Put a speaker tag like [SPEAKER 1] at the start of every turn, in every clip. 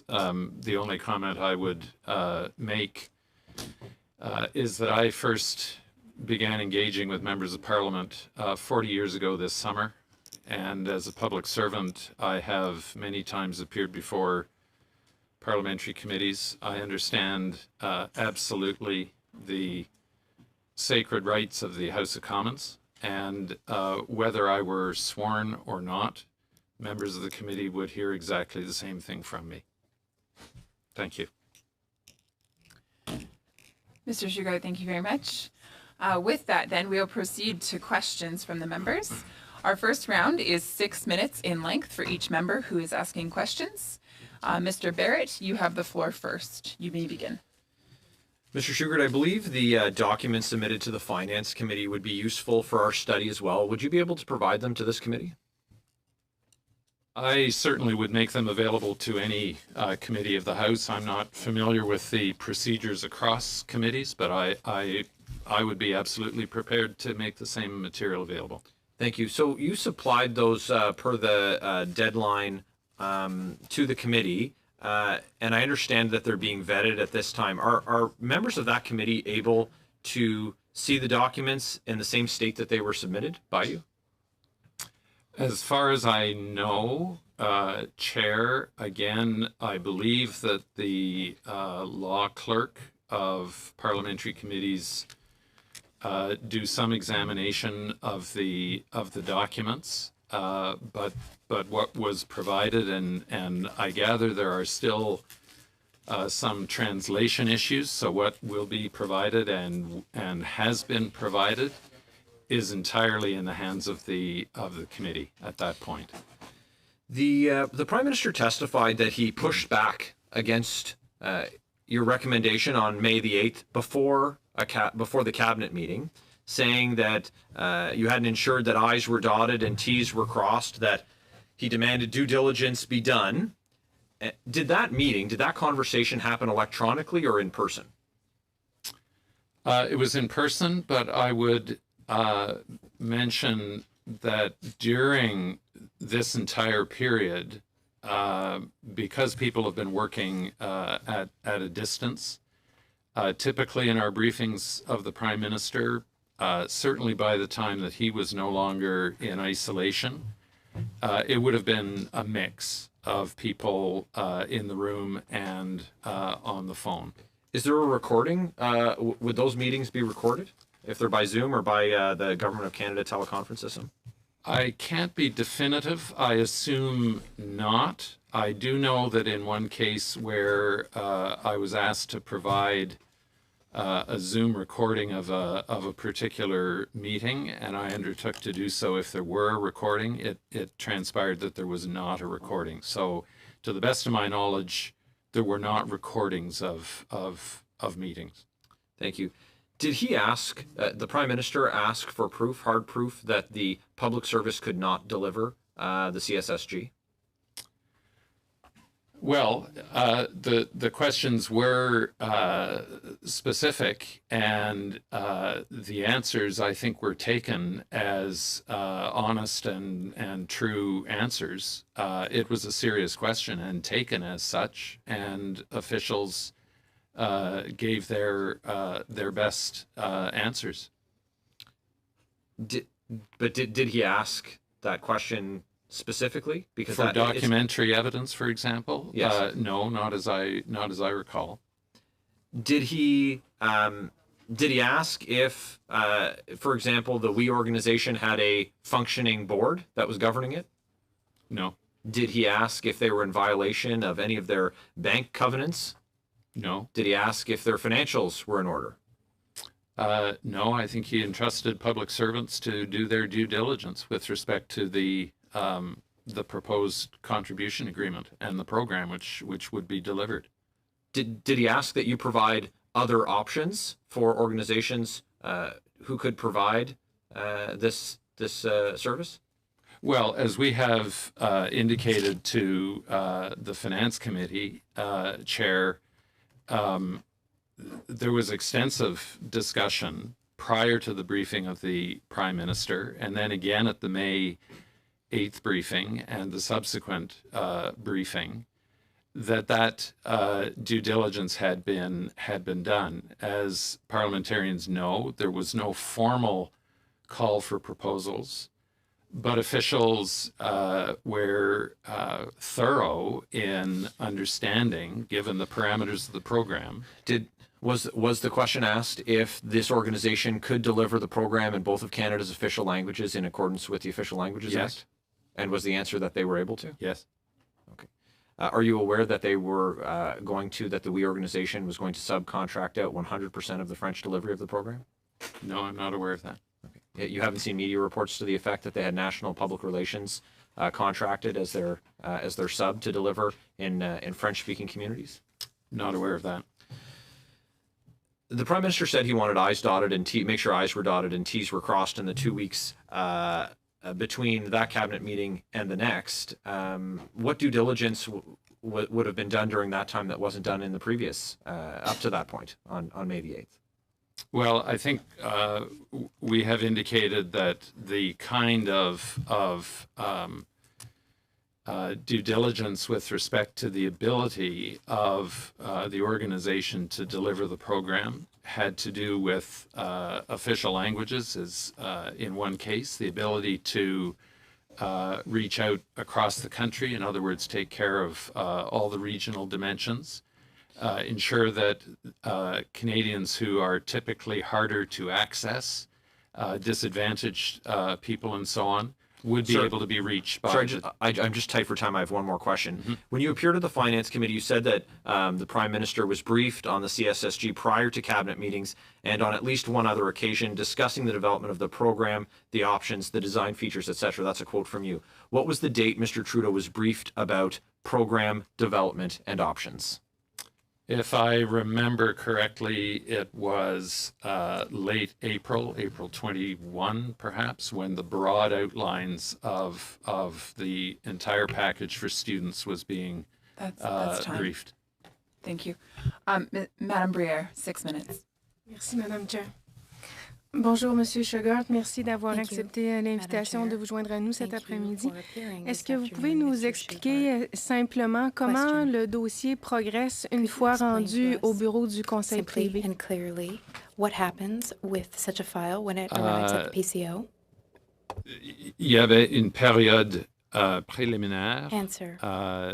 [SPEAKER 1] the only comment I would make is that I first began engaging with members of Parliament 40 years ago this summer. And as a public servant, I have many times appeared before parliamentary committees. I understand absolutely the sacred rights of the House of Commons, and whether I were sworn or not, members of the committee would hear exactly the same thing from me. Thank you.
[SPEAKER 2] Mr. Shugart, thank you very much. With that, then, we'll proceed to questions from the members. Our first round is 6 minutes in length for each member who is asking questions. Mr. Barrett, you have the floor first. You may begin.
[SPEAKER 3] Mr. Shugart, I believe the documents submitted to the Finance Committee would be useful for our study as well. Would you be able to provide them to this committee?
[SPEAKER 1] I certainly would make them available to any committee of the House. I'm not familiar with the procedures across committees, but I would be absolutely prepared to make the same material available.
[SPEAKER 3] Thank you. So you supplied those per the deadline to the committee, and I understand that they're being vetted at this time. Are members of that committee able to see the documents in the same state that they were submitted by you?
[SPEAKER 1] As far as I know, Chair, again, I believe that the law clerk of parliamentary committees do some examination of the documents, but what was provided, and I gather there are still some translation issues. So what will be provided and has been provided is entirely in the hands of the committee at that point.
[SPEAKER 3] The Prime Minister testified that he pushed back against your recommendation on May the 8th before the cabinet meeting, saying that you hadn't ensured that I's were dotted and T's were crossed, that he demanded due diligence be done. Did that conversation happen electronically or in person?
[SPEAKER 1] It was in person, but I would mention that during this entire period, because people have been working at a distance, typically in our briefings of the Prime Minister, certainly by the time that he was no longer in isolation, it would have been a mix of people in the room and on the phone.
[SPEAKER 3] Is there a recording? Would those meetings be recorded if they're by Zoom or by the Government of Canada teleconference system?
[SPEAKER 1] I can't be definitive. I assume not. I do know that in one case where I was asked to provide a Zoom recording of a particular meeting, and I undertook to do so if there were a recording, it transpired that there was not a recording. So to the best of my knowledge, there were not recordings of meetings.
[SPEAKER 3] Thank you. Did he ask, the Prime Minister ask for proof, hard proof, that the public service could not deliver the CSSG?
[SPEAKER 1] Well, the questions were specific, and the answers, I think, were taken as honest and true answers. It was a serious question and taken as such, and officials gave their best answers.
[SPEAKER 3] Did he ask that question specifically? Because
[SPEAKER 1] for documentary evidence, for example?
[SPEAKER 3] Yes.
[SPEAKER 1] No, not as I recall.
[SPEAKER 3] Did he ask if, for example, the We organization had a functioning board that was governing it?
[SPEAKER 1] No.
[SPEAKER 3] Did he ask if they were in violation of any of their bank covenants?
[SPEAKER 1] No.
[SPEAKER 3] Did he ask if their financials were in order?
[SPEAKER 1] No, I think he entrusted public servants to do their due diligence with respect to the proposed contribution agreement and the program which would be delivered.
[SPEAKER 3] Did he ask that you provide other options for organizations who could provide this service?
[SPEAKER 1] Well, as we have indicated to the Finance Committee, Chair, there was extensive discussion prior to the briefing of the Prime Minister, and then again at the May 8th briefing and the subsequent briefing, that due diligence had been done. As parliamentarians know, there was no formal call for proposals, but officials were thorough in understanding, given the parameters of the program.
[SPEAKER 3] Was the question asked if this organization could deliver the program in both of Canada's official languages in accordance with the Official Languages
[SPEAKER 1] Yes.
[SPEAKER 3] Act? And was the answer that they were able to?
[SPEAKER 1] Yes.
[SPEAKER 3] Okay. Are you aware that they were that the We organization was going to subcontract out 100% of the French delivery of the program?
[SPEAKER 1] No, I'm not aware of that.
[SPEAKER 3] Okay. You haven't seen media reports to the effect that they had National Public Relations contracted as their sub to deliver in French-speaking communities?
[SPEAKER 1] Not aware of that.
[SPEAKER 3] The Prime Minister said he wanted I's dotted and make sure I's were dotted and T's were crossed in the 2 weeks between that cabinet meeting and the next. What due diligence would have been done during that time that wasn't done in the previous, up to that point on May the 8th?
[SPEAKER 1] Well, I think we have indicated that the kind of due diligence with respect to the ability of the organization to deliver the program had to do with official languages, as in one case, the ability to reach out across the country, in other words, take care of all the regional dimensions, ensure that Canadians who are typically harder to access, disadvantaged people and so on, would be able to be reached by...
[SPEAKER 3] Sorry, I'm just tight for time. I have one more question. Mm-hmm. When you appeared at the Finance Committee, you said that the Prime Minister was briefed on the CSSG prior to cabinet meetings and on at least one other occasion discussing the development of the program, the options, the design features, etc. That's a quote from you. What was the date Mr. Trudeau was briefed about program development and options?
[SPEAKER 1] If I remember correctly, it was late April 21, perhaps, when the broad outlines of the entire package for students was being
[SPEAKER 2] That's time.
[SPEAKER 1] briefed.
[SPEAKER 2] Thank you. Madame Brière, 6 minutes.
[SPEAKER 4] Merci, Madame Chair. Bonjour, Monsieur Shugart. Merci d'avoir accepté l'invitation de vous joindre à nous cet après-midi. Est-ce que vous pouvez nous expliquer simplement comment le dossier progresse une fois rendu au bureau du Conseil privé?
[SPEAKER 5] And clearly, what happens with such a file when it arrives at the PCO?
[SPEAKER 1] Il y avait une période préliminaire
[SPEAKER 5] Answer.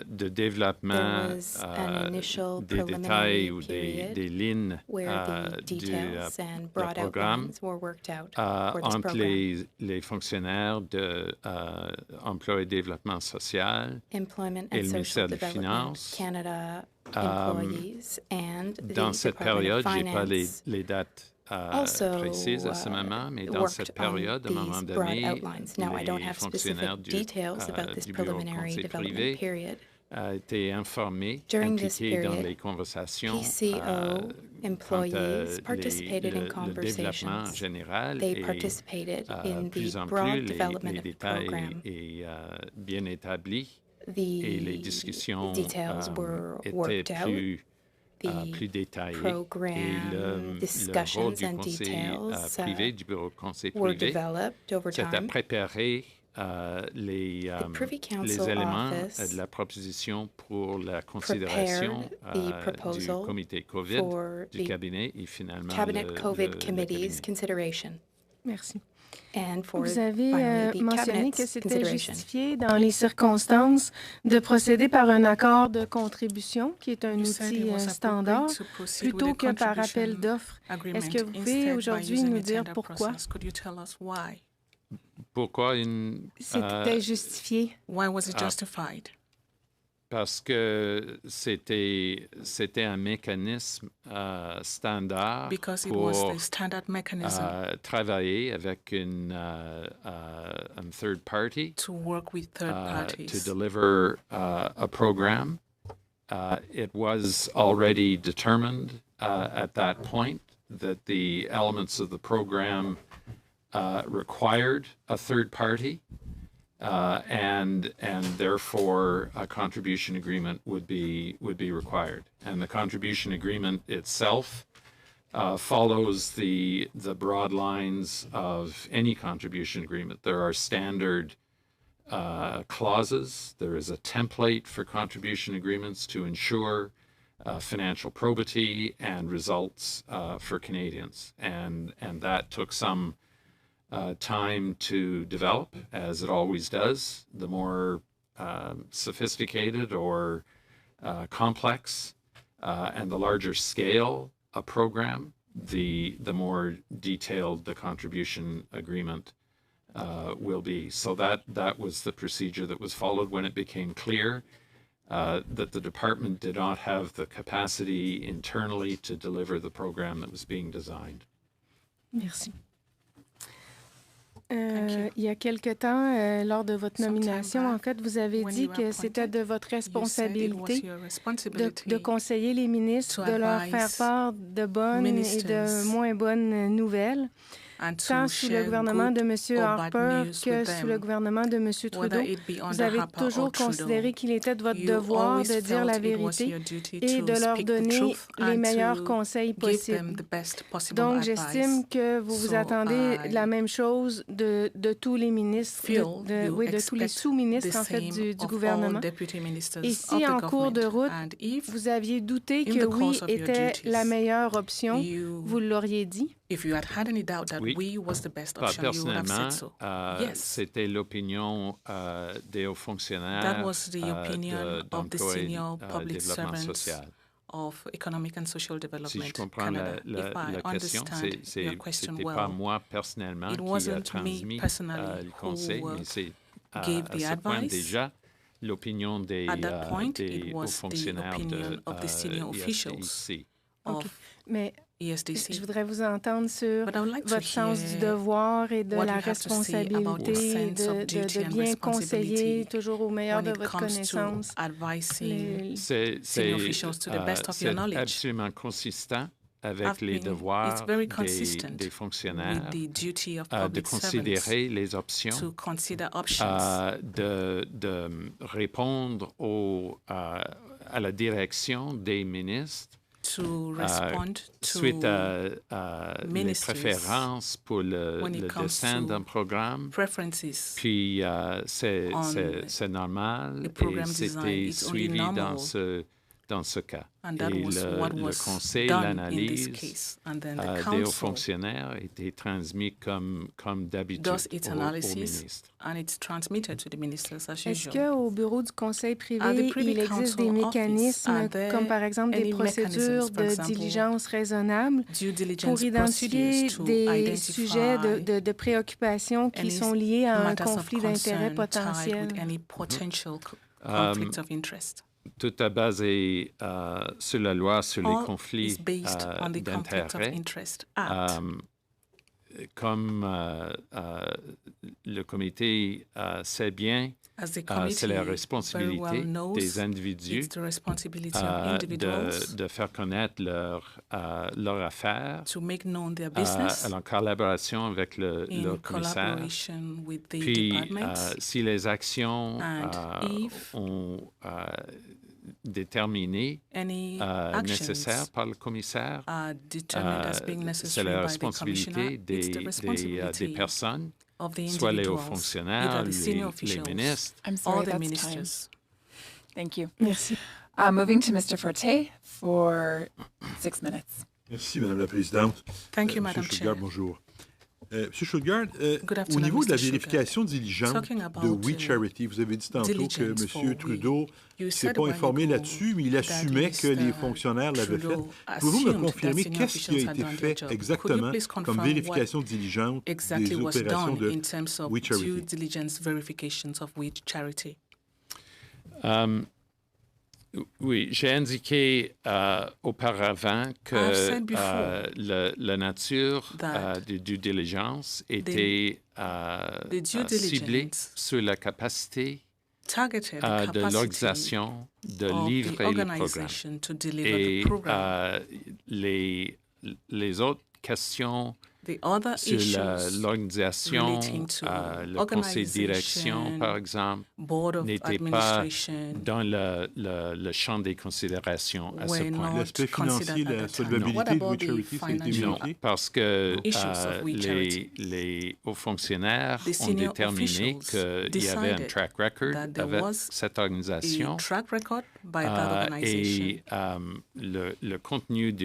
[SPEAKER 1] de développement
[SPEAKER 5] There was an initial
[SPEAKER 1] des détails
[SPEAKER 5] preliminary
[SPEAKER 1] ou
[SPEAKER 5] period
[SPEAKER 1] des lignes
[SPEAKER 5] where the
[SPEAKER 1] du
[SPEAKER 5] details and broad
[SPEAKER 1] programme
[SPEAKER 5] outlines were worked out for this
[SPEAKER 1] entre
[SPEAKER 5] program.
[SPEAKER 1] les fonctionnaires de Emploi et Développement social
[SPEAKER 5] Employment
[SPEAKER 1] et
[SPEAKER 5] and
[SPEAKER 1] le
[SPEAKER 5] Social
[SPEAKER 1] ministère des
[SPEAKER 5] Development
[SPEAKER 1] Finances.
[SPEAKER 5] Canada employees and the
[SPEAKER 1] Dans cette
[SPEAKER 5] Department of
[SPEAKER 1] période, je n'ai pas
[SPEAKER 5] Finance
[SPEAKER 1] les dates
[SPEAKER 5] also
[SPEAKER 1] précises à ce moment, mais dans
[SPEAKER 5] worked
[SPEAKER 1] cette
[SPEAKER 5] on
[SPEAKER 1] période, à un moment
[SPEAKER 5] these broad
[SPEAKER 1] donné,
[SPEAKER 5] outlines. Now, I don't
[SPEAKER 1] les
[SPEAKER 5] have
[SPEAKER 1] fonctionnaires
[SPEAKER 5] specific details about this
[SPEAKER 1] du bureau
[SPEAKER 5] preliminary
[SPEAKER 1] conseil
[SPEAKER 5] development
[SPEAKER 1] privé
[SPEAKER 5] period.
[SPEAKER 1] été informés,
[SPEAKER 5] During this
[SPEAKER 1] impliqués dans
[SPEAKER 5] period,
[SPEAKER 1] les conversations
[SPEAKER 5] PCO employees participated in
[SPEAKER 1] le développement
[SPEAKER 5] conversations.
[SPEAKER 1] général
[SPEAKER 5] They
[SPEAKER 1] et
[SPEAKER 5] participated in
[SPEAKER 1] plus
[SPEAKER 5] the
[SPEAKER 1] en
[SPEAKER 5] broad
[SPEAKER 1] plus
[SPEAKER 5] development
[SPEAKER 1] les
[SPEAKER 5] of the
[SPEAKER 1] détails
[SPEAKER 5] program.
[SPEAKER 1] est bien établis et les
[SPEAKER 5] The
[SPEAKER 1] discussions
[SPEAKER 5] details were
[SPEAKER 1] étaient
[SPEAKER 5] worked out.
[SPEAKER 1] plus détaillées.
[SPEAKER 5] program
[SPEAKER 1] Et le
[SPEAKER 5] discussions
[SPEAKER 1] rôle du
[SPEAKER 5] and
[SPEAKER 1] conseil
[SPEAKER 5] details
[SPEAKER 1] privé, du bureau conseil
[SPEAKER 5] were
[SPEAKER 1] privé,
[SPEAKER 5] developed over
[SPEAKER 1] c'est à
[SPEAKER 5] time.
[SPEAKER 1] préparer les
[SPEAKER 5] Privy Council
[SPEAKER 1] éléments
[SPEAKER 5] office
[SPEAKER 1] de la proposition pour la considération
[SPEAKER 5] the
[SPEAKER 1] du
[SPEAKER 5] proposal
[SPEAKER 1] comité COVID,
[SPEAKER 5] for
[SPEAKER 1] du
[SPEAKER 5] the
[SPEAKER 1] cabinet et finalement
[SPEAKER 5] Cabinet
[SPEAKER 1] le
[SPEAKER 5] COVID Committee's
[SPEAKER 1] cabinet.
[SPEAKER 5] consideration.
[SPEAKER 4] Merci.
[SPEAKER 5] And for
[SPEAKER 4] Vous avez
[SPEAKER 5] finally, the
[SPEAKER 4] mentionné que
[SPEAKER 5] Cabinet's
[SPEAKER 4] c'était
[SPEAKER 5] consideration.
[SPEAKER 4] justifié dans les circonstances de procéder par un accord de contribution, qui est un
[SPEAKER 6] You said it
[SPEAKER 4] outil
[SPEAKER 6] was
[SPEAKER 4] standard,
[SPEAKER 6] appropriate to proceed with
[SPEAKER 4] plutôt
[SPEAKER 6] a
[SPEAKER 4] que par
[SPEAKER 6] contribution
[SPEAKER 4] appel d'offres.
[SPEAKER 6] agreement
[SPEAKER 4] Est-ce que vous pouvez
[SPEAKER 6] instead by
[SPEAKER 4] aujourd'hui
[SPEAKER 6] using
[SPEAKER 4] nous
[SPEAKER 6] a
[SPEAKER 4] dire
[SPEAKER 6] tender
[SPEAKER 4] pourquoi
[SPEAKER 6] process. Could you tell us why?
[SPEAKER 1] Pourquoi une...
[SPEAKER 4] c'était justifié?
[SPEAKER 6] Why was it justified?
[SPEAKER 1] Parce que c'était un mécanisme standard
[SPEAKER 6] Because it
[SPEAKER 1] pour
[SPEAKER 6] was the standard mechanism
[SPEAKER 1] travailler avec un third party
[SPEAKER 6] to work with third
[SPEAKER 1] to
[SPEAKER 6] parties.
[SPEAKER 1] deliver a program. It was already determined at that point that the elements of the program required a third party. And therefore a contribution agreement would be required. And the contribution agreement itself follows the broad lines of any contribution agreement. There are standard clauses. There is a template for contribution agreements to ensure financial probity and results for Canadians. And that took some time to develop, as it always does. The more sophisticated or complex and the larger scale a program, the more detailed the contribution agreement will be. So that was the procedure that was followed when it became clear that the department did not have the capacity internally to deliver the program that was being designed.
[SPEAKER 4] Merci. Il y a quelque temps, lors de votre nomination, en fait, vous avez dit que c'était de votre responsabilité de conseiller les ministres, de leur faire part de bonnes et de moins bonnes nouvelles, tant sous le gouvernement de M. Harper que sous le gouvernement de M. Trudeau. Vous avez toujours considéré qu'il était de votre devoir de dire la vérité et de leur donner les meilleurs conseils possibles. Donc, j'estime que vous vous attendez la même chose de tous les ministres, de tous les sous-ministres, en fait, du gouvernement. Et si, en cours de route, vous aviez douté que oui était la meilleure option, vous l'auriez dit?
[SPEAKER 6] If you had any doubt that we was the best option, you would have said so. Yes.
[SPEAKER 1] C'était l'opinion des hauts fonctionnaires.
[SPEAKER 6] That was the opinion of the senior public servants of economic and social development.
[SPEAKER 1] Si je comprends
[SPEAKER 6] Canada.
[SPEAKER 1] la question, c'était pas moi personnellement qui a transmis le conseil, mais c'est à ce point déjà l'opinion des hauts fonctionnaires
[SPEAKER 6] of the senior officials
[SPEAKER 1] of
[SPEAKER 4] Mais
[SPEAKER 6] ESDC.
[SPEAKER 4] je voudrais vous entendre sur votre sens du devoir et de la responsabilité, de bien conseiller toujours au meilleur de votre connaissance.
[SPEAKER 1] C'est absolument consistant avec les devoirs des fonctionnaires de considérer les options, de répondre à la direction des ministres suite à les préférences pour le dessin d'un programme. Puis c'est normal et c'était suivi dans ce cas. Et le conseil, l'analyse des hauts fonctionnaires était transmis comme d'habitude au ministre.
[SPEAKER 4] Est-ce qu'au bureau du conseil privé, il existe des mécanismes, comme par exemple des procédures de diligence raisonnable pour identifier des sujets de préoccupation qui sont liés à un conflit d'intérêts potentiel?
[SPEAKER 1] Tout est basé sur la loi sur les conflits d'intérêts. Comme le comité sait bien, c'est la responsabilité des individus de faire connaître leur affaire en collaboration avec le commissaire. Puis, si les actions ont déterminé nécessaires par le commissaire, c'est la responsabilité des personnes, soit les hauts fonctionnaires, les ministres.
[SPEAKER 2] I'm sorry, that's time. Thank you.
[SPEAKER 4] Merci.
[SPEAKER 2] Moving to Mr. Forte for 6 minutes.
[SPEAKER 7] Merci, Madame la Présidente.
[SPEAKER 6] Thank you, Madam
[SPEAKER 7] Monsieur
[SPEAKER 6] Chair.
[SPEAKER 7] Shugart, bonjour. Monsieur Shugart,
[SPEAKER 6] Good
[SPEAKER 7] au
[SPEAKER 6] afternoon,
[SPEAKER 7] niveau de la
[SPEAKER 6] Mr.
[SPEAKER 7] vérification diligente
[SPEAKER 6] Talking
[SPEAKER 7] de
[SPEAKER 6] about,
[SPEAKER 7] We Charity, vous avez dit tantôt que
[SPEAKER 6] diligence for
[SPEAKER 7] M. Trudeau
[SPEAKER 6] You
[SPEAKER 7] ne s'est
[SPEAKER 6] said
[SPEAKER 7] pas
[SPEAKER 6] a while
[SPEAKER 7] informé
[SPEAKER 6] ago
[SPEAKER 7] là-dessus, mais il assumait que
[SPEAKER 6] Mr.
[SPEAKER 7] les fonctionnaires l'avaient fait.
[SPEAKER 6] Trudeau
[SPEAKER 7] Pouvez-vous me
[SPEAKER 6] assumed
[SPEAKER 7] confirmer
[SPEAKER 6] that senior
[SPEAKER 7] qu'est-ce qui a
[SPEAKER 6] officials
[SPEAKER 7] été
[SPEAKER 6] had done
[SPEAKER 7] fait
[SPEAKER 6] their job? Could you
[SPEAKER 7] exactement
[SPEAKER 6] please
[SPEAKER 7] comme
[SPEAKER 6] confirm
[SPEAKER 7] vérification diligente
[SPEAKER 6] exactly
[SPEAKER 7] des
[SPEAKER 6] was
[SPEAKER 7] opérations
[SPEAKER 6] done
[SPEAKER 7] de
[SPEAKER 6] in terms of
[SPEAKER 7] We
[SPEAKER 6] due
[SPEAKER 7] Charity?
[SPEAKER 6] diligence verifications of We Charity?
[SPEAKER 1] Oui, j'ai indiqué auparavant que
[SPEAKER 6] said before
[SPEAKER 1] la nature du due diligence était ciblée sur la capacité
[SPEAKER 6] Targeted the
[SPEAKER 1] de
[SPEAKER 6] capacity
[SPEAKER 1] l'organisation de
[SPEAKER 6] of
[SPEAKER 1] livrer
[SPEAKER 6] the
[SPEAKER 1] le programme.
[SPEAKER 6] organization to deliver
[SPEAKER 1] Et
[SPEAKER 6] the program.
[SPEAKER 1] les autres questions
[SPEAKER 6] The other
[SPEAKER 1] sur
[SPEAKER 6] issues
[SPEAKER 1] l'organisation,
[SPEAKER 6] relating to
[SPEAKER 1] le conseil de direction, par exemple,
[SPEAKER 6] board of
[SPEAKER 1] n'était pas
[SPEAKER 6] administration
[SPEAKER 1] dans le champ des considérations à ce
[SPEAKER 6] were
[SPEAKER 1] point.
[SPEAKER 6] not
[SPEAKER 7] L'aspect financier,
[SPEAKER 6] considered at
[SPEAKER 7] la
[SPEAKER 6] that time.
[SPEAKER 7] solvabilité
[SPEAKER 6] What
[SPEAKER 7] de
[SPEAKER 6] about
[SPEAKER 7] We
[SPEAKER 6] the
[SPEAKER 7] Charity, ça a été
[SPEAKER 6] financial
[SPEAKER 1] Non,
[SPEAKER 7] vérifié?
[SPEAKER 1] parce que
[SPEAKER 6] issues of We Charity?
[SPEAKER 1] les hauts fonctionnaires
[SPEAKER 6] The
[SPEAKER 1] ont
[SPEAKER 6] senior
[SPEAKER 1] déterminé
[SPEAKER 6] officials
[SPEAKER 1] qu'il y avait un
[SPEAKER 6] decided
[SPEAKER 1] track record
[SPEAKER 6] that there
[SPEAKER 1] avec
[SPEAKER 6] was
[SPEAKER 1] cette
[SPEAKER 6] a
[SPEAKER 1] organisation
[SPEAKER 6] track record by that organization.
[SPEAKER 1] et le contenu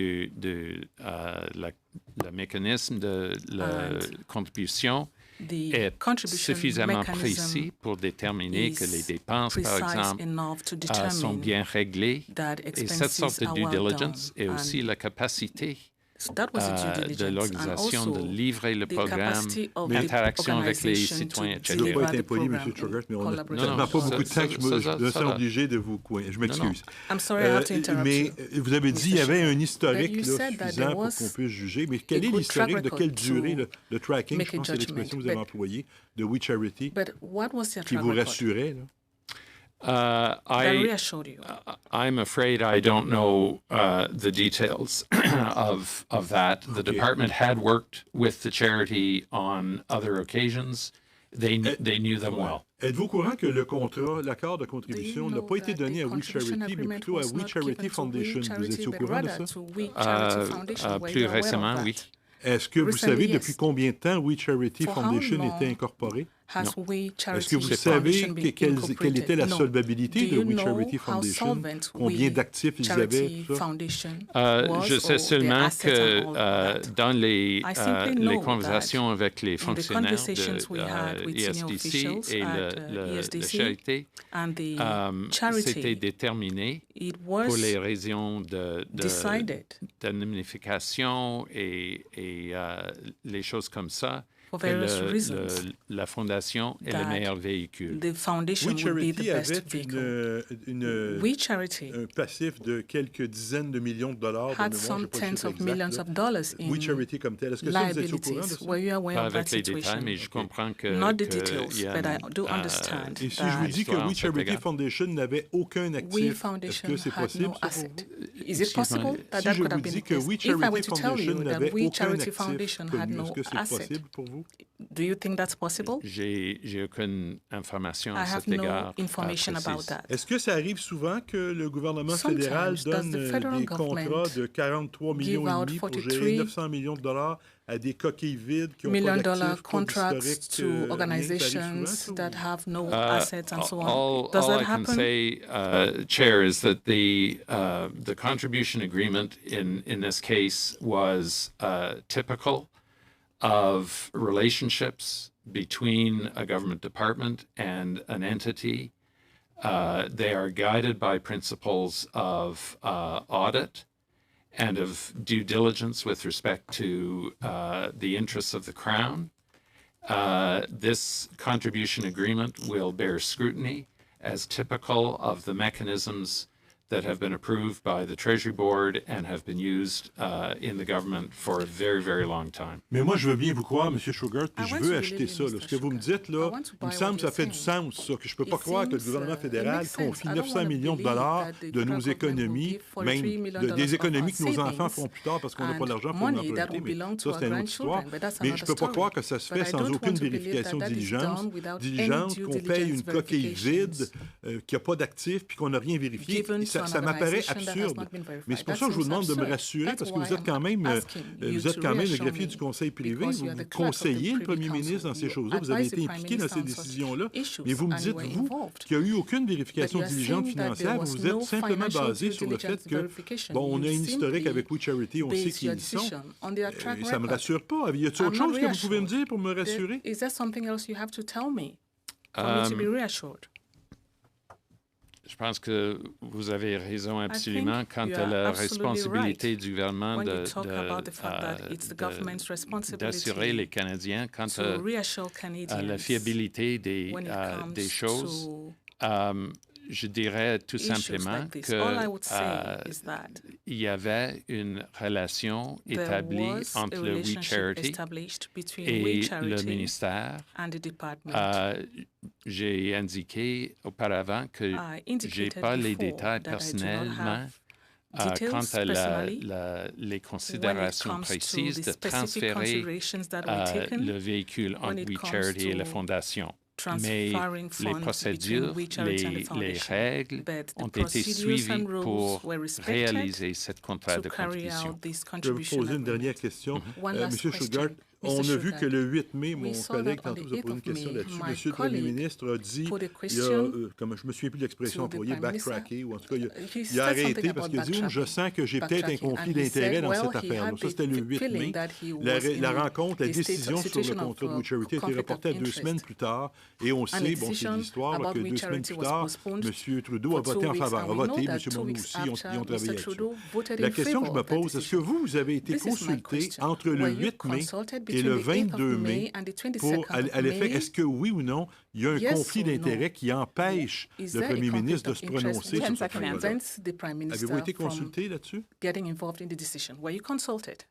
[SPEAKER 1] le mécanisme de la contribution
[SPEAKER 6] The
[SPEAKER 1] est
[SPEAKER 6] contribution
[SPEAKER 1] suffisamment
[SPEAKER 6] mechanism
[SPEAKER 1] précis pour déterminer que les dépenses, par
[SPEAKER 6] precise
[SPEAKER 1] exemple,
[SPEAKER 6] enough to
[SPEAKER 1] sont
[SPEAKER 6] determine
[SPEAKER 1] bien réglées.
[SPEAKER 6] that
[SPEAKER 1] Et cette sorte
[SPEAKER 6] expenses
[SPEAKER 1] de
[SPEAKER 6] are
[SPEAKER 1] due
[SPEAKER 6] well
[SPEAKER 1] diligence
[SPEAKER 6] done.
[SPEAKER 1] et aussi la capacité
[SPEAKER 6] So that was a due
[SPEAKER 1] de
[SPEAKER 6] diligence, and
[SPEAKER 1] l'organisation de
[SPEAKER 6] also
[SPEAKER 1] livrer le
[SPEAKER 6] the
[SPEAKER 1] programme,
[SPEAKER 6] capacity of the
[SPEAKER 1] l'interaction avec les
[SPEAKER 6] organization
[SPEAKER 1] citoyens,
[SPEAKER 6] to
[SPEAKER 1] etc.
[SPEAKER 7] Je ne veux pas être
[SPEAKER 6] deliver the
[SPEAKER 7] impoli, M.
[SPEAKER 6] program
[SPEAKER 7] Shugart, mais
[SPEAKER 6] in
[SPEAKER 7] on n'a
[SPEAKER 6] collaboration.
[SPEAKER 1] Non,
[SPEAKER 7] tellement pas beaucoup de temps que je me
[SPEAKER 1] ça
[SPEAKER 7] sens
[SPEAKER 1] va.
[SPEAKER 7] obligé de vous coincer. Je m'excuse.
[SPEAKER 6] I'm sorry, I have to interrupt
[SPEAKER 7] Mais
[SPEAKER 6] you.
[SPEAKER 7] vous avez dit qu'il y avait un historique
[SPEAKER 6] But you
[SPEAKER 7] là,
[SPEAKER 6] said that
[SPEAKER 7] suffisant
[SPEAKER 6] there
[SPEAKER 7] pour
[SPEAKER 6] was
[SPEAKER 7] qu'on puisse juger. Mais quel
[SPEAKER 6] a
[SPEAKER 7] est
[SPEAKER 6] good
[SPEAKER 7] l'historique
[SPEAKER 6] track
[SPEAKER 7] de quelle
[SPEAKER 6] record
[SPEAKER 7] durée,
[SPEAKER 6] to
[SPEAKER 7] le tracking,
[SPEAKER 6] make
[SPEAKER 7] je
[SPEAKER 6] a
[SPEAKER 7] pense que c'est
[SPEAKER 6] judgment.
[SPEAKER 7] l'expression que vous avez
[SPEAKER 6] But-
[SPEAKER 7] employée, de We Charity,
[SPEAKER 6] But what was your
[SPEAKER 7] qui
[SPEAKER 6] track
[SPEAKER 7] vous
[SPEAKER 6] record
[SPEAKER 7] rassurait? Là?
[SPEAKER 6] that
[SPEAKER 1] I
[SPEAKER 6] reassured you?
[SPEAKER 1] I'm afraid I don't know the details of that. The department had worked with the charity on other occasions. They knew them well.
[SPEAKER 7] Êtes-vous au courant que le contrat, l'accord de
[SPEAKER 6] Do
[SPEAKER 7] contribution
[SPEAKER 6] you
[SPEAKER 7] n'a
[SPEAKER 6] know
[SPEAKER 7] pas été
[SPEAKER 6] that
[SPEAKER 7] donné
[SPEAKER 6] the
[SPEAKER 7] à We
[SPEAKER 6] contribution
[SPEAKER 7] Charity, mais
[SPEAKER 6] agreement
[SPEAKER 7] plutôt à
[SPEAKER 6] was
[SPEAKER 7] We
[SPEAKER 6] not
[SPEAKER 7] Charity
[SPEAKER 6] given to
[SPEAKER 7] Foundation?
[SPEAKER 6] We
[SPEAKER 7] Vous
[SPEAKER 6] Charity,
[SPEAKER 7] étiez au
[SPEAKER 6] but
[SPEAKER 7] courant de
[SPEAKER 6] rather
[SPEAKER 7] ça?
[SPEAKER 6] to We Charity Foundation? Were
[SPEAKER 1] Plus
[SPEAKER 6] you aware of
[SPEAKER 1] récemment,
[SPEAKER 6] that?
[SPEAKER 1] oui.
[SPEAKER 7] Est-ce que vous
[SPEAKER 6] Recently,
[SPEAKER 7] savez
[SPEAKER 6] yes.
[SPEAKER 7] depuis combien de temps We Charity
[SPEAKER 6] For how
[SPEAKER 7] Foundation
[SPEAKER 6] long
[SPEAKER 7] était incorporée?
[SPEAKER 6] Has We Charity
[SPEAKER 7] Est-ce que vous
[SPEAKER 6] Foundation
[SPEAKER 7] savez
[SPEAKER 6] been
[SPEAKER 7] quelle
[SPEAKER 6] incorporated?
[SPEAKER 7] était la
[SPEAKER 6] No.
[SPEAKER 7] solvabilité
[SPEAKER 6] Do
[SPEAKER 7] de
[SPEAKER 6] you
[SPEAKER 7] We
[SPEAKER 6] know
[SPEAKER 7] Charity
[SPEAKER 6] how
[SPEAKER 7] Foundation?
[SPEAKER 6] solvent
[SPEAKER 7] Combien
[SPEAKER 6] We
[SPEAKER 7] d'actifs ils avaient?
[SPEAKER 6] Charity
[SPEAKER 7] Tout ça?
[SPEAKER 6] Foundation
[SPEAKER 1] Je
[SPEAKER 6] was,
[SPEAKER 1] sais
[SPEAKER 6] or
[SPEAKER 1] seulement
[SPEAKER 6] their assets
[SPEAKER 1] que
[SPEAKER 6] and all that?
[SPEAKER 1] dans les
[SPEAKER 6] I simply know
[SPEAKER 1] conversations avec les
[SPEAKER 6] in the
[SPEAKER 1] fonctionnaires
[SPEAKER 6] conversations we had
[SPEAKER 1] de
[SPEAKER 6] with senior
[SPEAKER 1] ESDC
[SPEAKER 6] officials
[SPEAKER 1] et
[SPEAKER 6] at
[SPEAKER 1] la
[SPEAKER 6] ESDC
[SPEAKER 1] charité,
[SPEAKER 6] and the
[SPEAKER 1] c'était
[SPEAKER 6] charity,
[SPEAKER 1] déterminé
[SPEAKER 6] it
[SPEAKER 1] pour
[SPEAKER 6] was
[SPEAKER 1] les raisons
[SPEAKER 6] decided
[SPEAKER 1] d'indemnification et les choses comme ça.
[SPEAKER 6] for
[SPEAKER 1] Que
[SPEAKER 6] various reasons
[SPEAKER 1] la fondation est le
[SPEAKER 6] that
[SPEAKER 1] meilleur véhicule.
[SPEAKER 6] the foundation
[SPEAKER 7] We
[SPEAKER 6] would be the
[SPEAKER 7] Charity
[SPEAKER 6] best
[SPEAKER 7] avait
[SPEAKER 6] vehicle. We Charity
[SPEAKER 7] un passif de quelques dizaines de millions de dollars.
[SPEAKER 6] had
[SPEAKER 7] de mémoire,
[SPEAKER 6] some
[SPEAKER 7] j'ai pas le
[SPEAKER 6] tens
[SPEAKER 7] chiffre
[SPEAKER 6] of
[SPEAKER 7] exact,
[SPEAKER 6] millions
[SPEAKER 7] là.
[SPEAKER 6] of dollars in
[SPEAKER 7] We Charity comme tel. Est-ce que ça, vous étiez au courant de
[SPEAKER 6] liabilities.
[SPEAKER 7] ça?
[SPEAKER 6] Were you aware
[SPEAKER 1] Pas
[SPEAKER 6] of that
[SPEAKER 1] avec les détails,
[SPEAKER 6] situation?
[SPEAKER 1] mais je comprends que
[SPEAKER 6] Not the
[SPEAKER 1] que
[SPEAKER 6] details,
[SPEAKER 1] il y a
[SPEAKER 6] but I
[SPEAKER 1] une,
[SPEAKER 6] do understand
[SPEAKER 7] Et si je
[SPEAKER 6] that
[SPEAKER 7] vous dis que
[SPEAKER 1] histoire
[SPEAKER 7] We
[SPEAKER 1] en fait
[SPEAKER 7] Charity
[SPEAKER 1] égale.
[SPEAKER 7] Foundation n'avait aucun
[SPEAKER 6] We
[SPEAKER 7] actif, est-ce
[SPEAKER 6] Foundation
[SPEAKER 7] que c'est
[SPEAKER 6] had
[SPEAKER 7] possible
[SPEAKER 6] no
[SPEAKER 7] ça, pour
[SPEAKER 6] asset.
[SPEAKER 7] vous?
[SPEAKER 6] Is it
[SPEAKER 1] Excuse-moi,
[SPEAKER 6] possible that
[SPEAKER 7] Si
[SPEAKER 6] that
[SPEAKER 7] je
[SPEAKER 6] could
[SPEAKER 7] vous
[SPEAKER 6] have been
[SPEAKER 7] dis
[SPEAKER 6] the
[SPEAKER 7] que
[SPEAKER 6] case?
[SPEAKER 7] We
[SPEAKER 6] If I were
[SPEAKER 7] Charity
[SPEAKER 6] to tell
[SPEAKER 7] Foundation
[SPEAKER 6] you that
[SPEAKER 7] n'avait
[SPEAKER 6] We
[SPEAKER 7] aucun
[SPEAKER 6] Charity
[SPEAKER 7] actif
[SPEAKER 6] Foundation had
[SPEAKER 7] connu,
[SPEAKER 6] no
[SPEAKER 7] est-ce que c'est
[SPEAKER 6] asset,
[SPEAKER 7] possible pour vous?
[SPEAKER 6] do you think that's possible?
[SPEAKER 1] J'ai aucune information
[SPEAKER 6] I
[SPEAKER 1] à
[SPEAKER 6] have
[SPEAKER 1] cet
[SPEAKER 6] no
[SPEAKER 1] égard.
[SPEAKER 6] information about
[SPEAKER 1] précise.
[SPEAKER 6] that.
[SPEAKER 7] Est-ce que ça arrive souvent que le gouvernement fédéral
[SPEAKER 6] Sometimes, does
[SPEAKER 7] donne
[SPEAKER 6] the federal
[SPEAKER 7] des contrats
[SPEAKER 6] government
[SPEAKER 7] de 43 millions
[SPEAKER 6] give
[SPEAKER 7] et
[SPEAKER 6] out
[SPEAKER 7] demi pour
[SPEAKER 6] 43
[SPEAKER 7] gérer 900 millions de dollars à des coquilles vides qui ont
[SPEAKER 6] $1
[SPEAKER 7] pas
[SPEAKER 6] million
[SPEAKER 7] d'actifs, pas
[SPEAKER 6] contracts
[SPEAKER 7] d'historique,
[SPEAKER 6] to
[SPEAKER 7] rien? Ça arrive
[SPEAKER 6] organizations
[SPEAKER 7] souvent,
[SPEAKER 6] that
[SPEAKER 7] ça, ou-
[SPEAKER 6] have no assets and so on. Does
[SPEAKER 1] All
[SPEAKER 6] that
[SPEAKER 1] I can
[SPEAKER 6] happen?
[SPEAKER 1] say, Chair, is that the contribution agreement in this case was typical of relationships between a government department and an entity. They are guided by principles of audit and of due diligence with respect to the interests of the Crown. This contribution agreement will bear scrutiny as typical of the mechanisms that have been approved by the Treasury Board and have been used in the government for a very, very long time.
[SPEAKER 7] Mais moi, je veux bien vous croire, M. Shugart, puis
[SPEAKER 6] I
[SPEAKER 7] je
[SPEAKER 6] want
[SPEAKER 7] veux
[SPEAKER 6] to
[SPEAKER 7] acheter
[SPEAKER 6] believe
[SPEAKER 7] ça.
[SPEAKER 6] you,
[SPEAKER 7] Là.
[SPEAKER 6] Mr.
[SPEAKER 7] Ce que vous me
[SPEAKER 6] Shugart.
[SPEAKER 7] dites, là,
[SPEAKER 6] I want to
[SPEAKER 7] il me
[SPEAKER 6] buy
[SPEAKER 7] semble
[SPEAKER 6] what
[SPEAKER 7] que ça
[SPEAKER 6] you're
[SPEAKER 7] fait du
[SPEAKER 6] saying.
[SPEAKER 7] sens, ça, que je ne peux
[SPEAKER 6] It
[SPEAKER 7] pas croire que le
[SPEAKER 6] seems,
[SPEAKER 7] gouvernement
[SPEAKER 6] it
[SPEAKER 7] fédéral
[SPEAKER 6] makes sense.
[SPEAKER 7] confie
[SPEAKER 6] I don't
[SPEAKER 7] 900
[SPEAKER 6] wanna
[SPEAKER 7] millions de
[SPEAKER 6] believe
[SPEAKER 7] dollars
[SPEAKER 6] that the
[SPEAKER 7] de
[SPEAKER 6] federal
[SPEAKER 7] nos
[SPEAKER 6] government
[SPEAKER 7] économies,
[SPEAKER 6] will give $43
[SPEAKER 7] même
[SPEAKER 6] million
[SPEAKER 7] des
[SPEAKER 6] of
[SPEAKER 7] économies
[SPEAKER 6] our
[SPEAKER 7] que nos enfants
[SPEAKER 6] savings
[SPEAKER 7] feront plus tard parce qu'on n'a pas
[SPEAKER 6] and
[SPEAKER 7] l'argent pour
[SPEAKER 6] money
[SPEAKER 7] en
[SPEAKER 6] that
[SPEAKER 7] emprunter.
[SPEAKER 6] will belong to
[SPEAKER 7] Ça,
[SPEAKER 6] our
[SPEAKER 7] c'est une autre histoire.
[SPEAKER 6] grandchildren, but that's
[SPEAKER 7] Mais
[SPEAKER 6] another
[SPEAKER 7] je ne peux pas
[SPEAKER 6] story.
[SPEAKER 7] croire que ça se
[SPEAKER 6] But
[SPEAKER 7] fait
[SPEAKER 6] I
[SPEAKER 7] sans
[SPEAKER 6] don't
[SPEAKER 7] aucune
[SPEAKER 6] want to believe
[SPEAKER 7] vérification
[SPEAKER 6] that that is
[SPEAKER 7] diligence,
[SPEAKER 6] done without any
[SPEAKER 7] diligence,
[SPEAKER 6] due
[SPEAKER 7] qu'on paye une
[SPEAKER 6] diligence
[SPEAKER 7] coquille vide,
[SPEAKER 6] verifications.
[SPEAKER 7] qu'il n'y a pas d'actifs, puis qu'on n'a rien vérifié.
[SPEAKER 6] Given
[SPEAKER 7] Et
[SPEAKER 6] to
[SPEAKER 7] ça,
[SPEAKER 6] an
[SPEAKER 7] ça m'apparaît
[SPEAKER 6] organization that has
[SPEAKER 7] absurde.
[SPEAKER 6] not been verified.
[SPEAKER 7] Mais c'est pour
[SPEAKER 6] That
[SPEAKER 7] ça que je vous
[SPEAKER 6] seems
[SPEAKER 7] demande de me
[SPEAKER 6] absurd.
[SPEAKER 7] rassurer,
[SPEAKER 6] That's
[SPEAKER 7] parce que
[SPEAKER 6] why
[SPEAKER 7] vous êtes quand
[SPEAKER 6] I'm
[SPEAKER 7] même,
[SPEAKER 6] asking you
[SPEAKER 7] vous êtes
[SPEAKER 6] to
[SPEAKER 7] quand même le
[SPEAKER 6] reassure
[SPEAKER 7] greffier
[SPEAKER 6] me,
[SPEAKER 7] du Conseil privé,
[SPEAKER 6] because
[SPEAKER 7] vous,
[SPEAKER 6] you are
[SPEAKER 7] vous
[SPEAKER 6] the clerk of the
[SPEAKER 7] conseillez le
[SPEAKER 6] Privy
[SPEAKER 7] Premier
[SPEAKER 6] Council.
[SPEAKER 7] ministre dans ces
[SPEAKER 6] You
[SPEAKER 7] choses-là, vous avez
[SPEAKER 6] advise
[SPEAKER 7] été
[SPEAKER 6] the Prime
[SPEAKER 7] impliqué dans
[SPEAKER 6] Minister
[SPEAKER 7] ces
[SPEAKER 6] on such
[SPEAKER 7] décisions-là,
[SPEAKER 6] issues,
[SPEAKER 7] mais vous me
[SPEAKER 6] and
[SPEAKER 7] dites,
[SPEAKER 6] you were
[SPEAKER 7] vous,
[SPEAKER 6] involved.
[SPEAKER 7] qu'il n'y a eu aucune vérification
[SPEAKER 6] But you are
[SPEAKER 7] diligente
[SPEAKER 6] saying that
[SPEAKER 7] financière,
[SPEAKER 6] there
[SPEAKER 7] vous
[SPEAKER 6] was
[SPEAKER 7] vous êtes
[SPEAKER 6] no
[SPEAKER 7] simplement
[SPEAKER 6] financial
[SPEAKER 7] basé
[SPEAKER 6] due
[SPEAKER 7] sur le
[SPEAKER 6] diligence
[SPEAKER 7] fait que,
[SPEAKER 6] verification.
[SPEAKER 7] bon, on a
[SPEAKER 6] You
[SPEAKER 7] une historique
[SPEAKER 6] simply
[SPEAKER 7] avec We Charity, on sait
[SPEAKER 6] base
[SPEAKER 7] qui
[SPEAKER 6] your
[SPEAKER 7] ils sont.
[SPEAKER 6] decision on their track
[SPEAKER 7] Et ça ne me
[SPEAKER 6] record.
[SPEAKER 7] rassure pas. Y a-t-il autre
[SPEAKER 6] I'm not
[SPEAKER 7] chose que vous pouvez me
[SPEAKER 6] reassured.
[SPEAKER 7] dire pour me rassurer?
[SPEAKER 6] Is there something else you have to tell me for me to be reassured?
[SPEAKER 1] Je pense que vous avez raison absolument
[SPEAKER 6] think
[SPEAKER 1] quant
[SPEAKER 6] you
[SPEAKER 1] à
[SPEAKER 6] are
[SPEAKER 1] la
[SPEAKER 6] absolutely
[SPEAKER 1] responsabilité
[SPEAKER 6] right
[SPEAKER 1] du gouvernement
[SPEAKER 6] when you talk about the fact that it's the government's
[SPEAKER 1] d'assurer les
[SPEAKER 6] responsibility
[SPEAKER 1] Canadiens quant
[SPEAKER 6] to reassure
[SPEAKER 1] à la
[SPEAKER 6] Canadians
[SPEAKER 1] fiabilité
[SPEAKER 6] when it comes
[SPEAKER 1] des choses.
[SPEAKER 6] to
[SPEAKER 1] Je dirais tout
[SPEAKER 6] issues
[SPEAKER 1] simplement
[SPEAKER 6] like this. All I
[SPEAKER 1] que
[SPEAKER 6] would say is that
[SPEAKER 1] il y avait une relation
[SPEAKER 6] there
[SPEAKER 1] établie
[SPEAKER 6] was
[SPEAKER 1] entre
[SPEAKER 6] a
[SPEAKER 1] le We
[SPEAKER 6] relationship
[SPEAKER 1] Charity
[SPEAKER 6] established between
[SPEAKER 1] et
[SPEAKER 6] We
[SPEAKER 1] le
[SPEAKER 6] Charity
[SPEAKER 1] ministère.
[SPEAKER 6] and the department.
[SPEAKER 1] J'ai indiqué auparavant que
[SPEAKER 6] I
[SPEAKER 1] j'ai
[SPEAKER 6] indicated
[SPEAKER 1] pas les
[SPEAKER 6] before
[SPEAKER 1] détails
[SPEAKER 6] that I do not
[SPEAKER 1] personnellement
[SPEAKER 6] have details
[SPEAKER 8] quant à
[SPEAKER 6] personally,
[SPEAKER 8] les
[SPEAKER 6] when it
[SPEAKER 8] considérations
[SPEAKER 6] comes to
[SPEAKER 8] précises
[SPEAKER 6] the
[SPEAKER 8] de
[SPEAKER 6] specific
[SPEAKER 8] transférer
[SPEAKER 6] considerations that were taken,
[SPEAKER 8] le véhicule
[SPEAKER 6] when
[SPEAKER 8] entre
[SPEAKER 6] it
[SPEAKER 8] We
[SPEAKER 6] comes
[SPEAKER 8] Charity et la
[SPEAKER 6] to
[SPEAKER 8] Fondation. Mais
[SPEAKER 6] transferring
[SPEAKER 8] les
[SPEAKER 6] funds between
[SPEAKER 8] procédures,
[SPEAKER 6] We Charity and the
[SPEAKER 8] les
[SPEAKER 6] foundation.
[SPEAKER 8] règles
[SPEAKER 6] But the
[SPEAKER 8] ont été
[SPEAKER 6] procedures and
[SPEAKER 8] suivies
[SPEAKER 6] rules
[SPEAKER 8] pour
[SPEAKER 6] were respected
[SPEAKER 8] réaliser cette contrat
[SPEAKER 6] to
[SPEAKER 8] de
[SPEAKER 6] carry
[SPEAKER 8] contribution.
[SPEAKER 6] out this
[SPEAKER 7] Je vais vous
[SPEAKER 6] contribution
[SPEAKER 7] poser une
[SPEAKER 6] agreement.
[SPEAKER 7] dernière question.
[SPEAKER 6] One last
[SPEAKER 7] Monsieur
[SPEAKER 6] question.
[SPEAKER 7] Shugart,
[SPEAKER 6] Mr.
[SPEAKER 7] on a vu
[SPEAKER 6] Shugart,
[SPEAKER 7] que le 8 mai, mon
[SPEAKER 6] we saw
[SPEAKER 7] collègue,
[SPEAKER 6] that on
[SPEAKER 7] tantôt,
[SPEAKER 6] the
[SPEAKER 7] vous a posé une
[SPEAKER 6] 8th of
[SPEAKER 7] question
[SPEAKER 6] May,
[SPEAKER 7] là-dessus.
[SPEAKER 6] my
[SPEAKER 7] Monsieur le Premier
[SPEAKER 6] colleague
[SPEAKER 7] ministre a dit,
[SPEAKER 6] put a
[SPEAKER 7] il a,
[SPEAKER 6] question
[SPEAKER 7] comme je me souviens plus de l'expression
[SPEAKER 6] to the
[SPEAKER 7] employée,
[SPEAKER 6] Prime Minister.
[SPEAKER 7] backtracker, ou en tout cas,
[SPEAKER 6] He
[SPEAKER 7] il a
[SPEAKER 6] said
[SPEAKER 7] arrêté
[SPEAKER 6] something
[SPEAKER 7] parce
[SPEAKER 6] about
[SPEAKER 7] qu'il dit, je sens que j'ai peut-être un
[SPEAKER 6] backtracking,
[SPEAKER 7] conflit
[SPEAKER 6] and he
[SPEAKER 7] d'intérêts
[SPEAKER 6] said,
[SPEAKER 7] dans
[SPEAKER 6] well,
[SPEAKER 7] cette
[SPEAKER 6] he
[SPEAKER 7] affaire-là.
[SPEAKER 6] had
[SPEAKER 7] Ça, c'était le
[SPEAKER 6] the
[SPEAKER 7] 8
[SPEAKER 6] feeling
[SPEAKER 7] mai.
[SPEAKER 6] that he was in
[SPEAKER 7] La rencontre, la
[SPEAKER 6] a
[SPEAKER 7] décision sur le
[SPEAKER 6] situation
[SPEAKER 7] contrat de
[SPEAKER 6] of
[SPEAKER 7] We Charity a été
[SPEAKER 6] conflict of
[SPEAKER 7] reportée à 2
[SPEAKER 6] interest.
[SPEAKER 7] semaines plus tard. Et on
[SPEAKER 6] And
[SPEAKER 7] sait,
[SPEAKER 6] a
[SPEAKER 7] bon, c'est
[SPEAKER 6] decision
[SPEAKER 7] l'histoire, là,
[SPEAKER 6] about
[SPEAKER 7] que
[SPEAKER 6] We
[SPEAKER 7] 2 semaines
[SPEAKER 6] Charity
[SPEAKER 7] plus
[SPEAKER 6] was
[SPEAKER 7] tard,
[SPEAKER 6] postponed
[SPEAKER 7] M. Trudeau a
[SPEAKER 6] for
[SPEAKER 7] voté
[SPEAKER 6] 2
[SPEAKER 7] en
[SPEAKER 6] weeks,
[SPEAKER 7] faveur.
[SPEAKER 6] and
[SPEAKER 7] A
[SPEAKER 6] we know
[SPEAKER 7] voté, M.
[SPEAKER 6] that 2
[SPEAKER 7] Monod
[SPEAKER 6] weeks
[SPEAKER 7] aussi, ils ont
[SPEAKER 6] after,
[SPEAKER 7] travaillé
[SPEAKER 6] Mr.
[SPEAKER 7] là-dessus.
[SPEAKER 6] Trudeau voted
[SPEAKER 7] La
[SPEAKER 6] in
[SPEAKER 7] question que je
[SPEAKER 6] favor
[SPEAKER 7] me
[SPEAKER 6] of that
[SPEAKER 7] pose, est-ce que
[SPEAKER 6] decision.
[SPEAKER 7] vous avez été
[SPEAKER 6] This is my
[SPEAKER 7] consulté
[SPEAKER 6] question.
[SPEAKER 7] entre le
[SPEAKER 6] Were you
[SPEAKER 7] 8 mai
[SPEAKER 6] consulted
[SPEAKER 7] et le
[SPEAKER 6] between the 8th of
[SPEAKER 7] 22
[SPEAKER 6] May
[SPEAKER 7] mai
[SPEAKER 6] and the 22nd
[SPEAKER 7] pour,
[SPEAKER 6] of
[SPEAKER 7] à l'effet,
[SPEAKER 6] May?
[SPEAKER 7] est-ce que oui ou non, il y a un
[SPEAKER 6] Yes
[SPEAKER 7] conflit
[SPEAKER 6] or no?
[SPEAKER 7] d'intérêts qui empêche
[SPEAKER 6] Is
[SPEAKER 7] le
[SPEAKER 6] there a
[SPEAKER 7] Premier
[SPEAKER 6] conflict
[SPEAKER 7] ministre de
[SPEAKER 6] of
[SPEAKER 7] se
[SPEAKER 6] interest
[SPEAKER 7] prononcer
[SPEAKER 6] which
[SPEAKER 7] sur ce
[SPEAKER 2] second
[SPEAKER 7] point-là?
[SPEAKER 6] prevents the Prime Minister
[SPEAKER 7] Avez-vous été
[SPEAKER 6] from
[SPEAKER 7] consulté là-dessus?
[SPEAKER 6] getting involved in the decision? Were you consulted?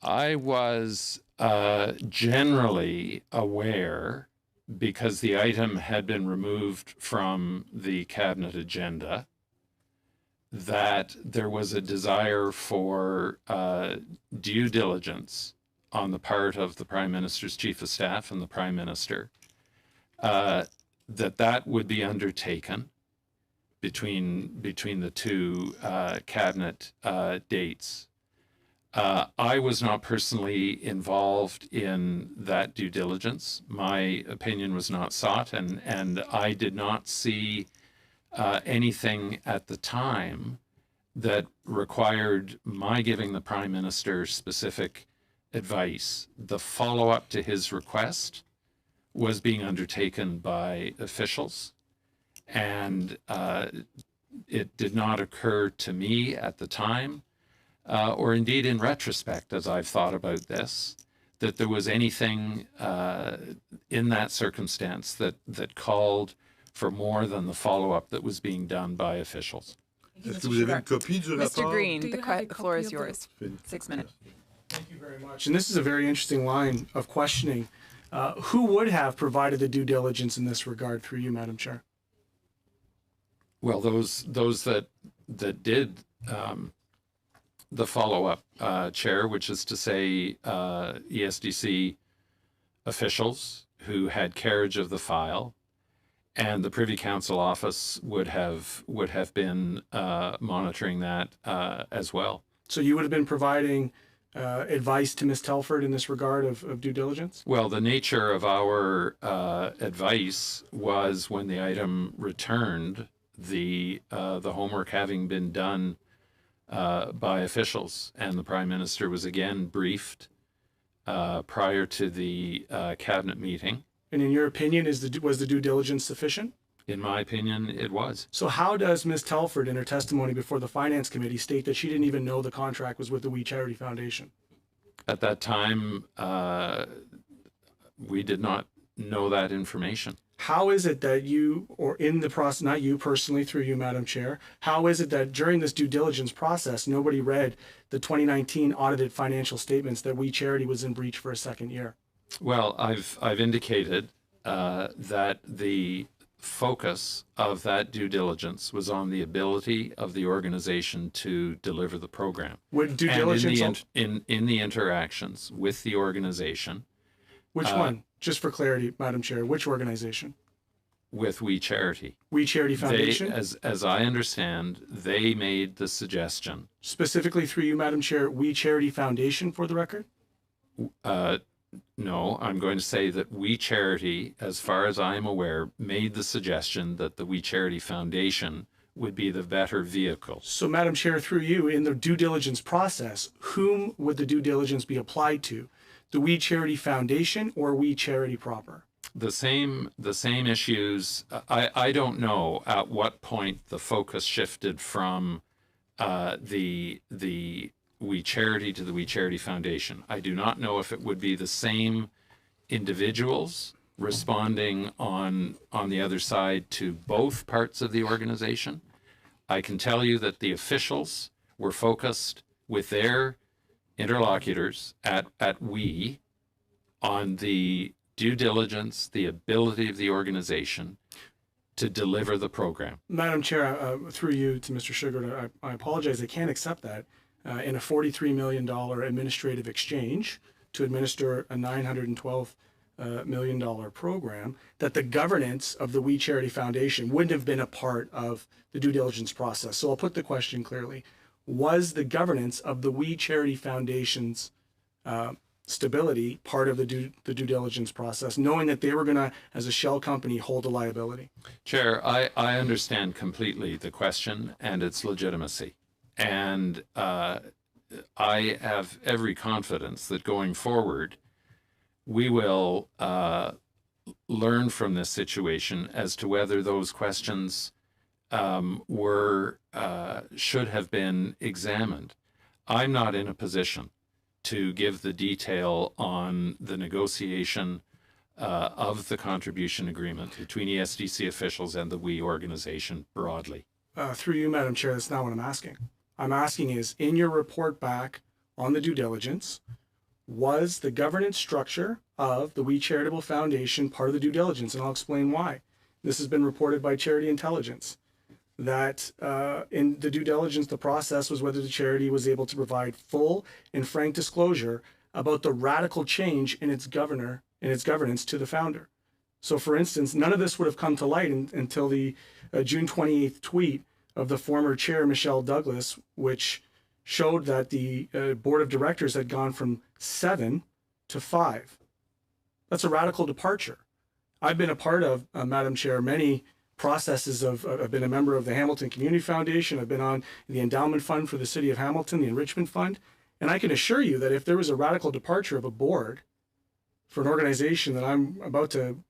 [SPEAKER 8] I was generally aware, because the item had been removed from the cabinet agenda, that there was a desire for due diligence on the part of the Prime Minister's Chief of Staff and the Prime Minister, that would be undertaken between the two cabinet dates. I was not personally involved in that due diligence. My opinion was not sought, and I did not see anything at the time that required my giving the Prime Minister specific advice. The follow-up to his request was being undertaken by officials, and it did not occur to me at the time, or indeed in retrospect, as I've thought about this, that there was anything in that circumstance that called for more than the follow-up that was being done by officials.
[SPEAKER 7] Est-ce que vous avez une copie du
[SPEAKER 2] Mr.
[SPEAKER 7] rapport?
[SPEAKER 2] Green,
[SPEAKER 6] Do
[SPEAKER 2] the
[SPEAKER 6] you have a
[SPEAKER 2] floor
[SPEAKER 6] copy
[SPEAKER 2] is
[SPEAKER 6] of the-
[SPEAKER 2] yours. 6 minutes.
[SPEAKER 9] Thank you very much. And this is a very interesting line of questioning. Who would have provided the due diligence in this regard through you, Madam Chair?
[SPEAKER 8] Well, those that did the follow-up, Chair, which is to say ESDC officials who had carriage of the file, and the Privy Council office would have been monitoring that as well.
[SPEAKER 9] So you would have been providing advice to Ms. Telford in this regard of due diligence?
[SPEAKER 8] Well, the nature of our advice was, when the item returned, the homework having been done by officials, and the Prime Minister was again briefed prior to the cabinet meeting.
[SPEAKER 9] And in your opinion, was the due diligence sufficient?
[SPEAKER 8] In my opinion, it was.
[SPEAKER 9] So how does Ms. Telford, in her testimony before the Finance Committee, state that she didn't even know the contract was with the We Charity Foundation?
[SPEAKER 8] At that time, we did not know that information.
[SPEAKER 9] How is it that you, or in the process, not you personally, through you, Madam Chair, how is it that during this due diligence process, nobody read the 2019 audited financial statements that We Charity was in breach for a second year?
[SPEAKER 8] Well, I've indicated that the focus of that due diligence was on the ability of the organization to deliver the program.
[SPEAKER 9] Would due
[SPEAKER 8] And
[SPEAKER 9] diligence
[SPEAKER 8] in the interactions with the organization,
[SPEAKER 9] which one? Just for clarity, Madam Chair, which organization?
[SPEAKER 8] with We Charity,
[SPEAKER 9] We Charity Foundation?
[SPEAKER 8] as I understand, they made the suggestion.
[SPEAKER 9] Specifically through you, Madam Chair, We Charity Foundation, for the record?
[SPEAKER 8] No, I'm going to say that We Charity, as far as I'm aware, made the suggestion that the We Charity Foundation would be the better vehicle.
[SPEAKER 9] So, Madam Chair, through you, in the due diligence process, whom would the due diligence be applied to? The We Charity Foundation or We Charity proper?
[SPEAKER 8] The same issues. I don't know at what point the focus shifted from the We Charity to the We Charity Foundation. I do not know if it would be the same individuals responding on the other side to both parts of the organization. I can tell you that the officials were focused with their interlocutors at We on the due diligence, the ability of the organization to deliver the program.
[SPEAKER 9] Madam Chair, through you to Mr. Shugart, I apologize. I can't accept that. In a $43 million administrative exchange to administer a $912 million program, that the governance of the We Charity Foundation wouldn't have been a part of the due diligence process. So I'll put the question clearly. Was the governance of the We Charity Foundation's stability part of the due diligence process, knowing that they were going to, as a shell company, hold a liability?
[SPEAKER 8] Chair, I understand completely the question and its legitimacy. And I have every confidence that going forward, we will learn from this situation as to whether those questions should have been examined. I'm not in a position to give the detail on the negotiation of the contribution agreement between ESDC officials and the We organization broadly.
[SPEAKER 9] Through you, Madam Chair, that's not what I'm asking. I'm asking is, in your report back on the due diligence, was the governance structure of the We Charitable Foundation part of the due diligence? And I'll explain why. This has been reported by Charity Intelligence, that in the due diligence, the process was whether the charity was able to provide full and frank disclosure about the radical change in its governance to the founder. So, for instance, none of this would have come to light until the June 28th tweet of the former chair, Michelle Douglas, which showed that the board of directors had gone from 7 to 5. That's a radical departure. I've been a part of, Madam Chair, many processes I've been a member of the Hamilton Community Foundation. I've been on the endowment fund for the city of Hamilton, the enrichment fund. And I can assure you that if there was a radical departure of a board for an organization that I'm about to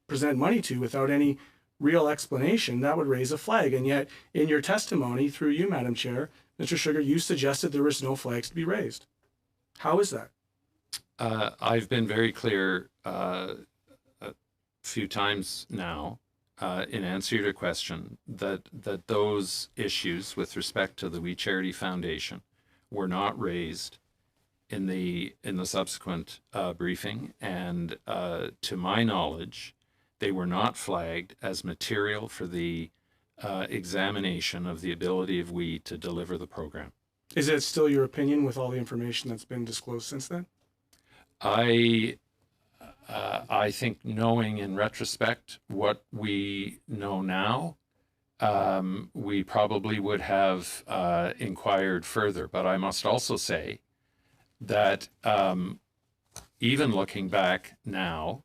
[SPEAKER 9] present money to without any real explanation, that would raise a flag. And yet, in your testimony, through you, Madam Chair, Mr. Shugart, you suggested there was no flags to be raised. How is that?
[SPEAKER 8] I've been very clear a few times now in answer to your question that those issues with respect to the We Charity Foundation were not raised in the subsequent briefing, and to my knowledge, they were not flagged as material for the examination of the ability of We to deliver the program.
[SPEAKER 9] Is it still your opinion with all the information that's been disclosed since then?
[SPEAKER 8] I think, knowing in retrospect what we know now, we probably would have inquired further. But I must also say that even looking back now,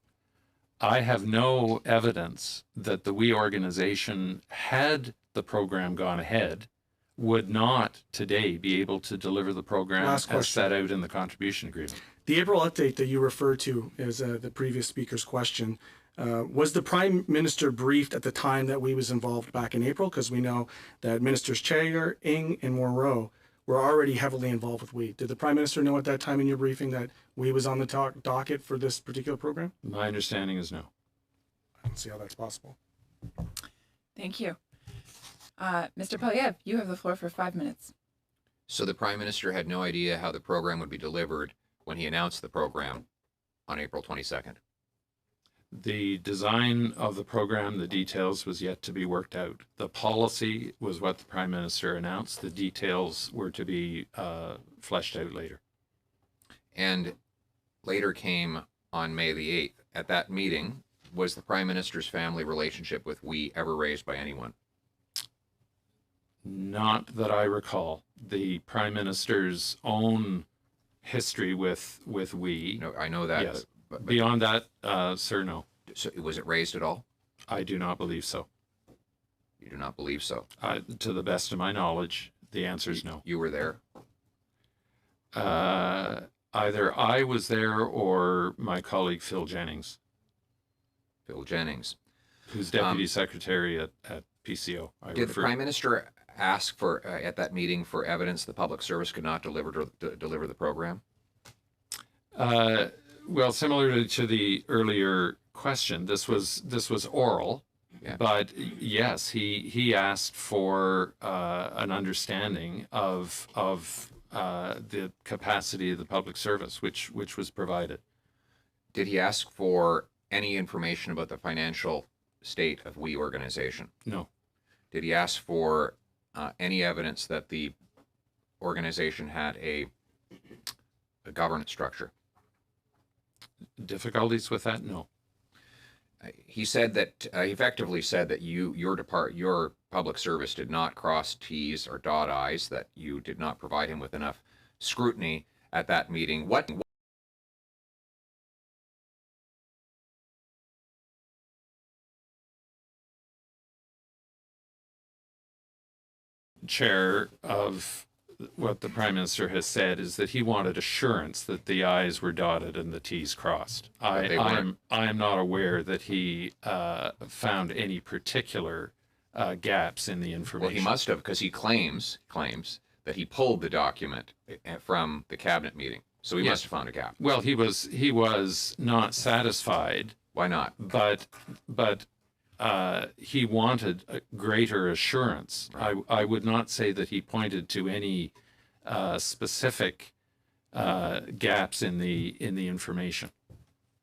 [SPEAKER 8] I have no evidence that the We organization, had the program gone ahead, would not today be able to deliver the program as set out in the contribution agreement.
[SPEAKER 9] The April update that you referred to is the previous speaker's question. Was the Prime Minister briefed at the time that We was involved back in April? Because we know that Ministers Chagger, Ng, and Moreau were already heavily involved with We. Did the Prime Minister know at that time in your briefing that We was on the docket for this particular program?
[SPEAKER 8] My understanding is no.
[SPEAKER 9] I don't see how that's possible.
[SPEAKER 2] Thank you. Mr. Polyev, you have the floor for 5 minutes.
[SPEAKER 10] So the Prime Minister had no idea how the program would be delivered when he announced the program on April 22nd.
[SPEAKER 8] The design of the program, the details, was yet to be worked out. The policy was what the Prime Minister announced. The details were to be fleshed out later.
[SPEAKER 10] And later came on May the 8th. At that meeting, was the Prime Minister's family relationship with We ever raised by anyone?
[SPEAKER 8] Not that I recall. The Prime Minister's own history with We.
[SPEAKER 10] No, I know that.
[SPEAKER 8] Yes.
[SPEAKER 10] But
[SPEAKER 8] beyond that, sir, no.
[SPEAKER 10] So was it raised at all?
[SPEAKER 8] I do not believe so.
[SPEAKER 10] You do not believe so?
[SPEAKER 8] To the best of my knowledge, the answer is no.
[SPEAKER 10] You were there?
[SPEAKER 8] Either I was there or my colleague Phil Jennings.
[SPEAKER 10] Phil Jennings.
[SPEAKER 8] Who's Deputy Secretary at PCO.
[SPEAKER 10] Did the Prime Minister ask for, at that meeting, for evidence the public service could not deliver the program?
[SPEAKER 8] Well, similarly to the earlier question, this was oral,
[SPEAKER 10] yeah. But
[SPEAKER 8] yes, he asked for an understanding of the capacity of the public service, which was provided.
[SPEAKER 10] Did he ask for any information about the financial state of we organization?
[SPEAKER 8] No.
[SPEAKER 10] Did he ask for any evidence that the organization had a governance structure?
[SPEAKER 8] Difficulties with that? No.
[SPEAKER 10] He said that he effectively said that your public service did not cross T's or dot I's, that you did not provide him with enough scrutiny at that meeting. What
[SPEAKER 8] Chair, of what the Prime Minister has said is that he wanted assurance that the I's were dotted and the T's crossed. I am not aware that he found any particular gaps in the information.
[SPEAKER 10] Well, he must have, because he claims that he pulled the document from the cabinet meeting. So he must have found a gap.
[SPEAKER 8] Well, he was not satisfied.
[SPEAKER 10] Why not?
[SPEAKER 8] But he wanted a greater assurance. Right. I would not say that he pointed to any specific gaps in the information.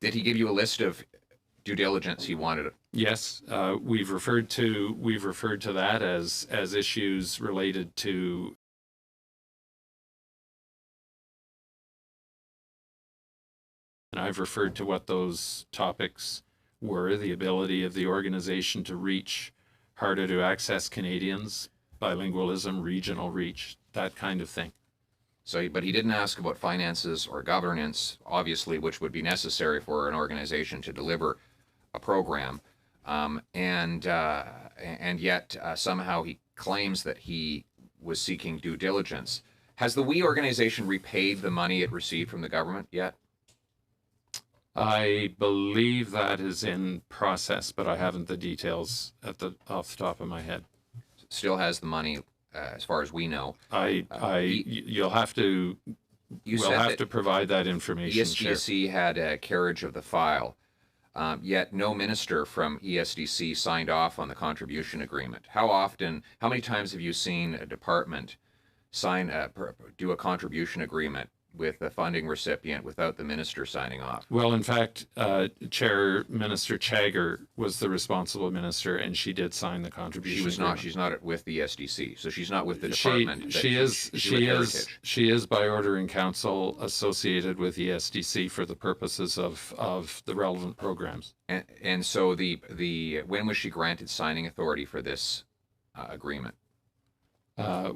[SPEAKER 10] Did he give you a list of due diligence he wanted?
[SPEAKER 8] Yes, we've referred to that as issues related to and I've referred to what those topics were: the ability of the organization to reach harder to access Canadians, bilingualism, regional reach, that kind of thing.
[SPEAKER 10] So, but he didn't ask about finances or governance, obviously, which would be necessary for an organization to deliver a program, and yet somehow he claims that he was seeking due diligence. Has the WE organization repaid the money it received from the government yet?
[SPEAKER 8] I believe that is in process, but I haven't the details off the top of my head.
[SPEAKER 10] Still has the money, as far as we know.
[SPEAKER 8] You'll have to. We'll have to provide that information.
[SPEAKER 10] ESDC had a carriage of the file, yet no minister from ESDC signed off on the contribution agreement. How many times have you seen a department do a contribution agreement with a funding recipient without the minister signing off?
[SPEAKER 8] Well, in fact, Chair Minister Chagger was the responsible minister, and she did sign the contribution.
[SPEAKER 10] She was
[SPEAKER 8] agreement.
[SPEAKER 10] not. She's not with the SDC, so she's not with the department.
[SPEAKER 8] She is by order in council associated with the SDC for the purposes of the relevant programs.
[SPEAKER 10] And so when was she granted signing authority for this agreement?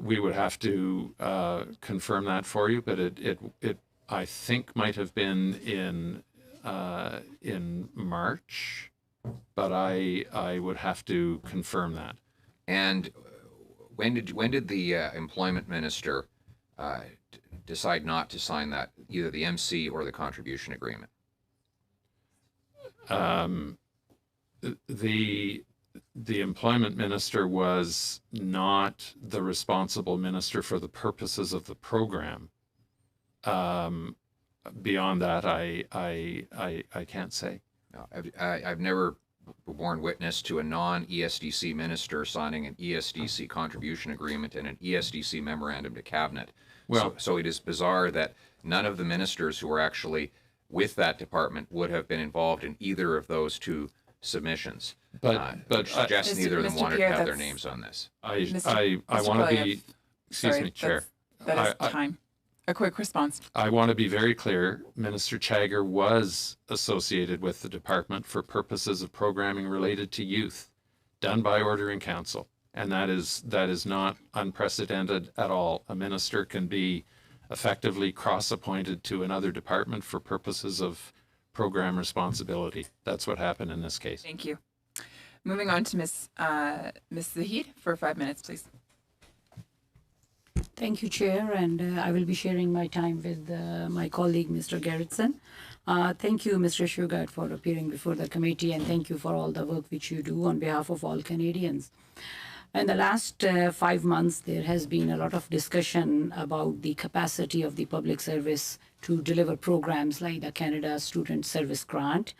[SPEAKER 8] We would have to confirm that for you, but it I think might have been in March, but I would have to confirm that.
[SPEAKER 10] And when did the employment minister decide not to sign that, either the MC or the contribution agreement?
[SPEAKER 8] The employment minister was not the responsible minister for the purposes of the program. Beyond that, I can't say.
[SPEAKER 10] No, I've never borne witness to a non-ESDC minister signing an ESDC contribution agreement and an ESDC memorandum to cabinet. Well, so it is bizarre that none of the ministers who were actually with that department would have been involved in either of those two submissions. But suggests neither of them wanted to have their names on this.
[SPEAKER 8] I want to be. Excuse me, Chair.
[SPEAKER 2] That is time. A quick response.
[SPEAKER 8] I want to be very clear. Minister Chagger was associated with the department for purposes of programming related to youth, done by order in council, and that is not unprecedented at all. A minister can be effectively cross-appointed to another department for purposes of program responsibility. That's what happened in this case.
[SPEAKER 2] Thank you. Moving on to Ms. Zahid for 5 minutes, please.
[SPEAKER 11] Thank you, Chair, and I will be sharing my time with my colleague, Mr. Gerritsen. Thank you, Mr. Shugart, for appearing before the committee, and thank you for all the work which you do on behalf of all Canadians. In the last 5 months, there has been a lot of discussion about the capacity of the public service to deliver programs like the Canada Student Service Grant.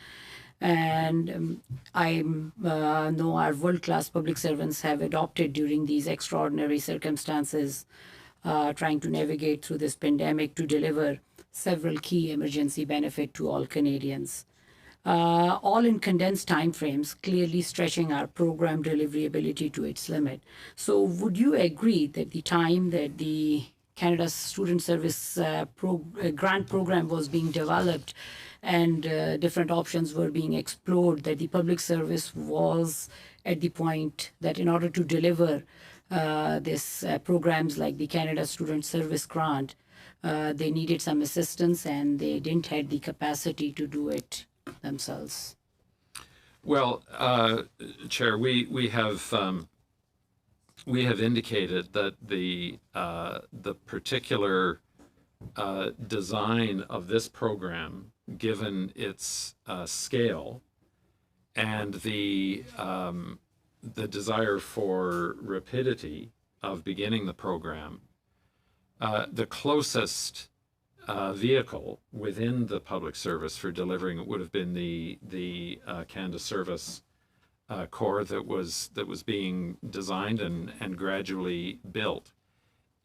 [SPEAKER 11] And I know our world-class public servants have adopted during these extraordinary circumstances, trying to navigate through this pandemic to deliver several key emergency benefits to all Canadians. all in condensed timeframes, clearly stretching our program delivery ability to its limit. So would you agree that the time that the Canada's Student Service grant program was being developed and different options were being explored, that the public service was at the point that in order to deliver this programs like the Canada Student Service grant, they needed some assistance and they didn't have the capacity to do it themselves?
[SPEAKER 1] Well, Chair, we have indicated that the particular design of this program, given its scale and the desire for rapidity of beginning the program, the closest vehicle within the public service for delivering it would have been the Canada Service Corps that was being designed and gradually built.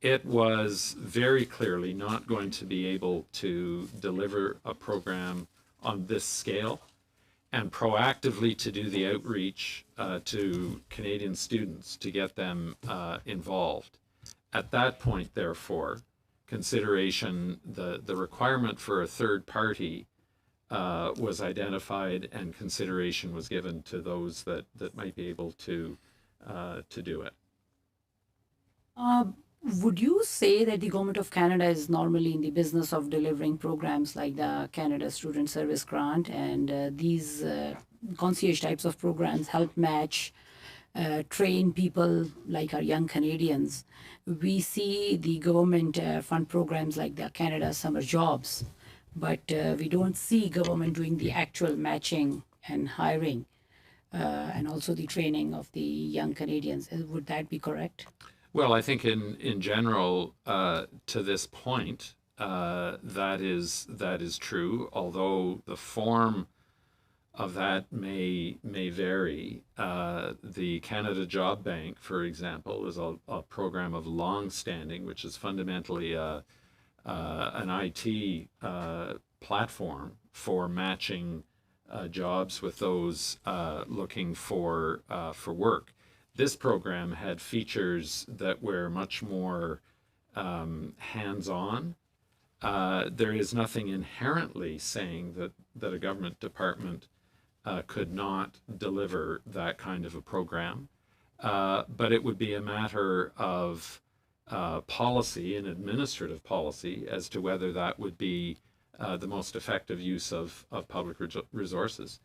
[SPEAKER 1] It was very clearly not going to be able to deliver a program on this scale and proactively to do the outreach to Canadian students to get them involved. At that point, therefore, consideration, the requirement for a third party was identified and consideration was given to those that might be able to do it.
[SPEAKER 11] Would you say that the Government of Canada is normally in the business of delivering programs like the Canada Student Service Grant, and these concierge types of programs help match, train people like our young Canadians? We see the government fund programs like the Canada Summer Jobs, but we don't see government doing the actual matching and hiring and also the training of the young Canadians. Would that be correct?
[SPEAKER 1] Well, I think in general, to this point, that is true. Although the form of that may vary. The Canada Job Bank, for example, is a program of long-standing, which is fundamentally an IT platform for matching jobs with those looking for work. This program had features that were much more hands-on. There is nothing inherently saying that a government department could not deliver that kind of a program, but it would be a matter of policy and administrative policy as to whether that would be the most effective use of public resources.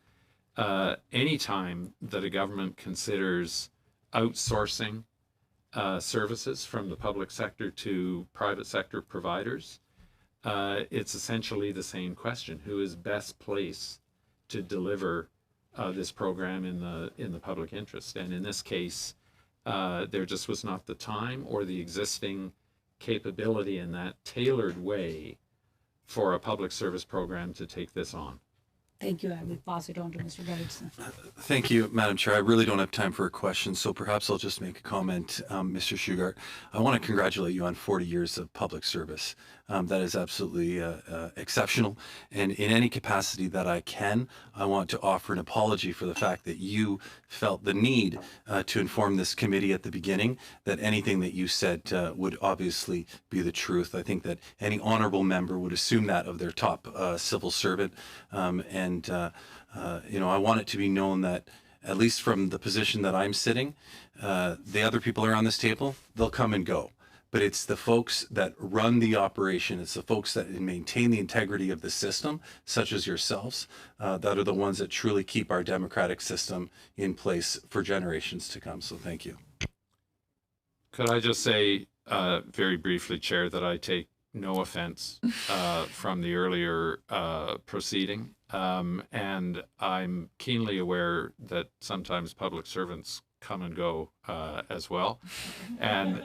[SPEAKER 1] Anytime that a government considers outsourcing services from the public sector to private sector providers, it's essentially the same question: who is best placed to deliver this program in the public interest? And in this case, there just was not the time or the existing capability in that tailored way for a public service program to take this on.
[SPEAKER 11] Thank you. I will pass it on to Mr. Gerritsen.
[SPEAKER 12] Thank you, Madam Chair. I really don't have time for a question, so perhaps I'll just make a comment. Mr. Shugart, I want to congratulate you on 40 years of public service. That is absolutely exceptional. And in any capacity that I can, I want to offer an apology for the fact that you felt the need to inform this committee at the beginning that anything that you said would obviously be the truth. I think that any honorable member would assume that of their top civil servant. And I want it to be known that, at least from the position that I'm sitting, the other people around this table, they'll come and go. But it's the folks that run the operation, it's the folks that maintain the integrity of the system, such as yourselves, that are the ones that truly keep our democratic system in place for generations to come. So thank you.
[SPEAKER 1] Could I just say very briefly, Chair, that I take no offense from the earlier proceeding. And I'm keenly aware that sometimes public servants come and go as well. And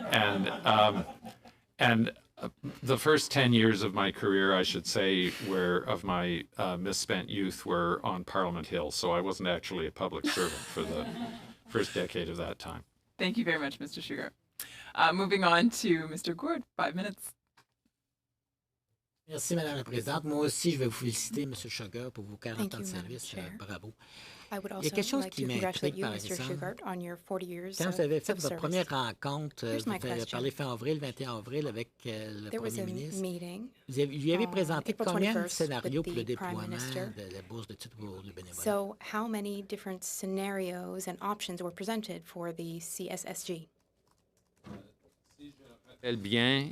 [SPEAKER 1] the first 10 years of my career, I should say, of my misspent youth were on Parliament Hill. So I wasn't actually a public servant for the first decade of that time.
[SPEAKER 2] Thank you very much, Mr. Shugart. Moving on to Mr. Gourde, 5 minutes.
[SPEAKER 13] Merci, Madame la Présidente. Moi aussi, je vais vous féliciter, M. Chagger, pour vos 40 ans de service. Bravo.
[SPEAKER 5] I would
[SPEAKER 13] Il y a
[SPEAKER 5] also
[SPEAKER 13] quelque chose
[SPEAKER 5] like
[SPEAKER 13] qui
[SPEAKER 5] to congratulate
[SPEAKER 13] m'intrigue,
[SPEAKER 5] you,
[SPEAKER 13] par
[SPEAKER 5] Mr.
[SPEAKER 13] exemple.
[SPEAKER 5] Shugart, on your 40 years
[SPEAKER 13] Quand vous avez fait
[SPEAKER 5] of
[SPEAKER 13] votre
[SPEAKER 5] service.
[SPEAKER 13] première rencontre,
[SPEAKER 5] Here's
[SPEAKER 13] vous
[SPEAKER 5] my
[SPEAKER 13] avez
[SPEAKER 5] question.
[SPEAKER 13] parlé fin avril, 21 avril, avec le
[SPEAKER 5] There was
[SPEAKER 13] Premier
[SPEAKER 5] a
[SPEAKER 13] ministre.
[SPEAKER 5] meeting
[SPEAKER 13] Lui avez
[SPEAKER 5] on
[SPEAKER 13] présenté
[SPEAKER 5] April
[SPEAKER 13] combien de
[SPEAKER 5] 21st
[SPEAKER 13] scénarios
[SPEAKER 5] with
[SPEAKER 13] pour le
[SPEAKER 5] the Prime
[SPEAKER 13] déploiement
[SPEAKER 5] Minister.
[SPEAKER 13] de la bourse de titres pour le bénévolat?
[SPEAKER 5] So, how many different scenarios and options were presented for the CSSG?
[SPEAKER 8] Bien,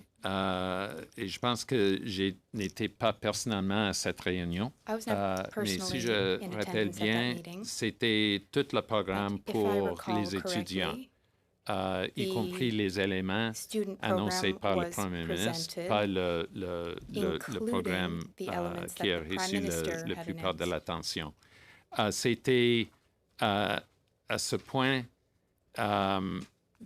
[SPEAKER 8] et je pense que je n'étais pas personnellement à cette réunion,
[SPEAKER 5] I was not
[SPEAKER 8] mais si
[SPEAKER 5] personally
[SPEAKER 8] je
[SPEAKER 5] in
[SPEAKER 8] rappelle
[SPEAKER 5] attendance at that
[SPEAKER 8] bien,
[SPEAKER 5] meeting.
[SPEAKER 8] c'était tout le programme
[SPEAKER 5] If I
[SPEAKER 8] pour
[SPEAKER 5] recall
[SPEAKER 8] les étudiants,
[SPEAKER 5] correctly,
[SPEAKER 8] y compris les éléments
[SPEAKER 5] student
[SPEAKER 8] annoncés
[SPEAKER 5] program
[SPEAKER 8] par le
[SPEAKER 5] was
[SPEAKER 8] Premier ministre,
[SPEAKER 5] presented,
[SPEAKER 8] pas le
[SPEAKER 5] including
[SPEAKER 8] programme
[SPEAKER 5] the elements
[SPEAKER 8] qui a
[SPEAKER 5] that the Prime
[SPEAKER 8] reçu
[SPEAKER 5] Minister
[SPEAKER 8] le
[SPEAKER 5] had
[SPEAKER 8] plupart de
[SPEAKER 5] announced.
[SPEAKER 8] l'attention. C'était à ce point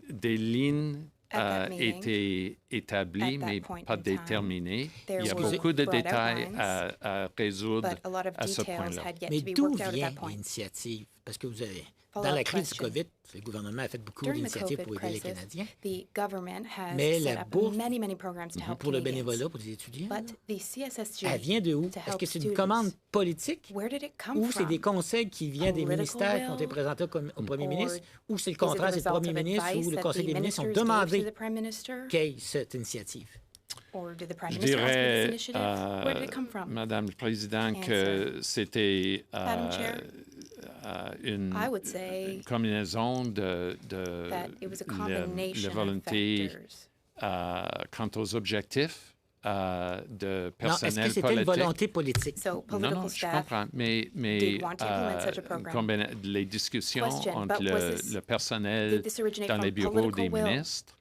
[SPEAKER 8] des lignes
[SPEAKER 5] At that meeting,
[SPEAKER 8] étaient établies,
[SPEAKER 5] at that
[SPEAKER 8] mais
[SPEAKER 5] point
[SPEAKER 8] pas
[SPEAKER 5] in time,
[SPEAKER 8] déterminées.
[SPEAKER 5] there
[SPEAKER 8] Il y a
[SPEAKER 5] were
[SPEAKER 8] beaucoup de
[SPEAKER 5] broad
[SPEAKER 8] détails
[SPEAKER 5] outlines,
[SPEAKER 8] à résoudre
[SPEAKER 5] but a lot of
[SPEAKER 8] à ce
[SPEAKER 5] details
[SPEAKER 8] point-là.
[SPEAKER 5] had yet
[SPEAKER 13] Mais
[SPEAKER 5] to be
[SPEAKER 13] d'où
[SPEAKER 5] worked out at
[SPEAKER 13] vient
[SPEAKER 5] that point.
[SPEAKER 13] l'initiative? Parce que vous avez,
[SPEAKER 5] Follow-up
[SPEAKER 13] dans la crise
[SPEAKER 5] question.
[SPEAKER 13] du COVID, le gouvernement a fait beaucoup
[SPEAKER 5] During the
[SPEAKER 13] d'initiatives
[SPEAKER 5] COVID
[SPEAKER 13] pour aider les
[SPEAKER 5] crisis,
[SPEAKER 13] Canadiens.
[SPEAKER 5] the government has
[SPEAKER 13] Mais
[SPEAKER 5] set
[SPEAKER 13] la
[SPEAKER 5] up
[SPEAKER 13] bourse
[SPEAKER 5] many programs to help
[SPEAKER 13] pour le
[SPEAKER 5] Canadians.
[SPEAKER 13] bénévolat, pour les étudiants,
[SPEAKER 5] But the CSSG,
[SPEAKER 13] elle vient de où?
[SPEAKER 5] to
[SPEAKER 13] Est-ce
[SPEAKER 5] help
[SPEAKER 13] que c'est une
[SPEAKER 5] students,
[SPEAKER 13] commande politique?
[SPEAKER 5] where did it come
[SPEAKER 13] Ou c'est
[SPEAKER 5] from?
[SPEAKER 13] des conseils qui viennent des
[SPEAKER 5] Political
[SPEAKER 13] ministères qui ont été
[SPEAKER 5] will?
[SPEAKER 13] présentés au Premier
[SPEAKER 5] Or
[SPEAKER 13] ministre? Ou c'est le
[SPEAKER 5] is it the
[SPEAKER 13] contraire, c'est le
[SPEAKER 5] result
[SPEAKER 13] Premier
[SPEAKER 5] of
[SPEAKER 13] ministre
[SPEAKER 5] advice
[SPEAKER 13] ou le
[SPEAKER 5] that
[SPEAKER 13] Conseil
[SPEAKER 5] the
[SPEAKER 13] des ministres ont
[SPEAKER 5] ministers gave to
[SPEAKER 13] demandé
[SPEAKER 5] the Prime Minister?
[SPEAKER 13] qu'il y ait cette initiative?
[SPEAKER 5] Or did the Prime
[SPEAKER 8] Je
[SPEAKER 5] Minister ask for this
[SPEAKER 8] dirais,
[SPEAKER 5] initiative? Where did it come from?
[SPEAKER 8] Madame le Président,
[SPEAKER 5] Answer.
[SPEAKER 8] que c'était
[SPEAKER 5] Madam Chair,
[SPEAKER 8] une
[SPEAKER 5] I would say
[SPEAKER 8] combinaison de
[SPEAKER 5] that it was a
[SPEAKER 8] la
[SPEAKER 5] combination of
[SPEAKER 8] volonté
[SPEAKER 5] factors.
[SPEAKER 8] quant aux objectifs de
[SPEAKER 13] Non, est-ce
[SPEAKER 8] personnel
[SPEAKER 13] que c'était
[SPEAKER 8] politique.
[SPEAKER 13] une volonté politique?
[SPEAKER 5] So
[SPEAKER 8] Non,
[SPEAKER 5] political
[SPEAKER 8] non, je
[SPEAKER 5] staff
[SPEAKER 8] comprends, mais
[SPEAKER 5] did want to implement such a program.
[SPEAKER 8] les discussions
[SPEAKER 5] Question,
[SPEAKER 8] entre
[SPEAKER 5] but was this-
[SPEAKER 8] le personnel
[SPEAKER 5] did this originate
[SPEAKER 8] dans
[SPEAKER 5] from
[SPEAKER 8] les bureaux des
[SPEAKER 5] political will?
[SPEAKER 8] ministres,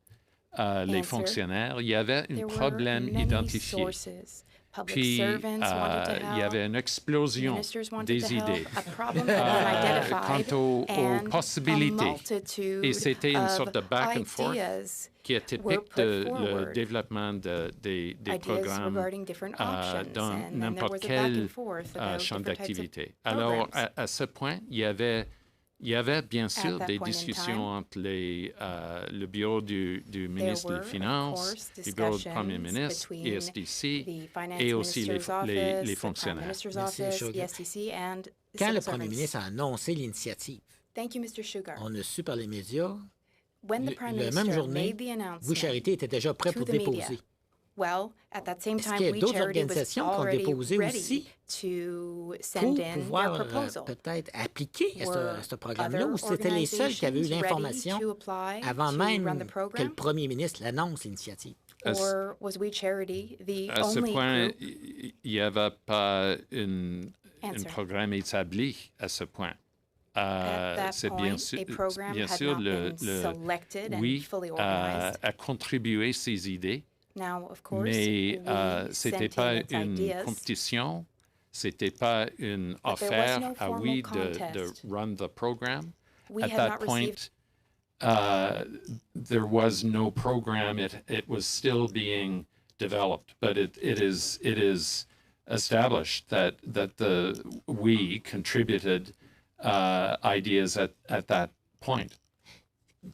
[SPEAKER 8] les
[SPEAKER 5] Answer.
[SPEAKER 8] fonctionnaires, il y avait un
[SPEAKER 5] There were
[SPEAKER 8] problème
[SPEAKER 5] many
[SPEAKER 8] identifié.
[SPEAKER 5] sources. Public
[SPEAKER 8] Puis,
[SPEAKER 5] servants wanted to
[SPEAKER 8] il y
[SPEAKER 5] help.
[SPEAKER 8] avait une explosion
[SPEAKER 5] Ministers wanted
[SPEAKER 8] des
[SPEAKER 5] to help.
[SPEAKER 8] idées
[SPEAKER 5] A problem had been identified
[SPEAKER 8] quant aux
[SPEAKER 5] and
[SPEAKER 8] possibilités.
[SPEAKER 5] a multitude
[SPEAKER 8] Et c'était une
[SPEAKER 5] of
[SPEAKER 8] sorte de back and forth
[SPEAKER 5] ideas
[SPEAKER 8] qui est
[SPEAKER 5] were
[SPEAKER 8] typique
[SPEAKER 5] put
[SPEAKER 8] de le
[SPEAKER 5] forward.
[SPEAKER 8] développement des
[SPEAKER 5] Ideas
[SPEAKER 8] programmes
[SPEAKER 5] regarding different options,
[SPEAKER 8] dans
[SPEAKER 5] and then there
[SPEAKER 8] n'importe
[SPEAKER 5] was a back
[SPEAKER 8] quel
[SPEAKER 5] and forth about
[SPEAKER 8] champ
[SPEAKER 5] different types of
[SPEAKER 8] d'activité. Alors,
[SPEAKER 5] programs.
[SPEAKER 8] à ce point, il y avait bien sûr
[SPEAKER 5] that
[SPEAKER 8] des
[SPEAKER 5] point in
[SPEAKER 8] discussions
[SPEAKER 5] time,
[SPEAKER 8] entre le bureau du ministre
[SPEAKER 5] were,
[SPEAKER 8] des
[SPEAKER 5] of
[SPEAKER 8] Finances,
[SPEAKER 5] course,
[SPEAKER 8] le bureau du
[SPEAKER 5] discussions
[SPEAKER 8] Premier ministre,
[SPEAKER 5] between
[SPEAKER 8] ESDC,
[SPEAKER 5] the Finance
[SPEAKER 8] et aussi
[SPEAKER 5] Minister's
[SPEAKER 8] les
[SPEAKER 5] office, the Prime
[SPEAKER 8] fonctionnaires.
[SPEAKER 5] Minister's
[SPEAKER 13] Merci,
[SPEAKER 5] office,
[SPEAKER 13] Shugart.
[SPEAKER 5] ESTC, and
[SPEAKER 13] Quand le
[SPEAKER 5] civil
[SPEAKER 13] Premier
[SPEAKER 5] servants.
[SPEAKER 13] ministre a annoncé l'initiative,
[SPEAKER 5] Thank you, Mr. Shugart.
[SPEAKER 13] on a su par les médias,
[SPEAKER 5] When the Prime
[SPEAKER 13] la
[SPEAKER 5] Minister
[SPEAKER 13] même journée,
[SPEAKER 5] made the announcement
[SPEAKER 13] vous, Charité, était déjà prêt
[SPEAKER 5] to
[SPEAKER 13] pour
[SPEAKER 5] the media,
[SPEAKER 13] déposer.
[SPEAKER 5] well, at that same
[SPEAKER 13] Est-ce
[SPEAKER 5] time,
[SPEAKER 13] qu'il y a
[SPEAKER 5] We
[SPEAKER 13] d'autres
[SPEAKER 5] Charity was
[SPEAKER 13] organisations qui ont
[SPEAKER 5] already
[SPEAKER 13] déposé
[SPEAKER 5] ready
[SPEAKER 13] aussi
[SPEAKER 5] to
[SPEAKER 13] pour
[SPEAKER 5] send in
[SPEAKER 13] pouvoir
[SPEAKER 5] their proposal.
[SPEAKER 13] peut-être appliquer à
[SPEAKER 5] Were
[SPEAKER 13] ce programme-là,
[SPEAKER 5] other
[SPEAKER 13] ou c'était les seuls qui avaient eu
[SPEAKER 5] organizations
[SPEAKER 13] l'information
[SPEAKER 5] ready to apply
[SPEAKER 13] avant
[SPEAKER 5] to
[SPEAKER 13] même
[SPEAKER 5] run the
[SPEAKER 13] que
[SPEAKER 5] program?
[SPEAKER 13] le Premier ministre l'annonce, l'initiative?
[SPEAKER 5] Or was We Charity the
[SPEAKER 8] À ce
[SPEAKER 5] only
[SPEAKER 8] point,
[SPEAKER 5] group?
[SPEAKER 8] il n'y avait pas un
[SPEAKER 5] Answer.
[SPEAKER 8] programme établi à ce point.
[SPEAKER 5] At that
[SPEAKER 8] C'est
[SPEAKER 5] point, a program
[SPEAKER 8] bien
[SPEAKER 5] had
[SPEAKER 8] sûr
[SPEAKER 5] not been selected and
[SPEAKER 8] oui,
[SPEAKER 5] fully organized.
[SPEAKER 8] a contribué ces idées,
[SPEAKER 5] Now, of course,
[SPEAKER 8] mais
[SPEAKER 5] we
[SPEAKER 8] c'était
[SPEAKER 5] sent
[SPEAKER 8] pas
[SPEAKER 5] in its
[SPEAKER 8] une
[SPEAKER 5] ideas,
[SPEAKER 8] compétition, c'était pas une
[SPEAKER 5] But there was
[SPEAKER 8] offre
[SPEAKER 5] no
[SPEAKER 8] à
[SPEAKER 5] formal
[SPEAKER 8] oui de
[SPEAKER 5] contest.
[SPEAKER 8] run the program.
[SPEAKER 5] We
[SPEAKER 8] At
[SPEAKER 5] had
[SPEAKER 8] that
[SPEAKER 5] not
[SPEAKER 8] point,
[SPEAKER 5] received
[SPEAKER 8] there was no program. It was still being developed, but it is established that we contributed ideas at that point.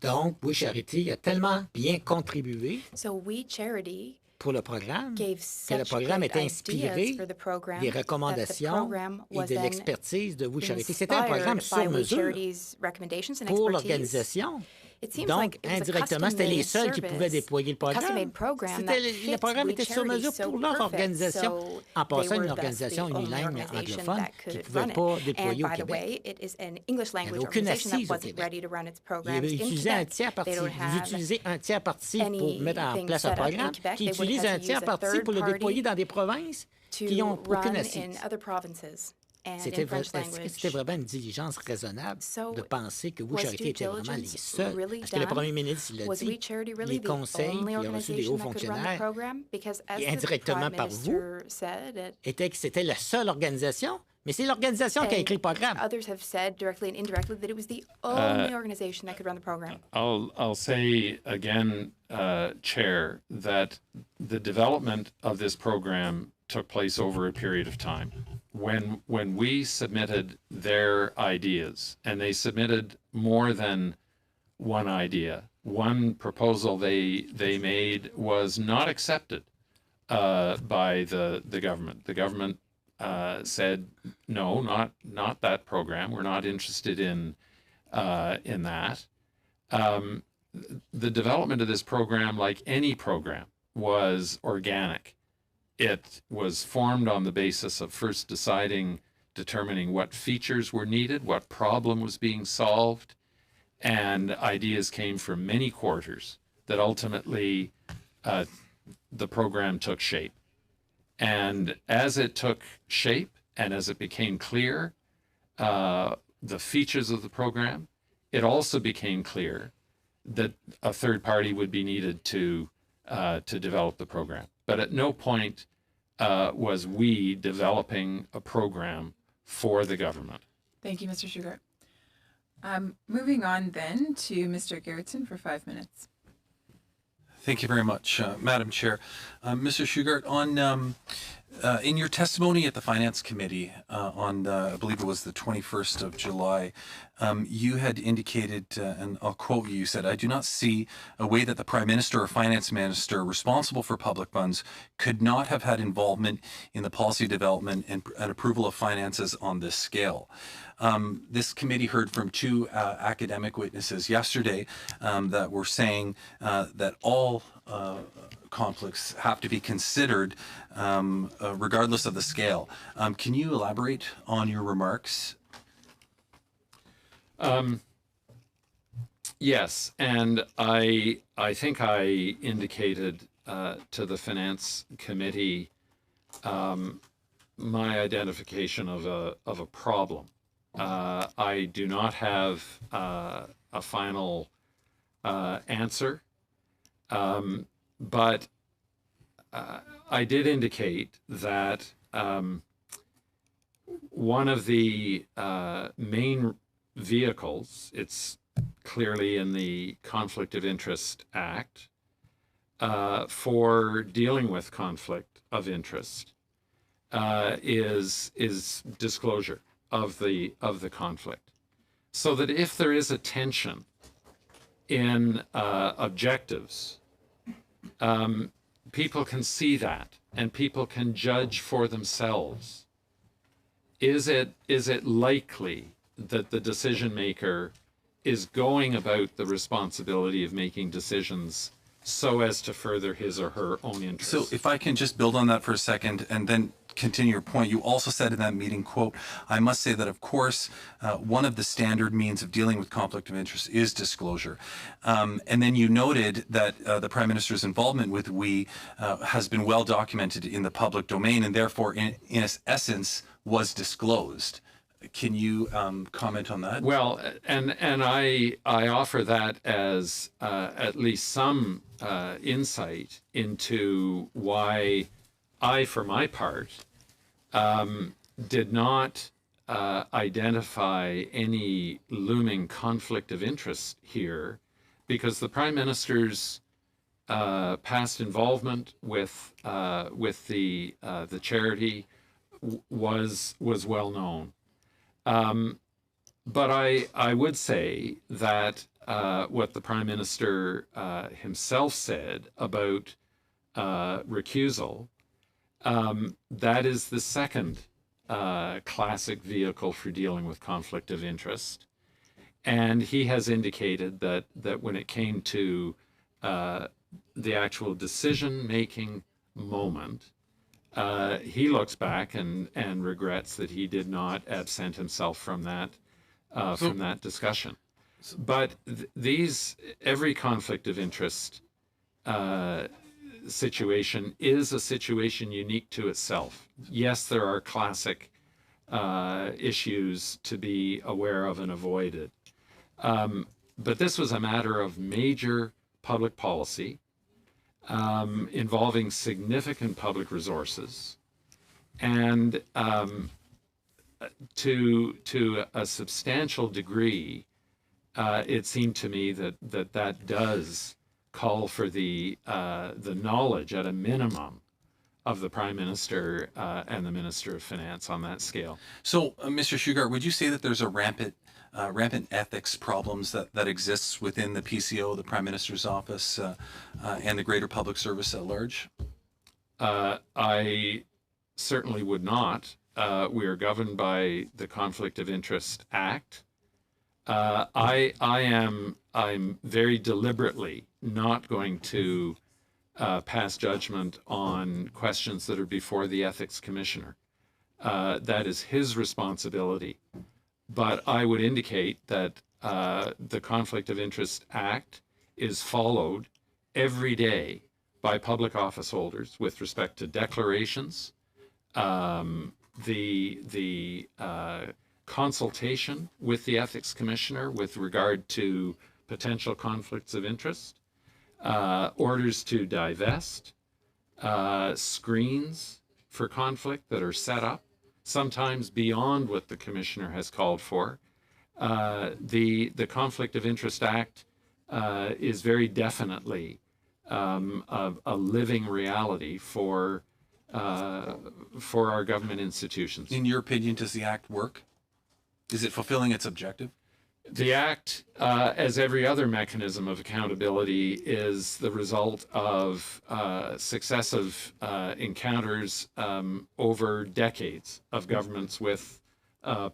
[SPEAKER 13] Donc, Oui Charité a tellement bien contribué
[SPEAKER 5] So We Charity
[SPEAKER 13] pour le programme
[SPEAKER 5] gave
[SPEAKER 13] que le
[SPEAKER 5] such
[SPEAKER 13] programme
[SPEAKER 5] great
[SPEAKER 13] est inspiré
[SPEAKER 5] ideas for the program
[SPEAKER 13] des
[SPEAKER 5] that the
[SPEAKER 13] recommandations
[SPEAKER 5] program
[SPEAKER 13] et
[SPEAKER 5] was
[SPEAKER 13] de
[SPEAKER 5] then
[SPEAKER 13] l'expertise de Oui Charité. C'était un programme
[SPEAKER 5] inspired
[SPEAKER 13] sur
[SPEAKER 5] by We
[SPEAKER 13] mesure
[SPEAKER 5] Charity's recommendations and
[SPEAKER 13] pour
[SPEAKER 5] expertise.
[SPEAKER 13] l'organisation.
[SPEAKER 5] It seems
[SPEAKER 13] Donc,
[SPEAKER 5] like it was a
[SPEAKER 13] indirectement, c'était les
[SPEAKER 5] custom-made
[SPEAKER 13] seuls qui pouvaient
[SPEAKER 5] service,
[SPEAKER 13] déployer le programme.
[SPEAKER 5] custom-made program
[SPEAKER 13] C'était
[SPEAKER 5] that
[SPEAKER 13] le
[SPEAKER 5] fits
[SPEAKER 13] programme
[SPEAKER 5] We
[SPEAKER 13] était sur
[SPEAKER 5] Charity
[SPEAKER 13] mesure
[SPEAKER 5] so
[SPEAKER 13] pour leur
[SPEAKER 5] perfect.
[SPEAKER 13] organisation.
[SPEAKER 5] So
[SPEAKER 13] En
[SPEAKER 5] they
[SPEAKER 13] passant,
[SPEAKER 5] were
[SPEAKER 13] une
[SPEAKER 5] thus
[SPEAKER 13] organisation
[SPEAKER 5] the only
[SPEAKER 13] unilingue
[SPEAKER 5] organization
[SPEAKER 13] anglophone
[SPEAKER 5] that
[SPEAKER 13] qui ne
[SPEAKER 5] could
[SPEAKER 13] pouvait
[SPEAKER 5] run it.
[SPEAKER 13] pas
[SPEAKER 5] And
[SPEAKER 13] déployer au
[SPEAKER 5] by the
[SPEAKER 13] Québec.
[SPEAKER 5] way, it is an English language
[SPEAKER 13] aucune
[SPEAKER 5] organization that
[SPEAKER 13] assise au
[SPEAKER 5] wasn't
[SPEAKER 13] Québec.
[SPEAKER 5] ready to run its
[SPEAKER 13] Vous
[SPEAKER 5] programs in
[SPEAKER 13] utilisez un
[SPEAKER 5] Quebec.
[SPEAKER 13] tiers
[SPEAKER 5] They
[SPEAKER 13] parti.
[SPEAKER 5] don't
[SPEAKER 13] Vous
[SPEAKER 5] have
[SPEAKER 13] utilisez un tiers parti pour mettre en
[SPEAKER 5] anything
[SPEAKER 13] place un
[SPEAKER 5] set up in
[SPEAKER 13] programme
[SPEAKER 5] Quebec.
[SPEAKER 13] qui
[SPEAKER 5] They would
[SPEAKER 13] utilise
[SPEAKER 5] have
[SPEAKER 13] un
[SPEAKER 5] to
[SPEAKER 13] tiers
[SPEAKER 5] use a
[SPEAKER 13] parti
[SPEAKER 5] third
[SPEAKER 13] pour le
[SPEAKER 5] party
[SPEAKER 13] déployer dans des provinces qui
[SPEAKER 5] to
[SPEAKER 13] n'ont aucune
[SPEAKER 5] run
[SPEAKER 13] assise.
[SPEAKER 5] in other provinces and
[SPEAKER 13] C'était
[SPEAKER 5] in French
[SPEAKER 13] est-ce que
[SPEAKER 5] language.
[SPEAKER 13] c'était vraiment une diligence raisonnable
[SPEAKER 5] So,
[SPEAKER 13] de penser que Oui
[SPEAKER 5] was
[SPEAKER 13] Charité
[SPEAKER 5] due
[SPEAKER 13] était vraiment les
[SPEAKER 5] diligence
[SPEAKER 13] seuls?
[SPEAKER 5] really
[SPEAKER 13] Parce que le
[SPEAKER 5] done?
[SPEAKER 13] Premier ministre il l'a
[SPEAKER 5] Was
[SPEAKER 13] dit,
[SPEAKER 5] We Charity really
[SPEAKER 13] les
[SPEAKER 5] the
[SPEAKER 13] conseils
[SPEAKER 5] only
[SPEAKER 13] qui ont reçu des hauts
[SPEAKER 5] organization that could run the
[SPEAKER 13] fonctionnaires
[SPEAKER 5] program? Because as
[SPEAKER 13] et
[SPEAKER 5] the
[SPEAKER 13] indirectement
[SPEAKER 5] Prime
[SPEAKER 13] par vous,
[SPEAKER 5] Minister said,
[SPEAKER 13] était que c'était la seule organisation, mais c'est l'organisation qui a écrit le programme.
[SPEAKER 5] others have said directly and indirectly that it was the only organization that could run the program.
[SPEAKER 8] I'll say again, Chair, that the development of this program took place over a period of time. When we submitted their ideas, and they submitted more than one idea, one proposal they made was not accepted by the government. The government said, no, not that program. We're not interested in that. The development of this program, like any program, was organic. It was formed on the basis of first determining what features were needed, what problem was being solved, and ideas came from many quarters that ultimately the program took shape. And as it took shape and as it became clear, the features of the program, it also became clear that a third party would be needed to develop the program. But at no point was we developing a program for the government.
[SPEAKER 2] Thank you, Mr. Shugart. Moving on then to Mr. Gerritsen for 5 minutes.
[SPEAKER 12] Thank you very much, Madam Chair. Mr. Shugart, on in your testimony at the Finance Committee on, I believe it was the 21st of July, you had indicated, and I'll quote you, you said, "I do not see a way that the Prime Minister or Finance Minister responsible for public funds could not have had involvement in the policy development and approval of finances on this scale." This committee heard from two academic witnesses yesterday that were saying that all conflicts have to be considered regardless of the scale. Can you elaborate on your remarks?
[SPEAKER 8] Yes, and I think I indicated to the Finance Committee my identification of a problem. I do not have a final answer, but I did indicate that one of the main vehicles, it's clearly in the Conflict of Interest Act, for dealing with conflict of interest is disclosure of the conflict, so that if there is a tension in objectives, people can see that and people can judge for themselves. Is it likely that the decision maker is going about the responsibility of making decisions so as to further his or her own interests?
[SPEAKER 12] So if I can just build on that for a second and then continue your point. You also said in that meeting, quote, "I must say that, of course, one of the standard means of dealing with conflict of interest is disclosure." And then you noted that the Prime Minister's involvement with WE has been well documented in the public domain and therefore, in its essence, was disclosed. Can you comment on that?
[SPEAKER 8] Well, and I offer that as at least some insight into why I, for my part, did not identify any looming conflict of interest here, because the Prime Minister's past involvement with the charity was well known. But I would say that what the Prime Minister himself said about recusal, that is the second classic vehicle for dealing with conflict of interest. And he has indicated that when it came to the actual decision-making moment, he looks back and regrets that he did not absent himself from that discussion. But every conflict of interest situation is a situation unique to itself. Yes, there are classic issues to be aware of and avoided. But this was a matter of major public policy involving significant public resources, and to a substantial degree, it seemed to me that does call for the knowledge, at a minimum, of the Prime Minister and the Minister of Finance on that scale.
[SPEAKER 12] So, Mr. Shugart, would you say that there's a rampant ethics problems that exists within the PCO, the Prime Minister's office, and the greater public service at large?
[SPEAKER 8] I certainly would not. We are governed by the Conflict of Interest Act. I'm very deliberately not going to pass judgment on questions that are before the Ethics Commissioner. That is his responsibility. But I would indicate that the Conflict of Interest Act is followed every day by public office holders with respect to declarations, the consultation with the Ethics Commissioner with regard to potential conflicts of interest, orders to divest, screens for conflict that are set up, sometimes beyond what the Commissioner has called for. The Conflict of Interest Act is very definitely a living reality for our government institutions.
[SPEAKER 12] In your opinion, does the Act work? Is it fulfilling its objective?
[SPEAKER 8] The Act, as every other mechanism of accountability, is the result of successive encounters over decades of governments with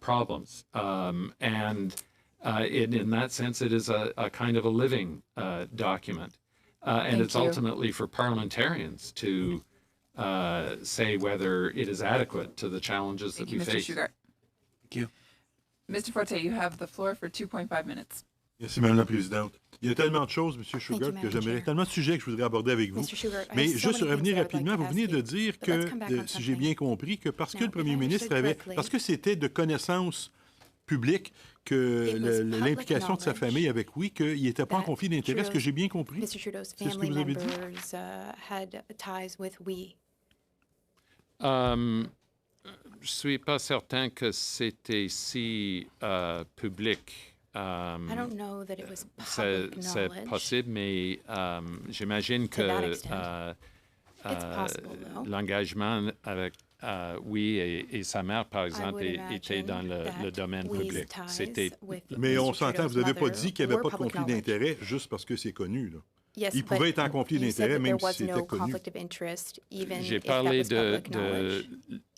[SPEAKER 8] problems. And in that sense, it is a kind of a living document. And it's ultimately for parliamentarians to say whether it is adequate to the challenges that we face.
[SPEAKER 2] Mr. Shugart.
[SPEAKER 12] Thank you.
[SPEAKER 2] Mr. Forte, you have the floor for 2.5 minutes.
[SPEAKER 7] Merci, Madame la Présidente. Il y a tellement de choses, M. Shugart, que j'aimerais, tellement de sujets que je voudrais aborder avec vous. Mais juste revenir rapidement, vous venez de dire que, si j'ai bien compris, que parce que le premier ministre parce que c'était de connaissance publique que l'implication de sa famille avec oui, qu'il n'était pas en conflit d'intérêt. Est-ce que j'ai bien compris? C'est ce que vous avez dit?
[SPEAKER 8] Je ne suis pas certain que c'était si public. C'est possible, mais j'imagine que l'engagement avec oui et sa mère, par exemple, était dans le domaine public.
[SPEAKER 7] Mais on s'entend, vous n'avez pas dit qu'il n'y avait pas de conflit d'intérêt juste parce que c'est connu, là. Il pouvait être en conflit d'intérêt même si c'était connu.
[SPEAKER 8] J'ai parlé de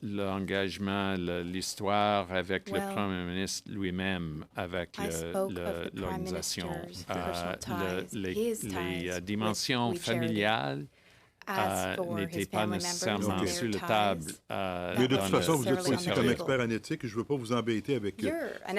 [SPEAKER 8] l'engagement, l'histoire avec le Premier ministre lui-même, avec l'organisation, les dimensions familiales. N'était pas nécessairement sur la table.
[SPEAKER 7] Mais de toute façon, vous êtes ici comme expert en éthique et je ne veux pas vous embêter avec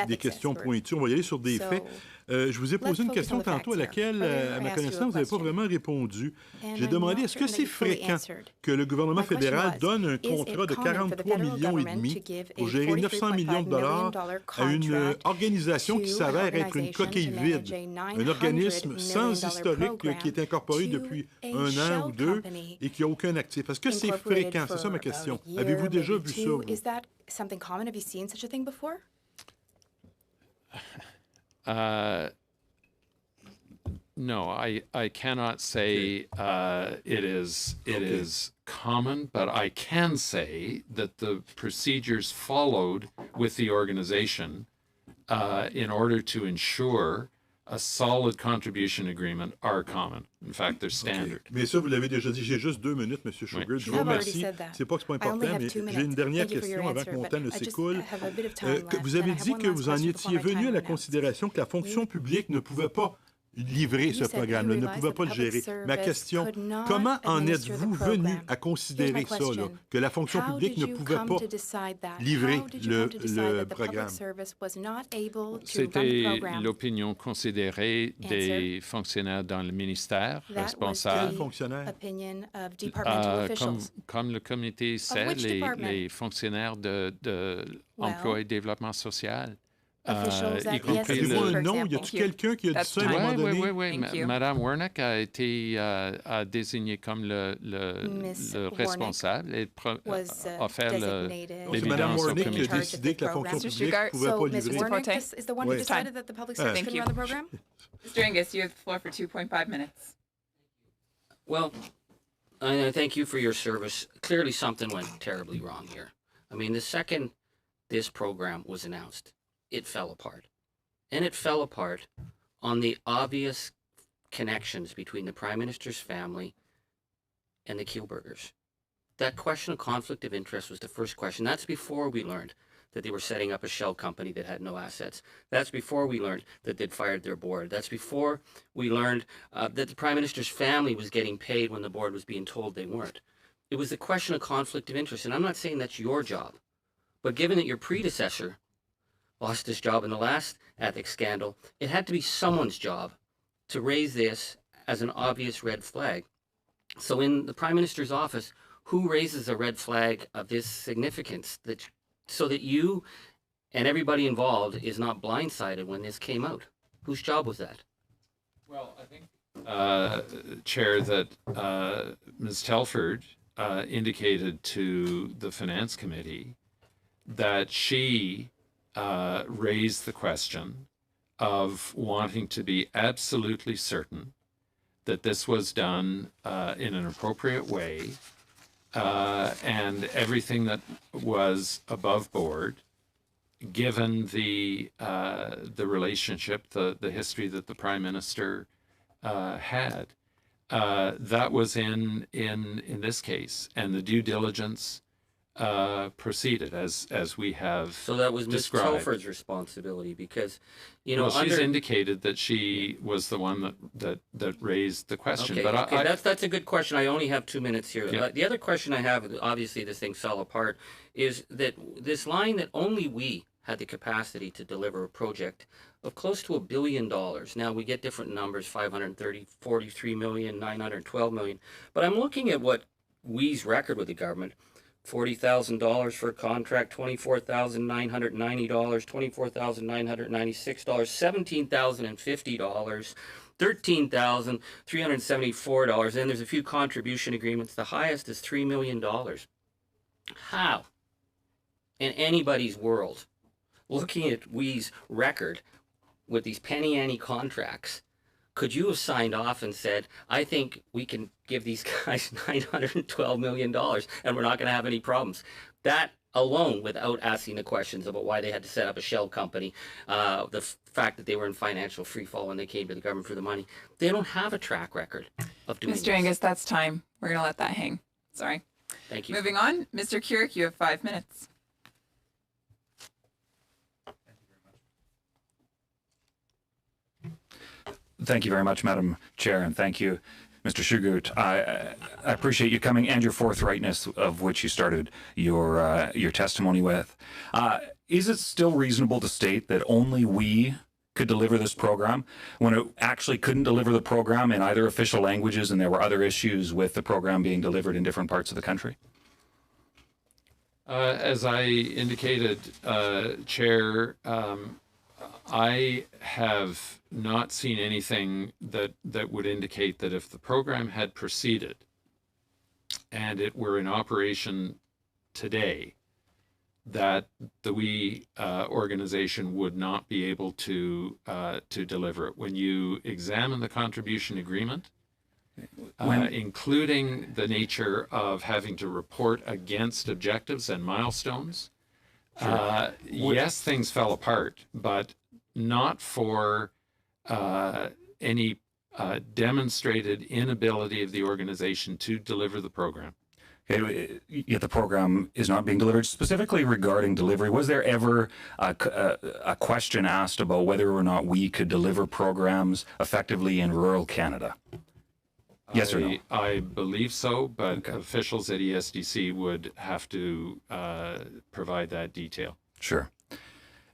[SPEAKER 7] des questions pointues. On va y aller sur des faits. Je vous ai posé une question tantôt à laquelle, à ma connaissance, vous n'avez pas vraiment répondu. J'ai demandé, est-ce que c'est fréquent que le gouvernement fédéral donne un contrat de 43 millions et demi pour gérer 900 millions de dollars à une organisation qui s'avère être une coquille vide, un organisme sans historique qui est incorporé depuis 1 an ou 2 et qui n'a aucun actif? Est-ce que c'est fréquent? C'est ça ma question. Avez-vous déjà vu ça, vous?
[SPEAKER 8] No, I cannot say it is common, but I can say that the procedures followed with the organization in order to ensure a solid contribution agreement are common. In fact, they're standard.
[SPEAKER 7] Okay. Mais ça, vous l'avez déjà dit. J'ai juste 2 minutes, M. Shugart. Oui. Je vous remercie. C'est pas que c'est pas important, mais j'ai une dernière question avant que mon temps ne s'écoule. Vous avez dit que vous en étiez venu à la considération que la fonction publique ne pouvait pas livrer ce programme-là, ne pouvait pas le gérer. Ma question, comment en êtes-vous venu à considérer ça, là, que la fonction publique ne pouvait pas livrer le programme?
[SPEAKER 8] C'était l'opinion considérée des fonctionnaires dans le ministère responsables. Comme le comité sait, les fonctionnaires de l'emploi et développement social.
[SPEAKER 7] Avez-vous un nom? Y a-t-il quelqu'un qui a dit ça à un moment donné?
[SPEAKER 8] Oui. Madame Wernick a été désignée comme le responsable et a fait l'évidence.
[SPEAKER 7] Madame Wernick qui a décidé que la fonction publique ne pouvait pas livrer.
[SPEAKER 2] Thank you. Mr. Angus, you have the floor for 2.5 minutes.
[SPEAKER 14] Well, I thank you for your service. Clearly something went terribly wrong here. I mean, the second this program was announced, it fell apart. And it fell apart on the obvious connections between the Prime Minister's family and the Kielburgers. that question of conflict of interest was the first question. That's before we learned that they were setting up a shell company that had no assets. That's before we learned that they'd fired their board. That's before we learned that the Prime Minister's family was getting paid when the board was being told they weren't. It was the question of conflict of interest. And I'm not saying that's your job, but given that your predecessor lost his job in the last ethics scandal, it had to be someone's job to raise this as an obvious red flag. So in the Prime Minister's office, who raises a red flag of this significance so that you and everybody involved is not blindsided when this came out? Whose job was that?
[SPEAKER 1] Well, I think, Chair, that Ms. Telford indicated to the Finance Committee that she raised the question of wanting to be absolutely certain that this was done in an appropriate way, and everything that was above board, given the relationship, the history that the Prime Minister had. That was in this case, and the due diligence proceeded as we have. So
[SPEAKER 14] that was Ms.
[SPEAKER 1] described.
[SPEAKER 14] Telford's responsibility, because
[SPEAKER 1] she's indicated that she was the one that raised the question.
[SPEAKER 14] Okay, but that's a good question. I only have 2 minutes here.
[SPEAKER 1] Yeah.
[SPEAKER 14] The other question I have, obviously this thing fell apart, is that this line that only we had the capacity to deliver a project of close to $1 billion. Now we get different numbers: 43 million, 912 million. But I'm looking at what we's record with the government. $40,000 for a contract, $24,990, $24,996, $17,050, $13,374, and there's a few contribution agreements. The highest is $3 million. How, in anybody's world, looking at we's record with these penny ante contracts, could you have signed off and said, I think we can give these guys $912 million and we're not going to have any problems? That alone, without asking the questions about why they had to set up a shell company, the fact that they were in financial freefall when they came to the government for the money, they don't have a track record of doing
[SPEAKER 2] Mr. Angus, that's time. We're going to let that hang. Sorry.
[SPEAKER 14] Thank you.
[SPEAKER 2] Moving on, Mr. Keurig, you have 5 minutes.
[SPEAKER 15] Thank you very much, Madam Chair, and thank you, Mr. Shugart. I appreciate you coming and your forthrightness of which you started your testimony with. Is it still reasonable to state that only we could deliver this program when it actually couldn't deliver the program in either official languages and there were other issues with the program being delivered in different parts of the country?
[SPEAKER 1] As I indicated, Chair, I have not seen anything that would indicate that if the program had proceeded and it were in operation today, that the WE organization would not be able to deliver it. When you examine the contribution agreement, including the nature of having to report against objectives and milestones, sure. Yes, things fell apart, but not for any demonstrated inability of the organization to deliver the program.
[SPEAKER 15] Okay, yet the program is not being delivered. Specifically regarding delivery, was there ever a question asked about whether or not we could deliver programs effectively in rural Canada? Yes or no?
[SPEAKER 1] I believe so, but okay. Officials at ESDC would have to provide that detail.
[SPEAKER 15] Sure.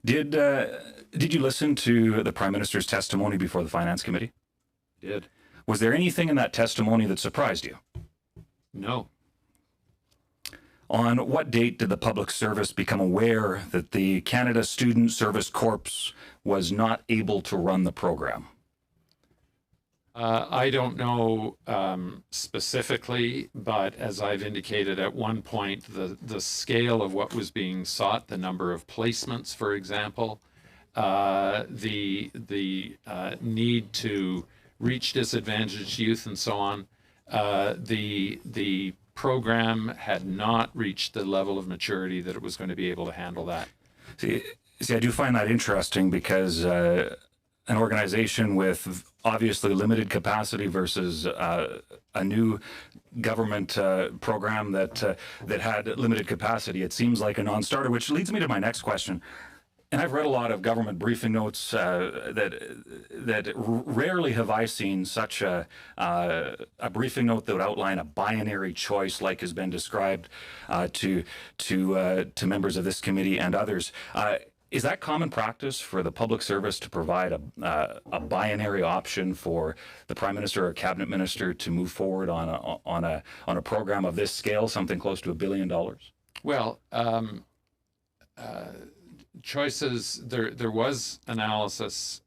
[SPEAKER 15] Did you listen to the Prime Minister's testimony before the Finance Committee?
[SPEAKER 1] Did.
[SPEAKER 15] Was there anything in that testimony that surprised you?
[SPEAKER 1] No.
[SPEAKER 15] On what date did the public service become aware that the Canada Student Service Corps was not able to run the program?
[SPEAKER 1] I don't know specifically, but as I've indicated at one point, the scale of what was being sought, the number of placements, for example, the need to reach disadvantaged youth and so on, the program had not reached the level of maturity that it was going to be able to handle that.
[SPEAKER 15] See, I do find that interesting because an organization with obviously limited capacity versus a new government program that had limited capacity. It seems like a non-starter, which leads me to my next question. And I've read a lot of government briefing notes that rarely have I seen such a briefing note that would outline a binary choice like has been described to members of this committee and others. Is that common practice for the public service to provide a binary option for the Prime Minister or Cabinet Minister to move forward on a program of this scale, something close to $1 billion?
[SPEAKER 1] Well, choices, there was analysis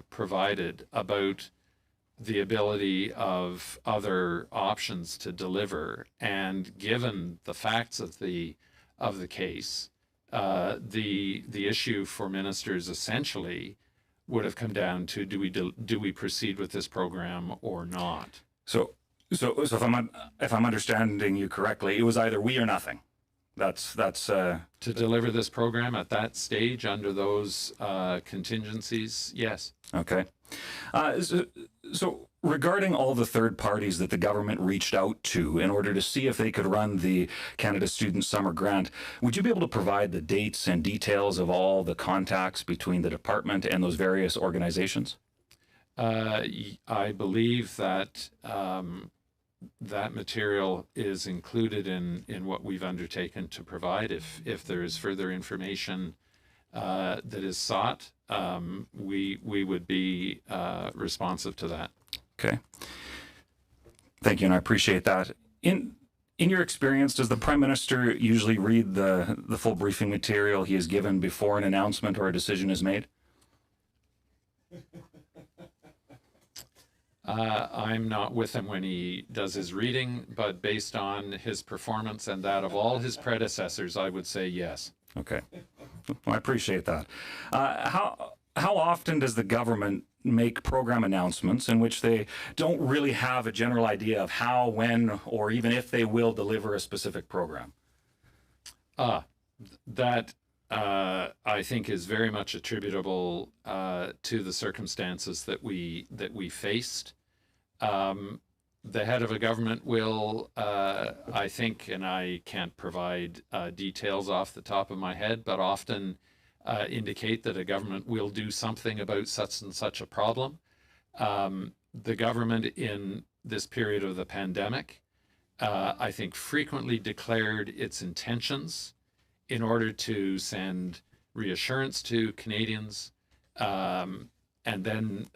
[SPEAKER 1] provided about the ability of other options to deliver, and given the facts of the case, the issue for ministers essentially would have come down to do we proceed with this program or not.
[SPEAKER 15] So if I'm understanding you correctly, it was either we or nothing. That's
[SPEAKER 1] to deliver this program at that stage under those contingencies. Yes.
[SPEAKER 15] Okay. So regarding all the third parties that the government reached out to in order to see if they could run the Canada Student Summer Grant, would you be able to provide the dates and details of all the contacts between the department and those various organizations?
[SPEAKER 1] I believe that that material is included in what we've undertaken to provide. If there is further information that is sought, we would be responsive to that.
[SPEAKER 15] Okay. Thank you, and I appreciate that. In your experience, does the Prime Minister usually read the full briefing material he is given before an announcement or a decision is made?
[SPEAKER 1] I'm not with him when he does his reading, but based on his performance and that of all his predecessors, I would say yes.
[SPEAKER 15] Okay. Well, I appreciate that. How often does the government make program announcements in which they don't really have a general idea of how, when, or even if they will deliver a specific program?
[SPEAKER 1] That I think is very much attributable to the circumstances that we faced. The head of a government will, I think, and I can't provide details off the top of my head, but often indicate that a government will do something about such and such a problem. The government in this period of the pandemic, I think, frequently declared its intentions in order to send reassurance to Canadians, and then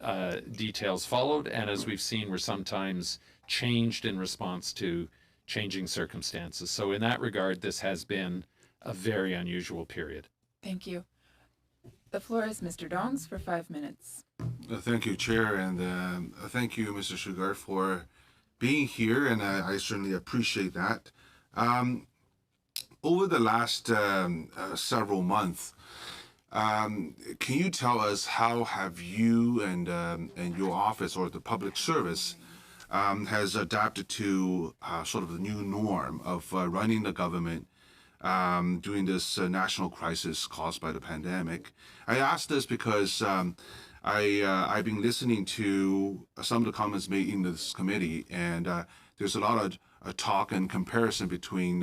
[SPEAKER 1] details followed, and as we've seen, were sometimes changed in response to changing circumstances. So in that regard, this has been a very unusual period.
[SPEAKER 2] Thank you. The floor is Mr. Dongs for 5 minutes.
[SPEAKER 16] Thank you, Chair, and thank you, Mr. Shugart, for being here, and I certainly appreciate that. Over the last several months, can you tell us how have you and your office or the public service has adapted to sort of the new norm of running the government during this national crisis caused by the pandemic? I ask this because I've been listening to some of the comments made in this committee, and there's a lot of talk and comparison between,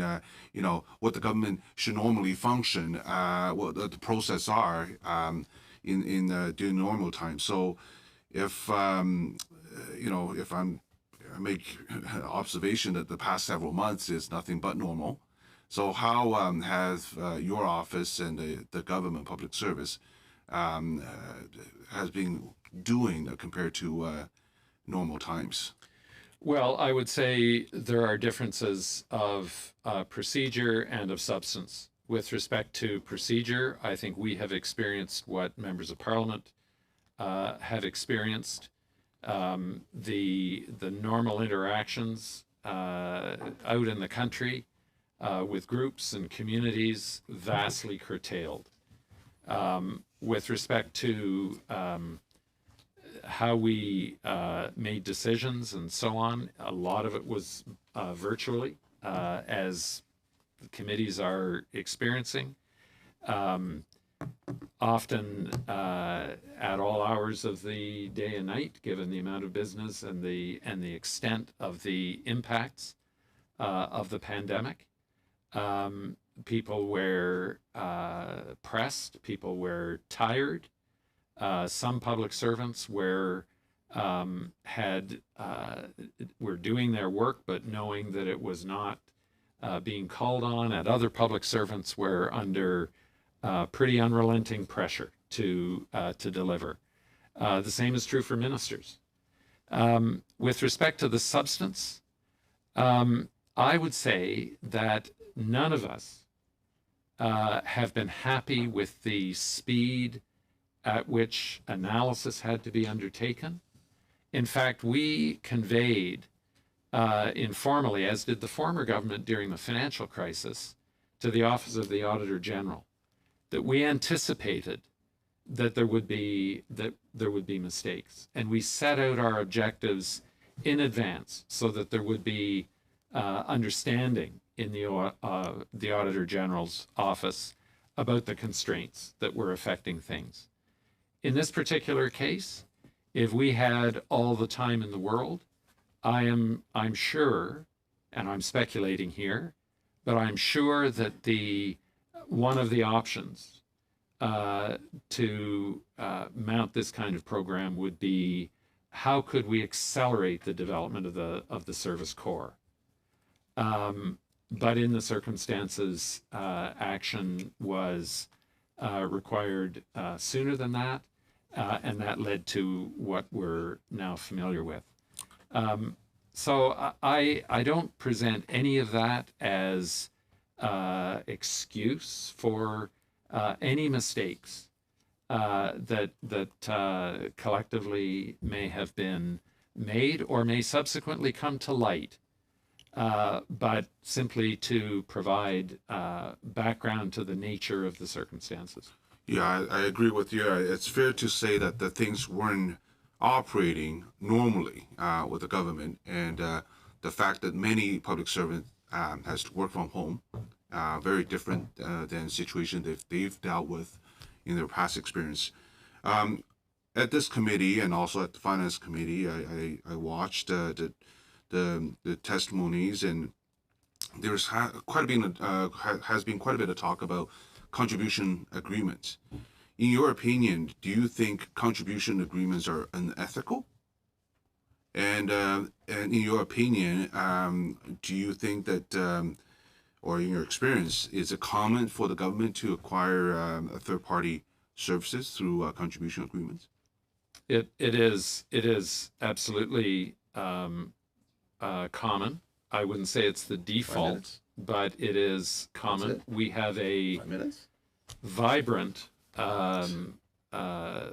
[SPEAKER 16] what the government should normally function, what the process are during normal times. So if, if I make observation that the past several months is nothing but normal, so how has your office and the government public service has been doing compared to normal times?
[SPEAKER 1] Well, I would say there are differences of procedure and of substance. With respect to procedure, I think we have experienced what members of Parliament have experienced. The normal interactions out in the country with groups and communities vastly curtailed. With respect to how we made decisions and so on, a lot of it was virtually, as the committees are experiencing.
[SPEAKER 8] often at all hours of the day and night, given the amount of business and the extent of the impacts of the pandemic. People were pressed, people were tired. Some public servants were doing their work, but knowing that it was not being called on, and other public servants were under pretty unrelenting pressure to deliver. The same is true for ministers. With respect to the substance, I would say that none of us have been happy with the speed at which analysis had to be undertaken. In fact, we conveyed informally, as did the former government during the financial crisis, to the Office of the Auditor General, that we anticipated that there would be mistakes, and we set out our objectives in advance so that there would be understanding in the Auditor General's office about the constraints that were affecting things. In this particular case, if we had all the time in the world, I'm sure, and I'm speculating here, but I'm sure that one of the options to mount this kind of program would be, how could we accelerate the development of the service corps? But in the circumstances, action was required sooner than that, and that led to what we're now familiar with. So I don't present any of that as excuse for any mistakes that collectively may have been made or may subsequently come to light, but simply to provide background to the nature of the circumstances.
[SPEAKER 16] Yeah, I agree with you. It's fair to say that the things weren't operating normally with the government, and the fact that many public servants has to work from home, very different than the situation that they've dealt with in their past experience. At this committee and also at the Finance Committee, I watched the testimonies, and there's has been quite a bit of talk about contribution agreements. In your opinion, do you think contribution agreements are unethical? And in your opinion, do you think that, or in your experience, is it common for the government to acquire third-party services through contribution agreements?
[SPEAKER 8] It is absolutely common. I wouldn't say it's the default, but it is common. We have a vibrant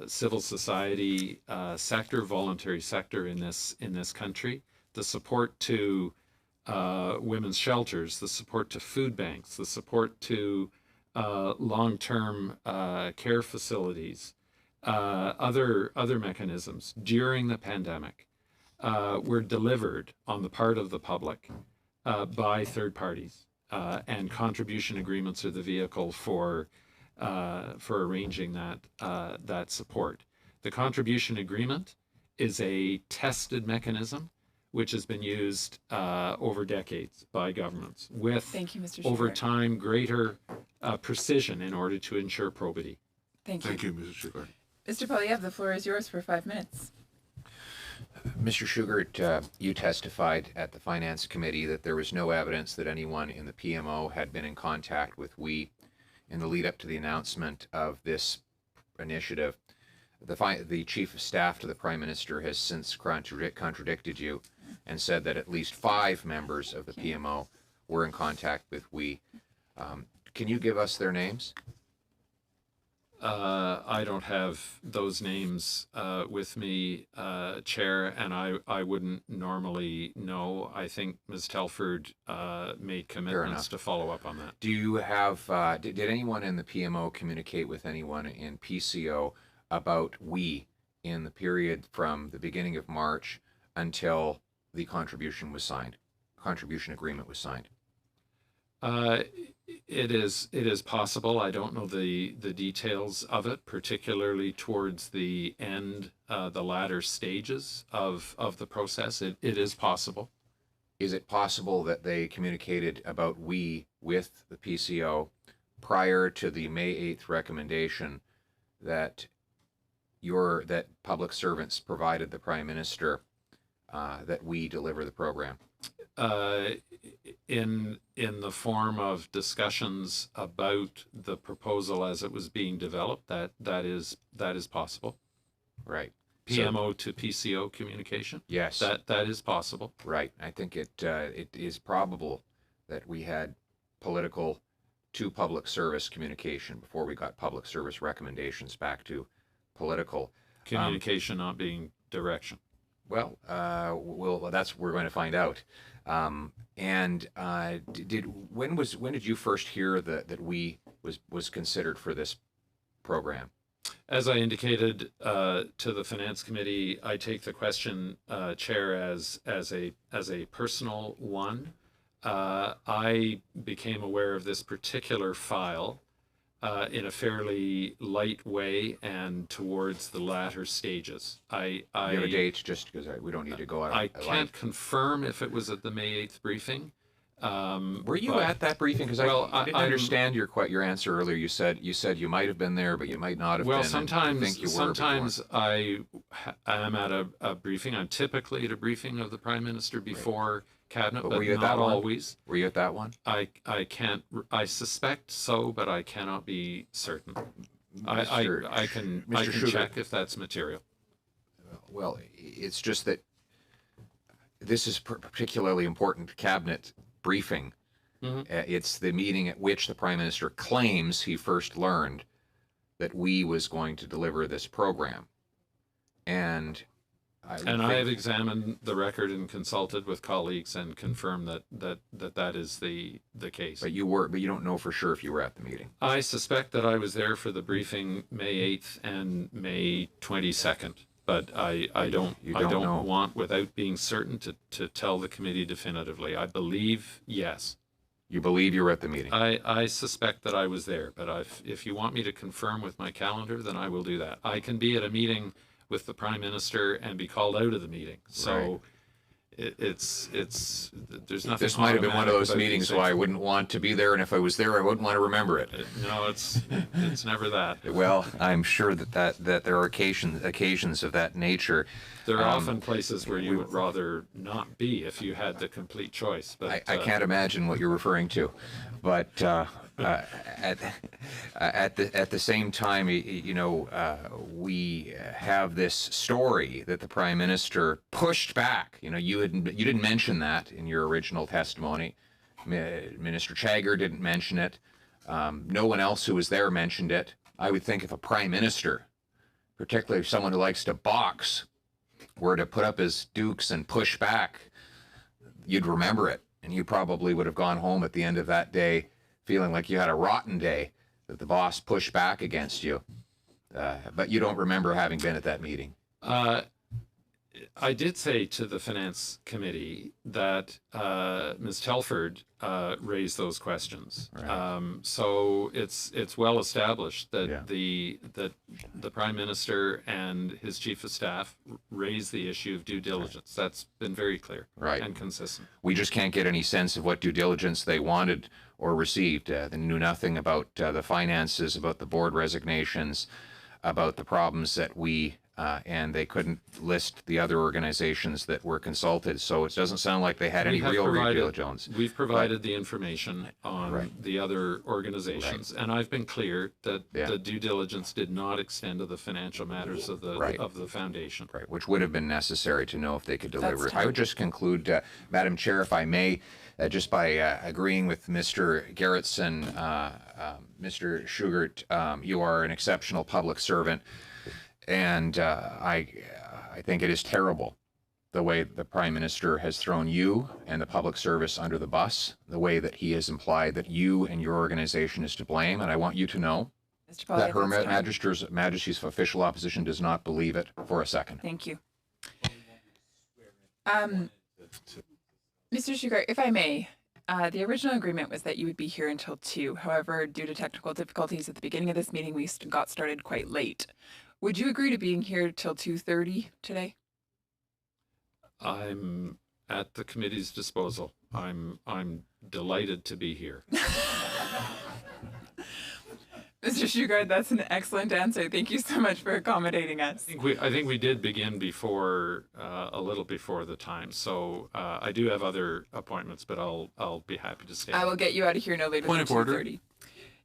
[SPEAKER 8] civil society sector, voluntary sector in this country. The support to women's shelters, the support to food banks, the support to long-term care facilities, other mechanisms during the pandemic were delivered on the part of the public by third parties, and contribution agreements are the vehicle for arranging that support. The contribution agreement is a tested mechanism which has been used over decades by governments with,
[SPEAKER 2] Thank you, Mr.
[SPEAKER 8] over
[SPEAKER 2] Shugart.
[SPEAKER 8] time, greater precision in order to ensure probity.
[SPEAKER 2] Thank you.
[SPEAKER 16] Thank you, Mr. Shugart.
[SPEAKER 2] Mr. Poilievre, the floor is yours for 5 minutes.
[SPEAKER 10] Mr. Shugart, you testified at the Finance Committee that there was no evidence that anyone in the PMO had been in contact with we in the lead up to the announcement of this initiative. The Chief of Staff to the Prime Minister has since contradicted you and said that at least 5 members of the PMO were in contact with we. Can you give us their names?
[SPEAKER 8] I don't have those names with me, Chair, and I wouldn't normally know. I think Ms. Telford made commitments to follow up on that.
[SPEAKER 10] Do you have, did anyone in the PMO communicate with anyone in PCO about we in the period from the beginning of March until the contribution agreement was signed?
[SPEAKER 1] It is possible. I don't know the details of it, particularly towards the end, the latter stages of the process. It is possible.
[SPEAKER 10] Is it possible that they communicated about we with the PCO prior to the May 8th recommendation that that public servants provided the Prime Minister that we deliver the program?
[SPEAKER 1] In the form of discussions about the proposal as it was being developed, that is possible.
[SPEAKER 10] Right.
[SPEAKER 1] PMO to PCO communication.
[SPEAKER 10] Yes.
[SPEAKER 1] That is possible.
[SPEAKER 10] Right. I think it is probable that we had political to public service communication before we got public service recommendations back to political
[SPEAKER 1] communication, not being direction.
[SPEAKER 10] Well, that's we're going to find out. When did you first hear that we was considered for this program?
[SPEAKER 1] As I indicated to the Finance Committee, I take the question, Chair, as a personal one. I became aware of this particular file in a fairly light way and towards the latter stages. You
[SPEAKER 10] have a date, just because we don't need to go out.
[SPEAKER 1] I can't confirm if it was at the May 8th briefing.
[SPEAKER 10] Were you at that briefing? Because I didn't understand your answer earlier. You said you might have been there, but you might not have been.
[SPEAKER 1] Well, sometimes I am at a briefing. I'm typically at a briefing of the Prime Minister before Cabinet, but
[SPEAKER 10] were you at
[SPEAKER 1] not
[SPEAKER 10] that one?
[SPEAKER 1] always.
[SPEAKER 10] Were you at that one?
[SPEAKER 1] I can't. I suspect so, but I cannot be certain. I can check if that's material.
[SPEAKER 10] Well, it's just that this is particularly important Cabinet briefing.
[SPEAKER 1] Mm-hmm.
[SPEAKER 10] It's the meeting at which the Prime Minister claims he first learned that we was going to deliver this program. And
[SPEAKER 1] I have examined the record and consulted with colleagues and confirmed that is the case.
[SPEAKER 10] But you don't know for sure if you were at the meeting.
[SPEAKER 1] I suspect that I was there for the briefing May 8th and May 22nd. But I don't
[SPEAKER 10] know.
[SPEAKER 1] want, without being certain, to tell the committee definitively. I believe yes.
[SPEAKER 10] You believe you were at the meeting?
[SPEAKER 1] I suspect that I was there, but if you want me to confirm with my calendar, then I will do that. I can be at a meeting with the Prime Minister and be called out of the meeting. So
[SPEAKER 10] right.
[SPEAKER 1] It's there's nothing.
[SPEAKER 10] This might have been one of those meetings where I wouldn't want to be there, and if I was there, I wouldn't want to remember it.
[SPEAKER 1] No, it's never that.
[SPEAKER 10] Well, I'm sure that there are occasions of that nature.
[SPEAKER 1] There are often places where you would rather not be if you had the complete choice. But
[SPEAKER 10] I can't imagine what you're referring to, but at the same time, we have this story that the Prime Minister pushed back. You didn't mention that in your original testimony. Minister Chagger didn't mention it. No one else who was there mentioned it. I would think if a Prime Minister, particularly someone who likes to box, were to put up his dukes and push back, you'd remember it, and you probably would have gone home at the end of that day feeling like you had a rotten day, that the boss pushed back against you. But you don't remember having been at that meeting.
[SPEAKER 1] I did say to the Finance Committee that Ms. Telford raised those questions.
[SPEAKER 10] Right.
[SPEAKER 1] So it's well established that the Prime Minister and his Chief of Staff raised the issue of due diligence. That's been very clear and consistent.
[SPEAKER 10] We just can't get any sense of what due diligence they wanted or received. They knew nothing about the finances, about the board resignations, about the problems that and they couldn't list the other organizations that were consulted. So it doesn't sound like they had any real due diligence.
[SPEAKER 1] We've provided the information on the other organizations, and I've been clear that the due diligence did not extend to the financial matters of the foundation.
[SPEAKER 10] Right, which would have been necessary to know if they could deliver it. I would just conclude, Madam Chair, if I may, just by agreeing with Mr. Gerritsen, Mr. Shugart, you are an exceptional public servant. And I think it is terrible the way the Prime Minister has thrown you and the public service under the bus, the way that he has implied that you and your organization is to blame. And I want you to know that Her Majesty's official opposition does not believe it for a second.
[SPEAKER 2] Thank you. Mr. Shugart, if I may, The original agreement was that you would be here until 2. However, due to technical difficulties at the beginning of this meeting, we got started quite late. Would you agree to being here till 2:30 today?
[SPEAKER 1] I'm at the committee's disposal. I'm delighted to be here.
[SPEAKER 2] Mr. Shugart, that's an excellent answer. Thank you so much for accommodating us.
[SPEAKER 1] I think we did begin before a little before the time, so I do have other appointments, but I'll be happy to stay.
[SPEAKER 2] I will get you out of here no later
[SPEAKER 12] Point
[SPEAKER 2] than
[SPEAKER 12] of
[SPEAKER 2] 2:30.
[SPEAKER 12] order.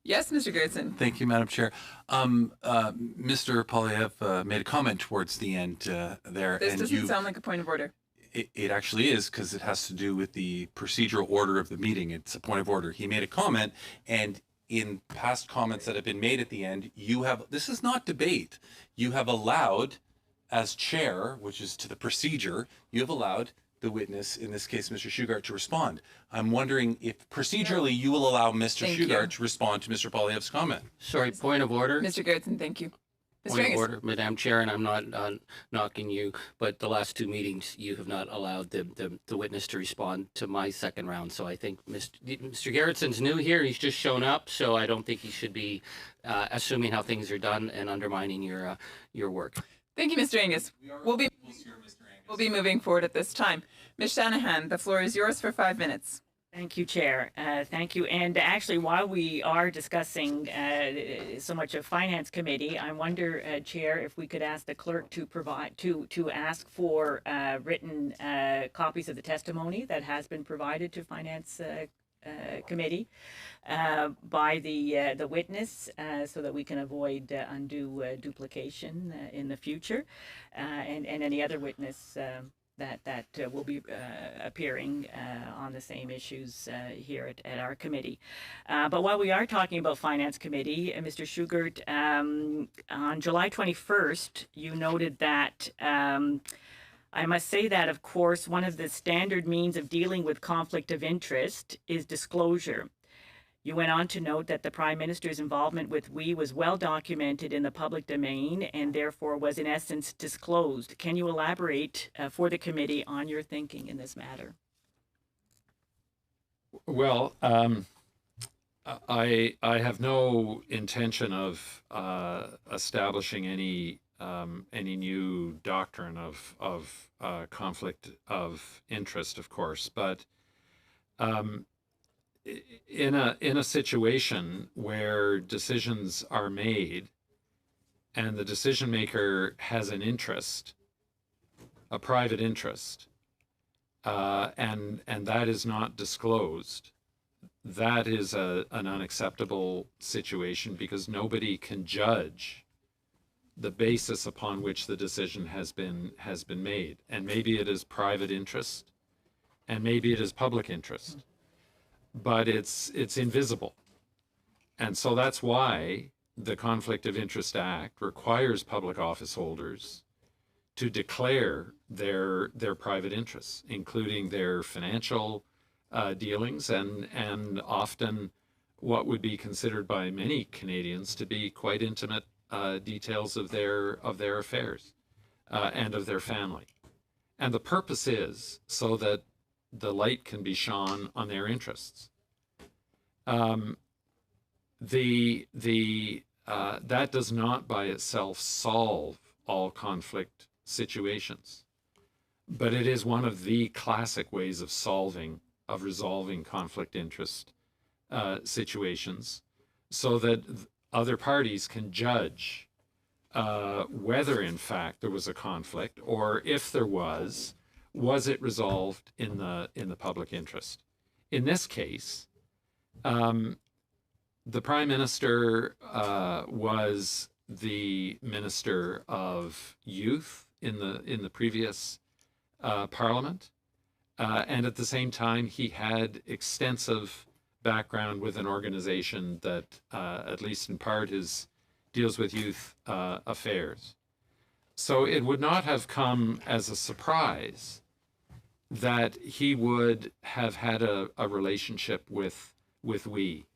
[SPEAKER 2] Yes, Mr. Gerritsen.
[SPEAKER 12] Thank you, Madam Chair. Mr. Poilievre made a comment towards the end there.
[SPEAKER 2] This doesn't sound like a point of order.
[SPEAKER 12] It actually is, because it has to do with the procedural order of the meeting. It's a point of order. He made a comment, and in past comments that have been made at the end, this is not debate. You have allowed, as chair, which is to the procedure, you have allowed the witness, in this case, Mr. Shugart, to respond. I'm wondering if procedurally you will allow Mr. Shugart to respond to Mr. Poilievre's comment.
[SPEAKER 14] Sorry, point of order.
[SPEAKER 2] Mr. Gerritsen, thank you.
[SPEAKER 14] Point of order, Madam Chair, and I'm not knocking you, but the last 2 meetings you have not allowed the witness to respond to my second round. So I think Mr. Gerritsen's new here; he's just shown up, so I don't think he should be assuming how things are done and undermining your work.
[SPEAKER 2] Thank you, Mr. Angus. We'll be moving forward at this time. Ms. Shanahan, the floor is yours for 5 minutes.
[SPEAKER 17] Thank you, Chair. Thank you. And actually, while we are discussing so much of Finance Committee, I wonder, Chair, if we could ask the clerk to provide to ask for written copies of the testimony that has been provided to Finance Committee by the witness, so that we can avoid undue duplication in the future, and any other witness that will be appearing on the same issues here at our committee. But while we are talking about Finance Committee, Mr. Shugart, on July 21st, you noted that I must say that, of course, one of the standard means of dealing with conflict of interest is disclosure. You went on to note that the Prime Minister's involvement with WE was well documented in the public domain and therefore was in essence disclosed. Can you elaborate for the committee on your thinking in this matter?
[SPEAKER 1] Well, I have no intention of establishing any new doctrine of conflict of interest, of course, but in a situation where decisions are made and the decision maker has an interest, a private interest, and that is not disclosed, that is an unacceptable situation, because nobody can judge the basis upon which the decision has been made. And maybe it is private interest, and maybe it is public interest, but it's invisible. And so that's why the Conflict of Interest Act requires public office holders to declare their private interests, including their financial dealings, and often what would be considered by many Canadians to be quite intimate details of their affairs and of their family. And the purpose is so that the light can be shone on their interests. That does not by itself solve all conflict situations, but it is one of the classic ways of resolving conflict interest situations, so that other parties can judge whether in fact there was a conflict, or if there was it resolved in the public interest. In this case, the Prime Minister was the Minister of Youth in the previous Parliament, and at the same time he had extensive background with an organization that, at least in part, deals with youth affairs. So it would not have come as a surprise that he would have had a relationship with WE.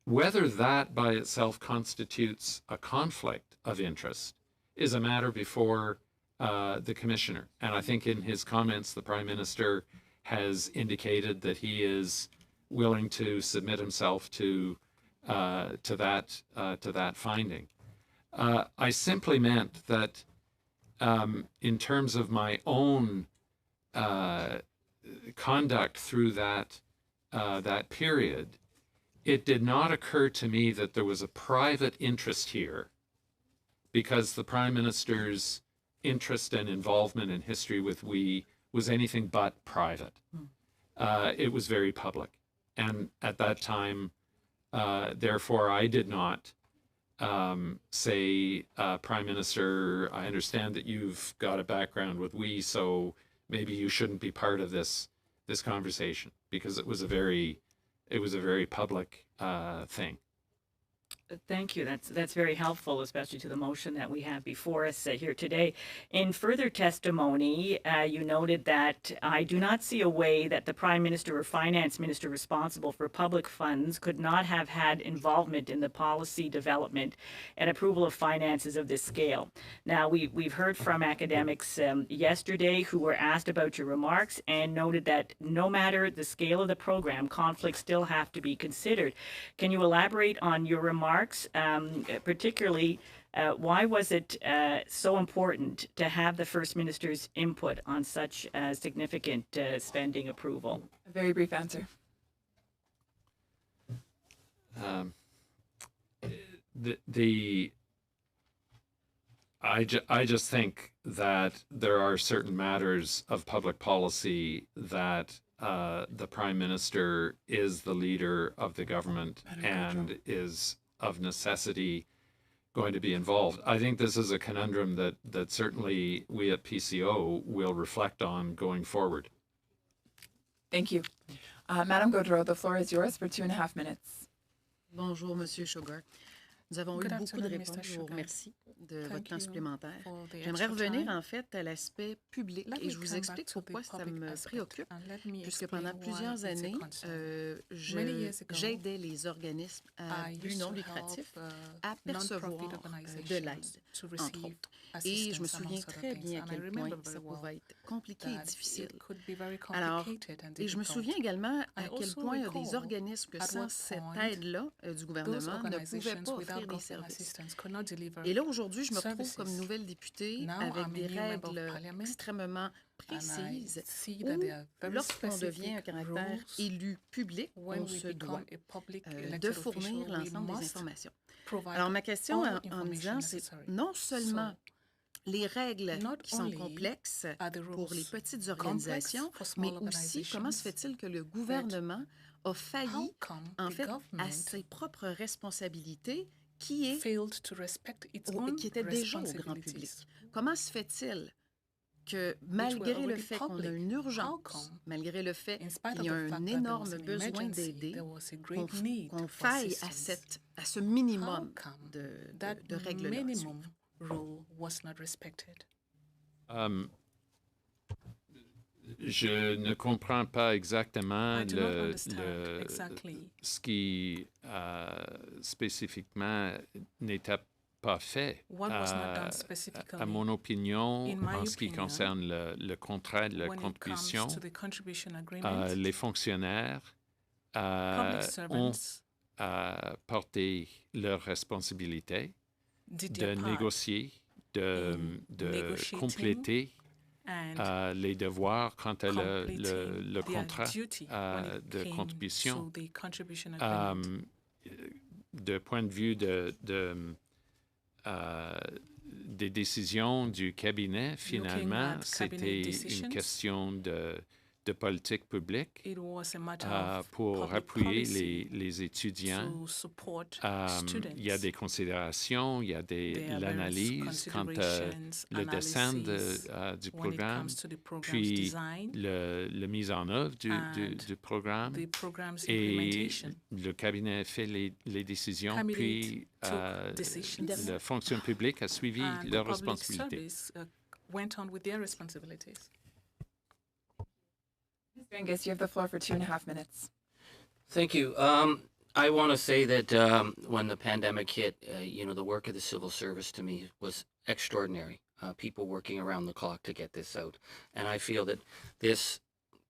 [SPEAKER 1] Whether that by itself constitutes a conflict of interest is a matter before the Commissioner. And I think in his comments, the Prime Minister has indicated that he is willing to submit himself to that finding. I simply meant that in terms of my own conduct through that period, it did not occur to me that there was a private interest here, because the Prime Minister's interest and involvement in history with we was anything but private. It was very public. And at that time, therefore, I did not say, Prime Minister, I understand that you've got a background with we, so maybe you shouldn't be part of this conversation, because it was a very public thing.
[SPEAKER 17] Thank you. That's very helpful, especially to the motion that we have before us here today. In further testimony, you noted that I do not see a way that the Prime Minister or Finance Minister responsible for public funds could not have had involvement in the policy development and approval of finances of this scale. Now, we've heard from academics yesterday who were asked about your remarks and noted that no matter the scale of the program, conflicts still have to be considered. Can you elaborate on your remarks? Particularly, why was it so important to have the First Minister's input on such significant spending approval?
[SPEAKER 2] A very brief answer.
[SPEAKER 1] I just think that there are certain matters of public policy that the Prime Minister is the leader of the government and is of necessity going to be involved. I think this is a conundrum that certainly we at PCO will reflect on going forward.
[SPEAKER 2] Thank you. Madame Gaudreau, the floor is yours for 2.5 minutes.
[SPEAKER 18] Bonjour, Monsieur Shugart. Nous avons eu beaucoup de réponses. Je vous remercie de votre temps supplémentaire. J'aimerais revenir en fait à l'aspect public et je vous explique pourquoi ça me préoccupe, puisque pendant plusieurs années, j'aidais les organismes à but non lucratif à percevoir de l'aide, entre autres. Et je me souviens très bien à quel point ça pouvait être compliqué et difficile. Alors, et je me souviens également à quel point il y a des organismes que sans cette aide-là du gouvernement ne pouvaient pas offrir des services. Et là, aujourd'hui, je me retrouve comme nouvelle députée avec des règles extrêmement précises où, lorsqu'on devient un caractère élu public, on se doit de fournir l'ensemble des informations. Alors, ma question en me disant, c'est non seulement les règles qui sont complexes pour les petites organisations, mais aussi comment se fait-il que le gouvernement a failli, en fait, à ses propres responsabilités qui était déjà au grand public. Comment se fait-il que malgré le fait qu'on a une urgence, malgré le fait qu'il y a un énorme besoin d'aider, qu'on faille à ce minimum de règles-là?
[SPEAKER 1] Je ne comprends pas exactement ce qui spécifiquement n'était pas fait. À mon opinion, en ce qui concerne le contrat de la contribution, les fonctionnaires ont porté leur responsabilité de négocier, de compléter les devoirs quant à le contrat de contribution. De point de vue des décisions du cabinet, finalement, c'était une question de politique publique pour appuyer les étudiants. Il y a des considérations, il y a l'analyse quant à le dessin du programme, puis la mise en œuvre du programme, et le cabinet fait les décisions, puis la fonction publique a suivi leurs responsabilités.
[SPEAKER 2] Mr. Angus, you have the floor for 2.5 minutes.
[SPEAKER 14] Thank you. I want to say that when the pandemic hit, the work of the civil service to me was extraordinary. People working around the clock to get this out. And I feel that this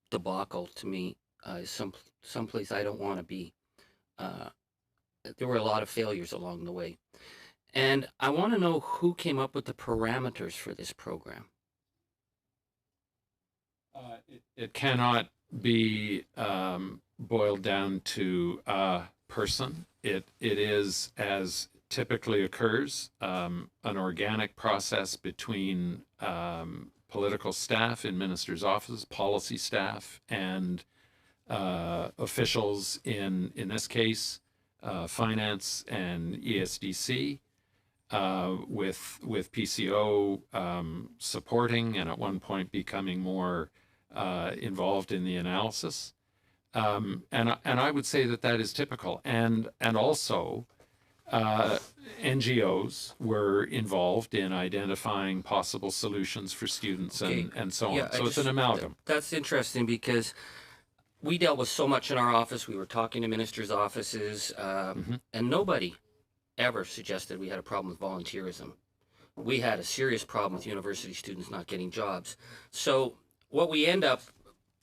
[SPEAKER 14] debacle to me someplace I don't want to be. There were a lot of failures along the way. And I want to know who came up with the parameters for this program.
[SPEAKER 1] It cannot be boiled down to a person. It is, as typically occurs, an organic process between political staff in ministers' offices, policy staff, and officials in this case, finance and ESDC, with PCO supporting and at one point becoming more involved in the analysis. And I would say that is typical. And also, NGOs were involved in identifying possible solutions for students and so on. So it's an amalgam.
[SPEAKER 14] That's interesting because we dealt with so much in our office. We were talking to ministers' offices, and nobody ever suggested we had a problem with volunteerism. We had a serious problem with university students not getting jobs. So what we end up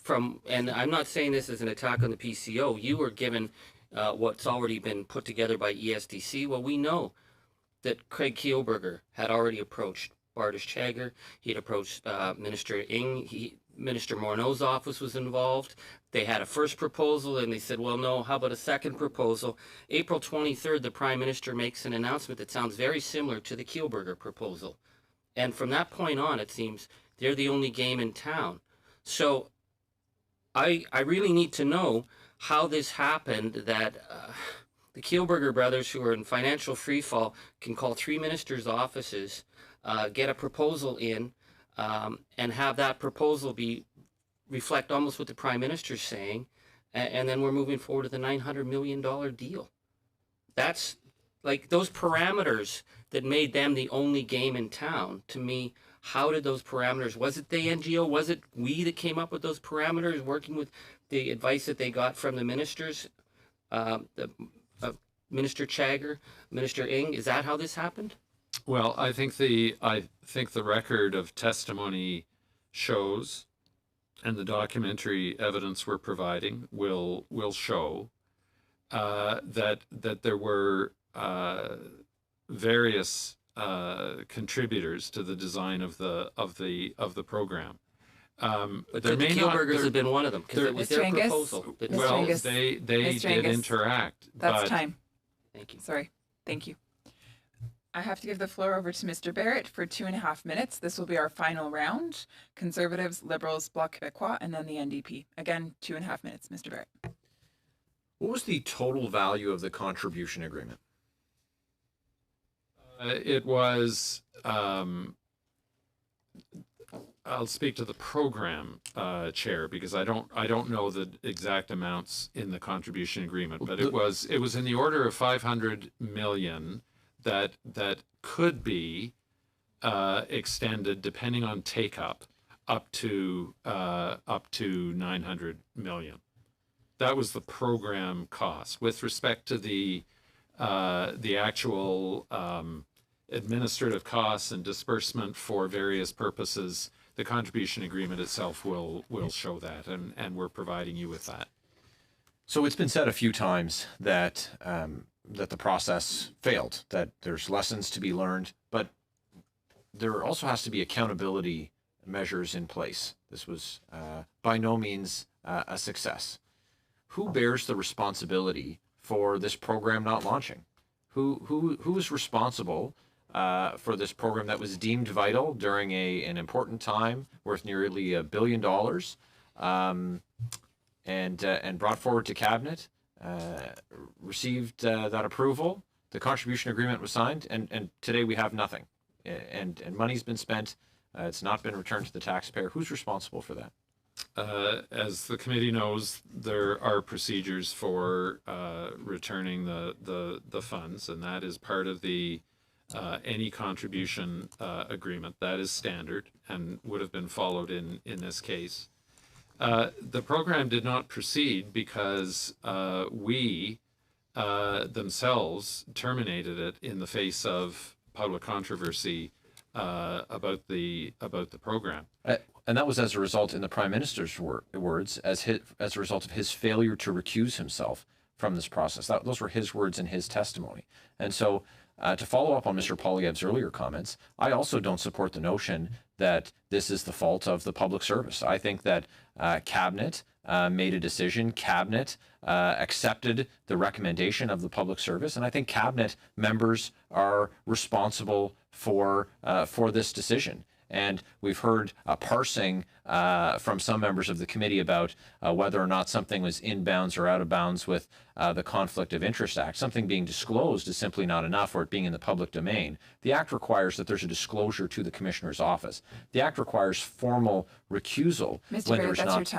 [SPEAKER 14] from, and I'm not saying this as an attack on the PCO, you were given what's already been put together by ESDC. Well, we know that Craig Kielburger had already approached Bardish Chagger. He had approached Minister Ng. Minister Morneau's office was involved. They had a first proposal, and they said, well, no, how about a second proposal? April 23rd, the Prime Minister makes an announcement that sounds very similar to the Kielburger proposal. And from that point on, it seems they're the only game in town. So I really need to know how this happened, that the Kielburger brothers, who are in financial freefall, can call 3 ministers' offices, get a proposal in, and have that proposal reflect almost what the Prime Minister's saying, and then we're moving forward with a $900 million deal. That's like those parameters that made them the only game in town. To me, how did those parameters, was it the NGO, was it we that came up with those parameters, working with the advice that they got from the ministers, Minister Chagger, Minister Ng? Is that how this happened?
[SPEAKER 1] Well, I think the record of testimony shows, and the documentary evidence we're providing will show that there were various contributors to the design of the program.
[SPEAKER 14] But the Kielburgers have been one of them, because it was their proposal.
[SPEAKER 1] Well, they did interact.
[SPEAKER 2] That's time.
[SPEAKER 14] Thank you.
[SPEAKER 2] Sorry. Thank you. I have to give the floor over to Mr. Barrett for 2.5 minutes. This will be our final round. Conservatives, Liberals, Bloc Québécois, and then the NDP. Again, 2.5 minutes, Mr. Barrett.
[SPEAKER 3] What was the total value of the contribution agreement?
[SPEAKER 1] It was, I'll speak to the program chair, because I don't know the exact amounts in the contribution agreement, but it was in the order of 500 million that could be extended, depending on take up to 900 million. That was the program cost. With respect to the actual administrative costs and disbursement for various purposes, the contribution agreement itself will show that, and we're providing you with that.
[SPEAKER 3] So it's been said a few times that that the process failed, that there's lessons to be learned, but there also has to be accountability measures in place. This was by no means a success. Who bears the responsibility for this program not launching? Who is responsible for this program that was deemed vital during an important time, worth nearly $1 billion, and brought forward to cabinet, received that approval, the contribution agreement was signed, and today we have nothing, and money's been spent, it's not been returned to the taxpayer. Who's responsible for that?
[SPEAKER 1] As the committee knows, there are procedures for returning the funds, and that is part of the any contribution agreement. That is standard and would have been followed in this case. The program did not proceed because we themselves terminated it in the face of public controversy the program.
[SPEAKER 3] And that was as a result, in the Prime Minister's words, as a result of his failure to recuse himself from this process. Those were his words in his testimony. And so, to follow up on Mr. Poilievre's earlier comments, I also don't support the notion that this is the fault of the public service. I think that Cabinet made a decision. Cabinet accepted the recommendation of the public service, and I think Cabinet members are responsible for this decision. And we've heard parsing from some members of the committee about whether or not something was in bounds or out of bounds with the Conflict of Interest Act. Something being disclosed is simply not enough, or it being in the public domain. The Act requires that there's a disclosure to the Commissioner's office. The Act requires formal recusal when there's not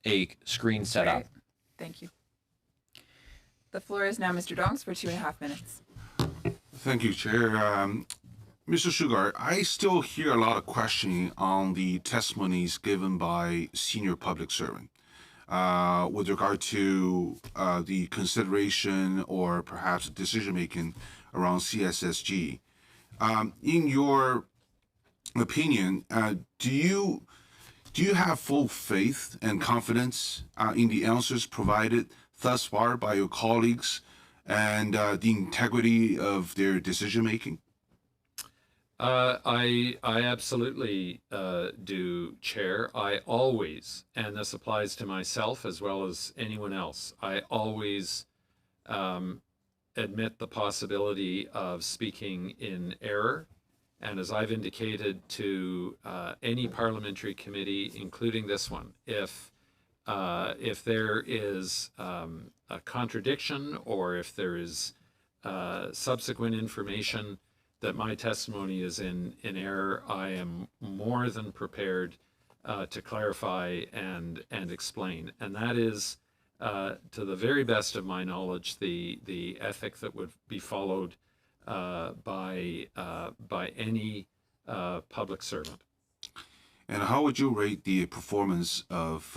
[SPEAKER 3] a screen set up.
[SPEAKER 2] Thank you. The floor is now Mr. Dongs for 2.5 minutes.
[SPEAKER 16] Thank you, Chair. Mr. Shugart, I still hear a lot of questioning on the testimonies given by senior public servant with regard to the consideration or perhaps decision-making around CSSG. In your opinion, do you have full faith and confidence in the answers provided thus far by your colleagues and the integrity of their decision-making?
[SPEAKER 1] I absolutely do, Chair. I always, and this applies to myself as well as anyone else, I always admit the possibility of speaking in error. And as I've indicated to any parliamentary committee, including this one, if there is a contradiction or if there is subsequent information that my testimony is in error, I am more than prepared to clarify and explain. And that is, to the very best of my knowledge, the ethic that would be followed by any public servant.
[SPEAKER 16] And how would you rate the performance of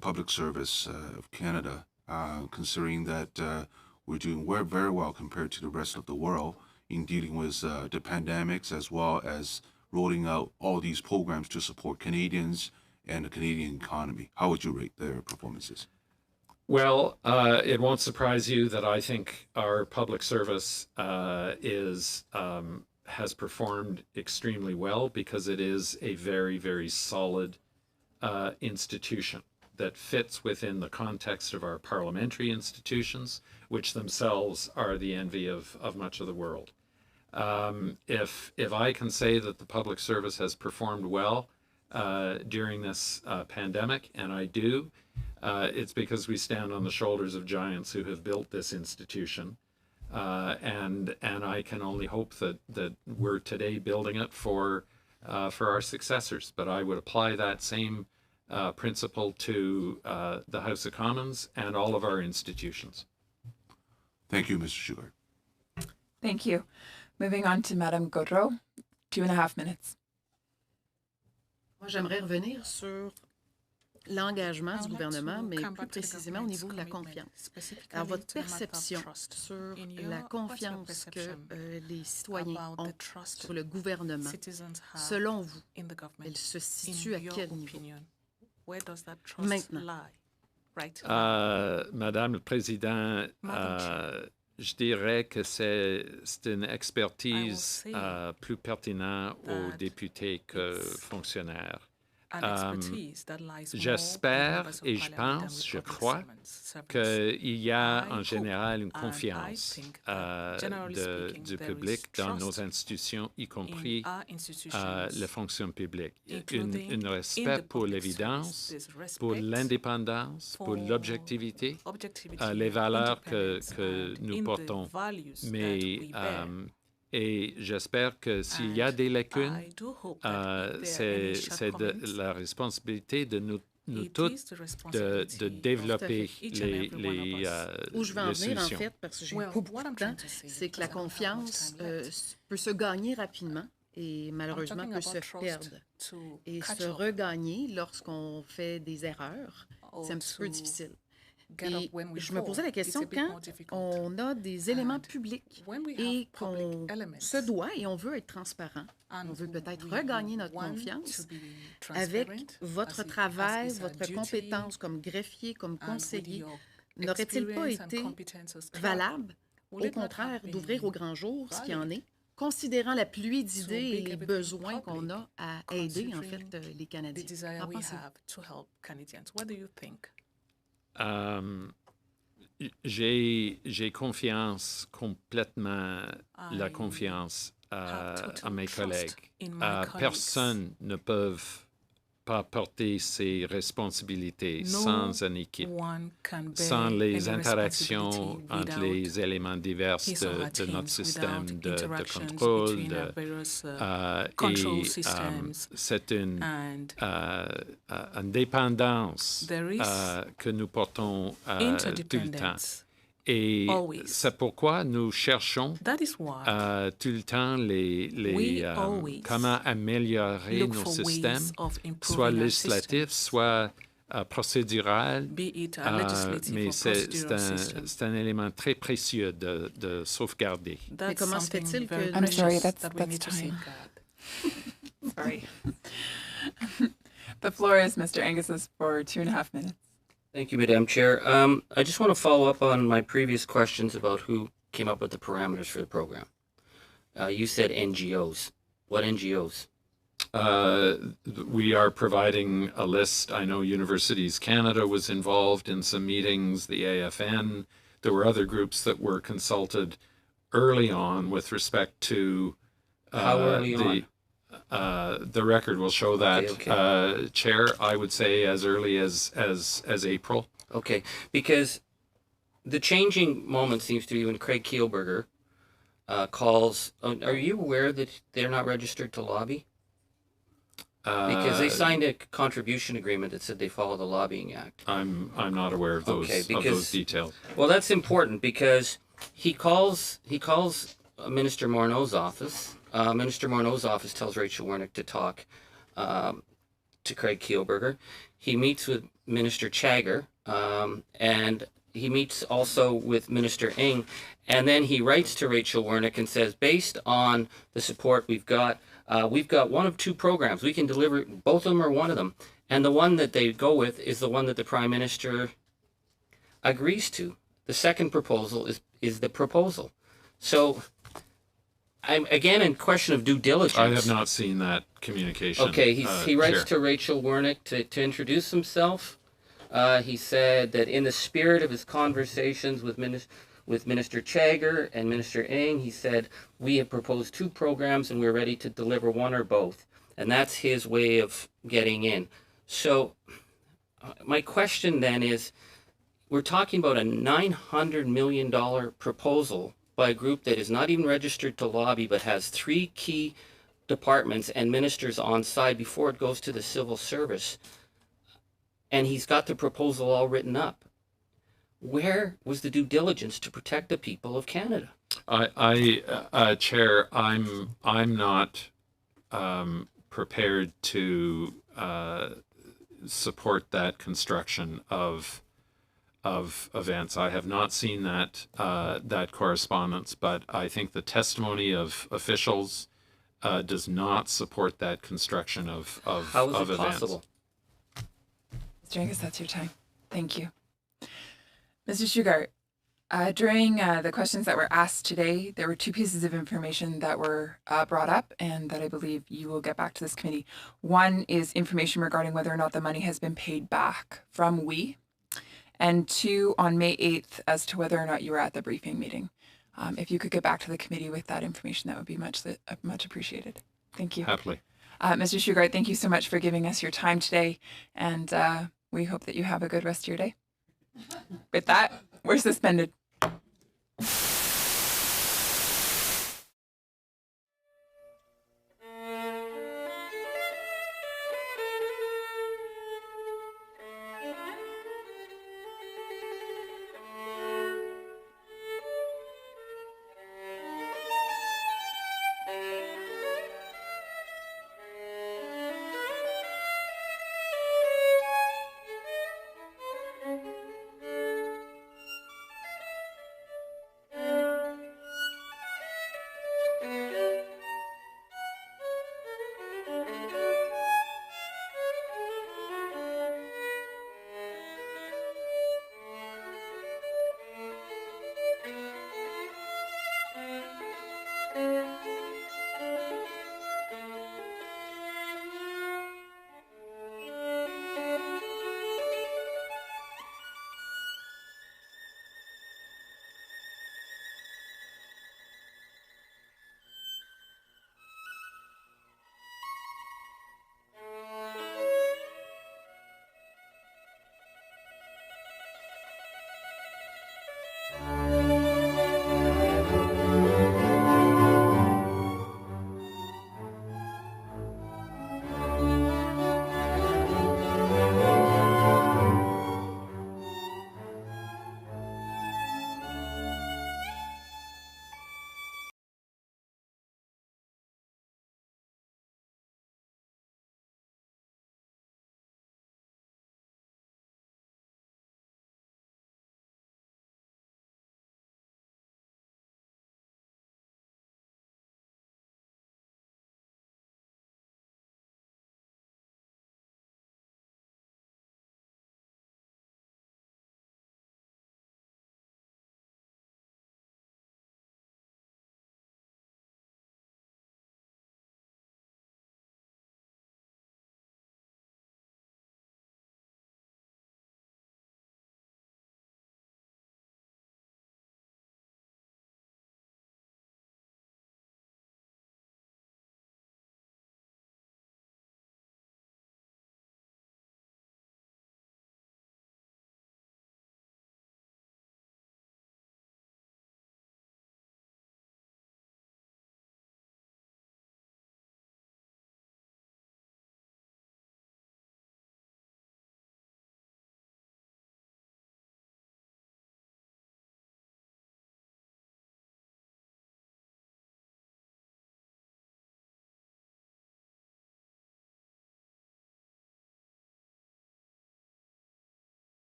[SPEAKER 16] public service of Canada, considering that we're doing very well compared to the rest of the world in dealing with the pandemics, as well as rolling out all these programs to support Canadians and the Canadian economy? How would you rate their performances?
[SPEAKER 1] Well, it won't surprise you that I think our public service has performed extremely well, because it is a very, very solid institution that fits within the context of our parliamentary institutions, which themselves are the envy of much of the world. If I can say that the public service has performed well during this pandemic, and I do, it's because we stand on the shoulders of giants who have built this institution, and I can only hope that we're today building it for our successors. But I would apply that same principle to the House of Commons and all of our institutions.
[SPEAKER 16] Thank you, Mr. Shugart.
[SPEAKER 2] Thank you. Moving on to Madame Qualtro, 2.5 minutes.
[SPEAKER 18] Moi, j'aimerais revenir sur l'engagement du gouvernement, mais plus précisément au niveau de la confiance. Alors, votre perception sur la confiance que les citoyens ont sur le gouvernement, selon vous, elle se situe à quel niveau? Maintenant.
[SPEAKER 1] Madame le Président, je dirais que c'est une expertise plus pertinente aux députés que fonctionnaires. J'espère et je pense, je crois, qu'il y a en général une confiance du public dans nos institutions, y compris la fonction publique. Un respect pour l'évidence, pour l'indépendance, pour l'objectivité, les valeurs que nous portons. Mais et j'espère que s'il y a des lacunes, c'est la responsabilité de nous tous de développer les
[SPEAKER 18] où je veux en venir, en fait, parce que j'ai beaucoup de temps, c'est que la confiance peut se gagner rapidement et malheureusement peut se perdre. Et se regagner lorsqu'on fait des erreurs, c'est un petit peu difficile. Et je me posais la question, quand on a des éléments publics et qu'on se doit et on veut être transparent, on veut peut-être regagner notre confiance avec votre travail, votre compétence comme greffier, comme conseiller, n'aurait-il pas été valable, au contraire, d'ouvrir au grand jour ce qui en est, considérant la pluie d'idées et les besoins qu'on a à aider, en fait, les Canadiens? Qu'en pensez-vous?
[SPEAKER 1] J'ai confiance, complètement la confiance à mes collègues. Personne ne peut pas porter ses responsabilités sans une équipe, sans les interactions entre les éléments divers de notre système de contrôle. C'est une indépendance que nous portons tout le temps. Et c'est pourquoi nous cherchons tout le temps comment améliorer nos systèmes, soit législatifs, soit procédural, mais c'est un élément très précieux de sauvegarder.
[SPEAKER 18] Mais comment se fait-il que...
[SPEAKER 2] I'm sorry, that's time. Sorry. The floor is Mr. Angus's for 2.5 minutes.
[SPEAKER 14] Thank you, Madam Chair. I just want to follow up on my previous questions about who came up with the parameters for the program. You said NGOs. What NGOs?
[SPEAKER 1] We are providing a list. I know Universities Canada was involved in some meetings, the AFN. There were other groups that were consulted early on with respect to
[SPEAKER 14] How early on?
[SPEAKER 1] The record will show that,
[SPEAKER 14] Okay.
[SPEAKER 1] Chair, I would say as early as April.
[SPEAKER 14] Okay, because the changing moment seems to be when Craig Kielburger calls. Are you aware that they're not registered to lobby? Because they signed a contribution agreement that said they follow the Lobbying Act.
[SPEAKER 1] I'm not aware of those details.
[SPEAKER 14] Well, that's important because he calls Minister Morneau's office. Minister Morneau's office tells Rachel Wernick to talk to Craig Kielburger. He meets with Minister Chagger, and he meets also with Minister Ng, and then he writes to Rachel Wernick and says, based on the support we've got one of two programs. We can deliver both of them or one of them. And the one that they go with is the one that the Prime Minister agrees to. The second proposal is the proposal. So I'm again in question of due diligence.
[SPEAKER 1] I have not seen that communication.
[SPEAKER 14] Okay, he writes to Rachel Wernick to introduce himself. He said that in the spirit of his conversations with Minister Chagger and Minister Ng, he said, we have proposed two programs and we're ready to deliver one or both. And that's his way of getting in. So my question then is, we're talking about a $900 million proposal by a group that is not even registered to lobby, but has three key departments and ministers on side before it goes to the civil service. And he's got the proposal all written up. Where was the due diligence to protect the people of Canada?
[SPEAKER 1] Chair, I'm not prepared to support that construction of events. I have not seen that correspondence, but I think the testimony of officials does not support that construction of
[SPEAKER 14] How is it
[SPEAKER 1] events.
[SPEAKER 14] possible?
[SPEAKER 2] Mr. Angus, that's your time. Thank you. Mr. Shugart, during the questions that were asked today, there were two pieces of information that were brought up and that I believe you will get back to this committee. One is information regarding whether or not the money has been paid back from we, and two, on May 8th, as to whether or not you were at the briefing meeting. If you could get back to the committee with that information, that would be much appreciated. Thank you.
[SPEAKER 1] Happily.
[SPEAKER 2] Mr. Shugart, thank you so much for giving us your time today, and we hope that you have a good rest of your day. With that, we're suspended.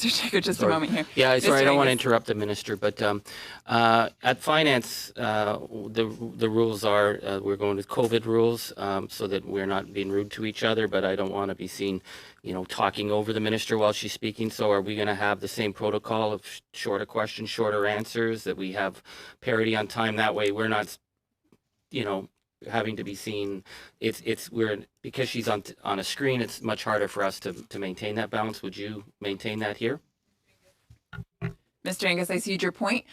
[SPEAKER 2] Mr. Chagger, just a moment here.
[SPEAKER 14] Yeah, sorry, I don't want to
[SPEAKER 2] Angus.
[SPEAKER 14] interrupt the minister, but at finance, the rules are we're going with COVID rules so that we're not being rude to each other, but I don't want to be seen, talking over the minister while she's speaking. So are we going to have the same protocol of shorter questions, shorter answers, that we have parity on time? That way we're not, having to be seen. Because she's on a screen, it's much harder for us to maintain that balance. Would you maintain that here?
[SPEAKER 2] Mr. Angus, I see your point.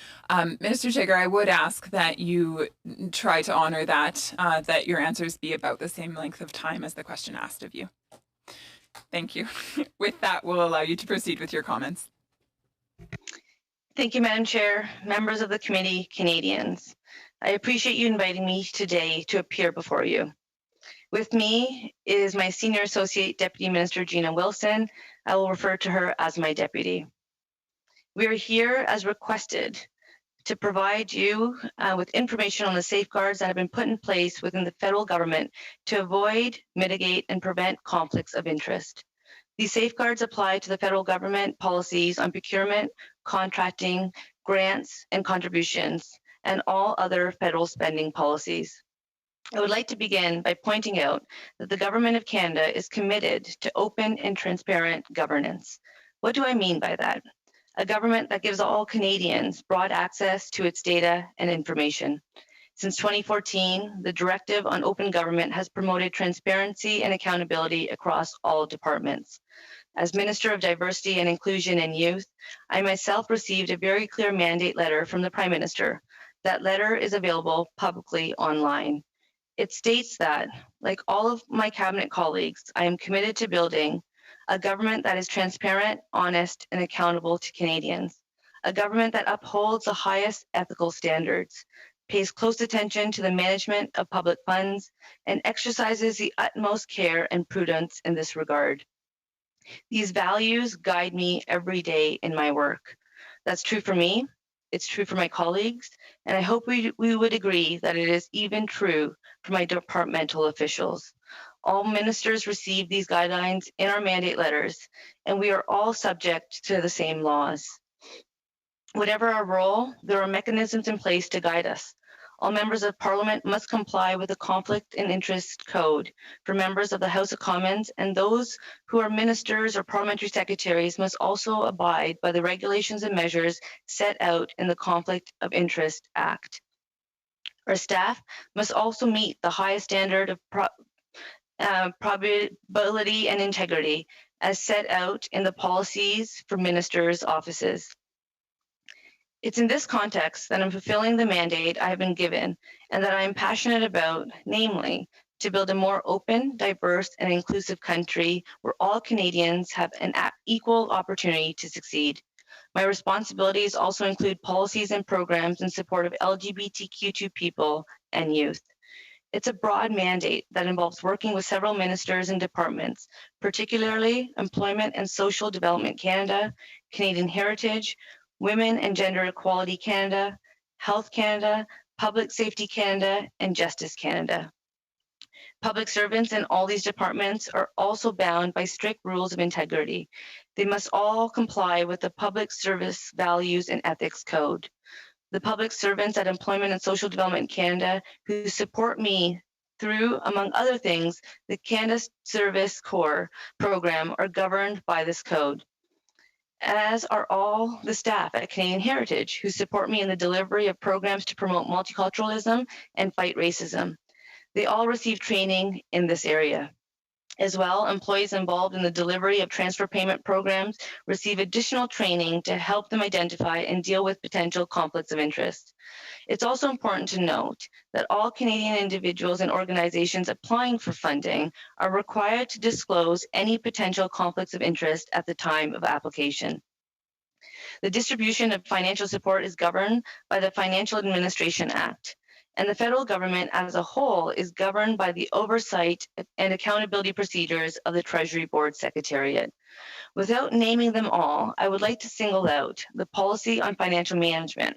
[SPEAKER 2] Minister Chagger, I would ask that you try to honor that, that your answers be about the same length of time as the question asked of you. Thank you. With that, we'll allow you to proceed with your comments.
[SPEAKER 19] Thank you, Madam Chair, members of the committee, Canadians. I appreciate you inviting me today to appear before you. With me is my Senior Associate Deputy Minister, Gina Wilson. I will refer to her as my deputy. We are here as requested to provide you with information on the safeguards that have been put in place within the federal government to avoid, mitigate, and prevent conflicts of interest. These safeguards apply to the federal government policies on procurement, contracting, grants, and contributions, and all other federal spending policies. I would like to begin by pointing out that the Government of Canada is committed to open and transparent governance. What do I mean by that? A government that gives all Canadians broad access to its data and information. Since 2014, the Directive on Open Government has promoted transparency and accountability across all departments. As Minister of Diversity and Inclusion and Youth, I myself received a very clear mandate letter from the Prime Minister. That letter is available publicly online. It states that, like all of my cabinet colleagues, I am committed to building a government that is transparent, honest, and accountable to Canadians. A government that upholds the highest ethical standards, pays close attention to the management of public funds, and exercises the utmost care and prudence in this regard. These values guide me every day in my work. That's true for me, it's true for my colleagues, and I hope we would agree that it is even true for my departmental officials. All ministers receive these guidelines in our mandate letters, and we are all subject to the same laws. Whatever our role, there are mechanisms in place to guide us. All members of Parliament must comply with the Conflict and Interest Code for members of the House of Commons, and those who are ministers or parliamentary secretaries must also abide by the regulations and measures set out in the Conflict of Interest Act. Our staff must also meet the highest standard of probability and integrity as set out in the policies for ministers' offices. It's in this context that I'm fulfilling the mandate I have been given and that I am passionate about, namely, to build a more open, diverse, and inclusive country where all Canadians have an equal opportunity to succeed. My responsibilities also include policies and programs in support of LGBTQ2 people and youth. It's a broad mandate that involves working with several ministers and departments, particularly Employment and Social Development Canada, Canadian Heritage, Women and Gender Equality Canada, Health Canada, Public Safety Canada, and Justice Canada. Public servants in all these departments are also bound by strict rules of integrity. They must all comply with the Public Service Values and Ethics Code. The public servants at Employment and Social Development Canada who support me through, among other things, the Canada Service Corps program are governed by this code, as are all the staff at Canadian Heritage who support me in the delivery of programs to promote multiculturalism and fight racism. They all receive training in this area. As well, employees involved in the delivery of transfer payment programs receive additional training to help them identify and deal with potential conflicts of interest. It's also important to note that all Canadian individuals and organizations applying for funding are required to disclose any potential conflicts of interest at the time of application. The distribution of financial support is governed by the Financial Administration Act, and the federal government as a whole is governed by the oversight and accountability procedures of the Treasury Board Secretariat. Without naming them all, I would like to single out the policy on financial management,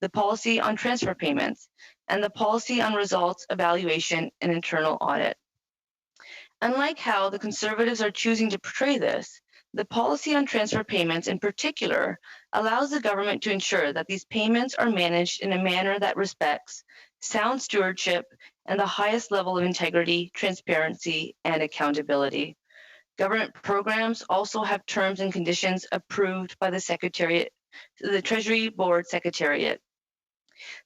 [SPEAKER 19] the policy on transfer payments, and the policy on results evaluation and internal audit. Unlike how the Conservatives are choosing to portray this, The policy on transfer payments in particular allows the government to ensure that these payments are managed in a manner that respects sound stewardship and the highest level of integrity, transparency, and accountability. Government programs also have terms and conditions approved by the Treasury Board Secretariat.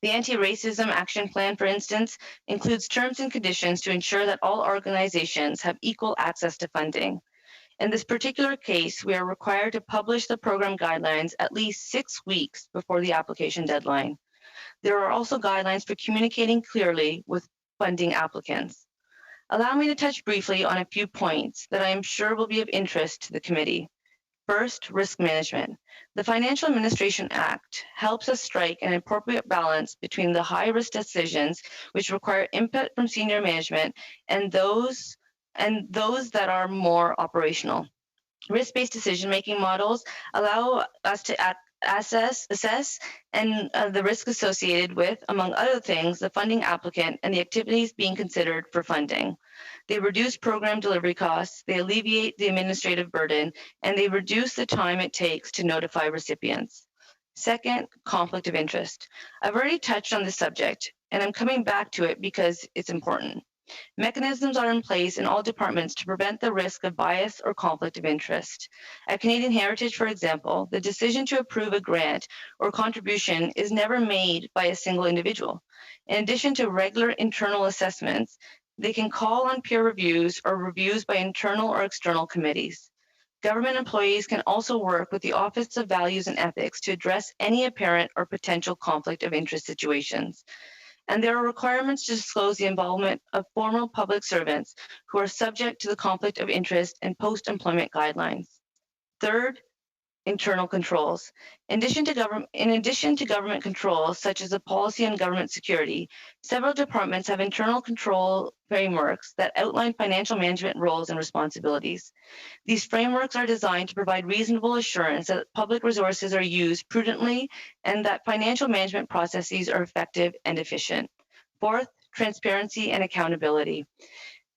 [SPEAKER 19] The Anti-Racism Action Plan, for instance, includes terms and conditions to ensure that all organizations have equal access to funding. In this particular case, we are required to publish the program guidelines at least 6 weeks before the application deadline. There are also guidelines for communicating clearly with funding applicants. Allow me to touch briefly on a few points that I am sure will be of interest to the committee. First, risk management. The Financial Administration Act helps us strike an appropriate balance between the high-risk decisions which require input from senior management and those that are more operational. Risk-based decision-making models allow us to assess and the risk associated with, among other things, the funding applicant and the activities being considered for funding. They reduce program delivery costs, they alleviate the administrative burden, and they reduce the time it takes to notify recipients. Second, conflict of interest. I've already touched on this subject, and I'm coming back to it because it's important. Mechanisms are in place in all departments to prevent the risk of bias or conflict of interest. At Canadian Heritage, for example, the decision to approve a grant or contribution is never made by a single individual. In addition to regular internal assessments, they can call on peer reviews or reviews by internal or external committees. Government employees can also work with the Office of Values and Ethics to address any apparent or potential conflict of interest situations. And there are requirements to disclose the involvement of former public servants who are subject to the conflict of interest and post-employment guidelines. Third, internal controls. In addition to government controls, such as the policy on government security, several departments have internal control frameworks that outline financial management roles and responsibilities. These frameworks are designed to provide reasonable assurance that public resources are used prudently and that financial management processes are effective and efficient. Fourth, transparency and accountability.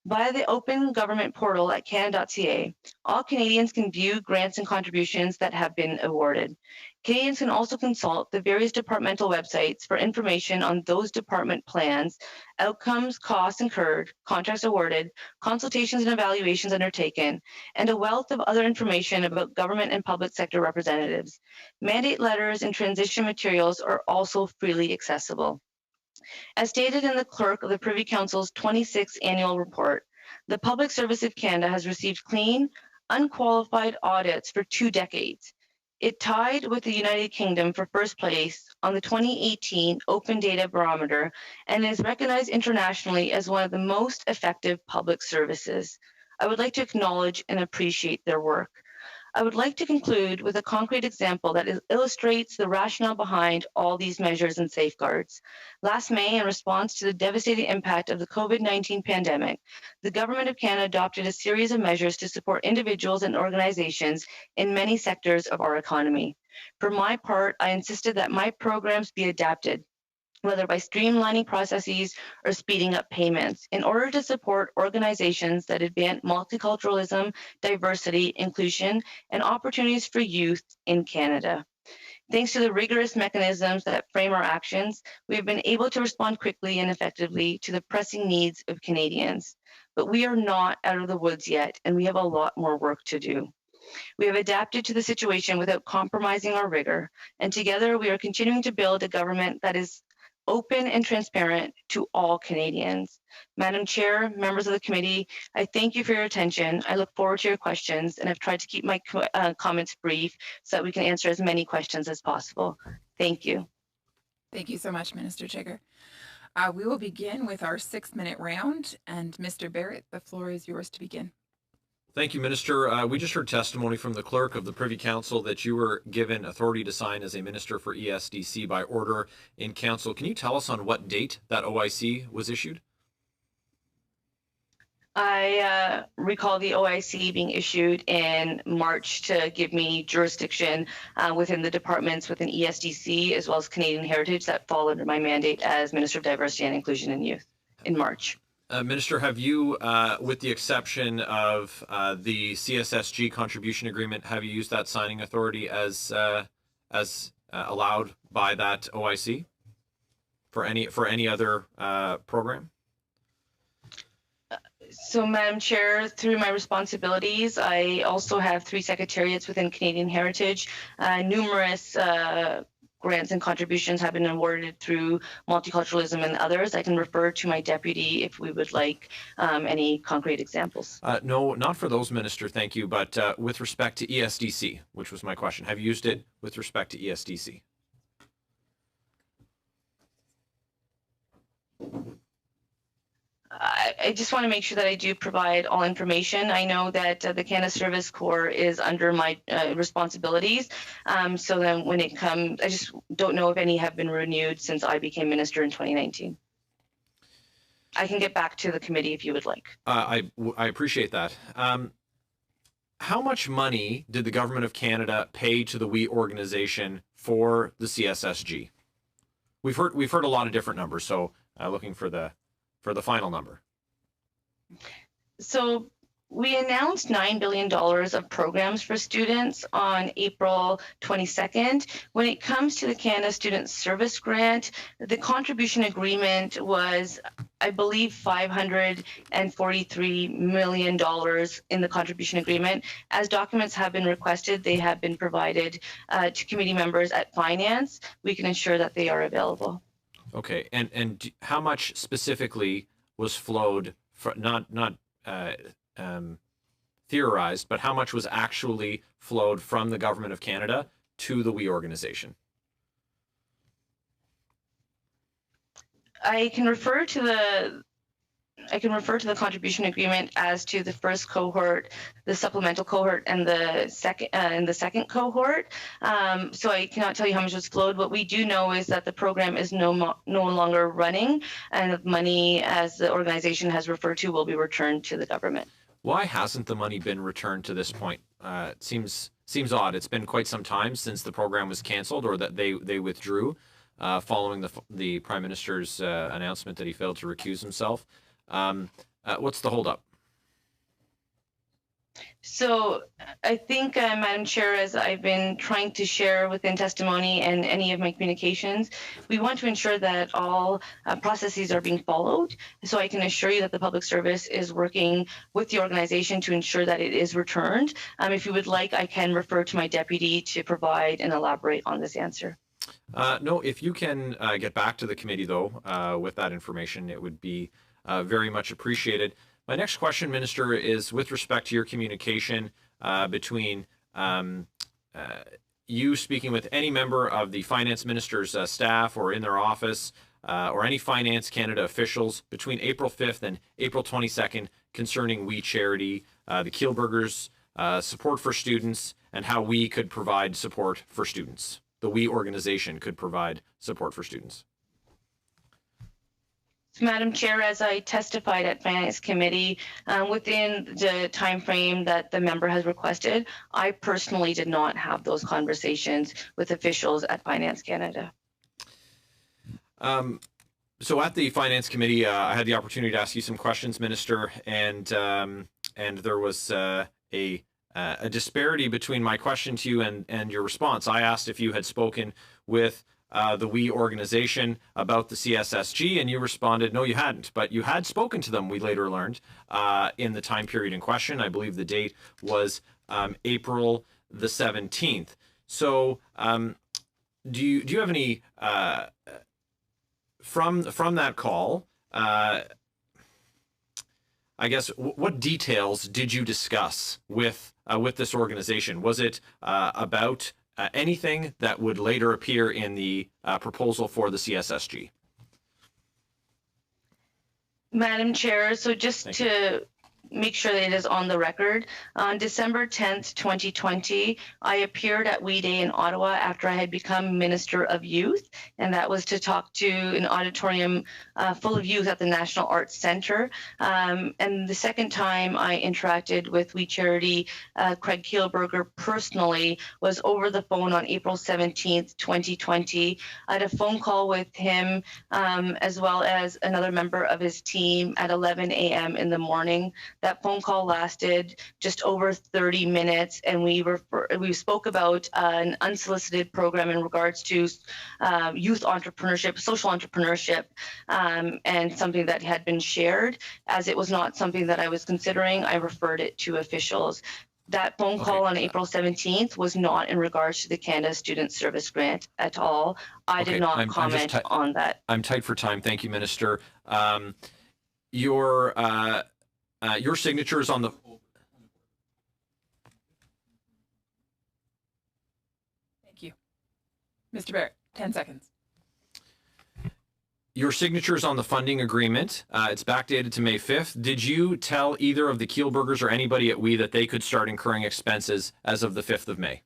[SPEAKER 19] Via the open government portal at can.ca, all Canadians can view grants and contributions that have been awarded. Canadians can also consult the various departmental websites for information on those department plans, outcomes, costs incurred, contracts awarded, consultations and evaluations undertaken, and a wealth of other information about government and public sector representatives. Mandate letters and transition materials are also freely accessible. As stated in the Clerk of the Privy Council's 26th annual report, the Public Service of Canada has received clean, unqualified audits for 2 decades. It tied with the United Kingdom for first place on the 2018 Open Data Barometer and is recognized internationally as one of the most effective public services. I would like to acknowledge and appreciate their work. I would like to conclude with a concrete example that illustrates the rationale behind all these measures and safeguards. Last May, in response to the devastating impact of the COVID-19 pandemic, the Government of Canada adopted a series of measures to support individuals and organizations in many sectors of our economy. For my part, I insisted that my programs be adapted, whether by streamlining processes or speeding up payments, in order to support organizations that advance multiculturalism, diversity, inclusion, and opportunities for youth in Canada. Thanks to the rigorous mechanisms that frame our actions, we have been able to respond quickly and effectively to the pressing needs of Canadians. But we are not out of the woods yet, and we have a lot more work to do. We have adapted to the situation without compromising our rigor, and together we are continuing to build a government that is open and transparent to all Canadians. Madam Chair, members of the committee, I thank you for your attention. I look forward to your questions, and I've tried to keep my comments brief so that we can answer as many questions as possible. Thank you.
[SPEAKER 2] Thank you so much, Minister Chagger. We will begin with our 6-minute round, and Mr. Barrett, the floor is yours to begin.
[SPEAKER 3] Thank you, Minister. We just heard testimony from the Clerk of the Privy Council that you were given authority to sign as a Minister for ESDC by order in Council. Can you tell us on what date that OIC was issued?
[SPEAKER 19] I recall the OIC being issued in March to give me jurisdiction within the departments within ESDC as well as Canadian Heritage that fall under my mandate as Minister of Diversity and Inclusion and Youth in March.
[SPEAKER 3] Minister, have you, with the exception of the CSSG contribution agreement, have you used that signing authority as allowed by that OIC for any other program?
[SPEAKER 19] So, Madam Chair, through my responsibilities, I also have 3 secretariats within Canadian Heritage. Numerous grants and contributions have been awarded through multiculturalism and others. I can refer to my deputy if we would like any concrete examples.
[SPEAKER 3] No, not for those, Minister, thank you. But with respect to ESDC, which was my question, have you used it with respect to ESDC?
[SPEAKER 19] I just want to make sure that I do provide all information. I know that the Canada Service Corps is under my responsibilities. So then when it comes, I just don't know if any have been renewed since I became minister in 2019. I can get back to the committee if you would like.
[SPEAKER 3] I appreciate that. How much money did the Government of Canada pay to the WE organization for the CSSG? We've heard a lot of different numbers, so looking for the final number.
[SPEAKER 19] So we announced $9 billion of programs for students on April 22nd. When it comes to the Canada Student Service Grant, the contribution agreement was, I believe, $543 million in the contribution agreement. As documents have been requested, they have been provided to committee members at Finance. We can ensure that they are available.
[SPEAKER 3] Okay, and how much specifically was flowed, not theorized, but how much was actually flowed from the Government of Canada to the WE organization?
[SPEAKER 19] I can refer to the contribution agreement as to the first cohort, the supplemental cohort, and the second cohort. So I cannot tell you how much was flowed. What we do know is that the program is no longer running, and the money, as the organization has referred to, will be returned to the government.
[SPEAKER 3] Why hasn't the money been returned to this point? It seems odd. It's been quite some time since the program was canceled, or that they withdrew following the Prime Minister's announcement that he failed to recuse himself. What's the holdup?
[SPEAKER 19] So I think, Madam Chair, as I've been trying to share within testimony and any of my communications, we want to ensure that all processes are being followed. So I can assure you that the public service is working with the organization to ensure that it is returned. If you would like, I can refer to my deputy to provide and elaborate on this answer.
[SPEAKER 3] No, if you can get back to the committee, though, with that information, it would be very much appreciated. My next question, Minister, is with respect to your communication between you speaking with any member of the Finance Minister's staff or in their office or any Finance Canada officials between April 5th and April 22nd concerning WE Charity, the Kielburgers, support for students, and how we could provide support for students. The WE organization could provide support for students.
[SPEAKER 19] Madam Chair, as I testified at Finance Committee, within the time frame that the member has requested, I personally did not have those conversations with officials at Finance Canada.
[SPEAKER 3] So at the Finance Committee, I had the opportunity to ask you some questions, Minister, and there was a disparity between my question to you and your response. I asked if you had spoken with the WE organization about the CSSG, and you responded, no, you hadn't, but you had spoken to them, we later learned, in the time period in question. I believe the date was April the 17th. So do you have any, from that call, I guess, what details did you discuss with this organization? Was it about anything that would later appear in the proposal for the CSSG?
[SPEAKER 19] Madam Chair, so just to make sure that it is on the record. On December 10th, 2020, I appeared at We Day in Ottawa after I had become Minister of Youth, and that was to talk to an auditorium full of youth at the National Arts Centre. And the second time I interacted with We Charity Craig Kielburger personally was over the phone on April 17th, 2020. I had a phone call with him as well as another member of his team at 11 a.m. in the morning. That phone call lasted just over 30 minutes, and we spoke about an unsolicited program in regards to youth entrepreneurship, social entrepreneurship, and something that had been shared. As it was not something that I was considering, I referred it to officials. That phone call on April 17th was not in regards to the Canada Student Service Grant at all. I did not comment on that.
[SPEAKER 3] I'm tight for time. Thank you, Minister. Your signature is on the...
[SPEAKER 2] Thank you. Mr. Barrett, 10 seconds.
[SPEAKER 3] Your signature is on the funding agreement. It's backdated to May 5th. Did you tell either of the Kielburgers or anybody at We that they could start incurring expenses as of the 5th of May?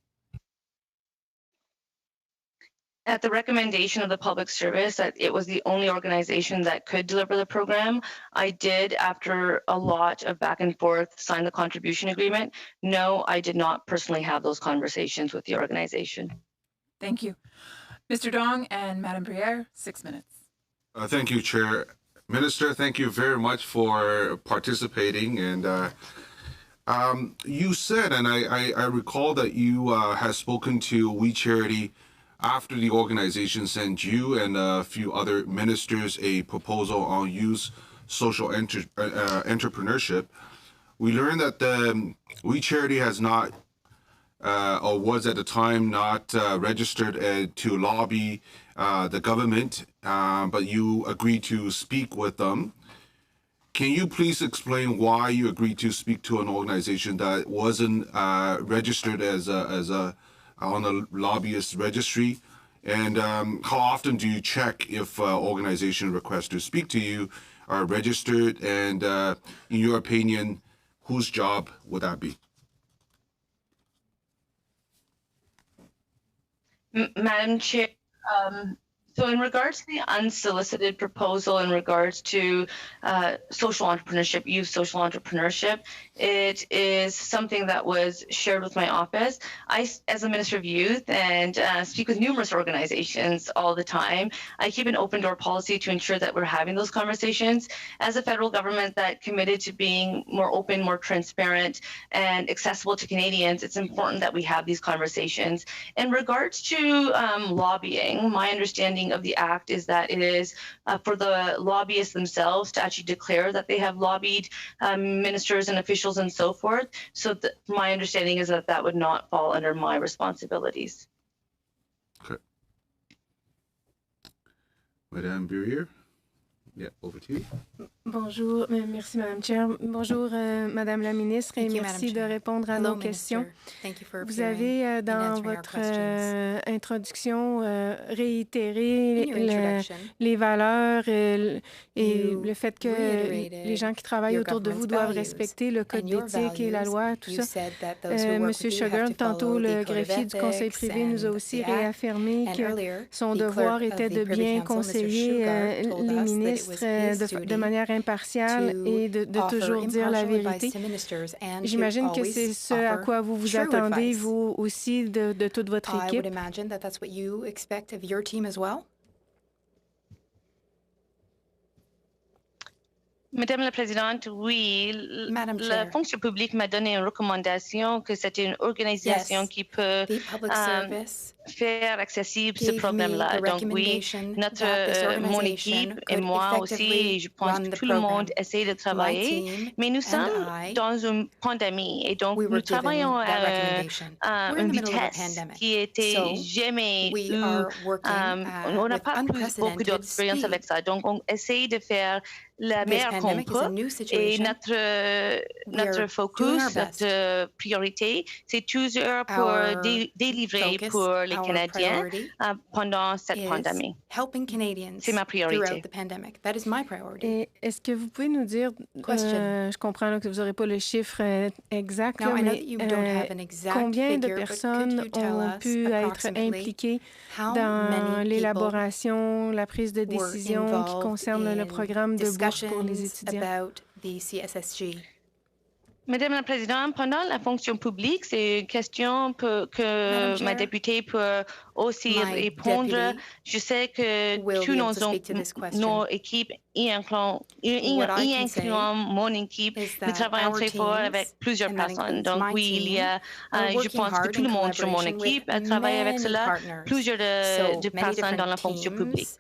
[SPEAKER 19] At the recommendation of the public service, that it was the only organization that could deliver the program, I did, after a lot of back and forth, sign the contribution agreement. No, I did not personally have those conversations with the organization.
[SPEAKER 2] Thank you. Mr. Dong and Madame Briere, 6 minutes.
[SPEAKER 16] Thank you, Chair. Minister, thank you very much for participating. And you said, and I recall that you had spoken to We Charity after the organization sent you and a few other ministers a proposal on youth social entrepreneurship. We learned that the We Charity has not, or was at the time not registered to lobby the government, but you agreed to speak with them. Can you please explain why you agreed to speak to an organization that wasn't registered as on the lobbyist registry? And how often do you check if organization requests to speak to you are registered? And in your opinion, whose job would that be?
[SPEAKER 19] Madam Chair, so in regards to the unsolicited proposal in regards to social entrepreneurship, youth social entrepreneurship, it is something that was shared with my office. I, as a Minister of Youth, and speak with numerous organizations all the time. I keep an open door policy to ensure that we're having those conversations. As a federal government that committed to being more open, more transparent, and accessible to Canadians, it's important that we have these conversations. In regards to lobbying, my understanding of the Act is that it is for the lobbyists themselves to actually declare that they have lobbied ministers and officials and so forth. So my understanding is that that would not fall under my responsibilities.
[SPEAKER 16] Okay. Madame Briere? Yeah, over to you.
[SPEAKER 4] Bonjour, merci Madame Chair. Bonjour Madame la Ministre et merci de répondre à nos questions. Vous avez dans votre introduction réitéré les valeurs et le fait que les gens qui travaillent autour de vous doivent respecter le code d'éthique et la loi, tout ça. Monsieur Shugart, tantôt le greffier du Conseil privé nous a aussi réaffirmé que son devoir était de bien conseiller les ministres de manière impartiale et de toujours dire la vérité. J'imagine que c'est ce à quoi vous vous attendez, vous aussi, de toute votre équipe.
[SPEAKER 19] Madame la Présidente, oui, la fonction publique m'a donné une recommandation que c'est une organisation qui peut faire accessible ce programme-là. Donc oui, mon équipe et moi aussi, je pense que tout le monde essaie de travailler, mais nous sommes dans une pandémie et donc nous travaillons à une vitesse qui était jamais eue. On n'a pas beaucoup d'expérience avec ça, donc on essaie de faire la meilleure qu'on peut et notre focus, notre priorité, c'est toujours pour délivrer pour les Canadiens pendant cette pandémie. C'est ma priorité.
[SPEAKER 4] Et est-ce que vous pouvez nous dire, je comprends là, que vous n'aurez pas le chiffre exact, là, mais combien de personnes ont pu être impliquées dans l'élaboration, la prise de décision qui concerne le programme de bourse pour les étudiants?
[SPEAKER 19] Madame la Présidente, pendant la fonction publique, c'est une question que ma députée peut aussi répondre. Je sais que tous nos équipes, y incluant mon équipe, nous travaillons très fort avec plusieurs personnes. Donc oui, il y a, je pense que tout le monde sur mon équipe travaille avec cela, plusieurs de personnes dans la fonction publique.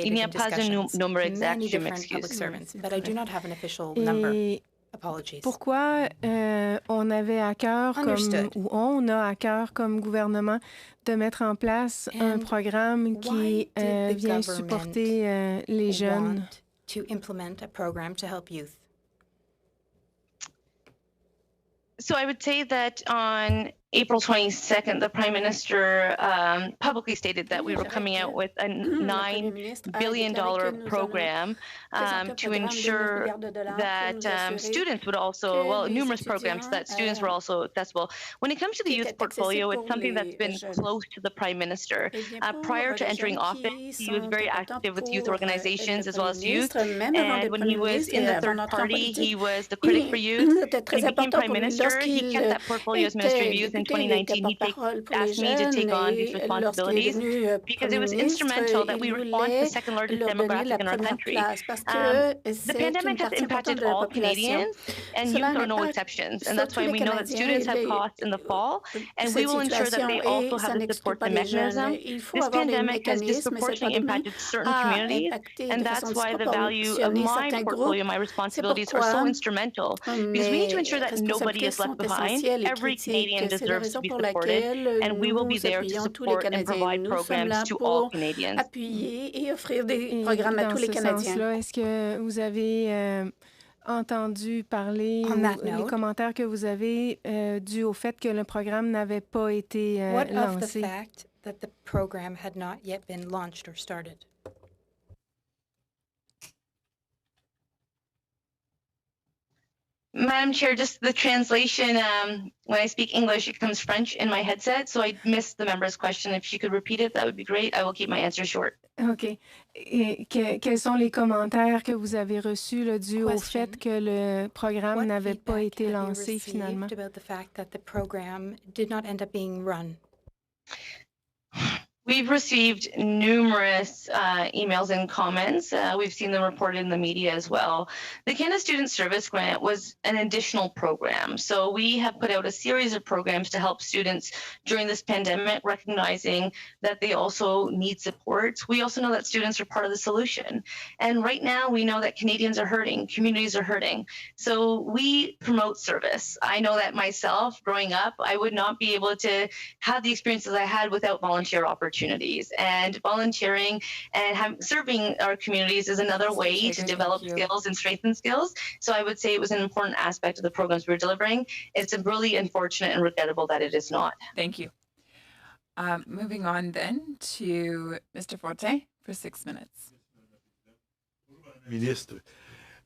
[SPEAKER 19] Il n'y a pas un nombre exact, je m'excuse.
[SPEAKER 4] Pourquoi on avait à cœur, ou on a à cœur comme gouvernement, de mettre en place un programme qui vient supporter les jeunes?
[SPEAKER 19] So I would say that on April 22nd, the Prime Minister publicly stated that we were coming out with a $9 billion program to ensure that students would also, well, numerous programs that students were also accessible. When it comes to the youth portfolio, it's something that's been close to the Prime Minister. Prior to entering office, he was very active with youth organizations as well as youth. And when he was in the third party, he was the critic for youth. When he became Prime Minister, he kept that portfolio as Minister of Youth. In 2019, he asked me to take on these responsibilities because it was instrumental that we respond to the second largest demographic in our country. The pandemic has impacted all Canadians, and youth are no exceptions. And that's why we know that students have costs in the fall, and we will ensure that they also have the support and mechanism. This pandemic has disproportionately impacted certain communities, and that's why the value of my portfolio, my responsibilities are so instrumental, because we need to ensure that nobody is left behind. Every Canadian deserves to be supported, and we will be there to support and provide programs to all Canadians.
[SPEAKER 4] Et dans ce sens-là, est-ce que vous avez entendu parler les commentaires que vous avez dus au fait que le programme n'avait pas été lancé?
[SPEAKER 19] Madam Chair, just the translation, when I speak English, it comes French in my headset, so I missed the member's question. If she could repeat it, that would be great. I will keep my answer short.
[SPEAKER 4] OK. Et quels sont les commentaires que vous avez reçus là, dus au fait que le programme n'avait pas été lancé finalement?
[SPEAKER 19] We've received numerous emails and comments. We've seen them reported in the media as well. The Canada Student Service Grant was an additional program. So we have put out a series of programs to help students during this pandemic, recognizing that they also need support. We also know that students are part of the solution. And right now we know that Canadians are hurting, communities are hurting. So we promote service. I know that myself, growing up, I would not be able to have the experiences I had without volunteer opportunities. And volunteering and serving our communities is another way to develop skills and strengthen skills. So I would say it was an important aspect of the programs we're delivering. It's really unfortunate and regrettable that it is not.
[SPEAKER 2] Thank you. Moving on then to Mr. Forte for 6 minutes.
[SPEAKER 7] Ministre.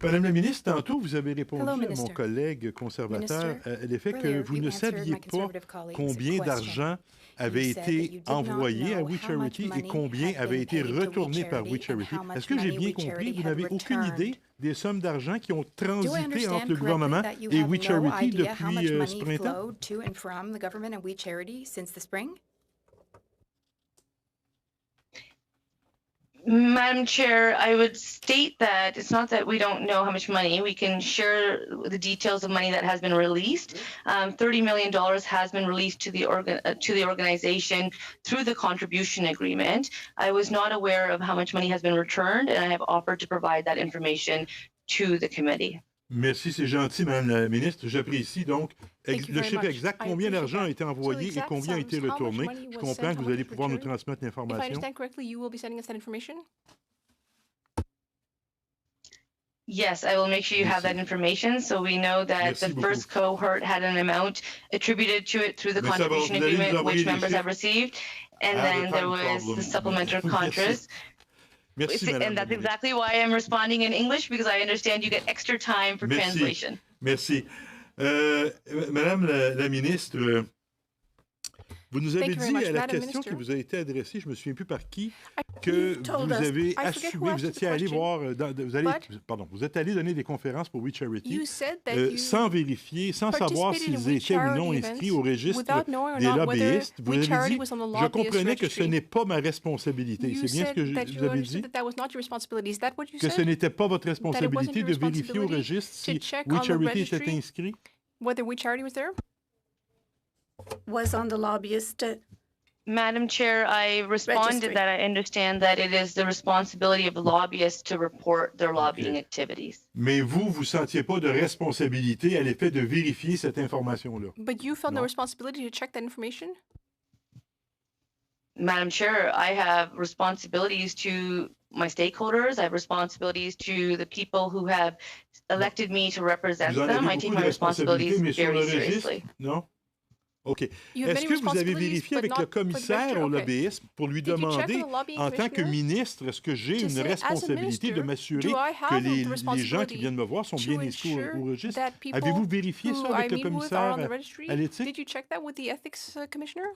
[SPEAKER 7] Madame la ministre, tantôt, vous avez répondu à mon collègue conservateur à l'effet que vous ne saviez pas combien d'argent avait été envoyé à We Charity et combien avait été retourné par We Charity. Est-ce que j'ai bien compris? Vous n'avez aucune idée des sommes d'argent qui ont transité entre le gouvernement et We Charity depuis ce printemps?
[SPEAKER 19] Madam Chair, I would state that it's not that we don't know how much money. We can share the details of money that has been released. $30 million has been released to the organization through the contribution agreement. I was not aware of how much money has been returned, and I have offered to provide that information to the committee.
[SPEAKER 7] Merci, c'est gentil, Madame la ministre. J'apprécie donc le chiffre exact, combien d'argent a été envoyé et combien a été retourné. Je comprends que vous allez pouvoir nous transmettre l'information.
[SPEAKER 19] Yes, I will make sure you have that information. So we know that the first cohort had an amount attributed to it through the contribution agreement, which members have received. And then there was the supplementary contras. And that's exactly why I'm responding in English, because I understand you get extra time for translation.
[SPEAKER 7] Merci. Madame la ministre, vous nous avez dit à la question qui vous a été adressée, je ne me souviens plus par qui, que vous avez assumé, vous étiez allé voir, vous êtes allé donner des conférences pour We Charity sans vérifier, sans savoir s'ils étaient ou non inscrits au registre des lobbyistes. Vous avez dit, je comprenais que ce n'est pas ma responsabilité. C'est bien ce que vous avez dit? Que ce n'était pas votre responsabilité de vérifier au registre si We Charity était inscrit?
[SPEAKER 4] Whether We Charity was there?
[SPEAKER 20] Was on the lobbyist.
[SPEAKER 19] Madam Chair, I responded that I understand that it is the responsibility of the lobbyists to report their lobbying activities.
[SPEAKER 7] Mais vous sentiez pas de responsabilité à l'effet de vérifier cette information-là?
[SPEAKER 4] But you felt no responsibility to check that information?
[SPEAKER 19] Madam Chair, I have responsibilities to my stakeholders. I have responsibilities to the people who have elected me to represent them. I take my responsibilities very seriously.
[SPEAKER 7] Non? OK. Est-ce que vous avez vérifié avec le commissaire au lobbyisme pour lui demander, en tant que ministre, est-ce que j'ai une responsabilité de m'assurer que les gens qui viennent me voir sont bien inscrits au registre? Avez-vous vérifié ça avec le commissaire à l'éthique?
[SPEAKER 4] Did you check that with the ethics commissioner?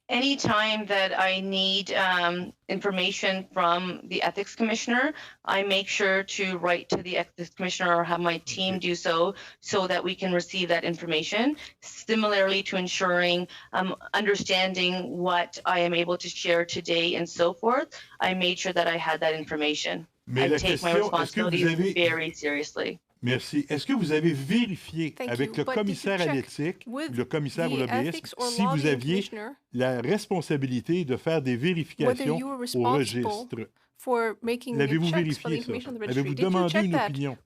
[SPEAKER 19] Anytime that I need information from the ethics commissioner, I make sure to write to the ethics commissioner or have my team do so that we can receive that information. Similarly to ensuring understanding what I am able to share today and so forth, I made sure that I had that information. I take my responsibilities very seriously.
[SPEAKER 7] Merci. Est-ce que vous avez vérifié avec le commissaire à l'éthique, le commissaire au lobbyisme, si vous aviez la responsabilité de faire des vérifications au registre? L'avez-vous vérifié ça? Avez-vous demandé une opinion?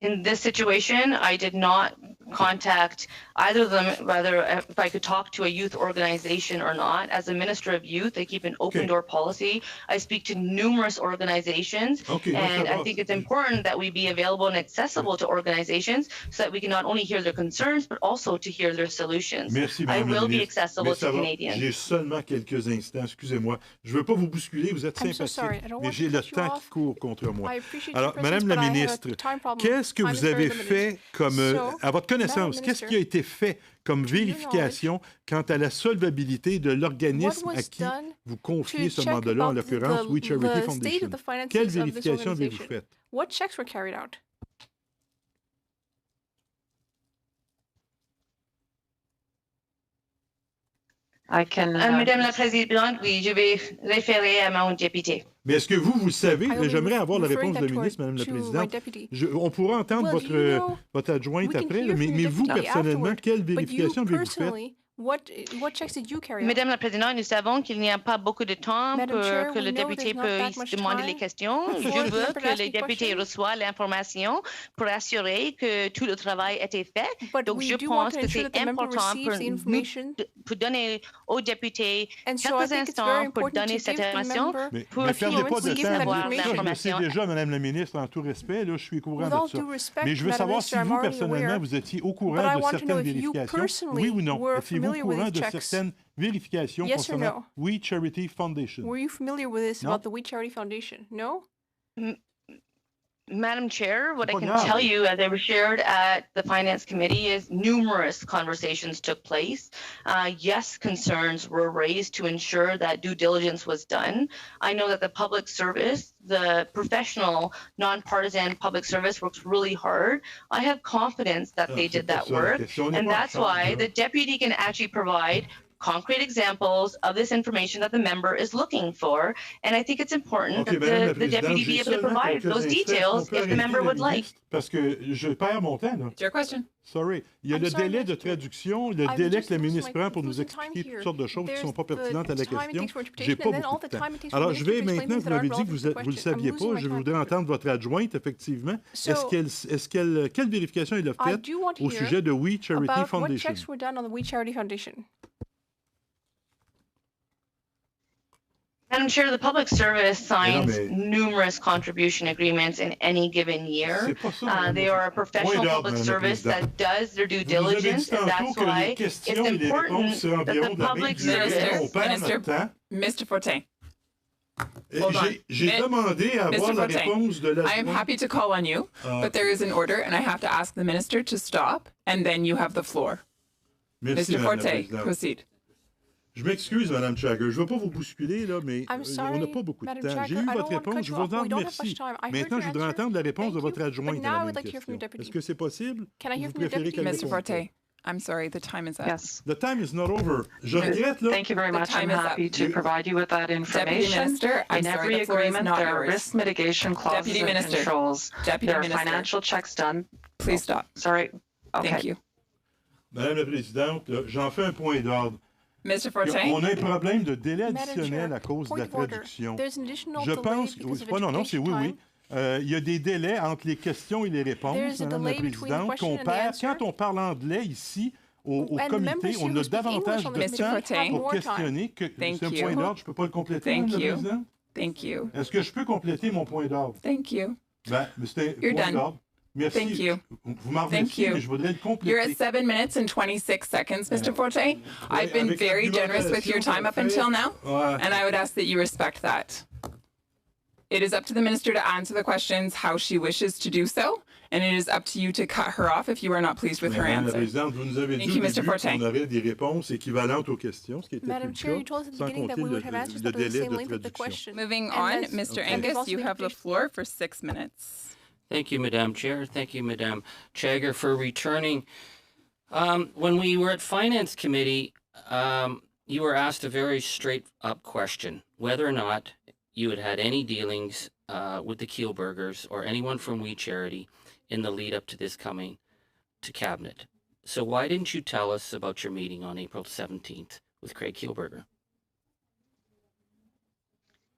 [SPEAKER 19] In this situation, I did not contact either of them, whether if I could talk to a youth organization or not. As a Minister of Youth, I keep an open door policy. I speak to numerous organizations, and I think it's important that we be available and accessible to organizations so that we can not only hear their concerns, but also to hear their solutions.
[SPEAKER 7] Merci,
[SPEAKER 19] I will be accessible to Canadians.
[SPEAKER 7] J'ai seulement quelques instants, excusez-moi. Je ne veux pas vous bousculer, vous êtes sympathique, mais j'ai le temps qui court contre moi. Alors, Madame la ministre, qu'est-ce que vous avez fait comme, à votre connaissance, qu'est-ce qui a été fait comme vérification quant à la solvabilité de l'organisme à qui vous confiez ce mandat-là, en l'occurrence We Charity Foundation? Quelle vérification avez-vous faite?
[SPEAKER 4] What checks were carried out?
[SPEAKER 19] Madame la Présidente, oui, je vais référer à mon député.
[SPEAKER 7] Mais est-ce que vous le savez? J'aimerais avoir la réponse de la ministre, Madame la Présidente. On pourra entendre votre adjointe après, mais vous, personnellement, quelle vérification avez-vous faite?
[SPEAKER 4] What checks did you carry out?
[SPEAKER 19] Madame la Présidente, nous savons qu'il n'y a pas beaucoup de temps pour que le député puisse demander les questions. Je veux que le député reçoive l'information pour assurer que tout le travail a été fait. Donc, je pense que c'est important pour donner au député quelques instants pour donner cette information, pour qu'il puisse avoir l'information.
[SPEAKER 7] Je sais déjà, Madame la ministre, en tout respect, là, je suis au courant de ça. Mais je veux savoir si vous, personnellement, vous étiez au courant de certaines vérifications, oui ou non? Étiez-vous au courant de certaines vérifications concernant We Charity Foundation?
[SPEAKER 4] Were you familiar with this about the We Charity Foundation? No?
[SPEAKER 19] Madam Chair, what I can tell you, as I was shared at the Finance Committee, is numerous conversations took place. Yes, concerns were raised to ensure that due diligence was done. I know that the public service, the professional, nonpartisan public service works really hard. I have confidence that they did that work, and that's why the deputy can actually provide concrete examples of this information that the member is looking for. And I think it's important that the deputy be able to provide those details if the member would like.
[SPEAKER 7] Parce que je perds mon temps, là.
[SPEAKER 2] It's your question.
[SPEAKER 7] Sorry. Il y a le délai de traduction, le délai que la ministre prend pour nous expliquer toutes sortes de choses qui ne sont pas pertinentes à la question. J'ai pas beaucoup de temps. Alors, je vais maintenant, vous m'avez dit que vous ne le saviez pas, je voudrais entendre votre adjointe, effectivement. Quelle vérification elle a faite au sujet de We Charity Foundation?
[SPEAKER 19] Madam Chair, the public service signs numerous contribution agreements in any given year. They are a professional public service that does their due diligence, and that's why it's important that the public service...
[SPEAKER 2] Mr. Fortin. Hold on. Mr. Fortin, I am happy to call on you, but there is an order, and I have to ask the minister to stop, and then you have the floor. Mr. Fortin, proceed.
[SPEAKER 7] Je m'excuse, Madame Chagger, je ne veux pas vous bousculer, là, mais on n'a pas beaucoup de temps. J'ai eu votre réponse, je vous en remercie. Maintenant, je voudrais entendre la réponse de votre adjointe à la même question. Est-ce que c'est possible? Vous préférez qu'elle
[SPEAKER 2] Mr. Fortin, I'm sorry, the time is up.
[SPEAKER 7] Yes. The time is not over. Je regrette, là.
[SPEAKER 21] Thank you very much. I'm happy to provide you with that information.
[SPEAKER 2] Deputy Minister,
[SPEAKER 21] in every agreement, there are risk mitigation clauses
[SPEAKER 2] Deputy
[SPEAKER 21] and
[SPEAKER 2] Minister.
[SPEAKER 21] controls.
[SPEAKER 2] Deputy
[SPEAKER 21] there are
[SPEAKER 2] Minister.
[SPEAKER 21] financial checks done.
[SPEAKER 2] Please stop.
[SPEAKER 21] Sorry. Okay.
[SPEAKER 2] Thank you.
[SPEAKER 7] Madame la Présidente, j'en fais un point d'ordre.
[SPEAKER 2] Mr. Fortin.
[SPEAKER 7] On a un problème de délai additionnel à cause de la traduction. Je pense que... Non, c'est oui. Il y a des délais entre les questions et les réponses, Madame la Présidente, qu'on perd. Quand on parle anglais ici, au comité, on a davantage de temps pour questionner que c'est un point d'ordre. Je ne peux pas le compléter, Madame la Présidente?
[SPEAKER 2] Thank you.
[SPEAKER 7] Est-ce que je peux compléter mon point d'ordre?
[SPEAKER 2] Thank you.
[SPEAKER 7] Ben, c'est un point d'ordre. Merci.
[SPEAKER 2] Thank you.
[SPEAKER 7] Vous m'en remerciez, mais je voudrais le compléter.
[SPEAKER 2] You're at 7 minutes and 26 seconds, Mr. Fortin. I've been very generous with your time up until now, and I would ask that you respect that. It is up to the minister to answer the questions how she wishes to do so, and it is up to you to cut her off if you are not pleased with her answer.
[SPEAKER 7] Vous nous avez dit
[SPEAKER 2] Mr. Fortin.
[SPEAKER 7] qu'on aurait des réponses équivalentes aux questions, ce qui était
[SPEAKER 4] Madam Chair, you told us at the beginning that we would have answers that were the same length of the question.
[SPEAKER 2] Moving on, Mr. Angus, you have the floor for 6 minutes.
[SPEAKER 14] Thank you, Madam Chair. Thank you, Madam Chagger, for returning. When we were at Finance Committee, you were asked a very straight-up question, whether or not you had had any dealings with the Kielburgers or anyone from We Charity in the lead-up to this coming to Cabinet. So why didn't you tell us about your meeting on April 17th with Craig Kielburger?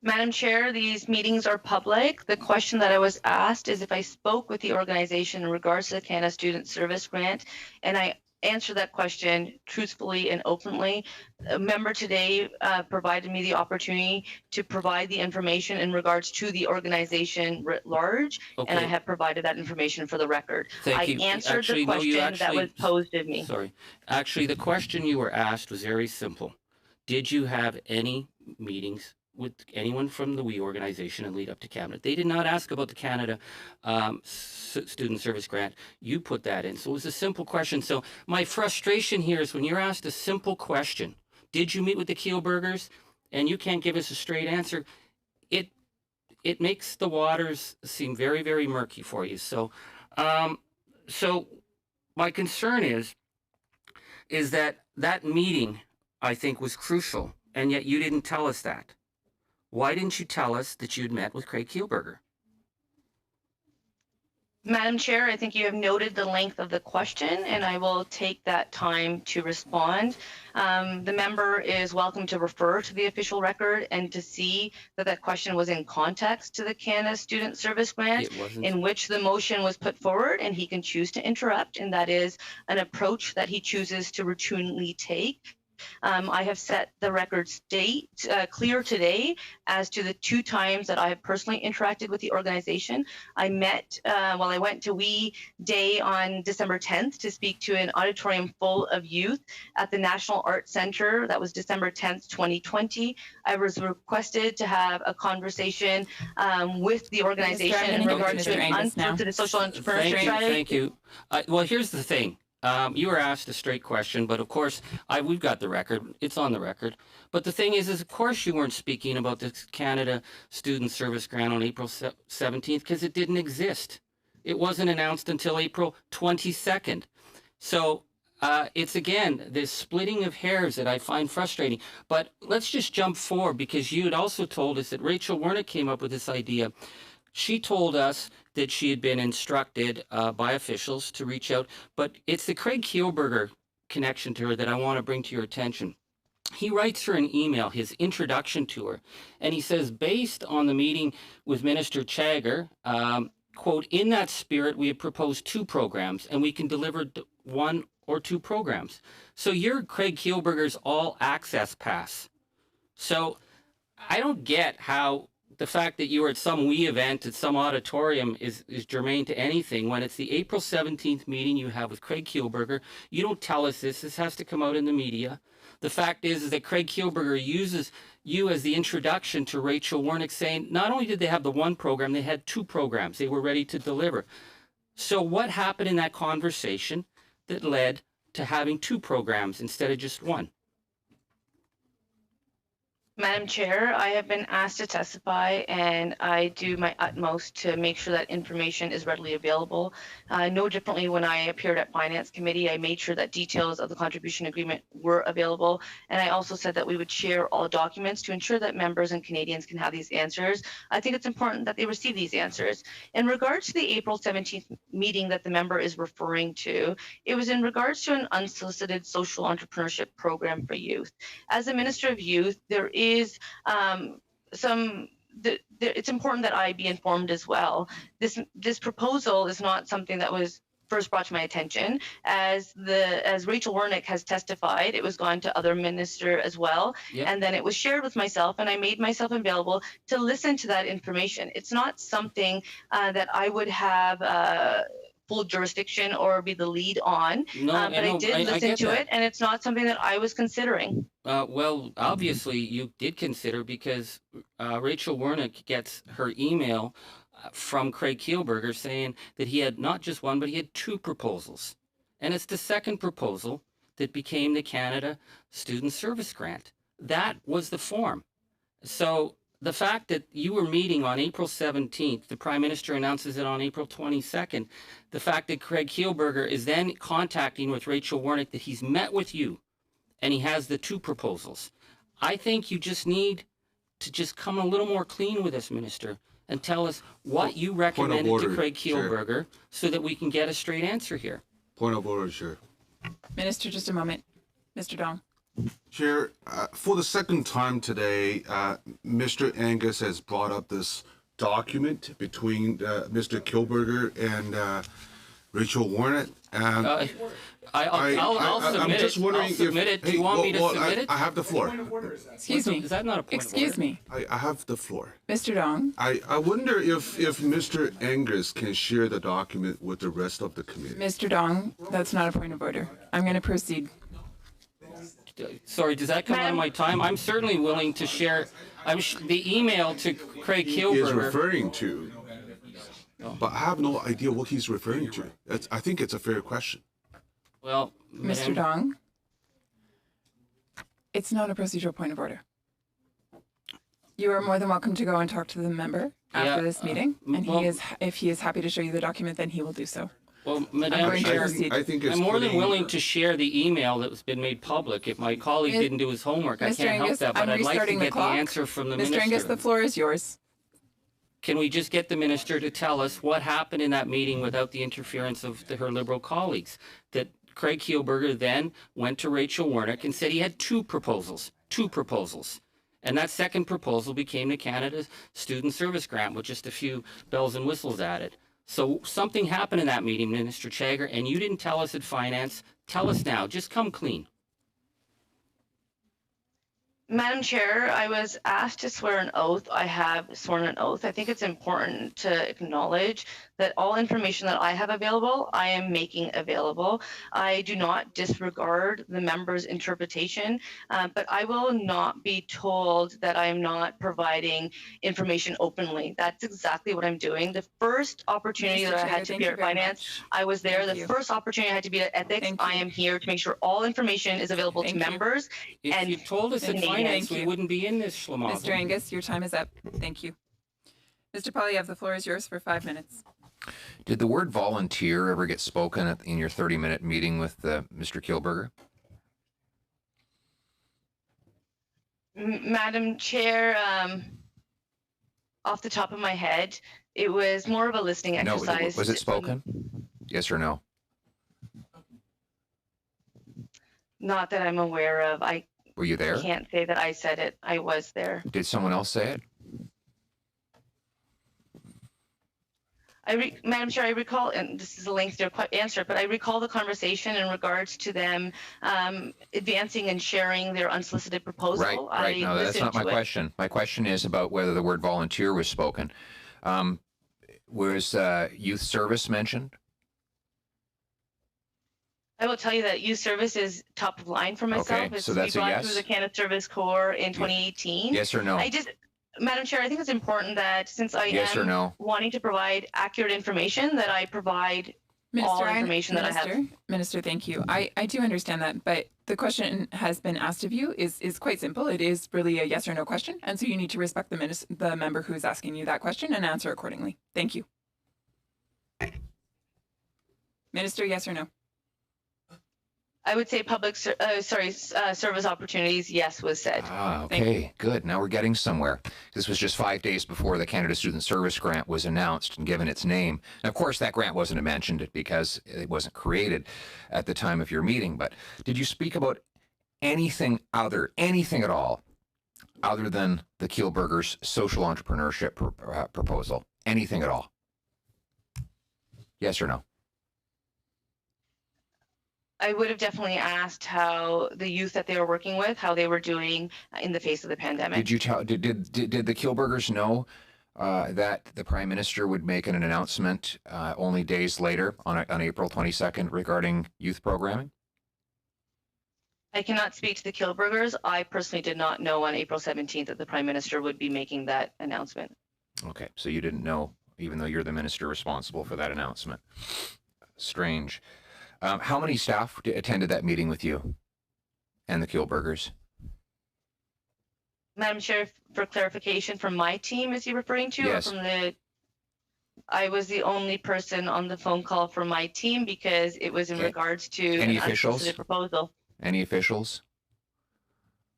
[SPEAKER 19] Madam Chair, these meetings are public. The question that I was asked is if I spoke with the organization in regards to the Canada Student Service Grant, and I answered that question truthfully and openly. A member today provided me the opportunity to provide the information in regards to the organization writ large, and I have provided that information for the record. I answered the question that was posed of me.
[SPEAKER 14] Sorry. Actually, the question you were asked was very simple. Did you have any meetings with anyone from the WE organization and lead up to Cabinet? They did not ask about the Canada Student Service Grant. You put that in. So it was a simple question. So my frustration here is when you're asked a simple question, did you meet with the Kielburgers? And you can't give us a straight answer. It makes the waters seem very, very murky for you. So, so my concern is that meeting, I think, was crucial, and yet you didn't tell us that. Why didn't you tell us that you'd met with Craig Kielburger?
[SPEAKER 19] Madam Chair, I think you have noted the length of the question, and I will take that time to respond. The member is welcome to refer to the official record and to see that that question was in context to the Canada Student Service Grant, in which the motion was put forward, and he can choose to interrupt, and that is an approach that he chooses to routinely take. I have set the record clear today as to the 2 times that I have personally interacted with the organization. I met, I went to WE Day on December 10th to speak to an auditorium full of youth at the National Arts Centre. That was December 10th, 2020. I was requested to have a conversation with the organization in regards to an unsolicited social entrepreneurship strategy.
[SPEAKER 14] Thank you. Well, here's the thing. You were asked a straight question, but of course, we've got the record. It's on the record. But the thing is of course you weren't speaking about the Canada Student Service Grant on April 17th because it didn't exist. It wasn't announced until April 22nd. So it's, again, this splitting of hairs that I find frustrating. But let's just jump forward because you had also told us that Rachel Wernick came up with this idea. She told us that she had been instructed by officials to reach out, but it's the Craig Kielburger connection to her that I want to bring to your attention. He writes her an email, his introduction to her, and he says, based on the meeting with Minister Chagger, quote, in that spirit, we have proposed 2 programs, and we can deliver 1 or 2 programs. So you're Craig Kielburger's all-access pass. So I don't get how the fact that you were at some wee event at some auditorium is germane to anything when it's the April 17th meeting you have with Craig Kielburger. You don't tell us this. This has to come out in the media. The fact is that Craig Kielburger uses you as the introduction to Rachel Warnick, saying not only did they have the one program, they had two programs. They were ready to deliver. So what happened in that conversation that led to having two programs instead of just one?
[SPEAKER 19] Madam Chair, I have been asked to testify, and I do my utmost to make sure that information is readily available. No differently, when I appeared at Finance Committee, I made sure that details of the contribution agreement were available, and I also said that we would share all documents to ensure that members and Canadians can have these answers. I think it's important that they receive these answers. In regards to the April 17th meeting that the member is referring to, it was in regards to an unsolicited social entrepreneurship program for youth. As a Minister of Youth, there is it's important that I be informed as well. This proposal is not something that was first brought to my attention. As Rachel Warnick has testified, it was gone to other minister as well, and then it was shared with myself, and I made myself available to listen to that information. It's not something that I would have full jurisdiction or be the lead on, but I did listen to it, and it's not something that I was considering.
[SPEAKER 14] Well, obviously you did consider, because Rachel Warnick gets her email from Craig Kielburger saying that he had not just one, but he had two proposals. And it's the second proposal that became the Canada Student Service Grant. That was the form. So the fact that you were meeting on April 17th, the Prime Minister announces it on April 22nd, the fact that Craig Kielburger is then contacting with Rachel Warnick that he's met with you and he has the two proposals. I think you just need to just come a little more clean with us, Minister, and tell us what you recommended to Craig Kielburger so that we can get a straight answer here.
[SPEAKER 16] Point of order, Chair.
[SPEAKER 2] Minister, just a moment. Mr. Dong.
[SPEAKER 16] Chair, for the second time today, Mr. Angus has brought up this document between Mr. Kielburger and Rachel Warnick.
[SPEAKER 14] I'll submit it. Do you want me to submit it?
[SPEAKER 16] I have the floor.
[SPEAKER 2] Excuse me.
[SPEAKER 14] Is that not a point of order?
[SPEAKER 2] Excuse me.
[SPEAKER 16] I have the floor.
[SPEAKER 2] Mr. Dong.
[SPEAKER 16] I wonder if Mr. Angus can share the document with the rest of the committee.
[SPEAKER 2] Mr. Dong, that's not a point of order. I'm going to proceed.
[SPEAKER 14] Sorry, does that come on my time? I'm certainly willing to share the email to Craig Kielburger.
[SPEAKER 16] He is referring to, but I have no idea what he's referring to. I think it's a fair question.
[SPEAKER 14] Well,
[SPEAKER 2] Mr. Dong, it's not a procedural point of order. You are more than welcome to go and talk to the member after this meeting, and if he is happy to show you the document, then he will do so.
[SPEAKER 14] Well, Madam Chair, I'm more than willing to share the email that's been made public. If my colleague didn't do his homework, I can't help that, but I'd like to get the answer from the Minister.
[SPEAKER 2] Mr. Angus, the floor is yours.
[SPEAKER 14] Can we just get the Minister to tell us what happened in that meeting without the interference of her Liberal colleagues? That Craig Kielburger then went to Rachel Warnick and said he had two proposals. And that second proposal became the Canada Student Service Grant with just a few bells and whistles added. So something happened in that meeting, Minister Chagger, and you didn't tell us at Finance. Tell us now. Just come clean.
[SPEAKER 19] Madam Chair, I was asked to swear an oath. I have sworn an oath. I think it's important to acknowledge that all information that I have available, I am making available. I do not disregard the member's interpretation, but I will not be told that I am not providing information openly. That's exactly what I'm doing. The first opportunity that I had to be at Finance, I was there. The first opportunity I had to be at Ethics, I am here to make sure all information is available to members.
[SPEAKER 14] If you told us at Finance, we wouldn't be in this schlamazle.
[SPEAKER 2] Mr. Angus, your time is up. Thank you. Mr. Polyev, the floor is yours for 5 minutes.
[SPEAKER 10] Did the word volunteer ever get spoken in your 30-minute meeting with Mr. Kielburger?
[SPEAKER 19] Madam Chair, off the top of my head, it was more of a listening exercise.
[SPEAKER 10] No, was it spoken? Yes or no?
[SPEAKER 19] Not that I'm aware of.
[SPEAKER 10] Were you there?
[SPEAKER 19] I can't say that I said it. I was there.
[SPEAKER 10] Did someone else say it?
[SPEAKER 19] Madam Chair, I recall, and this is a lengthier answer, but I recall the conversation in regards to them advancing and sharing their unsolicited proposal.
[SPEAKER 10] Right. No, that's not my question. My question is about whether the word volunteer was spoken. Was youth service mentioned?
[SPEAKER 19] I will tell you that youth service is top of line for myself.
[SPEAKER 10] Okay, so that's a yes?
[SPEAKER 19] Through the Canada Service Corps in 2018.
[SPEAKER 10] Yes or no?
[SPEAKER 19] Madam Chair, I think it's important that since I am wanting to provide accurate information, that I provide all information that I have.
[SPEAKER 2] Minister, thank you. I do understand that, but the question has been asked of you is quite simple. It is really a yes or no question, and so you need to respect the member who is asking you that question and answer accordingly. Thank you. Minister, yes or no?
[SPEAKER 19] I would say service opportunities, yes, was said.
[SPEAKER 10] Okay, good. Now we're getting somewhere. This was just 5 days before the Canada Student Service Grant was announced and given its name. And of course, that grant wasn't mentioned because it wasn't created at the time of your meeting. But did you speak about anything at all, other than the Kielburgers social entrepreneurship proposal? Anything at all? Yes or no?
[SPEAKER 19] I would have definitely asked how the youth that they were working with, how they were doing in the face of the pandemic.
[SPEAKER 10] Did you tell? Did the Kielburgers know that the Prime Minister would make an announcement only days later on April 22nd regarding youth programming?
[SPEAKER 19] I cannot speak to the Kielburgers. I personally did not know on April 17th that the Prime Minister would be making that announcement.
[SPEAKER 10] Okay, so you didn't know, even though you're the minister responsible for that announcement. Strange. How many staff attended that meeting with you and the Kielburgers?
[SPEAKER 19] Madam Chair, for clarification, from my team, is he referring to?
[SPEAKER 10] Yes.
[SPEAKER 19] Or from the? I was the only person on the phone call from my team because it was in regards to
[SPEAKER 10] any
[SPEAKER 19] an
[SPEAKER 10] officials?
[SPEAKER 19] unsolicited proposal.
[SPEAKER 10] Any officials?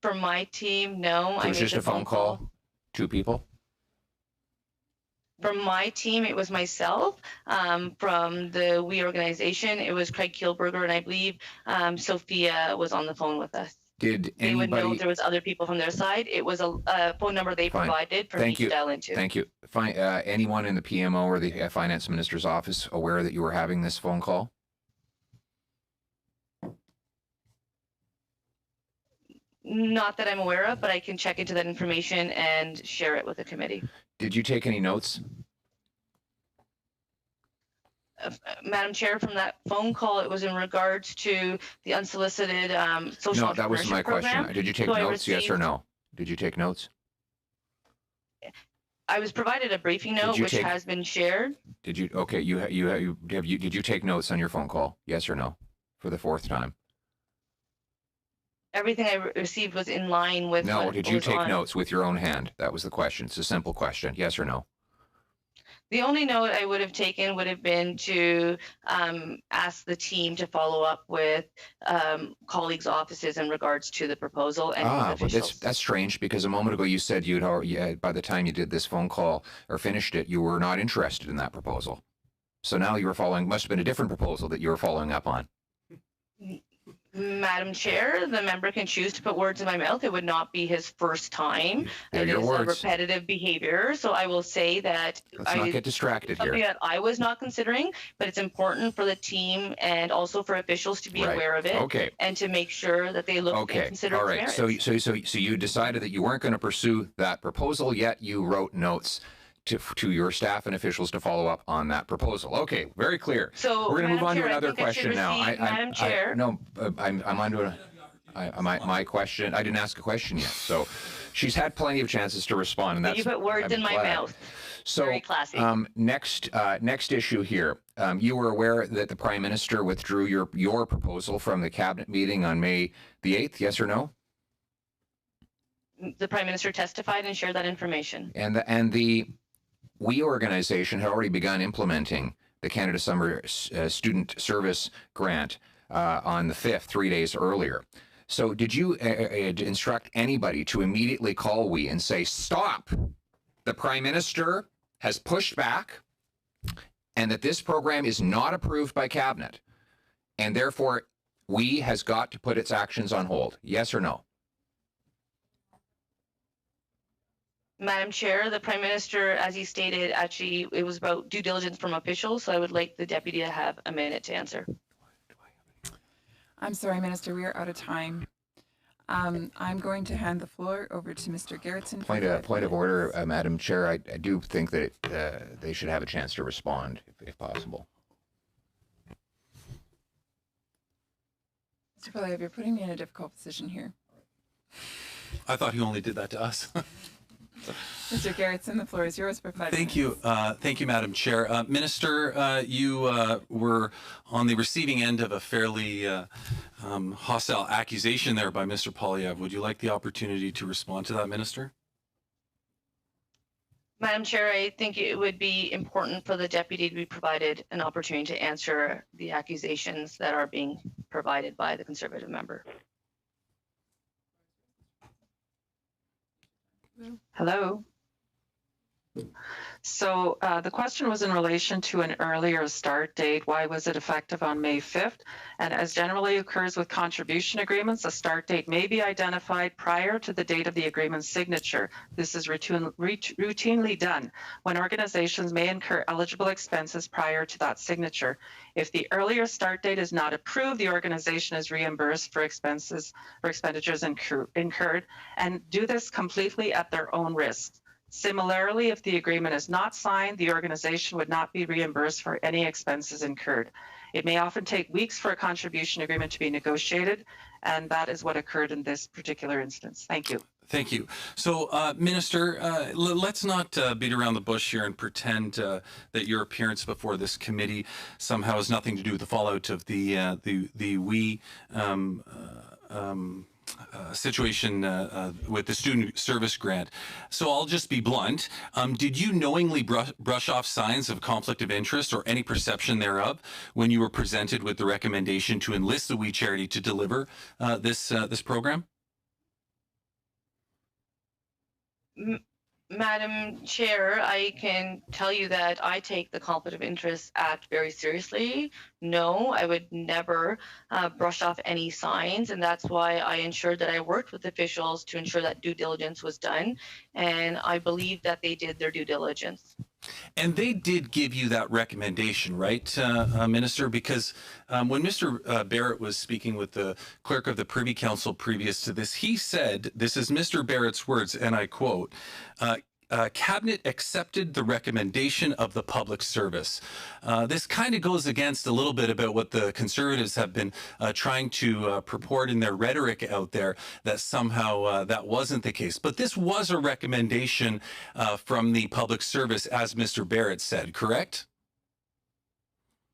[SPEAKER 19] From my team, no.
[SPEAKER 10] So it was just a phone call? 2 people?
[SPEAKER 19] From my team, it was myself. From the WE organization, it was Craig Kielburger, and I believe Sophia was on the phone with us.
[SPEAKER 10] Did
[SPEAKER 19] they would know if there was other people from their side. It was a phone number they provided for me to dial into.
[SPEAKER 10] Thank you. Anyone in the PMO or the Finance Minister's office aware that you were having this phone call?
[SPEAKER 19] Not that I'm aware of, but I can check into that information and share it with the committee.
[SPEAKER 10] Did you take any notes?
[SPEAKER 19] Madam Chair, from that phone call, it was in regards to the unsolicited social
[SPEAKER 10] No, that wasn't my
[SPEAKER 19] program.
[SPEAKER 10] question. Did you take notes, yes or no? Did you take notes?
[SPEAKER 19] I was provided a briefing note, which has been shared.
[SPEAKER 10] Did you? Okay, did you take notes on your phone call? Yes or no? For the 4th time.
[SPEAKER 19] Everything I received was in line with.
[SPEAKER 10] No,
[SPEAKER 19] what
[SPEAKER 10] did you
[SPEAKER 19] was
[SPEAKER 10] take
[SPEAKER 19] on.
[SPEAKER 10] notes with your own hand? That was the question. It's a simple question. Yes or no?
[SPEAKER 19] The only note I would have taken would have been to ask the team to follow up with colleagues' offices in regards to the proposal and officials.
[SPEAKER 10] That's strange, because a moment ago you said by the time you did this phone call or finished it, you were not interested in that proposal. So now you were must have been a different proposal that you were following up on.
[SPEAKER 19] Madam Chair, the member can choose to put words in my mouth. It would not be his first time. It is a repetitive behavior. So I will say that
[SPEAKER 10] let's not get distracted here.
[SPEAKER 19] Something that I was not considering, but it's important for the team and also for officials to be aware of it.
[SPEAKER 10] Okay.
[SPEAKER 19] And to make sure that they look and consider
[SPEAKER 10] all right.
[SPEAKER 19] its merits.
[SPEAKER 10] So you decided that you weren't going to pursue that proposal, yet you wrote notes to your staff and officials to follow up on that proposal. Okay, very clear.
[SPEAKER 19] So
[SPEAKER 10] we're going to move on to another
[SPEAKER 19] question
[SPEAKER 10] now.
[SPEAKER 19] Madam Chair.
[SPEAKER 10] I'm on to my question. I didn't ask a question yet, so she's had plenty of chances to respond. And that's,
[SPEAKER 19] you put words in my mouth.
[SPEAKER 10] So
[SPEAKER 19] very classy.
[SPEAKER 10] Next issue here. You were aware that the Prime Minister withdrew your proposal from the cabinet meeting on May the 8th. Yes or no?
[SPEAKER 19] The Prime Minister testified and shared that information.
[SPEAKER 10] And the WE organization had already begun implementing the Canada Summer Student Service Grant on the 5th, 3 days earlier. So did you instruct anybody to immediately call WE and say, stop, the Prime Minister has pushed back and that this program is not approved by Cabinet, and therefore WE has got to put its actions on hold? Yes or no?
[SPEAKER 19] Madam Chair, the Prime Minister, as he stated, actually, it was about due diligence from officials, so I would like the Deputy to have a minute to answer.
[SPEAKER 2] I'm sorry, Minister, we are out of time. I'm going to hand the floor over to Mr. Gerritsen.
[SPEAKER 10] Point of order, Madam Chair. I do think that they should have a chance to respond, if possible.
[SPEAKER 2] Mr. Poilievre, you're putting me in a difficult position here.
[SPEAKER 12] I thought he only did that to us.
[SPEAKER 2] Mr. Gerritsen, the floor is yours for 5
[SPEAKER 12] Thank
[SPEAKER 2] minutes.
[SPEAKER 12] you. Thank you, Madam Chair. Minister, you were on the receiving end of a fairly hostile accusation there by Mr. Poilievre. Would you like the opportunity to respond to that, Minister?
[SPEAKER 19] Madam Chair, I think it would be important for the Deputy to be provided an opportunity to answer the accusations that are being provided by the Conservative member.
[SPEAKER 21] Hello. So the question was in relation to an earlier start date. Why was it effective on May 5th? And as generally occurs with contribution agreements, a start date may be identified prior to the date of the agreement's signature. This is routinely done when organizations may incur eligible expenses prior to that signature. If the earlier start date is not approved, the organization is reimbursed for expenses or expenditures incurred and do this completely at their own risk. Similarly, if the agreement is not signed, the organization would not be reimbursed for any expenses incurred. It may often take weeks for a contribution agreement to be negotiated, and that is what occurred in this particular instance. Thank you.
[SPEAKER 12] Thank you. So, Minister, let's not beat around the bush here and pretend that your appearance before this committee somehow has nothing to do with the fallout of the WE situation with the student service grant. So I'll just be blunt. Did you knowingly brush off signs of conflict of interest or any perception thereof when you were presented with the recommendation to enlist the WE charity to deliver this program?
[SPEAKER 19] Madam Chair, I can tell you that I take the Conflict of Interest Act very seriously. No, I would never brush off any signs, and that's why I ensured that I worked with officials to ensure that due diligence was done, and I believe that they did their due diligence.
[SPEAKER 12] And they did give you that recommendation, right, Minister? Because when Mr. Barrett was speaking with the Clerk of the Privy Council previous to this, he said, this is Mr. Barrett's words, and I quote, Cabinet accepted the recommendation of the public service. This kind of goes against a little bit about what the Conservatives have been trying to purport in their rhetoric out there, that somehow that wasn't the case. But this was a recommendation from the public service, as Mr. Barrett said, correct?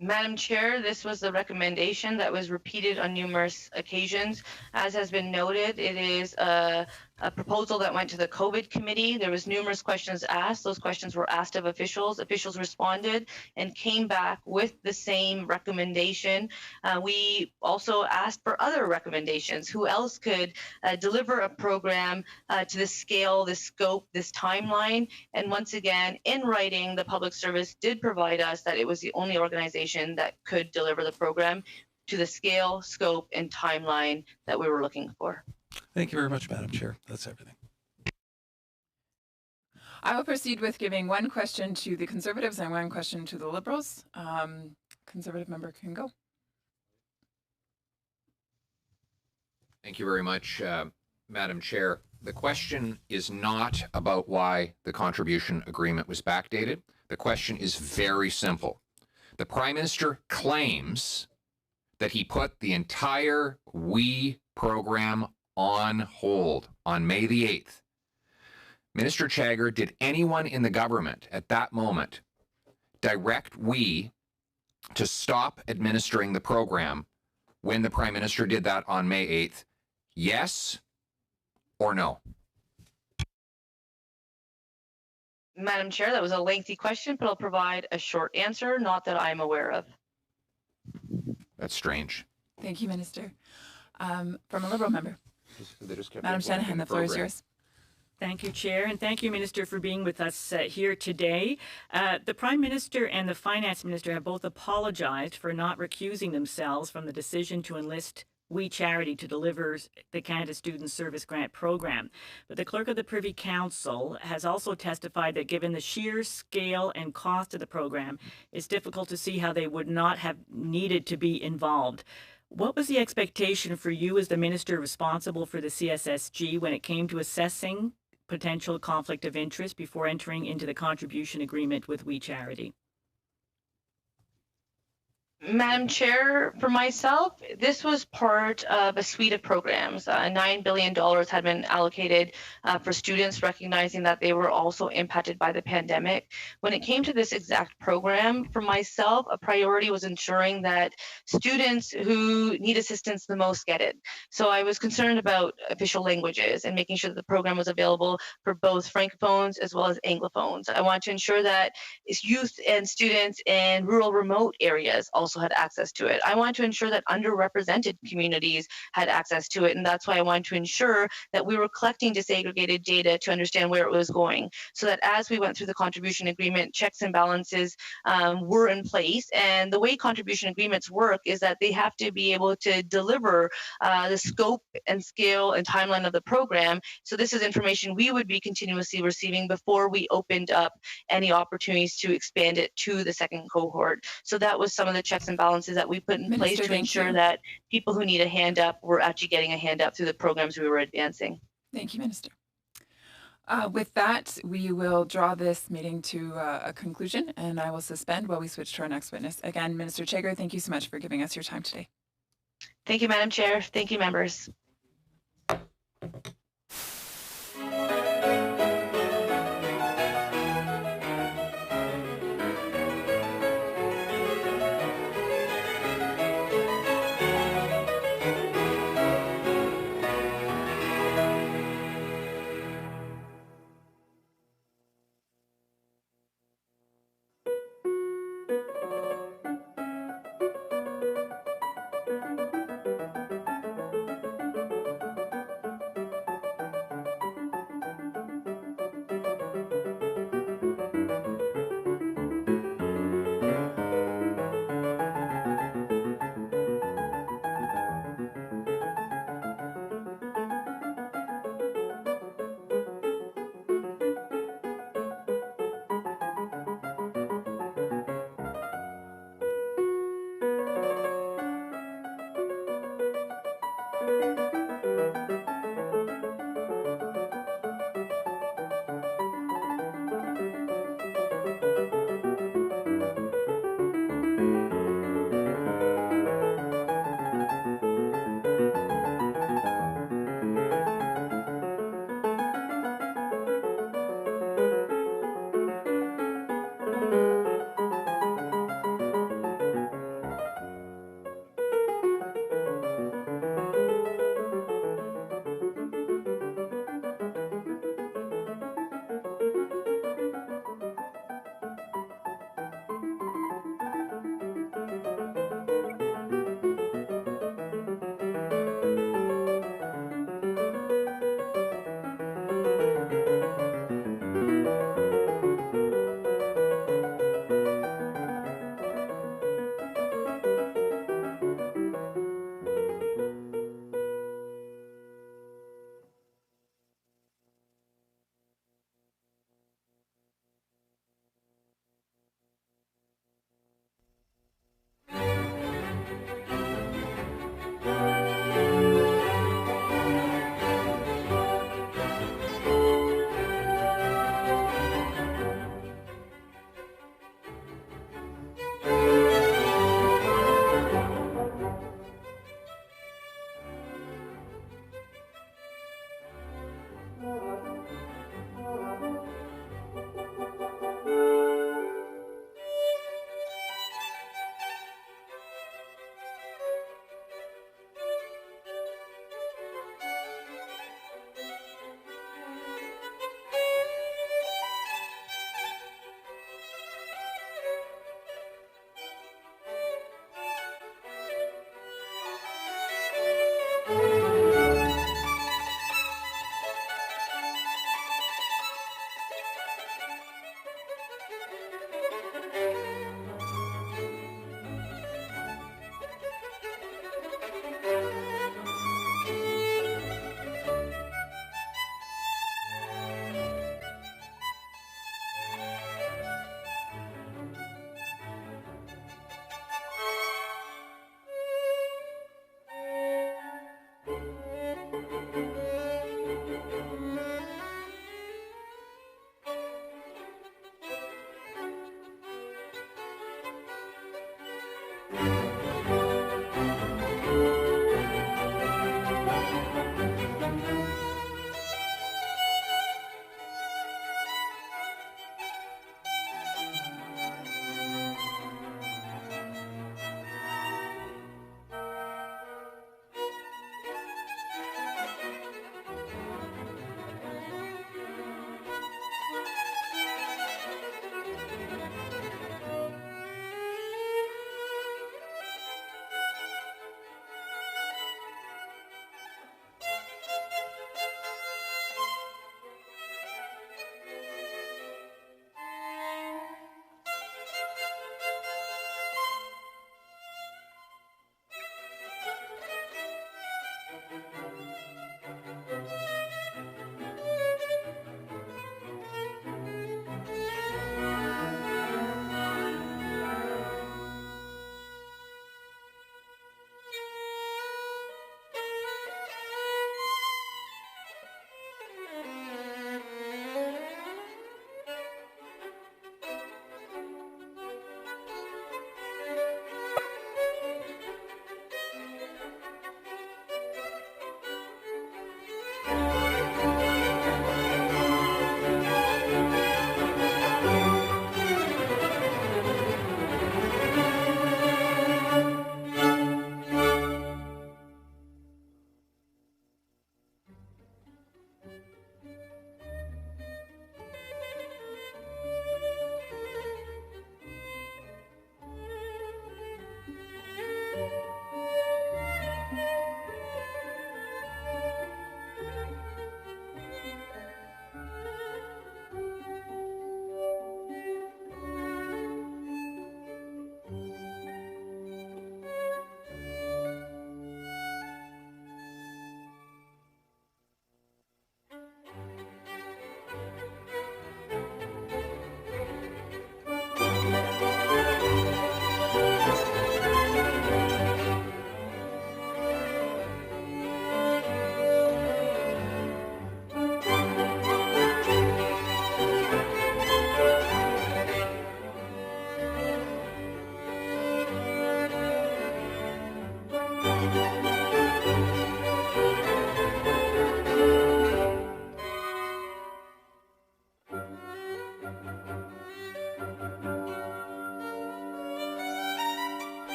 [SPEAKER 19] Madam Chair, this was the recommendation that was repeated on numerous occasions. As has been noted, it is a proposal that went to the COVID committee. There was numerous questions asked. Those questions were asked of officials. Officials responded and came back with the same recommendation. We also asked for other recommendations. Who else could deliver a program to this scale, this scope, this timeline? And once again, in writing, the public service did provide us that it was the only organization that could deliver the program to the scale, scope, and timeline that we were looking for.
[SPEAKER 12] Thank you very much, Madam Chair. That's everything.
[SPEAKER 2] I will proceed with giving one question to the Conservatives and one question to the Liberals. Conservative member can go.
[SPEAKER 10] Thank you very much, Madam Chair. The question is not about why the contribution agreement was backdated. The question is very simple. The Prime Minister claims that he put the entire WE program on hold on May the 8th. Minister Chagger, did anyone in the government at that moment direct WE to stop administering the program when the Prime Minister did that on May 8th? Yes or no?
[SPEAKER 19] Madam Chair, that was a lengthy question, but I'll provide a short answer, not that I'm aware of.
[SPEAKER 10] That's strange.
[SPEAKER 2] Thank you, Minister. From a Liberal member. Madam Shanahan, the floor is yours.
[SPEAKER 17] Thank you, Chair, and thank you, Minister, for being with us here today. The Prime Minister and the Finance Minister have both apologized for not recusing themselves from the decision to enlist We Charity to deliver the Canada Student Service Grant Program. But the Clerk of the Privy Council has also testified that given the sheer scale and cost of the program, it's difficult to see how they would not have needed to be involved. What was the expectation for you as the minister responsible for the CSSG when it came to assessing potential conflict of interest before entering into the contribution agreement with We Charity?
[SPEAKER 19] Madam Chair, for myself, this was part of a suite of programs. $9 billion had been allocated for students, recognizing that they were also impacted by the pandemic. When it came to this exact program, for myself, a priority was ensuring that students who need assistance the most get it. So I was concerned about official languages and making sure that the program was available for both Francophones as well as Anglophones. I want to ensure that youth and students in rural remote areas also had access to it. I want to ensure that underrepresented communities had access to it, and that's why I wanted to ensure that we were collecting disaggregated data to understand where it was going, so that as we went through the contribution agreement, checks and balances were in place. And the way contribution agreements work is that they have to be able to deliver the scope and scale and timeline of the program. So this is information we would be continuously receiving before we opened up any opportunities to expand it to the second cohort. So that was some of the checks and balances that we put in place to ensure that people who need a hand up were actually getting a hand up through the programs we were advancing.
[SPEAKER 2] Thank you, Minister. With that, we will draw this meeting to a conclusion, and I will suspend while we switch to our next witness. Again, Minister Chagger, thank you so much for giving us your time today.
[SPEAKER 19] Thank you, Madam Chair. Thank you, members.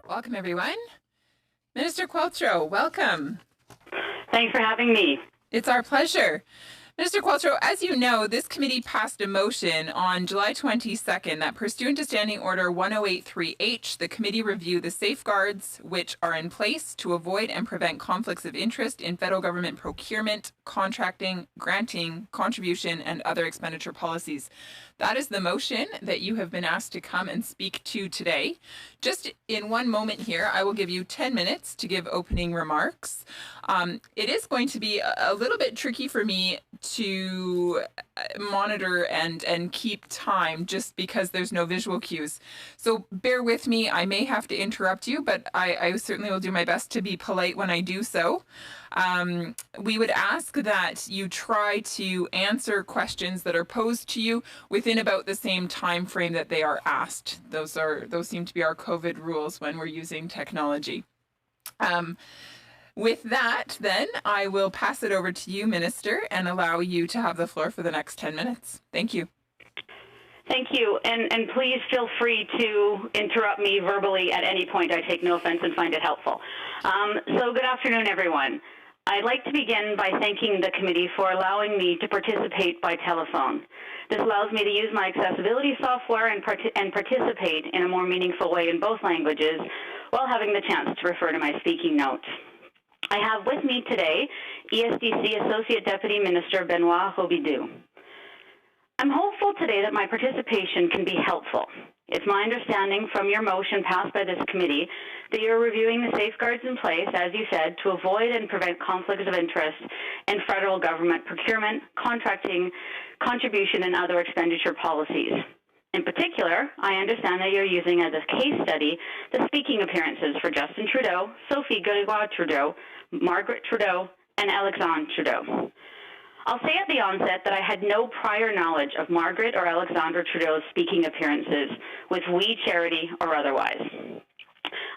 [SPEAKER 2] Welcome, everyone. Minister Qualtro, welcome.
[SPEAKER 6] Thanks for having me.
[SPEAKER 2] It's our pleasure. Minister Qualtro, as you know, this committee passed a motion on July 22nd that pursuant to Standing Order 1083H, the committee review the safeguards which are in place to avoid and prevent conflicts of interest in federal government procurement, contracting, granting, contribution, and other expenditure policies. That is the motion that you have been asked to come and speak to today. Just in one moment here, I will give you 10 minutes to give opening remarks. It is going to be a little bit tricky for me to monitor and keep time just because there's no visual cues. So bear with me. I may have to interrupt you, but I certainly will do my best to be polite when I do so. We would ask that you try to answer questions that are posed to you within about the same time frame that they are asked. Those seem to be our COVID rules when we're using technology. With that, then, I will pass it over to you, Minister, and allow you to have the floor for the next 10 minutes. Thank you.
[SPEAKER 6] Thank you, and please feel free to interrupt me verbally at any point. I take no offense and find it helpful. So good afternoon, everyone. I'd like to begin by thanking the committee for allowing me to participate by telephone. This allows me to use my accessibility software and participate in a more meaningful way in both languages while having the chance to refer to my speaking notes. I have with me today ESDC Associate Deputy Minister Benoit Robidoux. I'm hopeful today that my participation can be helpful. It's my understanding from your motion passed by this committee that you're reviewing the safeguards in place, as you said, to avoid and prevent conflicts of interest in federal government procurement, contracting, contribution, and other expenditure policies. In particular, I understand that you're using as a case study the speaking appearances for Justin Trudeau, Sophie Gregoire Trudeau, Margaret Trudeau, and Alexandre Trudeau. I'll say at the onset that I had no prior knowledge of Margaret or Alexandre Trudeau's speaking appearances with We Charity or otherwise.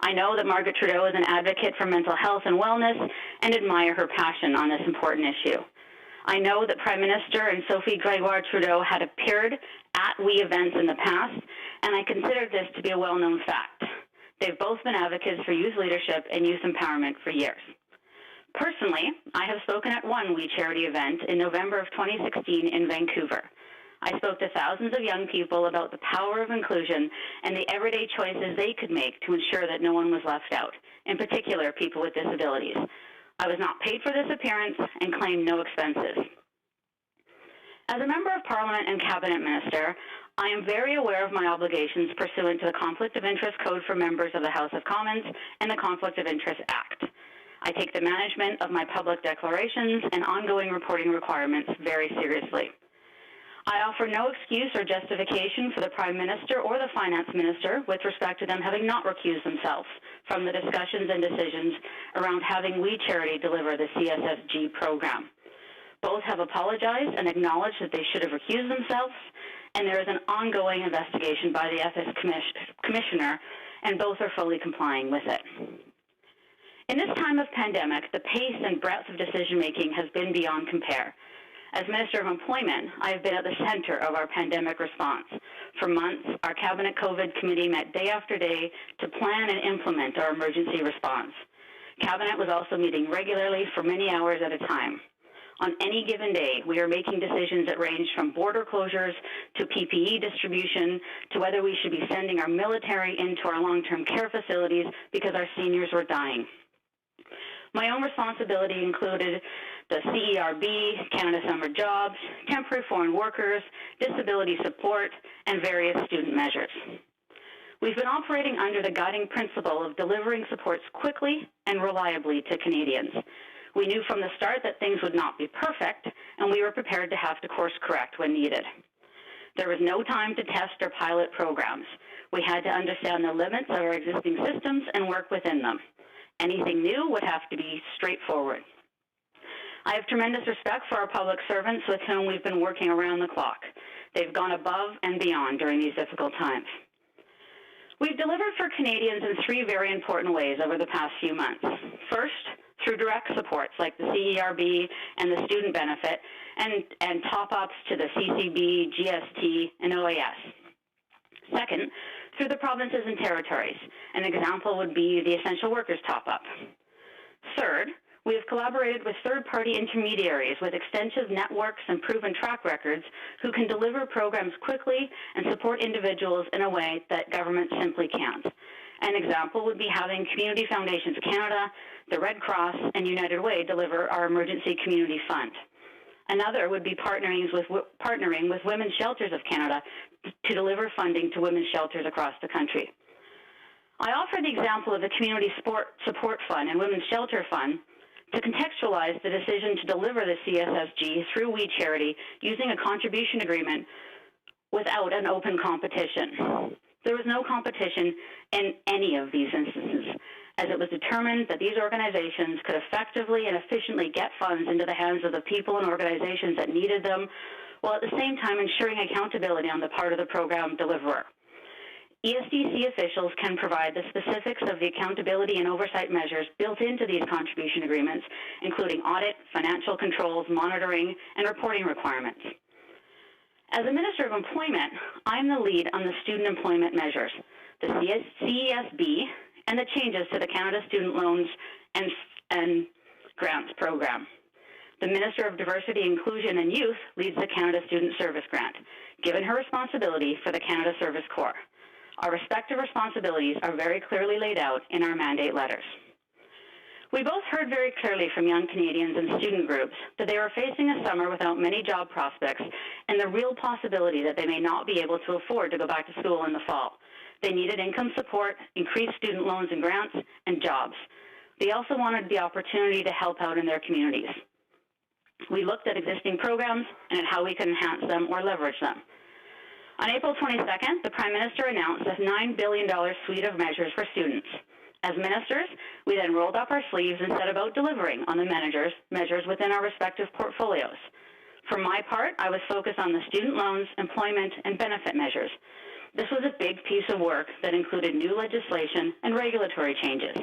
[SPEAKER 6] I know that Margaret Trudeau is an advocate for mental health and wellness and admire her passion on this important issue. I know that Prime Minister and Sophie Gregoire Trudeau had appeared at We events in the past, and I consider this to be a well-known fact. They've both been advocates for youth leadership and youth empowerment for years. Personally, I have spoken at one We Charity event in November of 2016 in Vancouver. I spoke to thousands of young people about the power of inclusion and the everyday choices they could make to ensure that no one was left out, in particular people with disabilities. I was not paid for this appearance and claimed no expenses. As a Member of Parliament and Cabinet Minister, I am very aware of my obligations pursuant to the Conflict of Interest Code for members of the House of Commons and the Conflict of Interest Act. I take the management of my public declarations and ongoing reporting requirements very seriously. I offer no excuse or justification for the Prime Minister or the Finance Minister with respect to them having not recused themselves from the discussions and decisions around having We Charity deliver the CSSG program. Both have apologized and acknowledged that they should have recused themselves, and there is an ongoing investigation by the Ethics Commissioner, and both are fully complying with it. In this time of pandemic, the pace and breadth of decision-making has been beyond compare. As Minister of Employment, I have been at the center of our pandemic response. For months, our Cabinet COVID Committee met day after day to plan and implement our emergency response. Cabinet was also meeting regularly for many hours at a time. On any given day, we are making decisions that range from border closures to PPE distribution to whether we should be sending our military into our long-term care facilities because our seniors were dying. My own responsibility included the CERB, Canada Summer Jobs, temporary foreign workers, disability support, and various student measures. We've been operating under the guiding principle of delivering supports quickly and reliably to Canadians. We knew from the start that things would not be perfect, and we were prepared to have to course correct when needed. There was no time to test or pilot programs. We had to understand the limits of our existing systems and work within them. Anything new would have to be straightforward. I have tremendous respect for our public servants with whom we've been working around the clock. They've gone above and beyond during these difficult times. We've delivered for Canadians in three very important ways over the past few months. First, through direct supports like the CERB and the student benefit, and top-ups to the CCB, GST, and OAS. Second, through the provinces and territories. An example would be the essential workers top-up. Third, we have collaborated with third-party intermediaries with extensive networks and proven track records who can deliver programs quickly and support individuals in a way that government simply can't. An example would be having Community Foundations Canada, the Red Cross, and United Way deliver our Emergency Community Fund. Another would be partnering with Women's Shelters of Canada to deliver funding to women's shelters across the country. I offer the example of the Community Support Fund and Women's Shelter Fund to contextualize the decision to deliver the CSSG through We Charity using a contribution agreement without an open competition. There was no competition in any of these instances, as it was determined that these organizations could effectively and efficiently get funds into the hands of the people and organizations that needed them, while at the same time ensuring accountability on the part of the program deliverer. ESDC officials can provide the specifics of the accountability and oversight measures built into these contribution agreements, including audit, financial controls, monitoring, and reporting requirements. As a Minister of Employment, I'm the lead on the student employment measures, the CESB, and the changes to the Canada Student Loans and Grants program. The Minister of Diversity, Inclusion and Youth leads the Canada Student Service Grant, given her responsibility for the Canada Service Corps. Our respective responsibilities are very clearly laid out in our mandate letters. We both heard very clearly from young Canadians and student groups that they are facing a summer without many job prospects and the real possibility that they may not be able to afford to go back to school in the fall. They needed income support, increased student loans and grants, and jobs. They also wanted the opportunity to help out in their communities. We looked at existing programs and at how we could enhance them or leverage them. On April 22nd, the Prime Minister announced a $9 billion suite of measures for students. As ministers, we then rolled up our sleeves and set about delivering on the measures within our respective portfolios. For my part, I was focused on the student loans, employment, and benefit measures. This was a big piece of work that included new legislation and regulatory changes.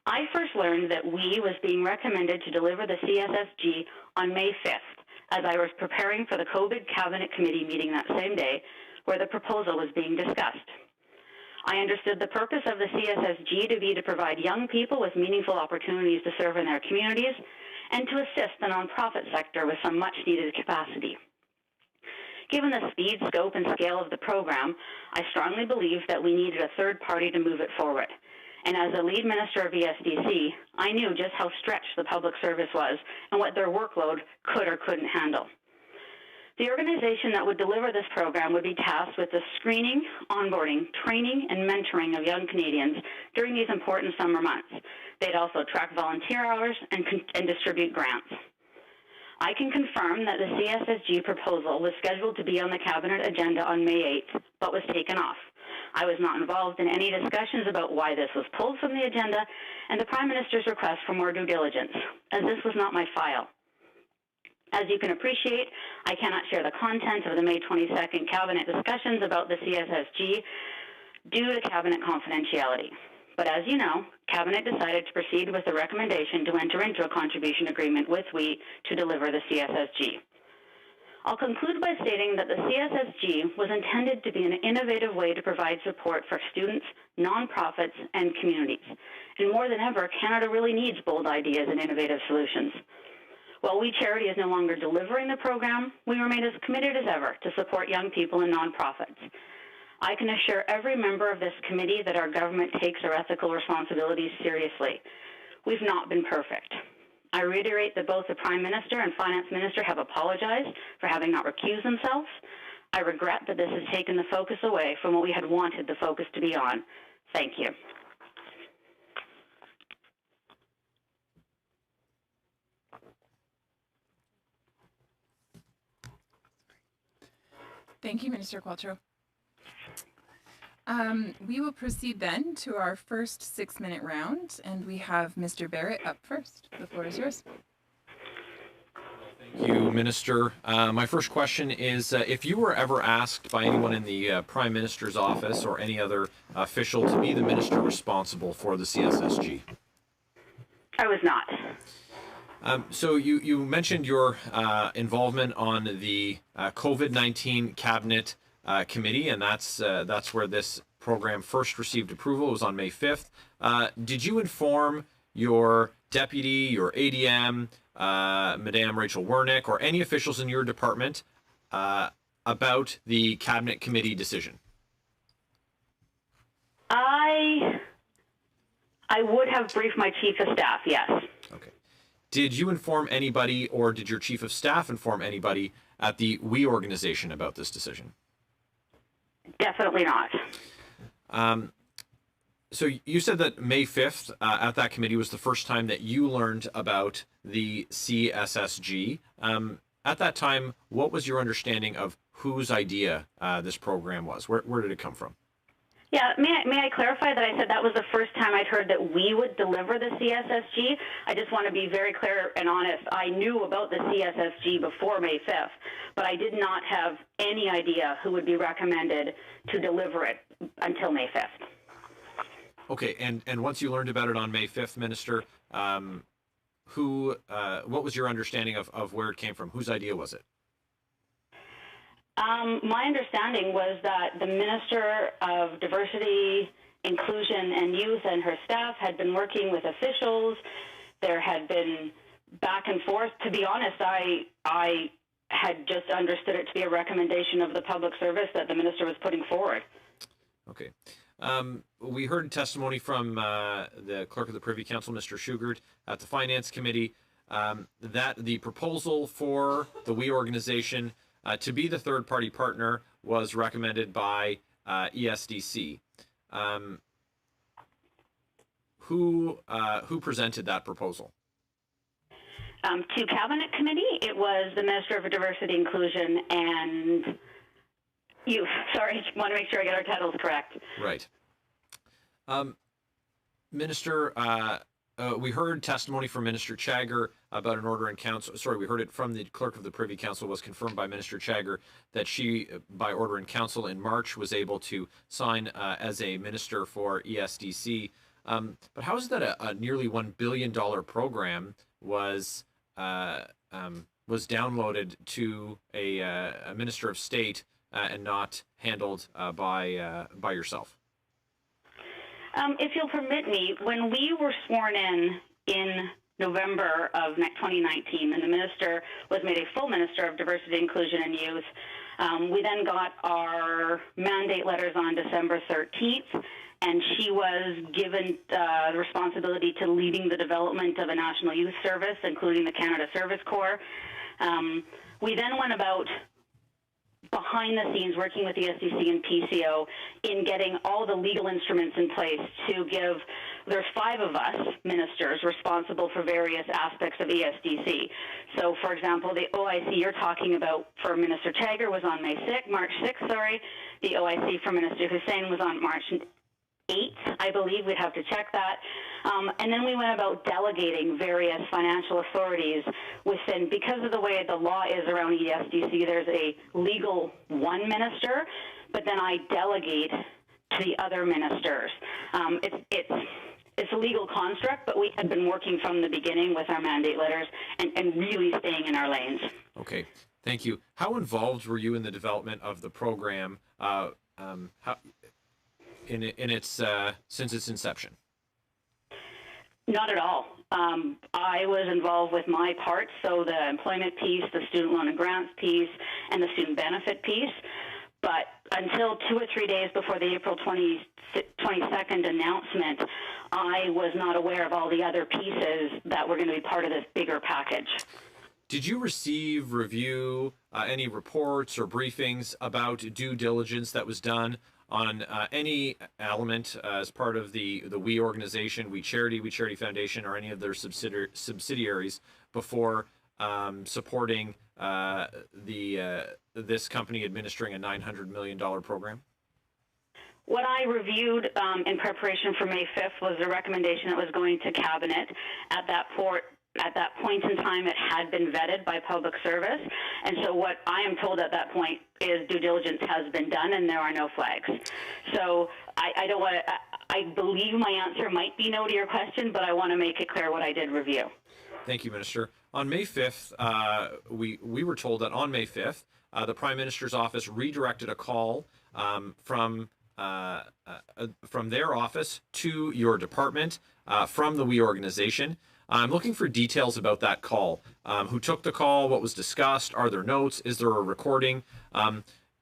[SPEAKER 6] I first learned that we was being recommended to deliver the CSSG on May 5th, as I was preparing for the COVID Cabinet Committee meeting that same day, where the proposal was being discussed. I understood the purpose of the CSSG to be to provide young people with meaningful opportunities to serve in their communities and to assist the nonprofit sector with some much-needed capacity. Given the speed, scope, and scale of the program, I strongly believed that we needed a third party to move it forward. And as the lead minister of ESDC, I knew just how stretched the public service was and what their workload could or couldn't handle. The organization that would deliver this program would be tasked with the screening, onboarding, training, and mentoring of young Canadians during these important summer months. They'd also track volunteer hours and distribute grants. I can confirm that the CSSG proposal was scheduled to be on the Cabinet agenda on May 8th, but was taken off. I was not involved in any discussions about why this was pulled from the agenda and the Prime Minister's request for more due diligence, as this was not my file. As you can appreciate, I cannot share the content of the May 22nd Cabinet discussions about the CSSG due to Cabinet confidentiality. But as you know, Cabinet decided to proceed with the recommendation to enter into a contribution agreement with WE to deliver the CSSG. I'll conclude by stating that the CSSG was intended to be an innovative way to provide support for students, nonprofits, and communities. And more than ever, Canada really needs bold ideas and innovative solutions. While We Charity is no longer delivering the program, we remain as committed as ever to support young people and nonprofits. I can assure every member of this committee that our government takes our ethical responsibilities seriously. We've not been perfect. I reiterate that both the Prime Minister and Finance Minister have apologized for having not recused themselves. I regret that this has taken the focus away from what we had wanted the focus to be on. Thank you.
[SPEAKER 2] Thank you, Minister Qualtro. We will proceed then to our first 6-minute round, and we have Mr. Barrett up first. The floor is yours.
[SPEAKER 3] Thank you, Minister. My first question is, if you were ever asked by anyone in the Prime Minister's office or any other official to be the minister responsible for the CSSG?
[SPEAKER 6] I was not.
[SPEAKER 3] So you mentioned your involvement on the COVID-19 Cabinet Committee, and that's where this program first received approval. It was on May 5th. Did you inform your deputy, your ADM, Madame Rachel Wernick, or any officials in your department about the Cabinet Committee decision?
[SPEAKER 6] I would have briefed my Chief of Staff, yes.
[SPEAKER 3] Okay. Did you inform anybody, or did your Chief of Staff inform anybody at the WE organization about this decision?
[SPEAKER 6] Definitely not.
[SPEAKER 3] So you said that May 5th at that committee was the first time that you learned about the CSSG. At that time, what was your understanding of whose idea this program was? Where did it come from?
[SPEAKER 6] Yeah, may I clarify that I said that was the first time I'd heard that we would deliver the CSSG? I just want to be very clear and honest. I knew about the CSSG before May 5th, but I did not have any idea who would be recommended to deliver it until May 5th.
[SPEAKER 3] Okay, and once you learned about it on May 5th, Minister, what was your understanding of where it came from? Whose idea was it?
[SPEAKER 6] My understanding was that the Minister of Diversity, Inclusion and Youth and her staff had been working with officials. There had been back and forth. To be honest, I had just understood it to be a recommendation of the public service that the Minister was putting forward.
[SPEAKER 3] Okay. We heard testimony from the Clerk of the Privy Council, Mr. Shugart, at the Finance Committee, that the proposal for the WE organization to be the third-party partner was recommended by ESDC. Who presented that proposal?
[SPEAKER 6] To Cabinet Committee, it was the Minister of Diversity, Inclusion, and Youth. Sorry, want to make sure I get our titles correct.
[SPEAKER 3] Right. Minister, we heard testimony from Minister Chagger about an order in council. Sorry, we heard it from the clerk of the Privy Council, was confirmed by Minister Chagger that she, by order in council in March, was able to sign as a minister for ESDC. But how is it that a nearly $1 billion program was downloaded to a minister of state and not handled by yourself?
[SPEAKER 6] If you'll permit me, when we were sworn in November of 2019, and the minister was made a full minister of diversity, inclusion, and youth, we then got our mandate letters on December 13th, and she was given the responsibility to leading the development of a national youth service, including the Canada Service Corps. We then went about behind the scenes working with the ESDC and PCO in getting all the legal instruments in place to give, there's 5 of us ministers responsible for various aspects of ESDC. So for example, the OIC you're talking about for Minister Chagger was on March 6th, sorry. The OIC for Minister Hussein was on March 8th, I believe. We'd have to check that. And then we went about delegating various financial authorities within, because of the way the law is around ESDC, there's a legal one minister, but then I delegate to the other ministers. It's a legal construct, but we had been working from the beginning with our mandate letters and really staying in our lanes.
[SPEAKER 3] Okay, thank you. How involved were you in the development of the program since its inception?
[SPEAKER 6] Not at all. I was involved with my part, so the employment piece, the student loan and grants piece, and the student benefit piece. But until 2 or 3 days before the April 22nd announcement, I was not aware of all the other pieces that were going to be part of this bigger package.
[SPEAKER 3] Did you review any reports or briefings about due diligence that was done on any element as part of the We organization, We Charity Foundation, or any of their subsidiaries before supporting this company administering a $900 million program?
[SPEAKER 6] What I reviewed in preparation for May 5th was a recommendation that was going to Cabinet. At that point in time, it had been vetted by Public Service, and so what I am told at that point is due diligence has been done and there are no flags. So I don't want to, I believe my answer might be no to your question, but I want to make it clear what I did review.
[SPEAKER 3] Thank you, Minister. On May 5th, we were told that on May 5th, the Prime Minister's office redirected a call from their office to your department from the We organization. I'm looking for details about that call. Who took the call? What was discussed? Are there notes? Is there a recording?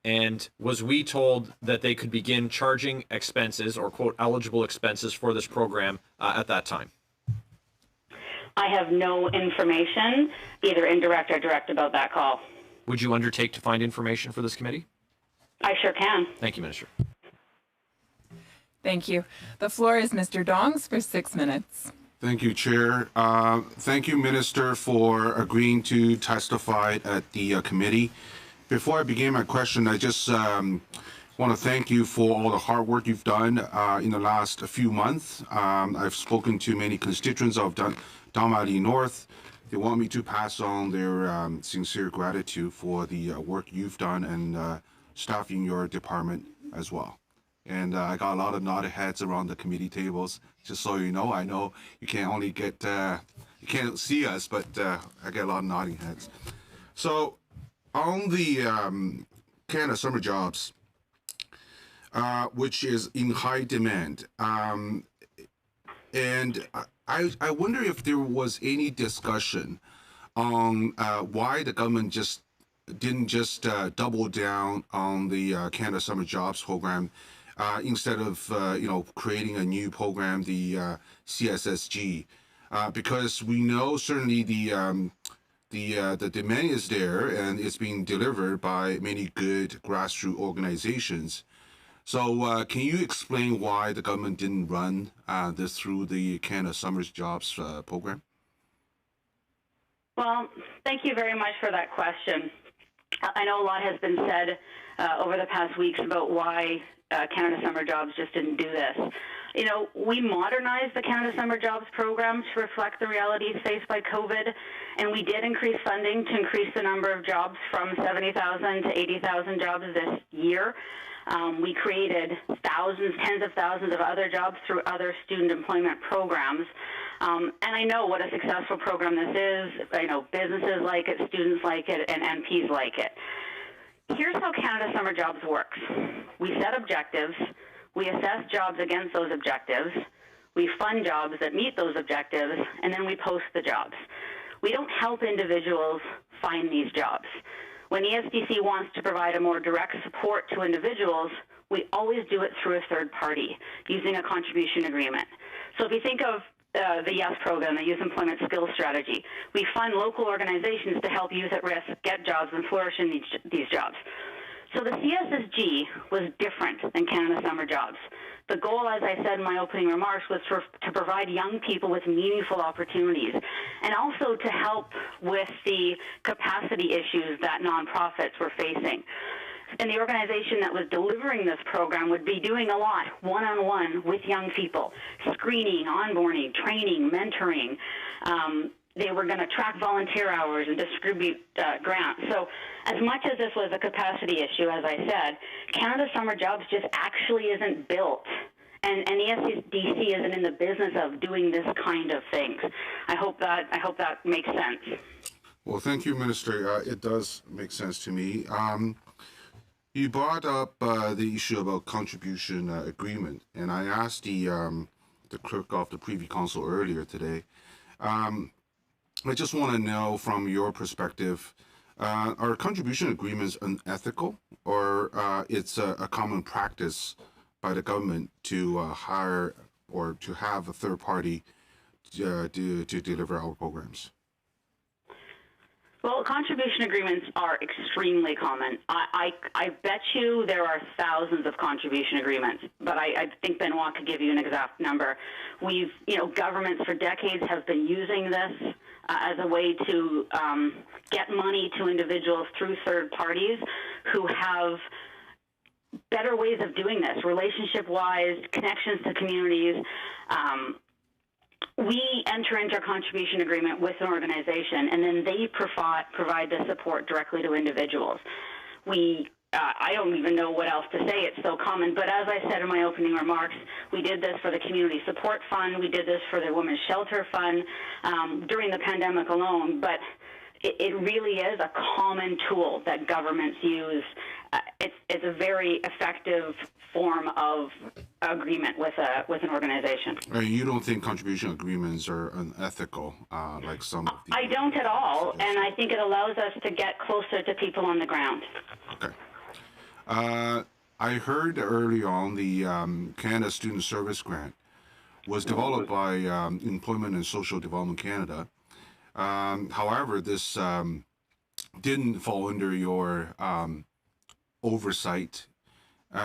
[SPEAKER 3] And was we told that they could begin charging expenses or, quote, eligible expenses for this program at that time?
[SPEAKER 6] I have no information, either indirect or direct, about that call.
[SPEAKER 3] Would you undertake to find information for this committee?
[SPEAKER 6] I sure can.
[SPEAKER 3] Thank you, Minister.
[SPEAKER 2] Thank you. The floor is Mr. Dongs for 6 minutes.
[SPEAKER 16] Thank you, Chair. Thank you, Minister, for agreeing to testify at the committee. Before I begin my question, I just want to thank you for all the hard work you've done in the last few months. I've spoken to many constituents of Don Valley North. They want me to pass on their sincere gratitude for the work you've done and staff in your department as well. And I got a lot of nodded heads around the committee tables. Just so you know, I know you can't only get, you can't see us, but I get a lot of nodding heads. So on the Canada Summer Jobs, which is in high demand, and I wonder if there was any discussion on why the government didn't just double down on the Canada Summer Jobs program instead of creating a new program, the CSSG, because we know certainly the demand is there and it's being delivered by many good grassroots organizations. So can you explain why the government didn't run this through the Canada Summer Jobs program?
[SPEAKER 6] Well, thank you very much for that question. I know a lot has been said over the past weeks about why Canada Summer Jobs just didn't do this. You know, we modernized the Canada Summer Jobs program to reflect the realities faced by COVID, and we did increase funding to increase the number of jobs from 70,000 to 80,000 jobs this year. We created thousands, tens of thousands of other jobs through other student employment programs. And I know what a successful program this is. I know businesses like it, students like it, and MPs like it. Here's how Canada Summer Jobs works. We set objectives. We assess jobs against those objectives. We fund jobs that meet those objectives, and then we post the jobs. We don't help individuals find these jobs. When ESDC wants to provide a more direct support to individuals, we always do it through a third party, using a contribution agreement. So if you think of the YES program, the Youth Employment Skills Strategy, we fund local organizations to help youth at risk get jobs and flourish in these jobs. So the CSSG was different than Canada Summer Jobs. The goal, as I said in my opening remarks, was to provide young people with meaningful opportunities and also to help with the capacity issues that nonprofits were facing. And the organization that was delivering this program would be doing a lot one-on-one with young people, screening, onboarding, training, mentoring. They were going to track volunteer hours and distribute grants. So as much as this was a capacity issue, as I said, Canada Summer Jobs just actually isn't built. And ESDC isn't in the business of doing this kind of things. I hope that makes sense.
[SPEAKER 16] Well, thank you, Minister. It does make sense to me. You brought up the issue about contribution agreement, and I asked the clerk of the Privy Council earlier today. I just want to know from your perspective, are contribution agreements unethical, or it's a common practice by the government to hire or to have a third party to deliver our programs?
[SPEAKER 6] Well, contribution agreements are extremely common. I bet you there are thousands of contribution agreements, but I think Benoit could give you an exact number. Governments for decades have been using this as a way to get money to individuals through third parties who have better ways of doing this, relationship-wise, connections to communities. We enter into a contribution agreement with an organization, and then they provide the support directly to individuals. I don't even know what else to say. It's so common. But as I said in my opening remarks, we did this for the Community Support Fund. We did this for the Women's Shelter Fund during the pandemic alone. But it really is a common tool that governments use. It's a very effective form of agreement with an organization.
[SPEAKER 16] You don't think contribution agreements are unethical, like some of the...
[SPEAKER 6] I don't at all, and I think it allows us to get closer to people on the ground.
[SPEAKER 16] Okay. I heard early on the Canada Student Service Grant was developed by Employment and Social Development Canada. However, this didn't fall under your oversight.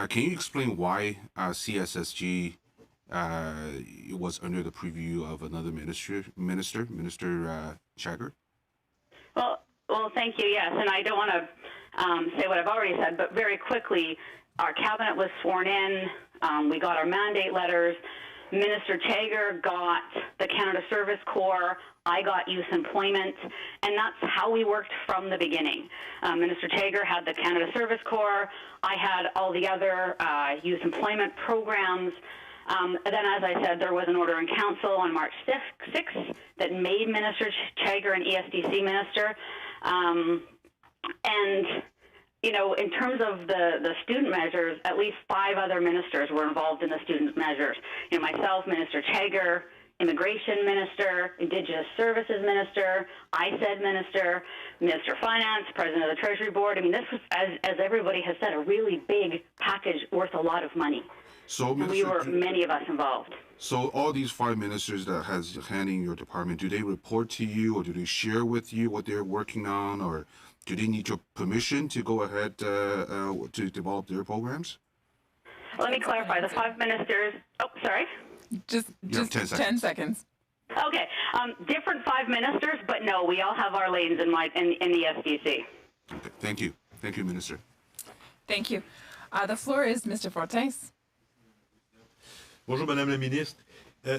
[SPEAKER 16] Can you explain why CSSG was under the purview of another Minister Chagger?
[SPEAKER 6] Well, thank you. Yes, and I don't want to say what I've already said, but very quickly, our cabinet was sworn in. We got our mandate letters. Minister Chagger got the Canada Service Corps. I got youth employment, and that's how we worked from the beginning. Minister Chagger had the Canada Service Corps. I had all the other youth employment programs. Then, as I said, there was an order in council on March 6th that made Minister Chagger an ESDC minister. In terms of the student measures, at least 5 other ministers were involved in the student measures. Myself, Minister Chagger, Immigration Minister, Indigenous Services Minister, ISED Minister, Minister of Finance, President of the Treasury Board. This was, as everybody has said, a really big package worth a lot of money.
[SPEAKER 16] So
[SPEAKER 6] we were, many of us, involved.
[SPEAKER 16] So all these 5 ministers that has handling your department, do they report to you, or do they share with you what they're working on, or do they need your permission to go ahead to develop their programs?
[SPEAKER 6] Let me clarify. The 5 ministers... Oh, sorry?
[SPEAKER 2] Just 10 seconds.
[SPEAKER 6] Okay. Different 5 ministers, but no, we all have our lanes in the SDC.
[SPEAKER 16] Okay, thank you. Thank you, Minister.
[SPEAKER 2] Thank you. The floor is Mr. Fortes.
[SPEAKER 7] Bonjour, Madame la Ministre.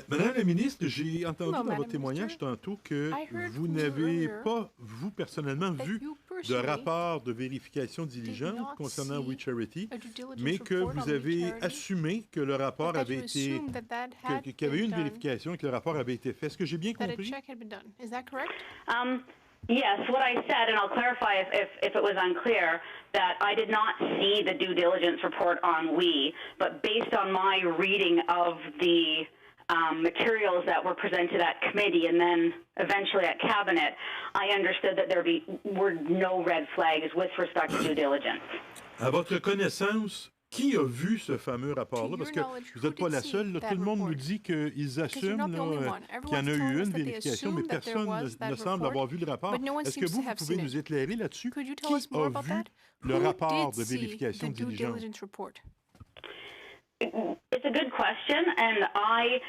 [SPEAKER 7] Madame la Ministre, j'ai entendu dans votre témoignage tantôt que vous n'avez pas, vous personnellement, vu de rapport de vérification diligente concernant We Charity, mais que vous avez assumé que le rapport avait été, qu'il y avait eu une vérification et que le rapport avait été fait. Est-ce que j'ai bien compris?
[SPEAKER 6] Yes, what I said, and I'll clarify if it was unclear, that I did not see the due diligence report on We, but based on my reading of the materials that were presented at committee and then eventually at cabinet, I understood that there were no red flags with respect to due diligence.
[SPEAKER 7] À votre connaissance, qui a vu ce fameux rapport-là? Parce que vous n'êtes pas la seule. Là, tout le monde nous dit qu'ils assument qu'il y en a eu une vérification, mais personne ne semble avoir vu le rapport. Est-ce que vous pouvez nous éclairer là-dessus? Qui a vu le rapport de vérification diligente?
[SPEAKER 6] It's a good question, and I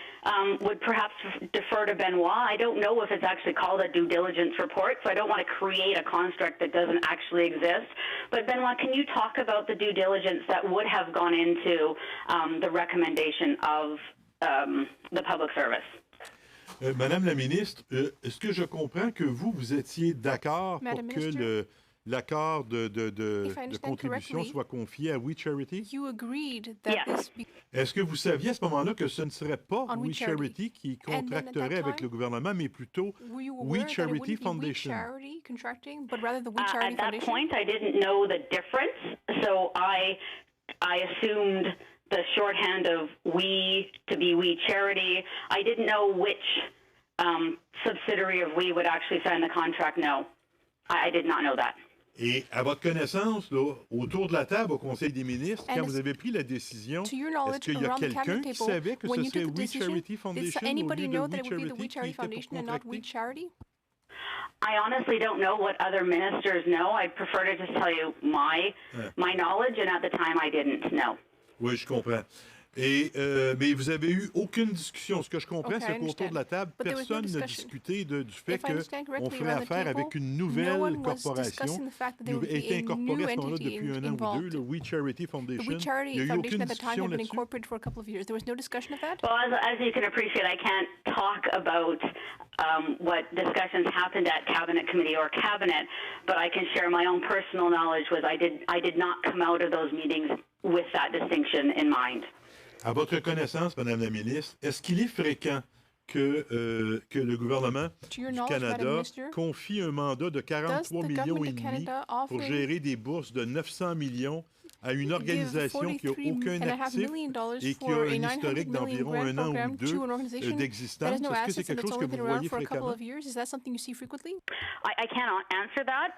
[SPEAKER 6] would perhaps defer to Benoit. I don't know if it's actually called a due diligence report, so I don't want to create a construct that doesn't actually exist. But Benoit, can you talk about the due diligence that would have gone into the recommendation of the public service?
[SPEAKER 7] Madame la ministre, est-ce que je comprends que vous étiez d'accord pour que l'accord de contribution soit confié à We Charity? Est-ce que vous saviez à ce moment-là que ce ne serait pas We Charity qui contracterait avec le gouvernement, mais plutôt We Charity Foundation?
[SPEAKER 6] At that point, I didn't know the difference, so I assumed the shorthand of We to be We Charity. I didn't know which subsidiary of We would actually sign the contract. No, I did not know that.
[SPEAKER 7] Et à votre connaissance, là, autour de la table au Conseil des ministres, quand vous avez pris la décision, est-ce qu'il y a quelqu'un qui savait que ce serait We Charity Foundation au lieu de We Charity qui était pour contracter?
[SPEAKER 6] I honestly don't know what other ministers know. I prefer to just tell you my knowledge, and at the time I didn't know.
[SPEAKER 7] Oui, je comprends. Et, mais vous n'avez eu aucune discussion. Ce que je comprends, c'est qu'autour de la table, personne n'a discuté du fait qu'on ferait affaire avec une nouvelle corporation qui a été incorporée à ce moment-là depuis un an ou deux, le We Charity Foundation. Il n'y a eu aucune discussion là-dessus.
[SPEAKER 6] Well, as you can appreciate, I can't talk about what discussions happened at Cabinet Committee or Cabinet, but I can share my own personal knowledge was I did not come out of those meetings with that distinction in mind.
[SPEAKER 7] À votre connaissance, Madame la ministre, est-ce qu'il est fréquent que le gouvernement du Canada confie un mandat de 43 millions et demi pour gérer des bourses de 900 millions à une organisation qui n'a aucun actif et qui a un historique d'environ un an ou deux d'existence? Est-ce que c'est quelque chose que vous voyez fréquemment?
[SPEAKER 6] I cannot answer that,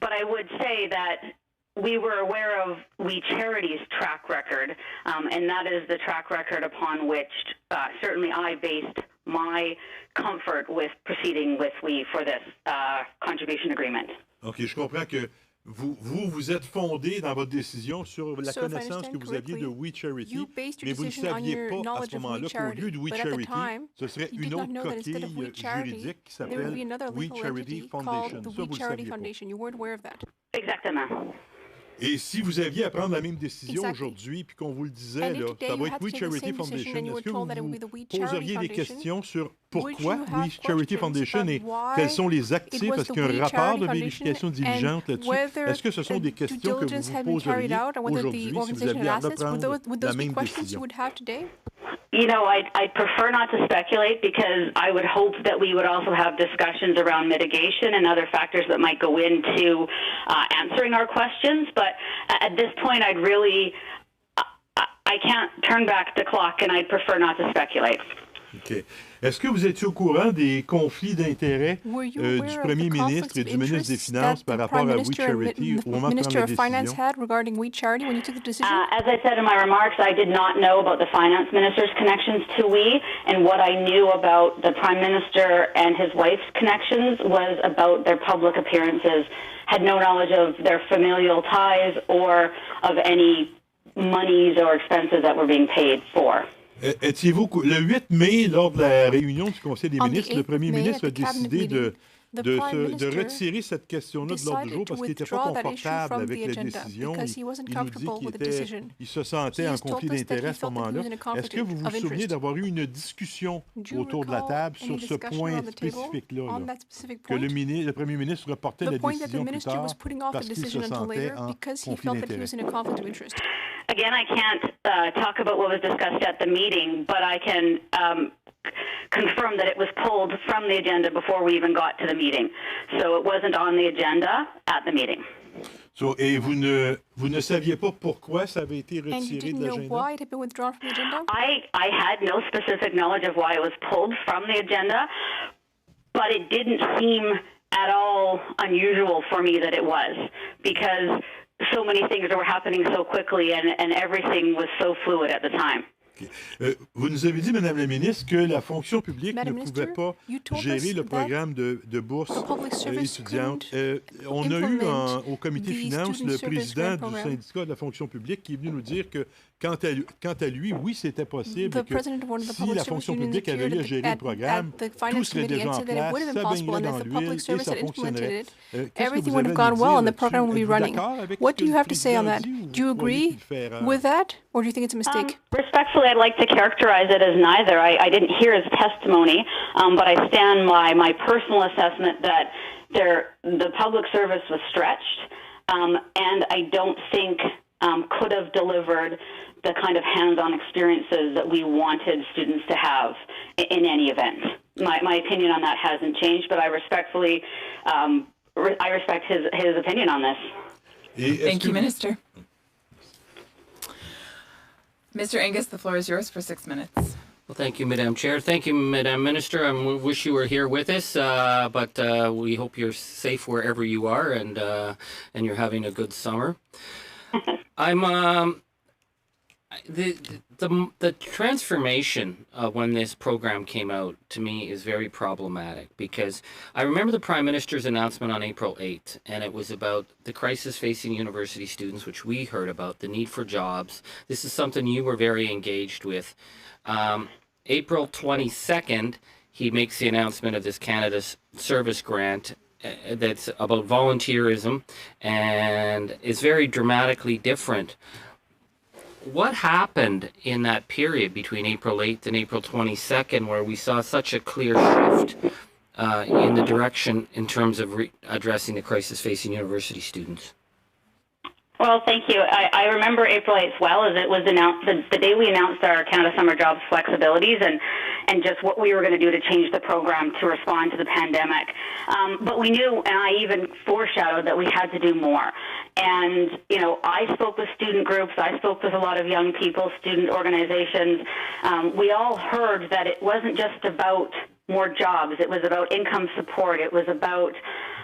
[SPEAKER 6] but I would say that we were aware of We Charity's track record, and that is the track record upon which certainly I based my comfort with proceeding with We for this contribution agreement.
[SPEAKER 7] OK, je comprends que vous êtes fondé dans votre décision sur la connaissance que vous aviez de We Charity, mais vous ne saviez pas à ce moment-là qu'au lieu de We Charity, ce serait une autre coquille juridique qui s'appelle We Charity Foundation. Ça, vous ne le saviez pas.
[SPEAKER 6] Exactement.
[SPEAKER 7] Et si vous aviez à prendre la même décision aujourd'hui, puis qu'on vous le disait, là, ça va être We Charity Foundation, est-ce que vous poseriez des questions sur pourquoi We Charity Foundation et quels sont les actifs? Est-ce qu'il y a un rapport de vérification diligente là-dessus? Est-ce que ce sont des questions que vous vous poseriez aujourd'hui si vous aviez à reprendre la même décision?
[SPEAKER 6] You know, I'd prefer not to speculate because I would hope that we would also have discussions around mitigation and other factors that might go into answering our questions. But at this point, I can't turn back the clock and I'd prefer not to speculate.
[SPEAKER 7] OK. Est-ce que vous étiez au courant des conflits d'intérêts du premier ministre et du ministre des Finances par rapport à We Charity au moment de prendre la décision?
[SPEAKER 6] As I said in my remarks, I did not know about the finance minister's connections to We, and what I knew about the Prime Minister and his wife's connections was about their public appearances. Had no knowledge of their familial ties or of any monies or expenses that were being paid for.
[SPEAKER 7] Étiez-vous le 8 mai, lors de la réunion du Conseil des ministres, le premier ministre a décidé de retirer cette question-là de l'ordre du jour parce qu'il n'était pas confortable avec la décision. Il nous dit qu'il se sentait en conflit d'intérêts à ce moment-là. Est-ce que vous vous souvenez d'avoir eu une discussion autour de la table sur ce point spécifique-là, que le Premier ministre reportait la décision plus tard parce qu'il se sentait en conflit d'intérêts?
[SPEAKER 6] Again, I can't talk about what was discussed at the meeting, but I can confirm that it was pulled from the agenda before we even got to the meeting. So it wasn't on the agenda at the meeting.
[SPEAKER 7] Et vous ne saviez pas pourquoi ça avait été retiré de l'agenda?
[SPEAKER 6] I had no specific knowledge of why it was pulled from the agenda, but it didn't seem at all unusual for me that it was, because so many things were happening so quickly and everything was so fluid at the time.
[SPEAKER 7] Vous nous avez dit, Madame la ministre, que la fonction publique ne pouvait pas gérer le programme de bourse étudiante. On a eu au comité finances le président du syndicat de la fonction publique qui est venu nous dire que, quant à lui, oui, c'était possible, que si la fonction publique avait eu à gérer le programme, tout serait déjà en place, ça baignerait dans l'huile et ça fonctionnerait.
[SPEAKER 4] Everything would have gone well and the program would be running. What do you have to say on that? Do you agree with that, or do you think it's a mistake?
[SPEAKER 6] Respectfully, I'd like to characterize it as neither. I didn't hear his testimony, but I stand by my personal assessment that the public service was stretched, and I don't think could have delivered the kind of hands-on experiences that we wanted students to have in any event. My opinion on that hasn't changed, but I respectfully, I respect his opinion on this.
[SPEAKER 2] Thank you, Minister. Mr. Angus, the floor is yours for 6 minutes.
[SPEAKER 14] Well, thank you, Madam Chair. Thank you, Madam Minister. I wish you were here with us, but we hope you're safe wherever you are and you're having a good summer. The transformation when this program came out to me is very problematic, because I remember the Prime Minister's announcement on April 8th, and it was about the crisis facing university students, which we heard about, the need for jobs. This is something you were very engaged with. April 22nd, he makes the announcement of this Canada Service Grant that's about volunteerism and is very dramatically different. What happened in that period between April 8th and April 22nd where we saw such a clear shift in the direction in terms of addressing the crisis facing university students?
[SPEAKER 6] Well, thank you. I remember April 8th well, as it was announced, the day we announced our Canada Summer Jobs flexibilities and just what we were going to do to change the program to respond to the pandemic. But we knew, and I even foreshadowed, that we had to do more. And, you know, I spoke with student groups. I spoke with a lot of young people, student organizations. We all heard that it wasn't just about more jobs. It was about income support. It was about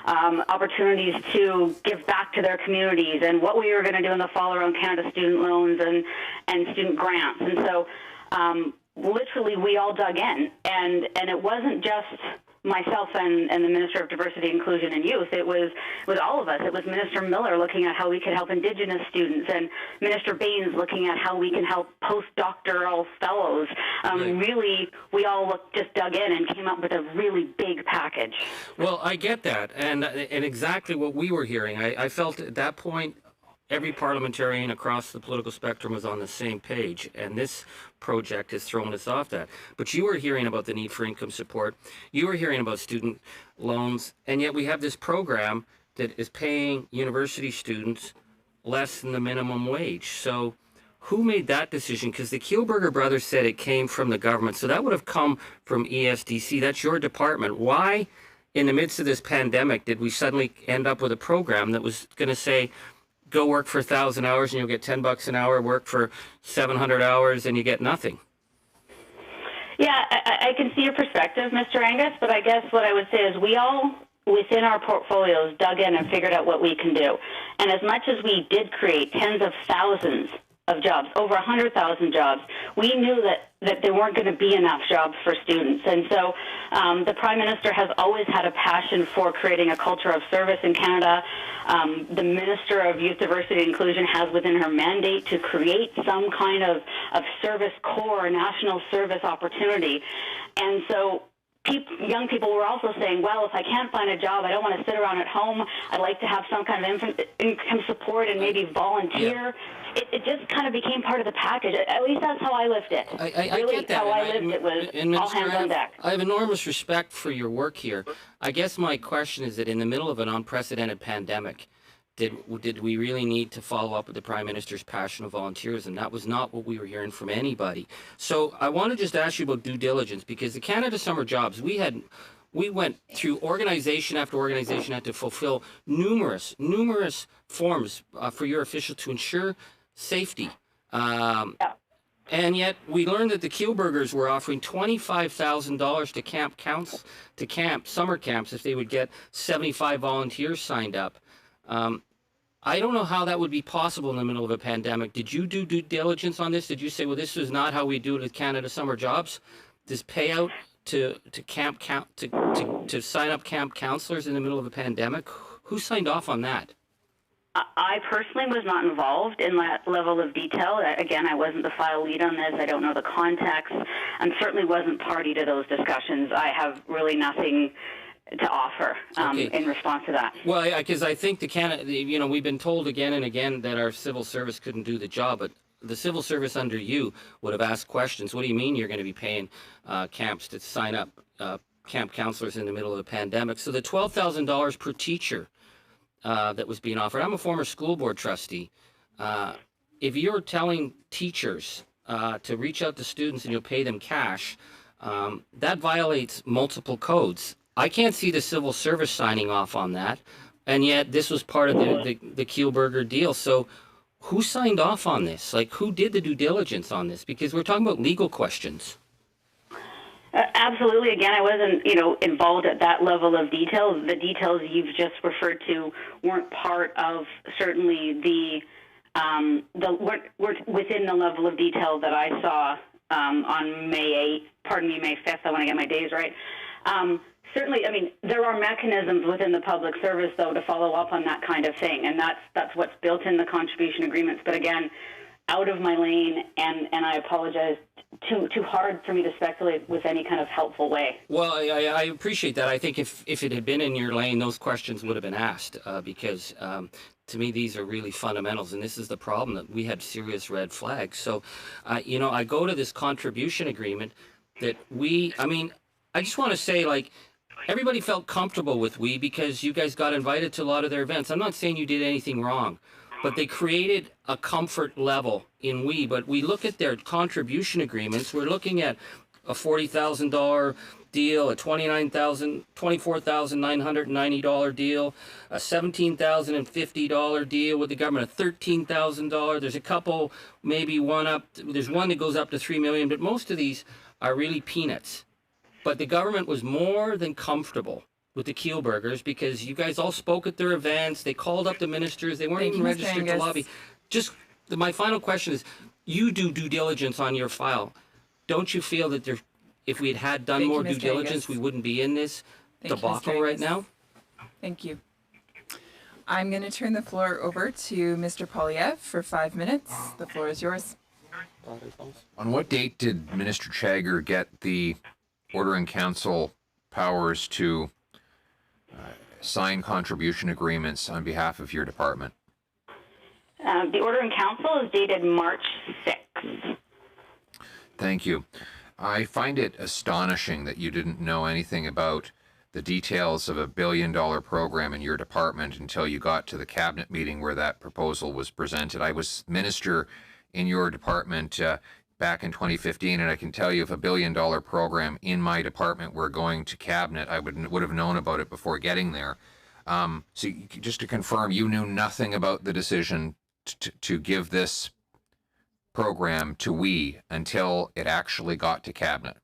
[SPEAKER 6] opportunities to give back to their communities and what we were going to do in the fall around Canada student loans and student grants. And so literally we all dug in. And it wasn't just myself and the Minister of Diversity, Inclusion and Youth. It was all of us. It was Minister Miller looking at how we could help Indigenous students, and Minister Baines looking at how we can help postdoctoral fellows. Really, we all just dug in and came up with a really big package.
[SPEAKER 14] Well, I get that, and exactly what we were hearing. I felt at that point every parliamentarian across the political spectrum was on the same page, and this project has thrown us off that. But you were hearing about the need for income support, you were hearing about student loans, and yet we have this program that is paying university students less than the minimum wage. So who made that decision? Because the Kielburger brothers said it came from the government, so that would have come from ESDC. That's your department. Why, in the midst of this pandemic, did we suddenly end up with a program that was going to say, go work for 1,000 hours and you'll get $10 an hour, work for 700 hours and you get nothing?
[SPEAKER 6] Yeah, I can see your perspective, Mr. Angus, but I guess what I would say is we all, within our portfolios, dug in and figured out what we can do. And as much as we did create tens of thousands of jobs, over 100,000 jobs, we knew that there weren't going to be enough jobs for students. And so the Prime Minister has always had a passion for creating a culture of service in Canada. The Minister of Youth Diversity and Inclusion has within her mandate to create some kind of service corps, national service opportunity. And so young people were also saying, well, if I can't find a job, I don't want to sit around at home. I'd like to have some kind of income support and maybe volunteer. Yeah. It just kind of became part of the package. At least that's how I lived it.
[SPEAKER 14] I get that.
[SPEAKER 6] How I lived it was all hands on deck.
[SPEAKER 14] I have enormous respect for your work here. I guess my question is that in the middle of an unprecedented pandemic, did we really need to follow up with the Prime Minister's passion of volunteerism? That was not what we were hearing from anybody. So I want to just ask you about due diligence, because the Canada Summer Jobs, we went through organization after organization, had to fulfill numerous forms for your official to ensure safety. And yet we learned that the Kielburgers were offering $25,000 to summer camps if they would get 75 volunteers signed up. I don't know how that would be possible in the middle of a pandemic. Did you do due diligence on this? Did you say, well, this is not how we do it with Canada Summer Jobs? This payout to sign up camp counselors in the middle of a pandemic? Who signed off on that?
[SPEAKER 6] I personally was not involved in that level of detail. Again, I wasn't the file lead on this. I don't know the context, and certainly wasn't party to those discussions. I have really nothing to offer in response to that.
[SPEAKER 14] Well, because I think we've been told again and again that our civil service couldn't do the job, but the civil service under you would have asked questions. What do you mean you're going to be paying camps to sign up camp counselors in the middle of the pandemic? So the $12,000 per teacher that was being offered, I'm a former school board trustee. If you're telling teachers to reach out to students and you'll pay them cash, that violates multiple codes. I can't see the civil service signing off on that, and yet this was part of the Kielburger deal. So who signed off on this? Like, who did the due diligence on this? Because we're talking about legal questions.
[SPEAKER 6] Absolutely. Again, I wasn't, involved at that level of detail. The details you've just referred to weren't part of certainly weren't within the level of detail that I saw on May 5th. I want to get my days right. Certainly, there are mechanisms within the public service, though, to follow up on that kind of thing, and that's what's built in the contribution agreements. But again, out of my lane, and I apologize, too hard for me to speculate with any kind of helpful way.
[SPEAKER 14] Well, I appreciate that. I think if it had been in your lane, those questions would have been asked, because to me, these are really fundamentals, and this is the problem, that we had serious red flags. So, I go to this contribution agreement that I just want to say, everybody felt comfortable with we because you guys got invited to a lot of their events. I'm not saying you did anything wrong, but they created a comfort level in we. But we look at their contribution agreements. We're looking at a $40,000 deal, a $24,990 deal, a $17,050 deal with the government, a $13,000. There's a couple, maybe there's one that goes up to $3 million, but most of these are really peanuts. But the government was more than comfortable with the Kielburgers because you guys all spoke at their events. They called up the ministers. They weren't even registered to lobby. My final question is, you do due diligence on your file. Don't you feel that if we had done more due diligence, we wouldn't be in this debacle right now?
[SPEAKER 2] Thank you. I'm going to turn the floor over to Mr. Poilievre for 5 minutes. The floor is yours.
[SPEAKER 10] On what date did Minister Chagger get the Order in Council powers to sign contribution agreements on behalf of your department?
[SPEAKER 6] The Order in Council is dated March 6th.
[SPEAKER 10] Thank you. I find it astonishing that you didn't know anything about the details of a $1 billion program in your department until you got to the cabinet meeting where that proposal was presented. I was minister in your department back in 2015, and I can tell you if a $1 billion program in my department were going to cabinet, I would have known about it before getting there. So just to confirm, you knew nothing about the decision to give this program to we until it actually got to cabinet.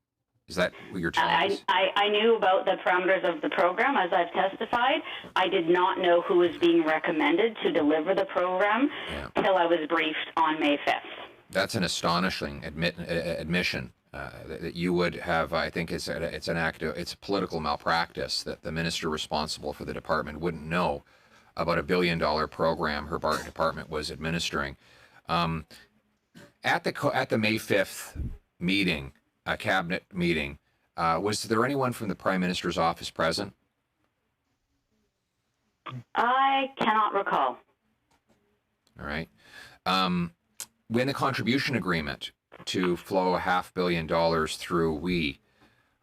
[SPEAKER 10] Is that what you're telling us?
[SPEAKER 6] I knew about the parameters of the program, as I've testified. I did not know who was being recommended to deliver the program till I was briefed on May 5th.
[SPEAKER 10] That's an astonishing admission that you would have. I think it's a political malpractice that the minister responsible for the department wouldn't know about a $1 billion program her department was administering. At the May 5th meeting, a cabinet meeting, Was there anyone from the Prime Minister's office present?
[SPEAKER 6] I cannot recall.
[SPEAKER 10] All right. When the contribution agreement to flow $500 million through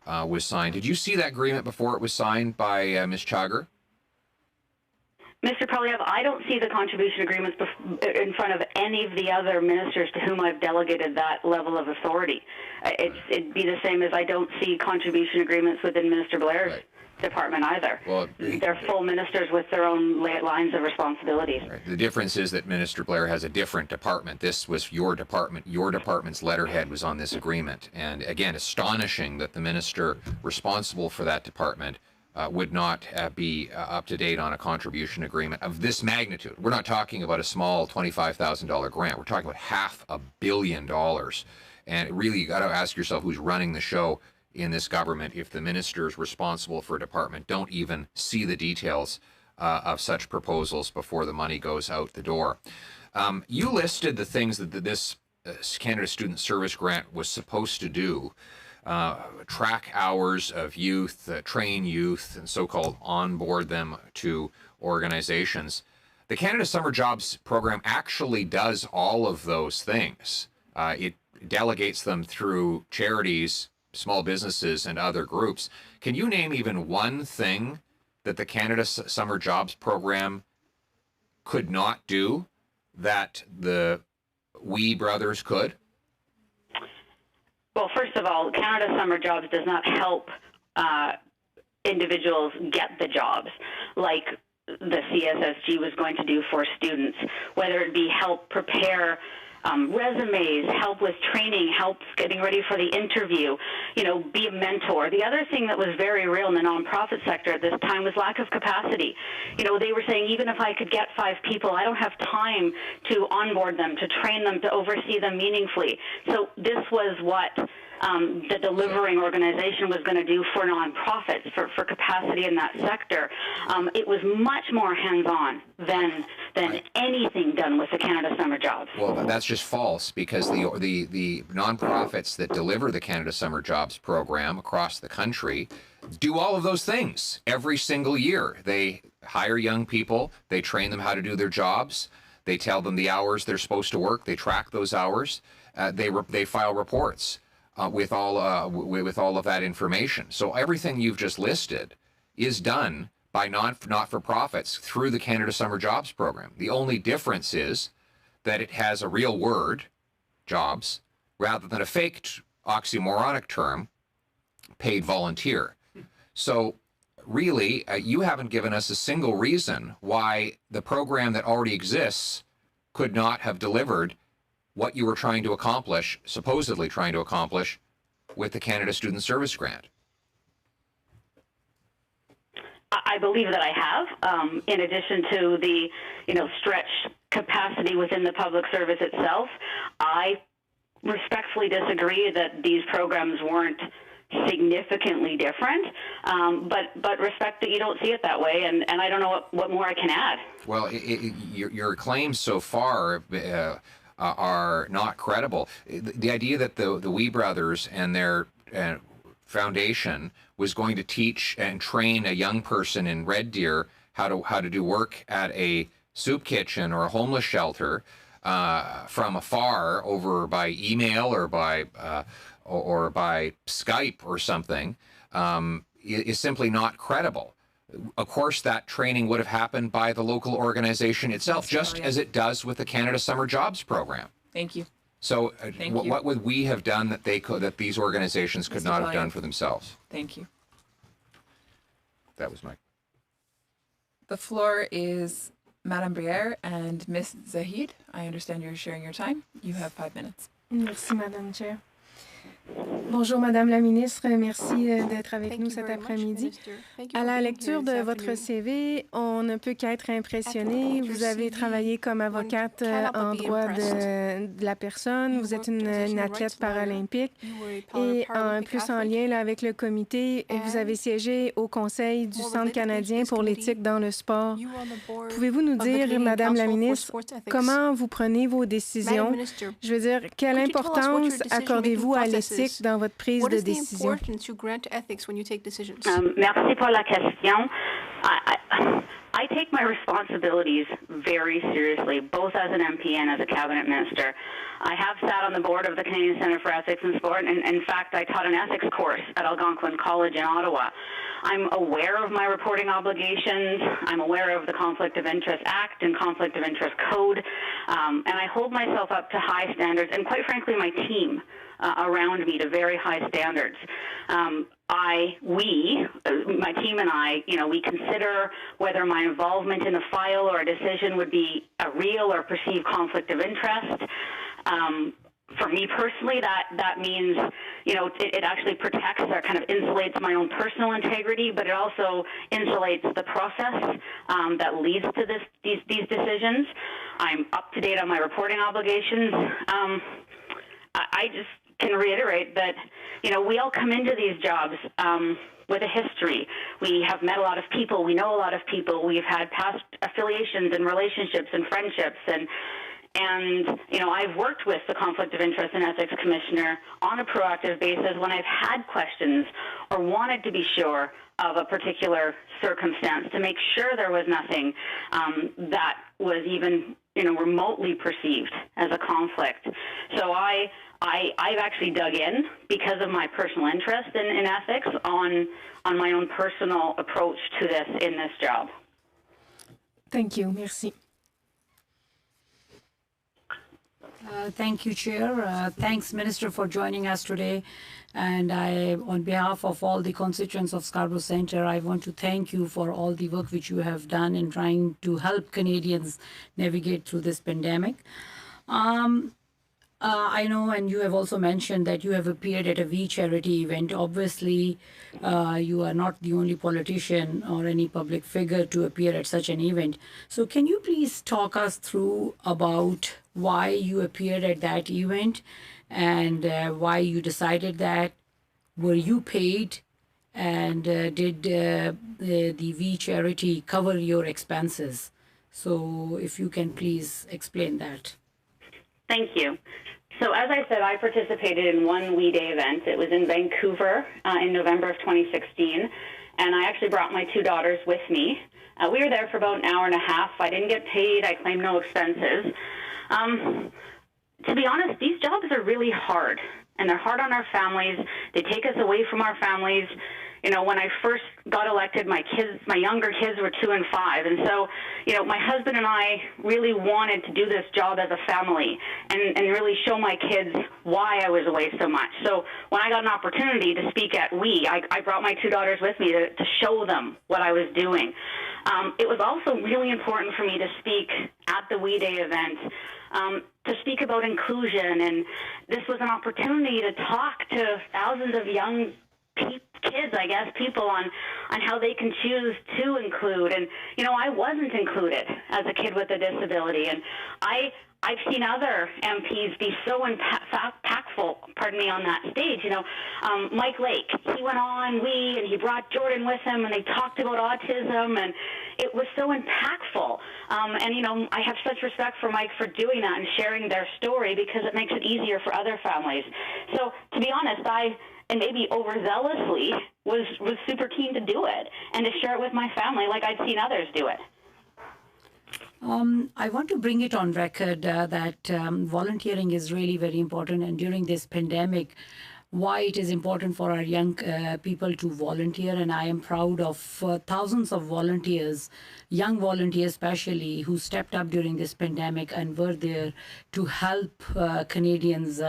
[SPEAKER 10] was signed, did you see that agreement before it was signed by Ms. Chagger?
[SPEAKER 6] Mr. Poilievre, I don't see the contribution agreements in front of any of the other ministers to whom I've delegated that level of authority. It'd be the same as I don't see contribution agreements within Minister Blair's department either. Well, they're full ministers with their own lines of responsibilities.
[SPEAKER 10] Right. The difference is that Minister Blair has a different department. This was your department. Your department's letterhead was on this agreement. And again, astonishing that the minister responsible for that department would not be up to date on a contribution agreement of this magnitude. We're not talking about a small $25,000 grant. We're talking about $500 million. And really, you got to ask yourself who's running the show in this government if the ministers responsible for a department don't even see the details of such proposals before the money goes out the door. You listed the things that this Canada Student Service Grant was supposed to do. Track hours of youth, train youth, and so-called onboard them to organizations. The Canada Summer Jobs Program actually does all of those things. It delegates them through charities, small businesses, and other groups. Can you name even one thing that the Canada Summer Jobs Program could not do that the Wee brothers could?
[SPEAKER 6] Well, first of all, Canada Summer Jobs does not help individuals get the jobs like the CSSG was going to do for students, whether it be help prepare resumes, help with training, help getting ready for the interview, be a mentor. The other thing that was very real in the nonprofit sector at this time was lack of capacity. They were saying, even if I could get 5 people, I don't have time to onboard them, to train them, to oversee them meaningfully. So this was what the delivering organization was going to do for nonprofits, for capacity in that sector. It was much more hands-on than anything done with the Canada Summer Jobs.
[SPEAKER 10] Well, that's just false, because the nonprofits that deliver the Canada Summer Jobs program across the country do all of those things every single year. They hire young people, they train them how to do their jobs, they tell them the hours they're supposed to work, they track those hours, they file reports with all of that information. So everything you've just listed is done by not-for-profits through the Canada Summer Jobs Program. The only difference is that it has a real word, jobs, rather than a fake oxymoronic term, paid volunteer. So really, you haven't given us a single reason why the program that already exists could not have delivered what you were trying to accomplish, supposedly trying to accomplish, with the Canada Student Service Grant.
[SPEAKER 6] I believe that I have, in addition to the, stretched capacity within the public service itself. I respectfully disagree that these programs weren't significantly different, but respect that you don't see it that way, and I don't know what more I can add.
[SPEAKER 10] Well, your claims so far are not credible. The idea that the Wee brothers and their foundation was going to teach and train a young person in Red Deer how to do work at a soup kitchen or a homeless shelter from afar, over by email or by Skype or something, is simply not credible. Of course, that training would have happened by the local organization itself, just as it does with the Canada Summer Jobs Program.
[SPEAKER 2] Thank you.
[SPEAKER 10] So what would we have done that that these organizations could not have done for themselves?
[SPEAKER 2] Thank you.
[SPEAKER 10] That was my...
[SPEAKER 2] The floor is Madame Briere and Ms. Zahid. I understand you're sharing your time. You have 5 minutes.
[SPEAKER 4] Merci, Madame Chair. Bonjour, Madame la Ministre. Merci d'être avec nous cet après-midi. À la lecture de votre CV, on ne peut qu'être impressionné. Vous avez travaillé comme avocate en droit de la personne. Vous êtes une athlète paralympique. Et en plus, en lien avec le comité, vous avez siégé au Conseil du Centre canadien pour l'éthique dans le sport. Pouvez-vous nous dire, Madame la Ministre, comment vous prenez vos décisions? Je veux dire, quelle importance accordez-vous à l'éthique éthique dans votre prise de décision?
[SPEAKER 6] Merci pour la question. I take my responsibilities very seriously, both as an MP and as a cabinet minister. I have sat on the board of the Canadian Centre for Ethics in Sport, and in fact, I taught an ethics course at Algonquin College in Ottawa. I'm aware of my reporting obligations. I'm aware of the Conflict of Interest Act and Conflict of Interest Code, and I hold myself up to high standards, and quite frankly, my team around me to very high standards. My team and I, we consider whether my involvement in a file or a decision would be a real or perceived conflict of interest. For me personally, that means, it actually protects or kind of insulates my own personal integrity, but it also insulates the process that leads to these decisions. I'm up to date on my reporting obligations. I just can reiterate that, we all come into these jobs with a history. We have met a lot of people. We know a lot of people. We've had past affiliations and relationships and friendships. And I've worked with the Conflict of Interest and Ethics Commissioner on a proactive basis when I've had questions or wanted to be sure of a particular circumstance to make sure there was nothing that was even, remotely perceived as a conflict. So I've actually dug in because of my personal interest in ethics on my own personal approach to this in this job.
[SPEAKER 4] Thank you. Merci.
[SPEAKER 11] Thank you, Chair. Thanks, Minister, for joining us today. And on behalf of all the constituents of Scarborough Centre, I want to thank you for all the work which you have done in trying to help Canadians navigate through this pandemic. I know, and you have also mentioned that you have appeared at a We charity event. Obviously, you are not the only politician or any public figure to appear at such an event. So can you please talk us through about why you appeared at that event and why you decided that? Were you paid? And did the We charity cover your expenses? So if you can please explain that.
[SPEAKER 6] Thank you. So as I said, I participated in one We Day event. It was in Vancouver in November of 2016, and I actually brought my two daughters with me. We were there for about an hour and a half. I didn't get paid. I claimed no expenses. To be honest, these jobs are really hard, and they're hard on our families. They take us away from our families. When I first got elected, my younger kids were 2 and 5. And so, my husband and I really wanted to do this job as a family and really show my kids why I was away so much. So when I got an opportunity to speak at I brought my two daughters with me to show them what I was doing. It was also really important for me to speak at the We Day event, to speak about inclusion. And this was an opportunity to talk to thousands of young kids, I guess, people on how they can choose to include. And, I wasn't included as a kid with a disability. And I've seen other MPs be so impactful, on that stage. Mike Lake, he went on and he brought Jordan with him, and they talked about autism, and it was so impactful. And, I have such respect for Mike for doing that and sharing their story because it makes it easier for other families. So, to be honest, and maybe overzealously, was super keen to do it and to share it with my family like I'd seen others do it.
[SPEAKER 11] I want to bring it on record that volunteering is really very important, and during this pandemic, why it is important for our young people to volunteer. And I am proud of thousands of volunteers, young volunteers especially, who stepped up during this pandemic and were there to help Canadians.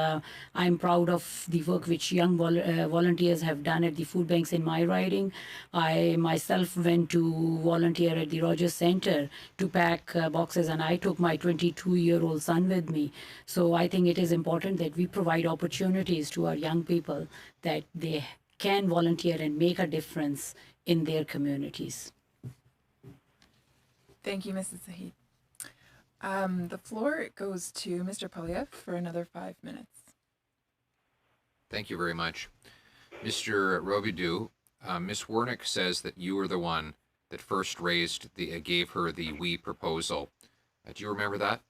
[SPEAKER 11] I'm proud of the work which young volunteers have done at the food banks in my riding. I myself went to volunteer at the Rogers Centre to pack boxes, and I took my 22-year-old son with me. So I think it is important that we provide opportunities to our young people that they can volunteer and make a difference in their communities.
[SPEAKER 2] Thank you, Mrs. Zahid. The floor goes to Mr. Polyev for another 5 minutes.
[SPEAKER 10] Thank you very much. Mr. Robidoux, Ms. Warnick says that you were the one that first gave her the We proposal. Do you remember that?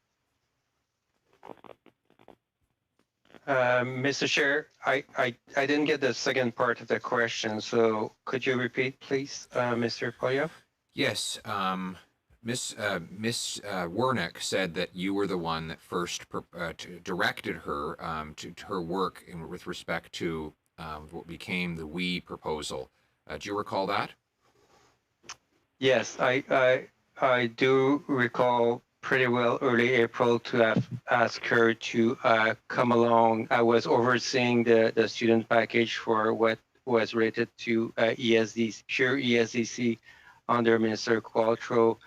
[SPEAKER 9] Mr. Chair, I didn't get the second part of the question, so could you repeat, please, Mr. Polyev?
[SPEAKER 10] Yes. Miss Wernick said that you were the one that first directed her to her work with respect to what became the WE proposal. Do you recall that?
[SPEAKER 9] Yes, I do recall pretty well early April to have asked her to come along. I was overseeing the student package for what was related to ESDC, pure ESDC under Minister Qualtro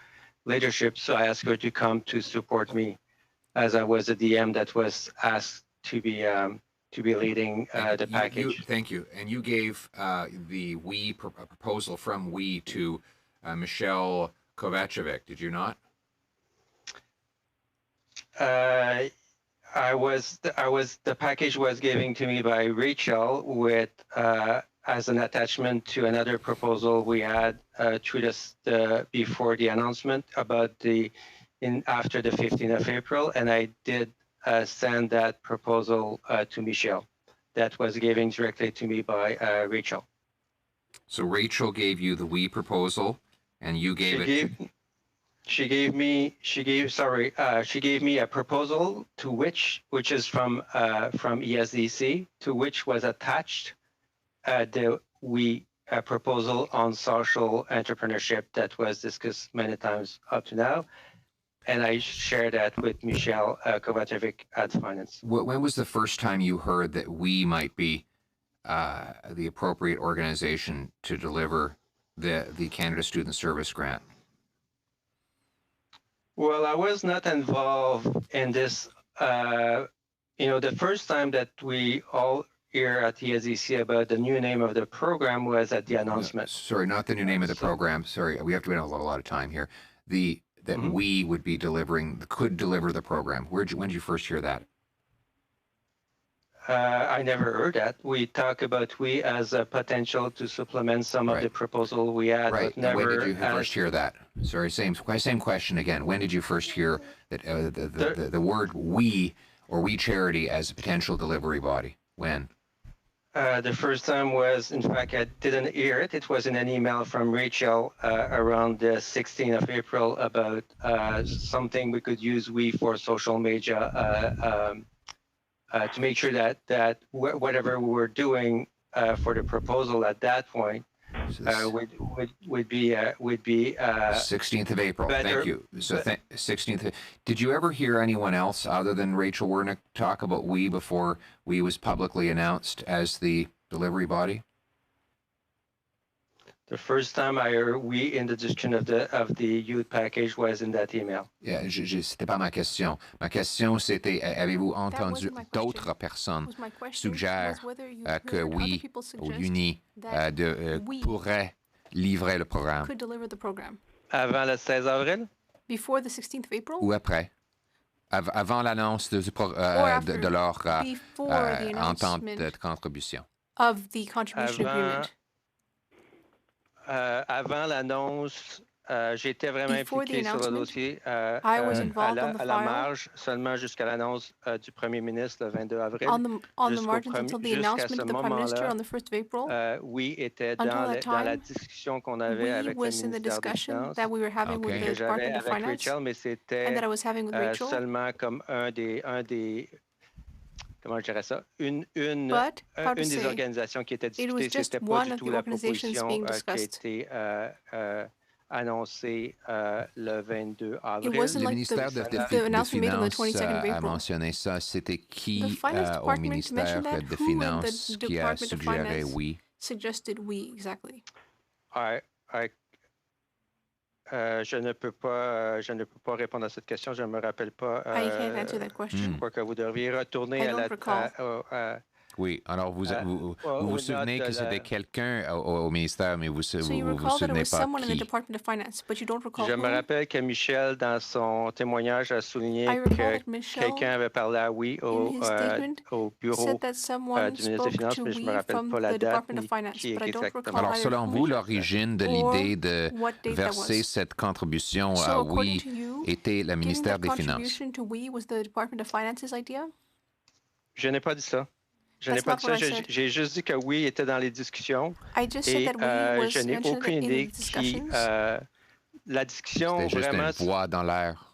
[SPEAKER 9] leadership. So I asked her to come to support me as I was a DM that was asked to be leading the package.
[SPEAKER 10] Thank you. And you gave the WE proposal from WE to Michelle Kovacevic, did you not?
[SPEAKER 9] The package was given to me by Rachel with as an attachment to another proposal we had before the announcement about after the 15th of April, and I did send that proposal to Michelle. That was given directly to me by Rachel.
[SPEAKER 10] So Rachel gave you the WE proposal, and you gave
[SPEAKER 9] She gave me a proposal which is from ESDC, to which was attached the WE proposal on social entrepreneurship that was discussed many times up to now, and I shared that with Michelle Kovacevic at Finance.
[SPEAKER 10] When was the first time you heard that WE might be the appropriate organization to deliver the Canada Student Service Grant?
[SPEAKER 9] Well, I was not involved in this. The first time that we all hear at the ESDC about the new name of the program was at the announcement.
[SPEAKER 10] No, sorry, not the new name of the program. Sorry, we have to spend a lot of time here. WE would be could deliver the program. When did you first hear that?
[SPEAKER 9] I never heard that. We talk about WE as a potential to supplement some of the proposal we had,
[SPEAKER 10] right.
[SPEAKER 9] But never.
[SPEAKER 10] When did you first hear that? Sorry, same question again. When did you first hear that the word WE or WE Charity as a potential delivery body? When?
[SPEAKER 9] The first time was, in fact, I didn't hear it. It was in an email from Rachel around the 16th of April about something we could use WE for social media. To make sure that whatever we were doing for the proposal at that point would be
[SPEAKER 10] 16th of April.
[SPEAKER 9] Better.
[SPEAKER 10] Thank you. So 16th. Did you ever hear anyone else other than Rachel Wernick talk about WE before WE was publicly announced as the delivery body?
[SPEAKER 9] The first time I heard WE in the discussion of the youth package was in that email.
[SPEAKER 10] Yeah, c'était pas ma question. Ma question c'était avez-vous entendu d'autres personnes suggérer que WE ou UNI pourrait livrer le programme?
[SPEAKER 22] Could deliver the program.
[SPEAKER 9] Avant le 16 avril?
[SPEAKER 22] Before the 16th of April?
[SPEAKER 10] Ou après? Avant l'annonce de leur entente de contribution.
[SPEAKER 22] Of the contribution agreement.
[SPEAKER 9] Avant l'annonce, j'étais vraiment impliqué sur le dossier à la marge, seulement jusqu'à l'annonce du Premier ministre le 22 avril.
[SPEAKER 22] On the margins until the announcement of the Prime Minister on the 1st of April.
[SPEAKER 9] Oui, était dans la discussion qu'on avait avec le ministère des Finances.
[SPEAKER 22] That we were having with the Department of Finance.
[SPEAKER 9] Rachel, mais c'était seulement comme un des comment je dirais ça, une des organisations qui était discutée, c'était pas du tout la proposition qui a été annoncée le 22 avril.
[SPEAKER 10] Le ministère des Finances a mentionné ça. C'était qui au ministère des Finances qui a suggéré oui?
[SPEAKER 22] Suggested we, exactly.
[SPEAKER 9] Je ne peux pas répondre à cette question. Je ne me rappelle pas. Je crois que vous devriez retourner
[SPEAKER 10] oui, alors vous vous souvenez que c'était quelqu'un au ministère, mais vous vous souvenez pas qui.
[SPEAKER 9] Je me rappelle que Michel, dans son témoignage, a souligné que quelqu'un avait parlé à oui au bureau du ministre des Finances, mais je ne me rappelle pas la date ni qui exactement.
[SPEAKER 10] Alors, selon vous, l'origine de l'idée de verser cette contribution à oui était le ministère des Finances?
[SPEAKER 9] Je n'ai pas dit ça. Je n'ai pas dit ça. J'ai juste dit que oui, était dans les discussions.
[SPEAKER 22] I just said that we was
[SPEAKER 9] je n'ai aucune idée qui la discussion
[SPEAKER 10] C'était juste
[SPEAKER 9] vraiment.
[SPEAKER 10] une voix dans l'air.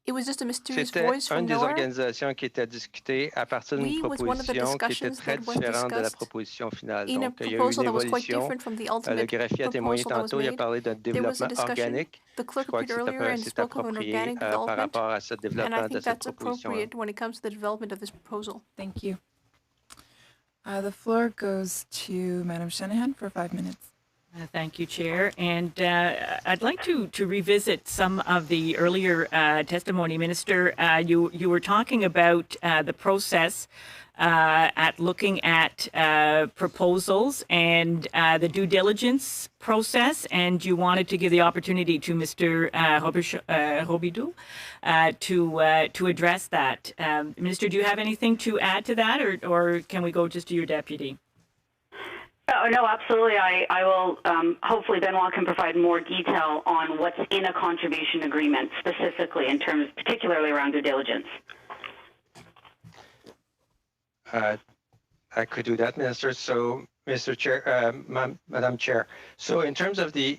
[SPEAKER 22] It was just a mysterious
[SPEAKER 9] C'était
[SPEAKER 22] voice from
[SPEAKER 9] une des
[SPEAKER 22] nowhere.
[SPEAKER 9] organisations qui était discutée à partir d'une proposition qui était très différente de la proposition finale. Donc, il y a eu une évolution. Le greffier a témoigné tantôt, il a parlé d'un développement organique. Je crois que c'est approprié par rapport à ce développement de cette proposition.
[SPEAKER 22] When it comes to the development of this proposal.
[SPEAKER 2] Thank you. The floor goes to Madam Shanahan for 5 minutes.
[SPEAKER 17] Thank you, Chair. And I'd like to revisit some of the earlier testimony. Minister, you were talking about the process at looking at proposals and the due diligence process, and you wanted to give the opportunity to Mr. Robidoux to address that. Minister, do you have anything to add to that, or can we go just to your deputy?
[SPEAKER 6] Oh, no, absolutely. I will, hopefully Benoit can provide more detail on what's in a contribution agreement, specifically in terms, particularly around due diligence.
[SPEAKER 9] I could do that, Minister. So, Mr. Chair, Madam Chair. So, in terms of the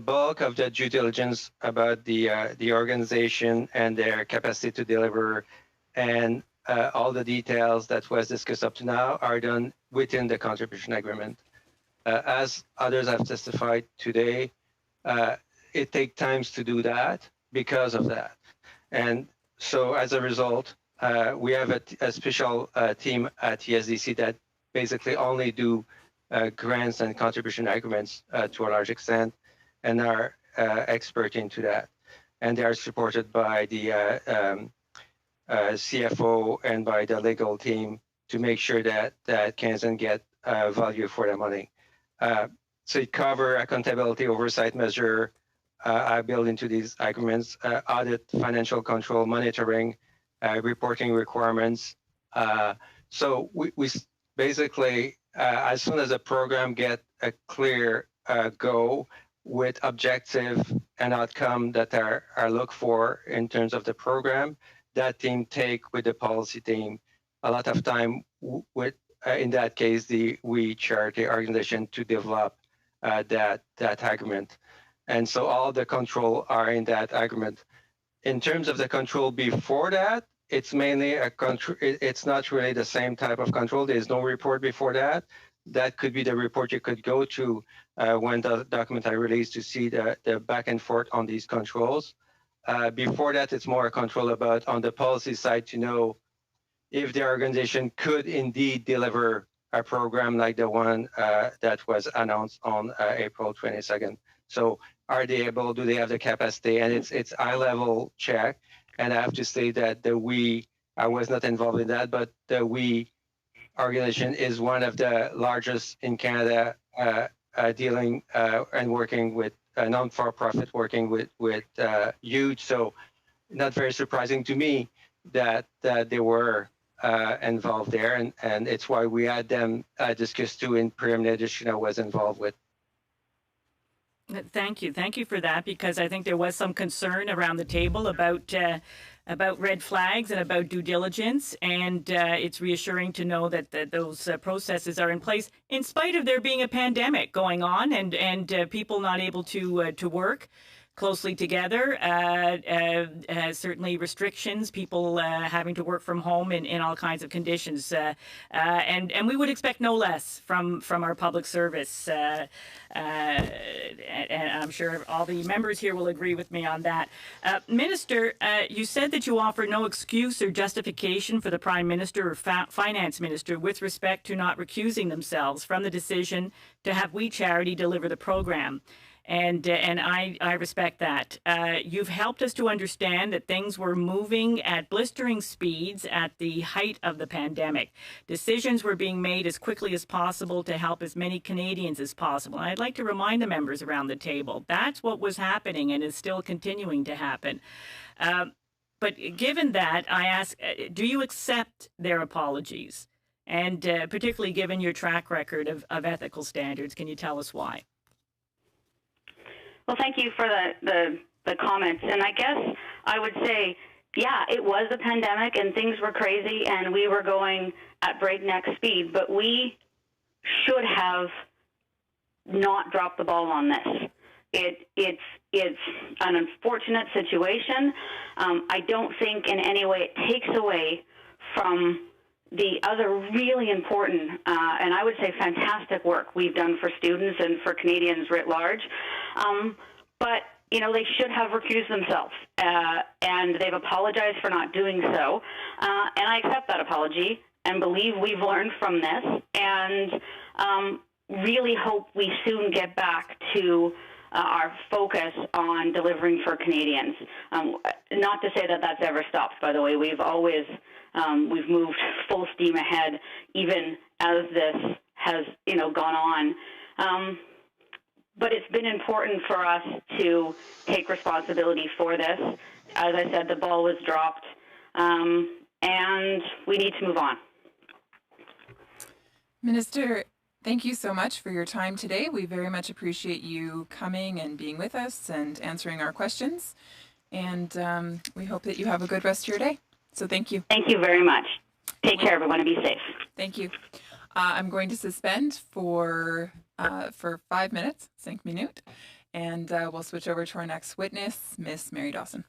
[SPEAKER 9] bulk of the due diligence about the organization and their capacity to deliver, and all the details that was discussed up to now are done within the contribution agreement. As others have testified today, it takes time to do that because of that. And so as a result, we have a special team at ESDC that basically only do grants and contribution agreements to a large extent and are expert into that. And they are supported by the CFO and by the legal team to make sure that Canadians get value for their money. So it covers accountability, oversight measure, I build into these agreements, audit, financial control, monitoring, reporting requirements. So we basically, as soon as a program get a clear go with objective and outcome that are looked for in terms of the program, that team take with the policy team a lot of time with, in that case, we chart the organization to develop that agreement. And so all the control are in that agreement. In terms of the control before that, it's mainly a control. It's not really the same type of control. There's no report before that. That could be the report you could go to when the document are released to see the back and forth on these controls. Before that, it's more a control about on the policy side to know if the organization could indeed deliver a program like the one that was announced on April 22nd. So are they able, do they have the capacity? And it's high-level check. And I have to say that I was not involved in that, but the we organization is one of the largest in Canada dealing and working with non-for-profit, working with youth. So not very surprising to me that they were involved there. And it's why we had them discussed too in preliminary edition I was involved with.
[SPEAKER 17] Thank you. Thank you for that, because I think there was some concern around the table about red flags and about due diligence, and it's reassuring to know that those processes are in place in spite of there being a pandemic going on and people not able to work closely together. Certainly restrictions, people having to work from home in all kinds of conditions, and we would expect no less from our public service. And I'm sure all the members here will agree with me on that. Minister, you said that you offer no excuse or justification for the Prime Minister or Finance Minister with respect to not recusing themselves from the decision to have We Charity deliver the program. And I respect that. You've helped us to understand that things were moving at blistering speeds at the height of the pandemic. Decisions were being made as quickly as possible to help as many Canadians as possible. And I'd like to remind the members around the table, that's what was happening and is still continuing to happen. But given that, I ask, do you accept their apologies? And particularly given your track record of ethical standards, can you tell us why?
[SPEAKER 6] Well, thank you for the comments. And I guess I would say yeah, it was a pandemic and things were crazy and we were going at breakneck speed, but we should have not dropped the ball on this. It's an unfortunate situation. I don't think in any way it takes away from the other really important and I would say fantastic work we've done for students and for Canadians writ large. But you know, they should have recused themselves, and they've apologized for not doing so. And I accept that apology and believe we've learned from this, and really hope we soon get back to our focus on delivering for Canadians. Not to say that that's ever stopped, by the way. We've always we've moved full steam ahead, even as this has, you know, gone on. But it's been important for us to take responsibility for this. As I said, the ball was dropped, and we need to move on.
[SPEAKER 2] Minister, thank you so much for your time today. We very much appreciate you coming and being with us and answering our questions. And we hope that you have a good rest of your day. So thank you.
[SPEAKER 6] Thank you very much. Take care, everyone, and be safe.
[SPEAKER 2] Thank you. I'm going to suspend for 5 minutes, 5 minutes, and we'll switch over to our next witness, Miss Mary Dawson.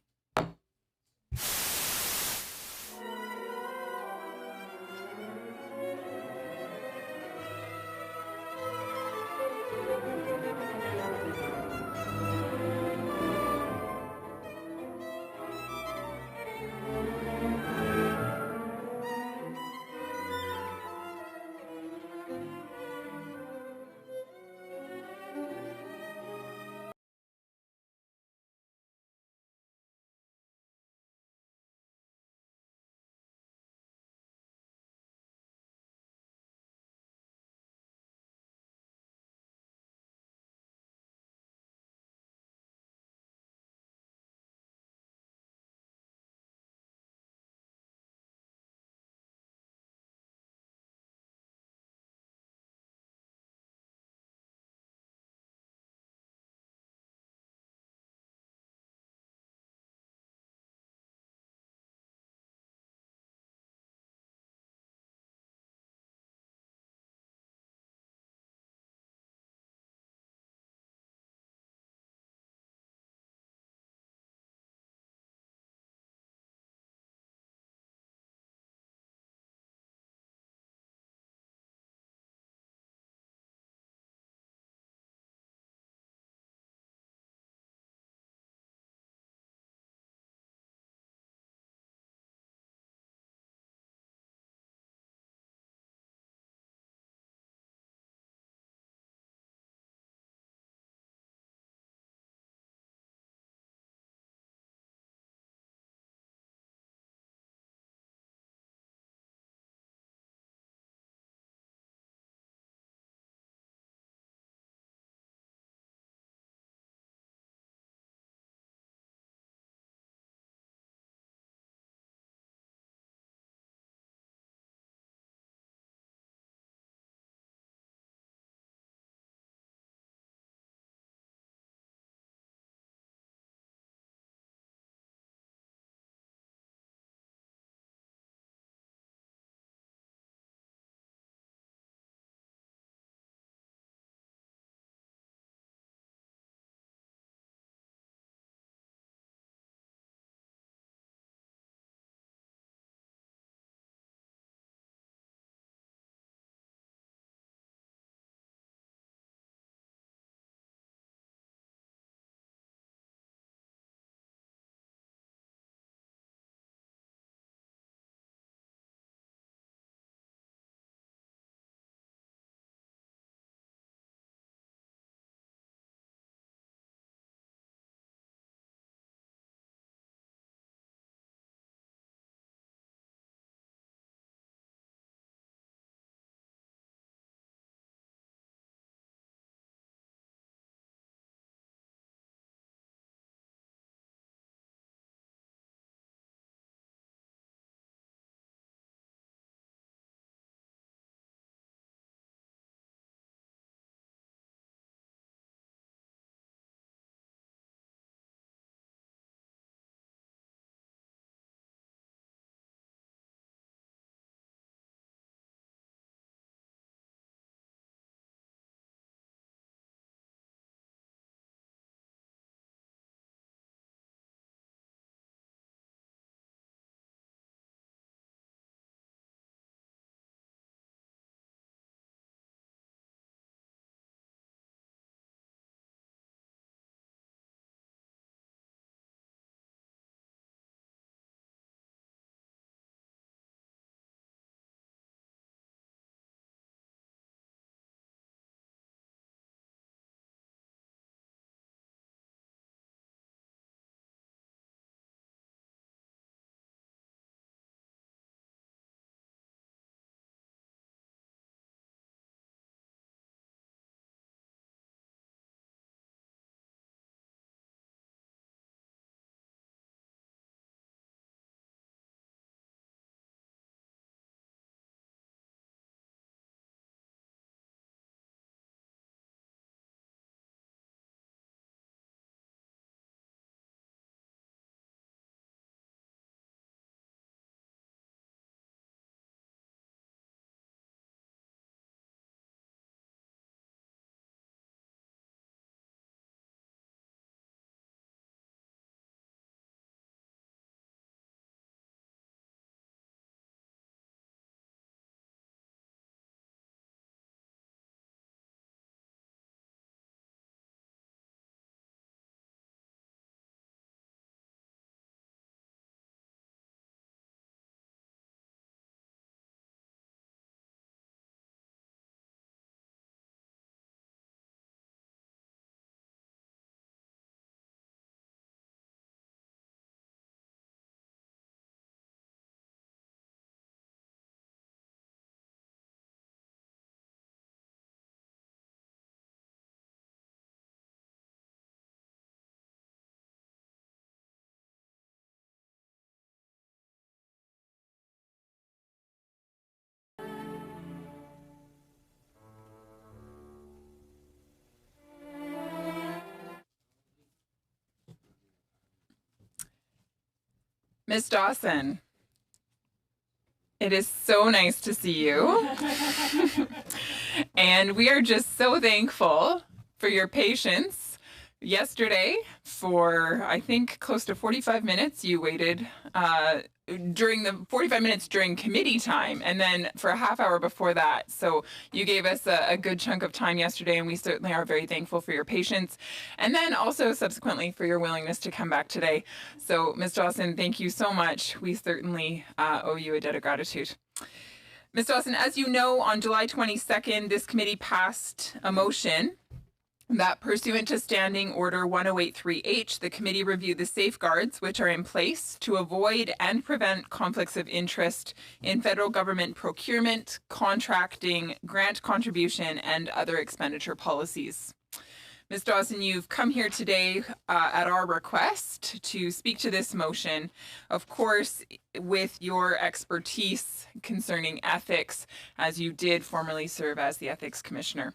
[SPEAKER 2] Ms. Dawson, it is so nice to see you. And we are just so thankful for your patience. Yesterday, for I think close to 45 minutes, you waited during the 45 minutes during committee time, and then for a half hour before that. So you gave us a good chunk of time yesterday, and we certainly are very thankful for your patience. And then also subsequently for your willingness to come back today. So Ms. Dawson, thank you so much. We certainly owe you a debt of gratitude. Ms. Dawson, as you know, on July 22nd, this committee passed a motion that pursuant to Standing Order 1083H, the committee reviewed the safeguards which are in place to avoid and prevent conflicts of interest in federal government procurement, contracting, grant contribution, and other expenditure policies. Ms. Dawson, you've come here today at our request to speak to this motion, of course, with your expertise concerning ethics, as you did formerly serve as the Ethics Commissioner.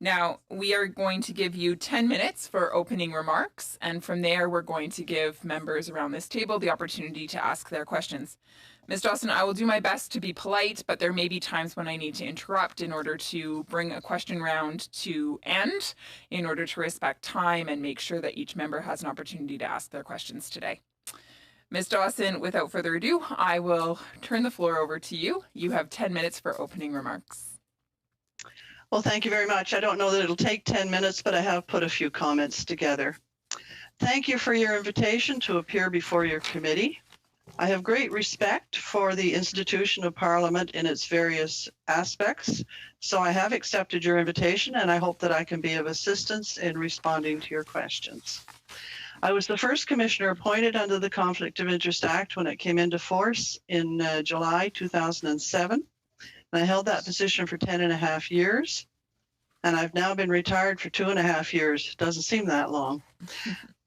[SPEAKER 2] Now, we are going to give you 10 minutes for opening remarks, and from there, we're going to give members around this table the opportunity to ask their questions. Ms. Dawson, I will do my best to be polite, but there may be times when I need to interrupt in order to bring a question round to end, in order to respect time and make sure that each member has an opportunity to ask their questions today. Ms. Dawson, without further ado, I will turn the floor over to you. You have 10 minutes for opening remarks.
[SPEAKER 5] Well, thank you very much. I don't know that it'll take 10 minutes, but I have put a few comments together. Thank you for your invitation to appear before your committee. I have great respect for the institution of Parliament in its various aspects, so I have accepted your invitation, and I hope that I can be of assistance in responding to your questions. I was the first commissioner appointed under the Conflict of Interest Act when it came into force in July 2007. And I held that position for 10.5 years, and I've now been retired for 2.5 years. Doesn't seem that long.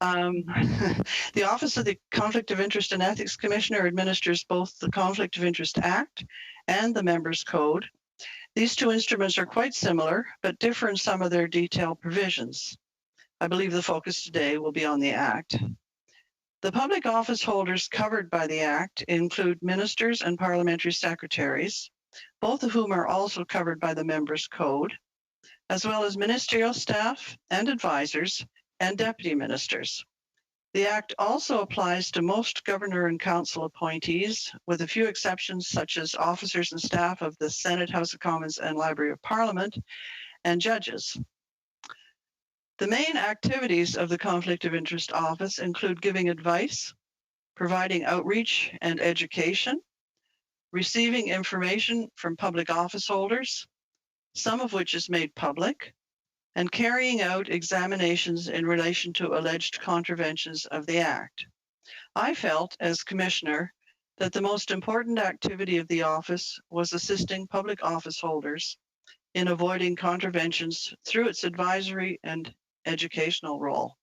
[SPEAKER 5] The Office of the Conflict of Interest and Ethics Commissioner administers both the Conflict of Interest Act and the Members Code. These two instruments are quite similar, but differ in some of their detailed provisions. I believe the focus today will be on the Act. The public office holders covered by the Act include ministers and parliamentary secretaries, both of whom are also covered by the Members' Code, as well as ministerial staff and advisors and deputy ministers. The Act also applies to most governor and council appointees, with a few exceptions such as officers and staff of the Senate, House of Commons, and Library of Parliament, and judges. The main activities of the Conflict of Interest Office include giving advice, providing outreach and education, receiving information from public office holders, some of which is made public, and carrying out examinations in relation to alleged contraventions of the Act. I felt, as Commissioner, that the most important activity of the office was assisting public office holders in avoiding contraventions through its advisory and educational role.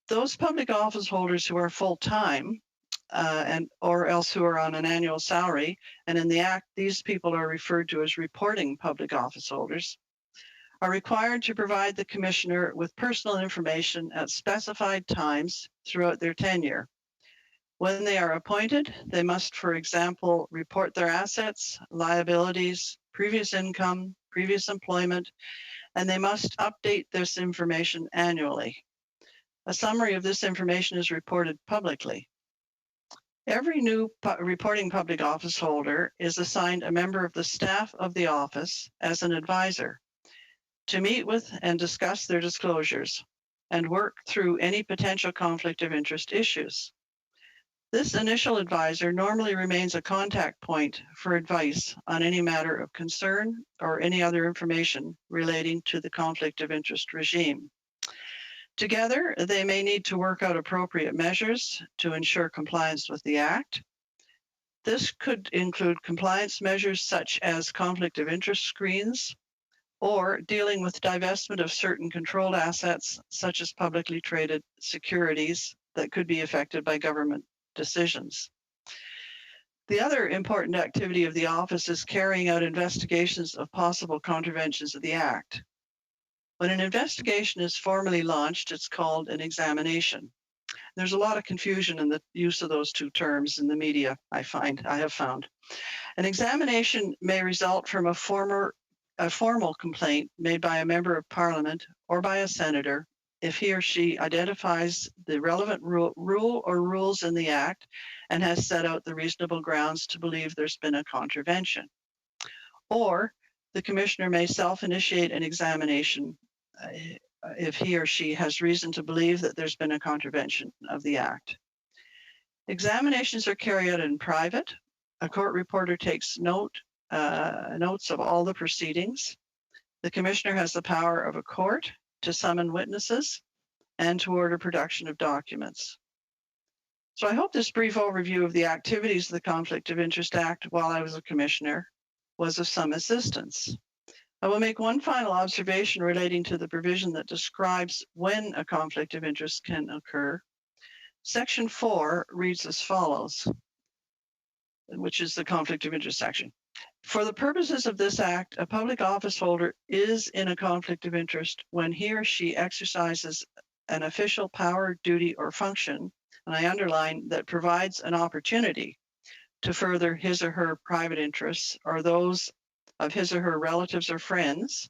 [SPEAKER 5] Those public office holders who are full-time or else who are on an annual salary, and in the Act, these people are referred to as reporting public office holders, are required to provide the Commissioner with personal information at specified times throughout their tenure. When they are appointed, they must, for example, report their assets, liabilities, previous income, previous employment, and they must update this information annually. A summary of this information is reported publicly. Every new reporting public office holder is assigned a member of the staff of the office as an advisor to meet with and discuss their disclosures and work through any potential conflict of interest issues. This initial advisor normally remains a contact point for advice on any matter of concern or any other information relating to the conflict of interest regime. Together, they may need to work out appropriate measures to ensure compliance with the Act. This could include compliance measures such as conflict of interest screens or dealing with divestment of certain controlled assets such as publicly traded securities that could be affected by government decisions. The other important activity of the office is carrying out investigations of possible contraventions of the Act. When an investigation is formally launched, it's called an examination. There's a lot of confusion in the use of those two terms in the media, I have found. An examination may result from a formal complaint made by a member of Parliament or by a senator if he or she identifies the relevant rule or rules in the Act and has set out the reasonable grounds to believe there's been a contravention. Or the Commissioner may self-initiate an examination if he or she has reason to believe that there's been a contravention of the Act. Examinations are carried out in private. A court reporter takes notes of all the proceedings. The Commissioner has the power of a court to summon witnesses and to order production of documents. So I hope this brief overview of the activities of the Conflict of Interest Act while I was a Commissioner was of some assistance. I will make one final observation relating to the provision that describes when a conflict of interest can occur. Section 4 reads as follows, which is the conflict of interest section. For the purposes of this Act, a public office holder is in a conflict of interest when he or she exercises an official power, duty, or function, and I underline that provides an opportunity to further his or her private interests or those of his or her relatives or friends,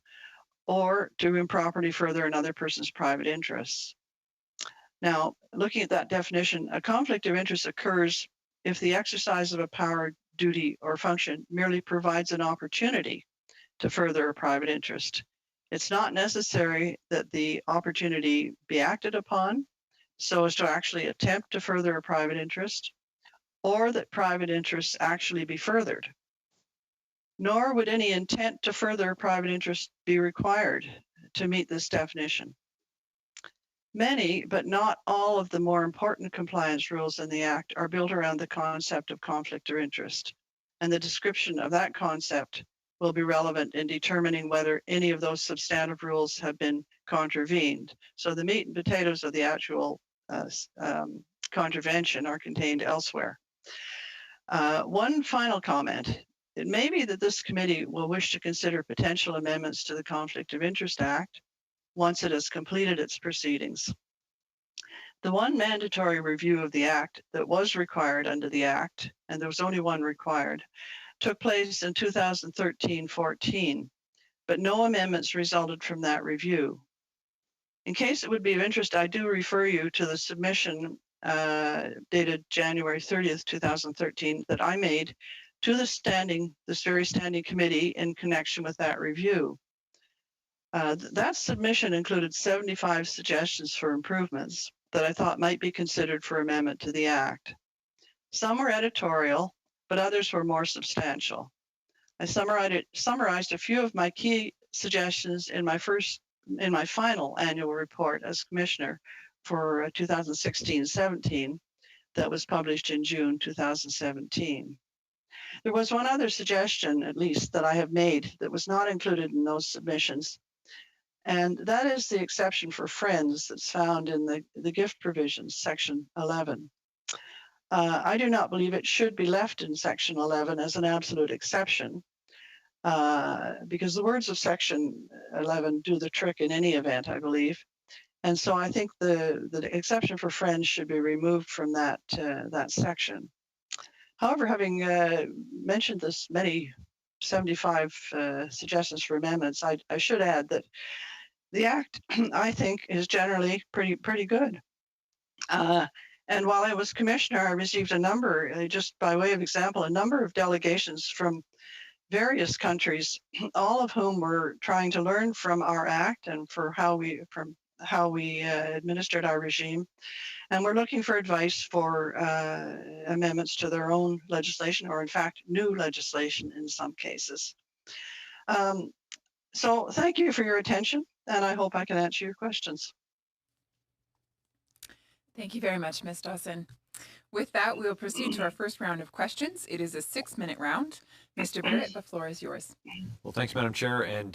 [SPEAKER 5] or to improperly further another person's private interests. Now, looking at that definition, a conflict of interest occurs if the exercise of a power, duty, or function merely provides an opportunity to further a private interest. It's not necessary that the opportunity be acted upon so as to actually attempt to further a private interest, or that private interests actually be furthered. Nor would any intent to further a private interest be required to meet this definition. Many, but not all, of the more important compliance rules in the Act are built around the concept of conflict of interest, and the description of that concept will be relevant in determining whether any of those substantive rules have been contravened. So the meat and potatoes of the actual contravention are contained elsewhere. One final comment. It may be that this committee will wish to consider potential amendments to the Conflict of Interest Act once it has completed its proceedings. The one mandatory review of the Act that was required under the Act, and there was only one required, took place in 2013-14, but no amendments resulted from that review. In case it would be of interest, I do refer you to the submission dated January 30th, 2013 that I made to this very standing committee in connection with that review. That submission included 75 suggestions for improvements that I thought might be considered for amendment to the Act. Some were editorial, but others were more substantial. I summarized a few of my key suggestions in my final annual report as Commissioner for 2016-17 that was published in June 2017. There was one other suggestion, at least, that I have made that was not included in those submissions, and that is the exception for friends that's found in the gift provisions, Section 11. I do not believe it should be left in Section 11 as an absolute exception, because the words of Section 11 do the trick in any event, I believe. And so I think the exception for friends should be removed from that section. However, having mentioned this many 75 suggestions for amendments, I should add that the Act, I think, is generally pretty good. And while I was Commissioner, I received a number, just by way of example, a number of delegations from various countries, all of whom were trying to learn from our Act and from how we administered our regime, and we're looking for advice for amendments to their own legislation, or in fact, new legislation in some cases. So thank you for your attention, and I hope I can answer your questions.
[SPEAKER 2] Thank you very much, Ms. Dawson. With that, we will proceed to our first round of questions. It is a 6-minute round. Mr. Barrett, the floor is yours.
[SPEAKER 3] Well, thanks, Madam Chair, and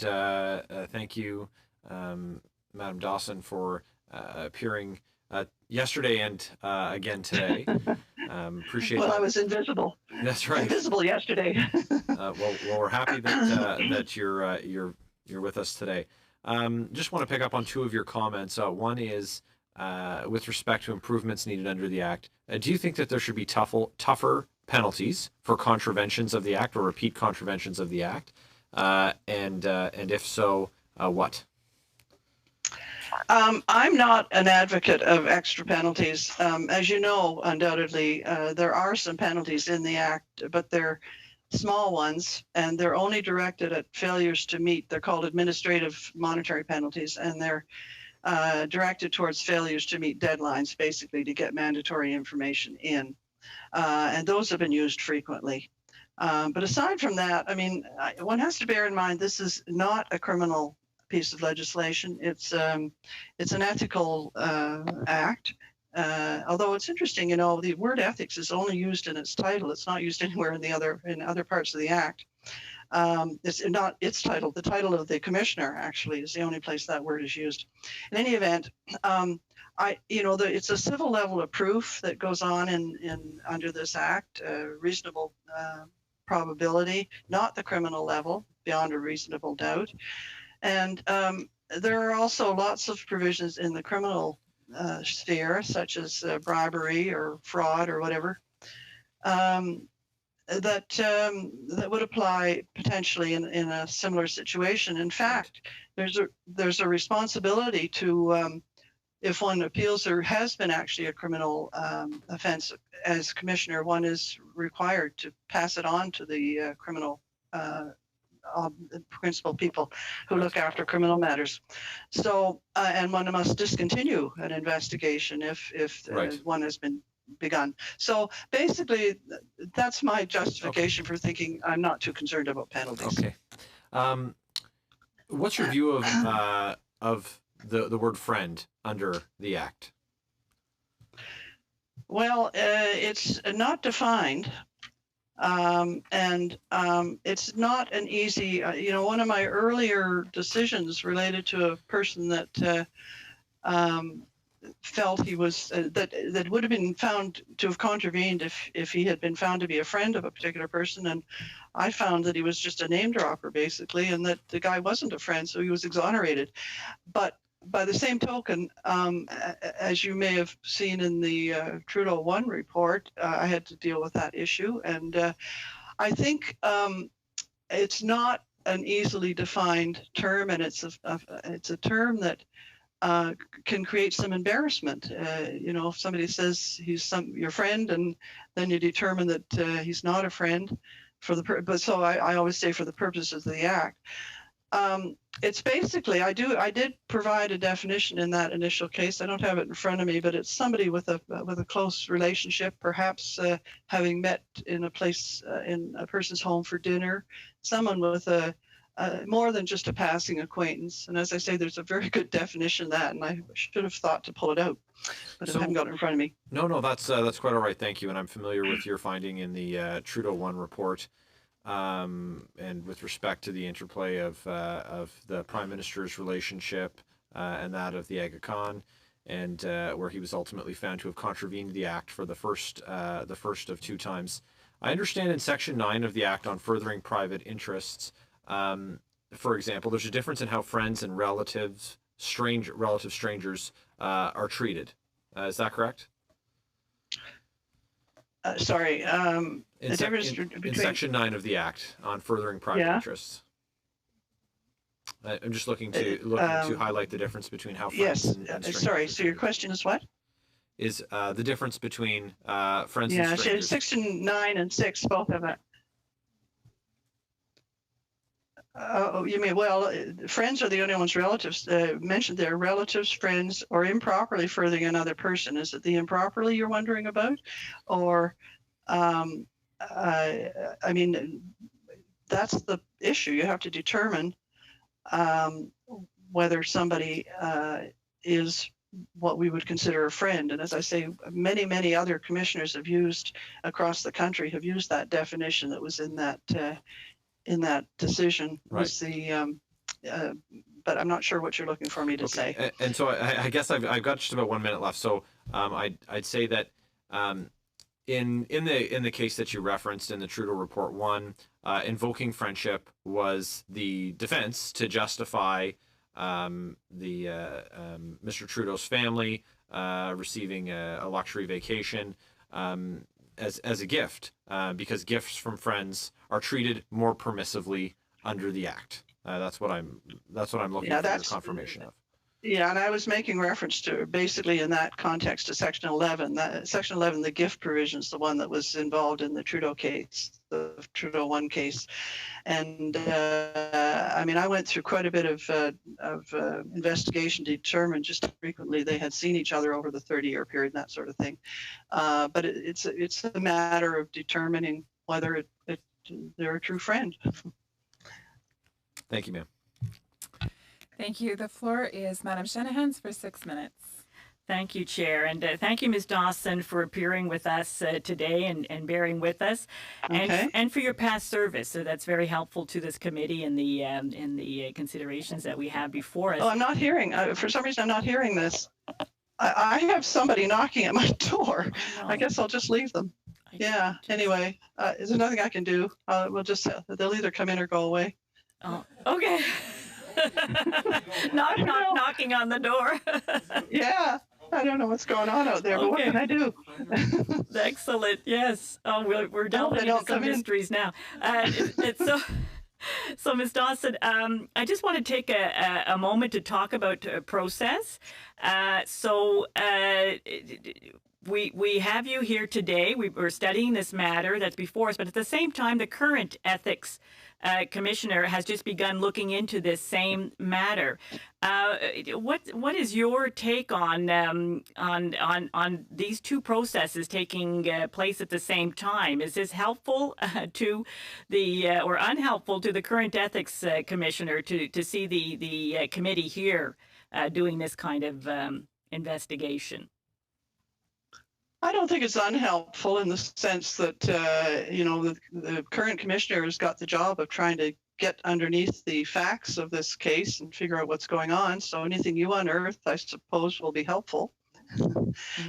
[SPEAKER 3] thank you, Madam Dawson, for appearing yesterday and again today. Appreciate
[SPEAKER 5] well,
[SPEAKER 3] that.
[SPEAKER 5] I was invisible.
[SPEAKER 3] That's right.
[SPEAKER 5] Invisible yesterday.
[SPEAKER 3] Well, we're happy that you're with us today. Just want to pick up on two of your comments. One is with respect to improvements needed under the Act, do you think that there should be tougher penalties for contraventions of the Act or repeat contraventions of the Act? And if so, what?
[SPEAKER 5] I'm not an advocate of extra penalties. As you know, undoubtedly, there are some penalties in the Act, but they're small ones, and they're only directed at failures to meet. They're called administrative monetary penalties, and they're directed towards failures to meet deadlines, basically to get mandatory information in. And those have been used frequently. But aside from that, I mean, one has to bear in mind this is not a criminal piece of legislation. It's an ethical act. Although it's interesting, you know, the word ethics is only used in its title. It's not used anywhere in other parts of the Act. It's not its title. The title of the commissioner actually is the only place that word is used. In any event, it's a civil level of proof that goes on under this Act, reasonable probability, not the criminal level, beyond a reasonable doubt. And there are also lots of provisions in the criminal sphere, such as bribery or fraud or whatever, that would apply potentially in a similar situation. In fact, there's a responsibility to, if one appeals there has been actually a criminal offense, as commissioner, one is required to pass it on to the criminal principal people who look after criminal matters. So, and one must discontinue an investigation if one has been begun. So basically, that's my justification for thinking I'm not too concerned about penalties.
[SPEAKER 3] Okay. What's your view of the word friend under the Act?
[SPEAKER 5] Well, it's not defined. It's not an easy, one of my earlier decisions related to a person that felt he was, that would have been found to have contravened if he had been found to be a friend of a particular person. And I found that he was just a name dropper, basically, and that the guy wasn't a friend, so he was exonerated. But by the same token, as you may have seen in the Trudeau 1 report, I had to deal with that issue. And I think it's not an easily defined term, and it's a term that can create some embarrassment. If somebody says he's your friend, and then you determine that he's not a friend but so I always say for the purposes of the Act. It's basically, I did provide a definition in that initial case. I don't have it in front of me, but it's somebody with a close relationship, perhaps having met in a place, in a person's home for dinner, someone with more than just a passing acquaintance. And as I say, there's a very good definition of that, and I should have thought to pull it out, but I haven't got it in front of me.
[SPEAKER 3] No, that's quite all right. Thank you. And I'm familiar with your finding in the Trudeau 1 report. And with respect to the interplay of the Prime Minister's relationship and that of the Aga Khan, and where he was ultimately found to have contravened the Act for the first of two times. I understand in Section 9 of the Act on furthering private interests, for example, there's a difference in how friends and relative strangers are treated. Is that correct?
[SPEAKER 5] Sorry.
[SPEAKER 3] In Section 9 of the Act on furthering private interests. I'm just looking to highlight the difference between how friends and strangers.
[SPEAKER 5] Sorry. So your question is what?
[SPEAKER 3] Is the difference between friends and strangers?
[SPEAKER 5] Yeah, Section 9 and 6 both have that. You mean, well, friends are the only ones relatives mentioned there. Relatives, friends, or improperly furthering another person. Is it the improperly you're wondering about? Or, I mean, that's the issue. You have to determine whether somebody is what we would consider a friend. And as I say, many other commissioners have used across the country have used that definition that was in that decision.
[SPEAKER 3] Right.
[SPEAKER 5] Was the but I'm not sure what you're looking for me to say.
[SPEAKER 3] And so I guess I've got just about 1 minute left. So I'd say that in the case that you referenced in the Trudeau Report 1, invoking friendship was the defense to justify Mr. Trudeau's family receiving a luxury vacation as a gift, because gifts from friends are treated more permissively under the Act. That's what I'm looking for your confirmation of.
[SPEAKER 5] Yeah, and I was making reference to basically in that context to Section 11. Section 11, the gift provision, is the one that was involved in the Trudeau case, the Trudeau 1 case. And I mean, I went through quite a bit of investigation to determine just how frequently they had seen each other over the 30-year period and that sort of thing. But it's a matter of determining whether they're a true friend.
[SPEAKER 3] Thank you, ma'am.
[SPEAKER 2] Thank you. The floor is Madam Shanahan's for 6 minutes.
[SPEAKER 17] Thank you, Chair. And thank you, Ms. Dawson, for appearing with us today and bearing with us, and for your past service. So that's very helpful to this committee in the considerations that we have before us.
[SPEAKER 5] Oh, I'm not hearing. For some reason, I'm not hearing this. I have somebody knocking at my door. I guess I'll just leave them. Yeah. Anyway, there's nothing I can do. We'll just they'll either come in or go away.
[SPEAKER 17] Oh, okay. Knocking on the door.
[SPEAKER 5] Yeah, I don't know what's going on out there, but what can I do?
[SPEAKER 17] Excellent. Yes. Oh, we're delving into some mysteries now. So, Ms. Dawson, I just want to take a moment to talk about process. We have you here today. We're studying this matter that's before us, but at the same time, the current ethics commissioner has just begun looking into this same matter. What is your take on these two processes taking place at the same time? Is this helpful to the or unhelpful to the current ethics commissioner to see the committee here doing this kind of investigation?
[SPEAKER 5] I don't think it's unhelpful in the sense that, the current commissioner has got the job of trying to get underneath the facts of this case and figure out what's going on. So anything you unearth, I suppose, will be helpful.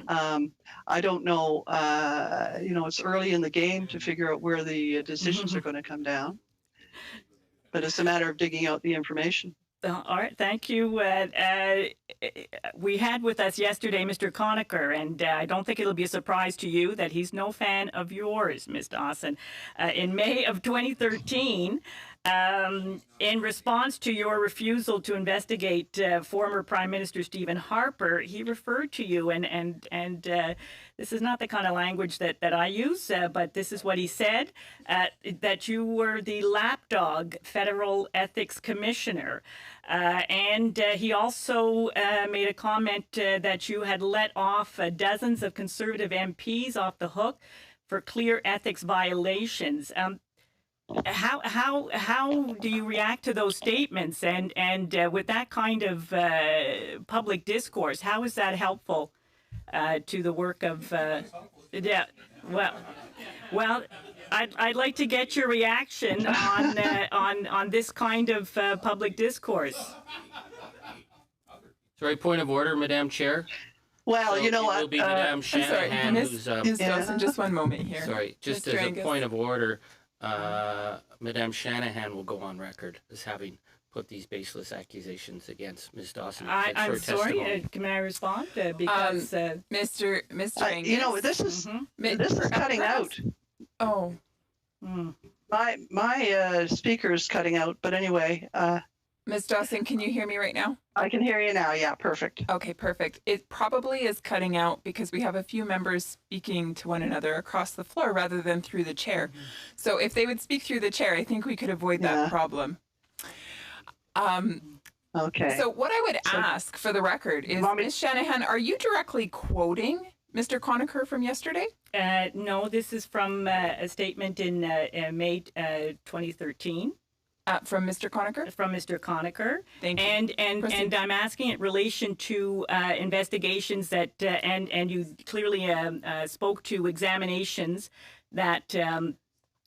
[SPEAKER 5] I don't know, it's early in the game to figure out where the decisions are going to come down. But it's a matter of digging out the information.
[SPEAKER 17] All right, thank you. We had with us yesterday Mr. Conacher, and I don't think it'll be a surprise to you that he's no fan of yours, Ms. Dawson. In May of 2013, in response to your refusal to investigate former Prime Minister Stephen Harper, he referred to you, and this is not the kind of language that I use, but this is what he said, that you were the lapdog federal ethics commissioner. And he also made a comment that you had let off dozens of Conservative MPs off the hook for clear ethics violations. How do you react to those statements? And with that kind of public discourse, how is that helpful to the work of? Well, I'd like to get your reaction on this kind of public discourse.
[SPEAKER 14] Sorry, point of order, Madam Chair.
[SPEAKER 5] Well,
[SPEAKER 14] so
[SPEAKER 5] you know what?
[SPEAKER 14] It will be Madam Shanahan who's...
[SPEAKER 2] Ms. Dawson, just one moment here.
[SPEAKER 14] Sorry, just
[SPEAKER 2] Mr.
[SPEAKER 14] as
[SPEAKER 2] Angus.
[SPEAKER 14] a point of order, Madam Shanahan will go on record as having put these baseless accusations against Ms. Dawson.
[SPEAKER 17] I'm sorry. Can I respond? Because
[SPEAKER 2] Mr. Angus,
[SPEAKER 5] this is cutting out.
[SPEAKER 2] Oh,
[SPEAKER 5] my speaker is cutting out. But anyway,
[SPEAKER 2] Ms. Dawson, can you hear me right now?
[SPEAKER 5] I can hear you now. Yeah, perfect.
[SPEAKER 2] Okay, perfect. It probably is cutting out because we have a few members speaking to one another across the floor rather than through the chair. So if they would speak through the chair, I think we could avoid that problem.
[SPEAKER 5] Okay.
[SPEAKER 2] So what I would ask for the record is, Ms. Shanahan, are you directly quoting Mr. Conacher from yesterday?
[SPEAKER 17] No, this is from a statement in May 2013.
[SPEAKER 2] From Mr. Conacher?
[SPEAKER 17] From Mr. Conacher.
[SPEAKER 2] Thank you.
[SPEAKER 17] And I'm asking in relation to investigations that, and you clearly spoke to examinations that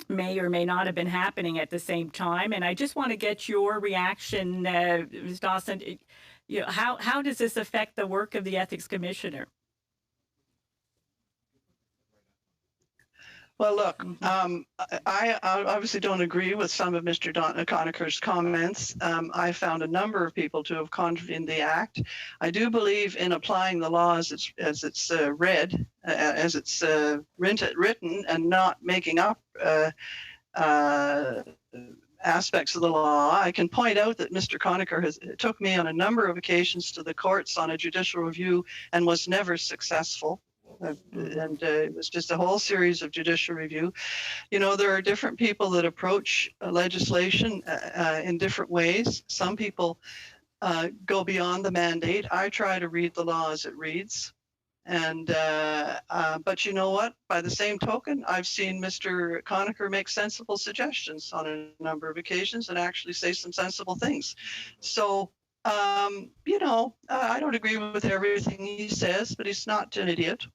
[SPEAKER 17] may or may not have been happening at the same time. And I just want to get your reaction, Ms. Dawson. How does this affect the work of the Ethics Commissioner?
[SPEAKER 5] Well, look, I obviously don't agree with some of Mr. Conacher's comments. I found a number of people to have contravened the Act. I do believe in applying the law as it's read, as it's written, and not making up aspects of the law. I can point out that Mr. Conacher took me on a number of occasions to the courts on a judicial review and was never successful. And it was just a whole series of judicial review. You know, there are different people that approach legislation in different ways. Some people go beyond the mandate. I try to read the law as it reads. And but you know what? By the same token, I've seen Mr. Conacher make sensible suggestions on a number of occasions and actually say some sensible things. So, you know, I don't agree with everything he says, but he's not an idiot.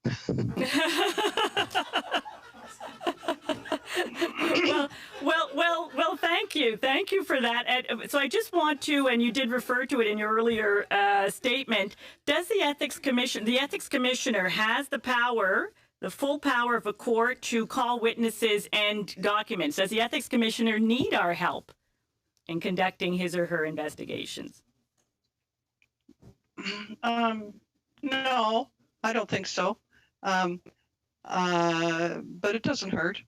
[SPEAKER 17] Well, thank you. Thank you for that. And so I just want to, and you did refer to it in your earlier statement, does the Ethics Commissioner has the power, the full power of a court to call witnesses and documents? Does the Ethics Commissioner need our help in conducting his or her investigations?
[SPEAKER 5] No, I don't think so. But it doesn't hurt.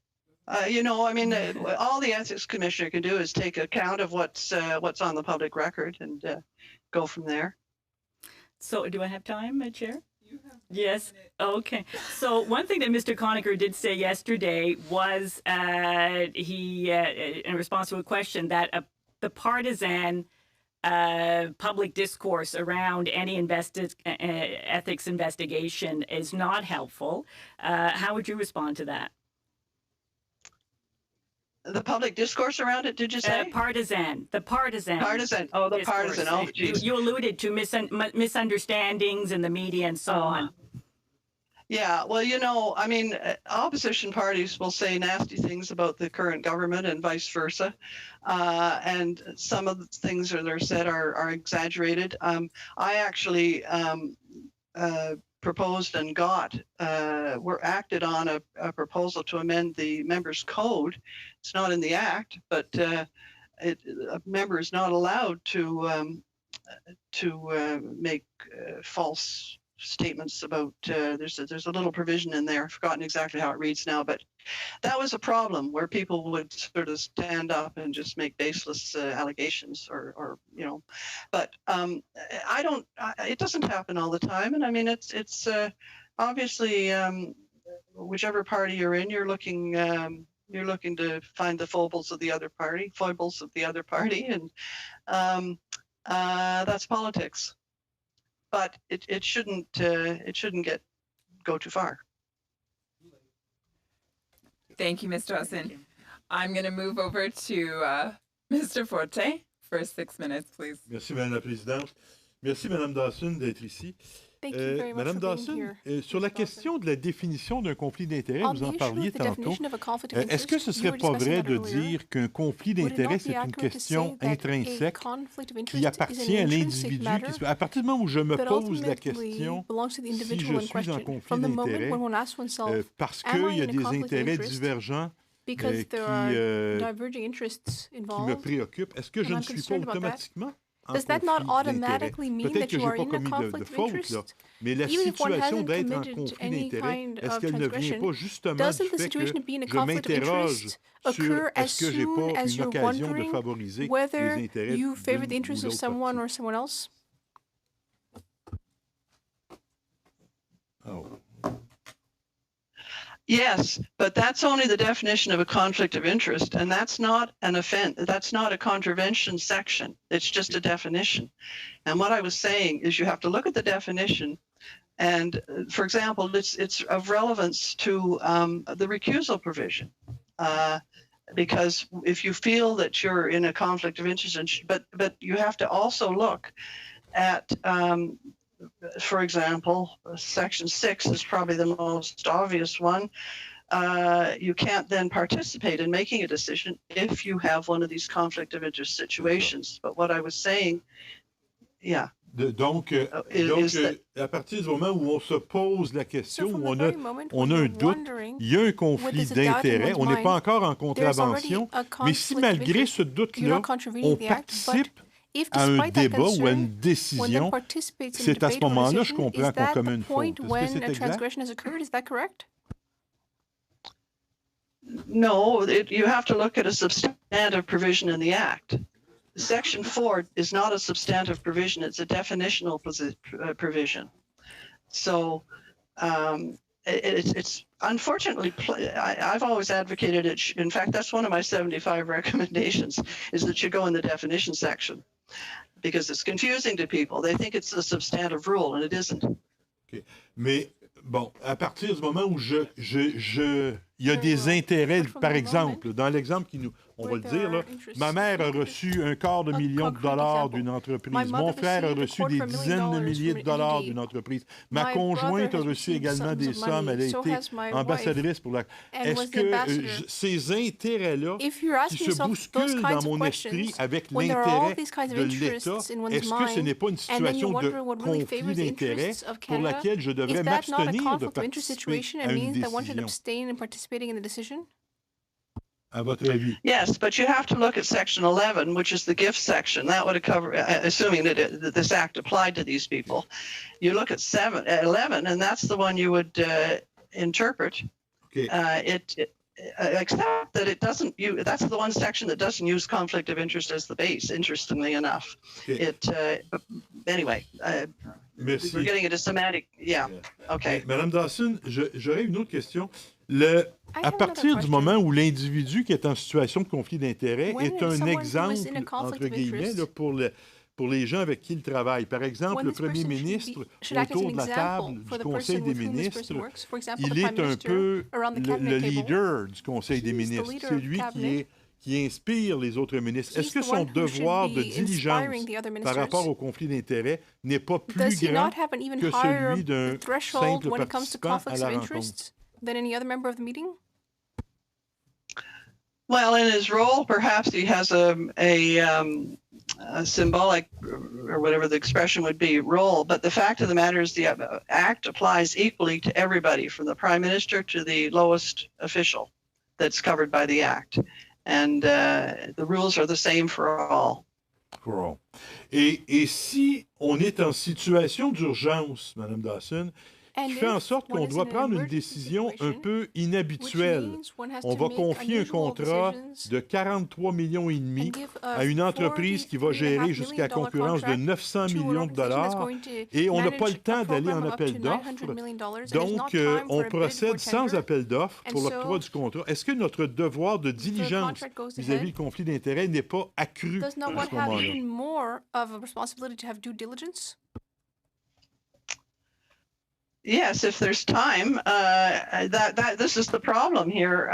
[SPEAKER 5] You know, I mean, all the Ethics Commissioner can do is take account of what's on the public record and go from there.
[SPEAKER 17] So, do I have time, Chair? Yes. Okay. So one thing that Mr. Conacher did say yesterday was he, in response to a question, that the partisan public discourse around any ethics investigation is not helpful. How would you respond to that?
[SPEAKER 5] The public discourse around it, did you say?
[SPEAKER 17] Partisan. The partisan.
[SPEAKER 5] Partisan. Oh, the
[SPEAKER 17] discourse.
[SPEAKER 5] partisan. Oh, geez.
[SPEAKER 17] You alluded to misunderstandings in the media and so on.
[SPEAKER 5] Yeah, well, you know, I mean, opposition parties will say nasty things about the current government and vice versa. And some of the things that are said are exaggerated. I actually proposed and acted on a proposal to amend the members' code. It's not in the Act, but a member is not allowed to make false statements about. There's a little provision in there. I've forgotten exactly how it reads now, but that was a problem where people would sort of stand up and just make baseless allegations, or you know. But I don't. It doesn't happen all the time, and I mean it's obviously whichever party you're in, you're looking to find the foibles of the other party, and that's politics. But it shouldn't go too far.
[SPEAKER 2] Thank you, Ms. Dawson. I'm going to move over to Mr. Forte for 6 minutes, please.
[SPEAKER 7] Merci, Madame la Présidente. Merci, Madame Dawson, d'être ici. Madame Dawson, sur la question de la définition d'un conflit d'intérêts, vous en parliez tantôt. Est-ce que ce ne serait pas vrai de dire qu'un conflit d'intérêts, c'est une question intrinsèque qui appartient à l'individu? À partir du moment où je me pose la question si je suis en conflit d'intérêts, parce qu'il y a des intérêts divergents qui me préoccupent, est-ce que je ne suis pas automatiquement
[SPEAKER 22] Does that not automatically mean that you are in a conflict of interest? Even if one hasn't committed any kind of transgression, doesn't the situation of being in a conflict of interest occur as soon as you're wondering whether you favor the interests of someone or someone else?
[SPEAKER 7] Oh.
[SPEAKER 5] Yes, but that's only the definition of a conflict of interest, and that's not an offense. That's not a contravention section. It's just a definition. And what I was saying is you have to look at the definition, and for example, it's of relevance to the recusal provision, because if you feel that you're in a conflict of interest, but you have to also look at. For example, Section 6 is probably the most obvious one. You can't then participate in making a decision if you have one of these conflict of interest situations. But what I was saying, yeah,
[SPEAKER 7] Donc, à partir du moment où on se pose la question, où on a un doute, il y a un conflit d'intérêts, on n'est pas encore en contravention, mais si malgré ce doute-là, on participe à un débat ou à une décision, c'est à ce moment-là, je comprends qu'on commet une faute. Est-ce que c'est exact?
[SPEAKER 5] No, you have to look at a substantive provision in the Act. Section 4 is not a substantive provision, it's a definitional provision. So it's unfortunately, I've always advocated it. In fact, that's one of my 75 recommendations, is that you go in the definition section, because it's confusing to people. They think it's a substantive rule, and it isn't.
[SPEAKER 7] Okay. Mais bon, à partir du moment où il y a des intérêts, par exemple, dans l'exemple on va le dire, là, ma mère a reçu $250,000 d'une entreprise. Mon frère a reçu des dizaines de milliers de dollars d'une entreprise. Ma conjointe a reçu également des sommes. Elle a été ambassadrice pour la... Est-ce que ces intérêts-là qui se bousculent dans mon esprit avec l'intérêt de l'État, est-ce que ce n'est pas une situation de conflit d'intérêts pour laquelle je devrais m'abstenir de participer à une décision? À votre avis?
[SPEAKER 5] Yes, but you have to look at Section 11, which is the gift section. That would cover, assuming that this act applied to these people. You look at 11, and that's the one you would interpret.
[SPEAKER 7] Okay.
[SPEAKER 5] Except that it doesn't. That's the one section that doesn't use conflict of interest as the base. Interestingly enough,
[SPEAKER 7] okay.
[SPEAKER 5] Anyway.
[SPEAKER 7] Merci.
[SPEAKER 5] We're getting into semantic. Yeah. Okay.
[SPEAKER 7] Madame Dawson, j'aurais une autre question. À partir du moment où l'individu qui est en situation de conflit d'intérêts est un exemple, entre guillemets, là, pour les gens avec qui il travaille. Par exemple, le premier ministre, autour de la table du Conseil des ministres, il est un peu le leader du Conseil des ministres. C'est lui qui inspire les autres ministres. Est-ce que son devoir de diligence par rapport au conflit d'intérêts n'est pas plus grand que celui d'un simple participant à la rencontre?
[SPEAKER 22] Than any other member of the meeting?
[SPEAKER 5] Well, in his role, perhaps he has a symbolic, or whatever the expression would be, role. But the fact of the matter is the Act applies equally to everybody, from the Prime Minister to the lowest official that's covered by the Act. And the rules are the same for all.
[SPEAKER 7] For all. Et si on est en situation d'urgence, Madame Dawson, qui fait en sorte qu'on doit prendre une décision un peu inhabituelle. On va confier un contrat de 43,5 millions à une entreprise qui va gérer jusqu'à concurrence de 900 millions de dollars et on n'a pas le temps d'aller en appel d'offres. Donc, on procède sans appel d'offres pour l'octroi du contrat. Est-ce que notre devoir de diligence vis-à-vis du conflit d'intérêts n'est pas accru à ce moment-là?
[SPEAKER 5] Yes, if there's time, this is the problem here.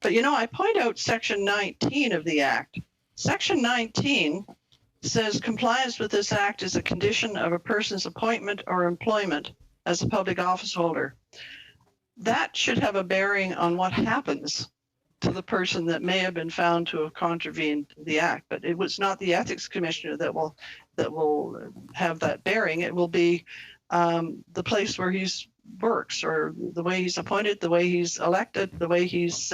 [SPEAKER 5] But I point out Section 19 of the Act. Section 19 says compliance with this Act is a condition of a person's appointment or employment as a public office holder. That should have a bearing on what happens to the person that may have been found to have contravened the Act. But it was not the Ethics Commissioner that will have that bearing. It will be the place where he works, or the way he's appointed, the way he's elected, the way he's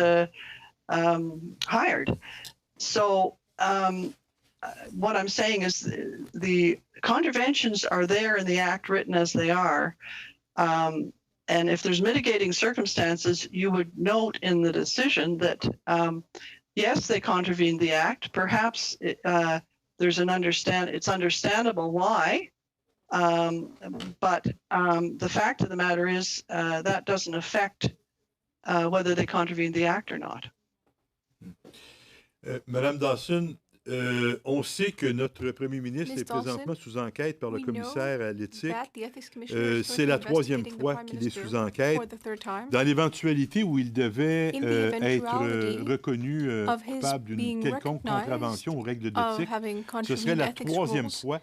[SPEAKER 5] hired. So what I'm saying is the contraventions are there in the Act written as they are. And if there's mitigating circumstances, you would note in the decision that, yes, they contravened the Act. Perhaps it's understandable why. But the fact of the matter is that doesn't affect whether they contravened the Act or not.
[SPEAKER 7] Madame Dawson, on sait que notre premier ministre est présentement sous enquête par le commissaire à l'éthique. C'est la troisième fois qu'il est sous enquête. Dans l'éventualité où il devait être reconnu coupable d'une quelconque contravention aux règles d'éthique, ce serait la troisième fois.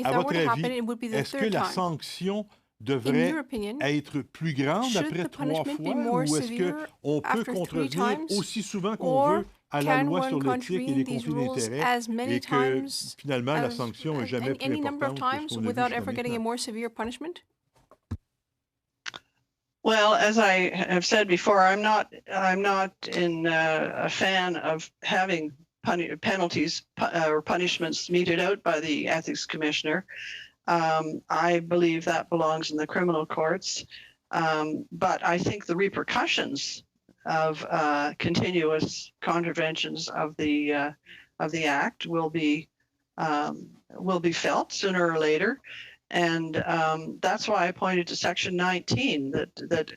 [SPEAKER 7] À votre avis, est-ce que la sanction devrait être plus grande après 3 fois ou est-ce qu'on peut contrevenir aussi souvent qu'on veut à la loi sur l'éthique et les conflits d'intérêts et que finalement la sanction n'est jamais plus importante que ce qu'on a vu jusqu'à maintenant.
[SPEAKER 5] Well, as I have said before, I'm not a fan of having penalties or punishments meted out by the ethics commissioner. I believe that belongs in the criminal courts, but I think the repercussions of continuous contraventions of the Act will be felt sooner or later. And that's why I pointed to Section 19, that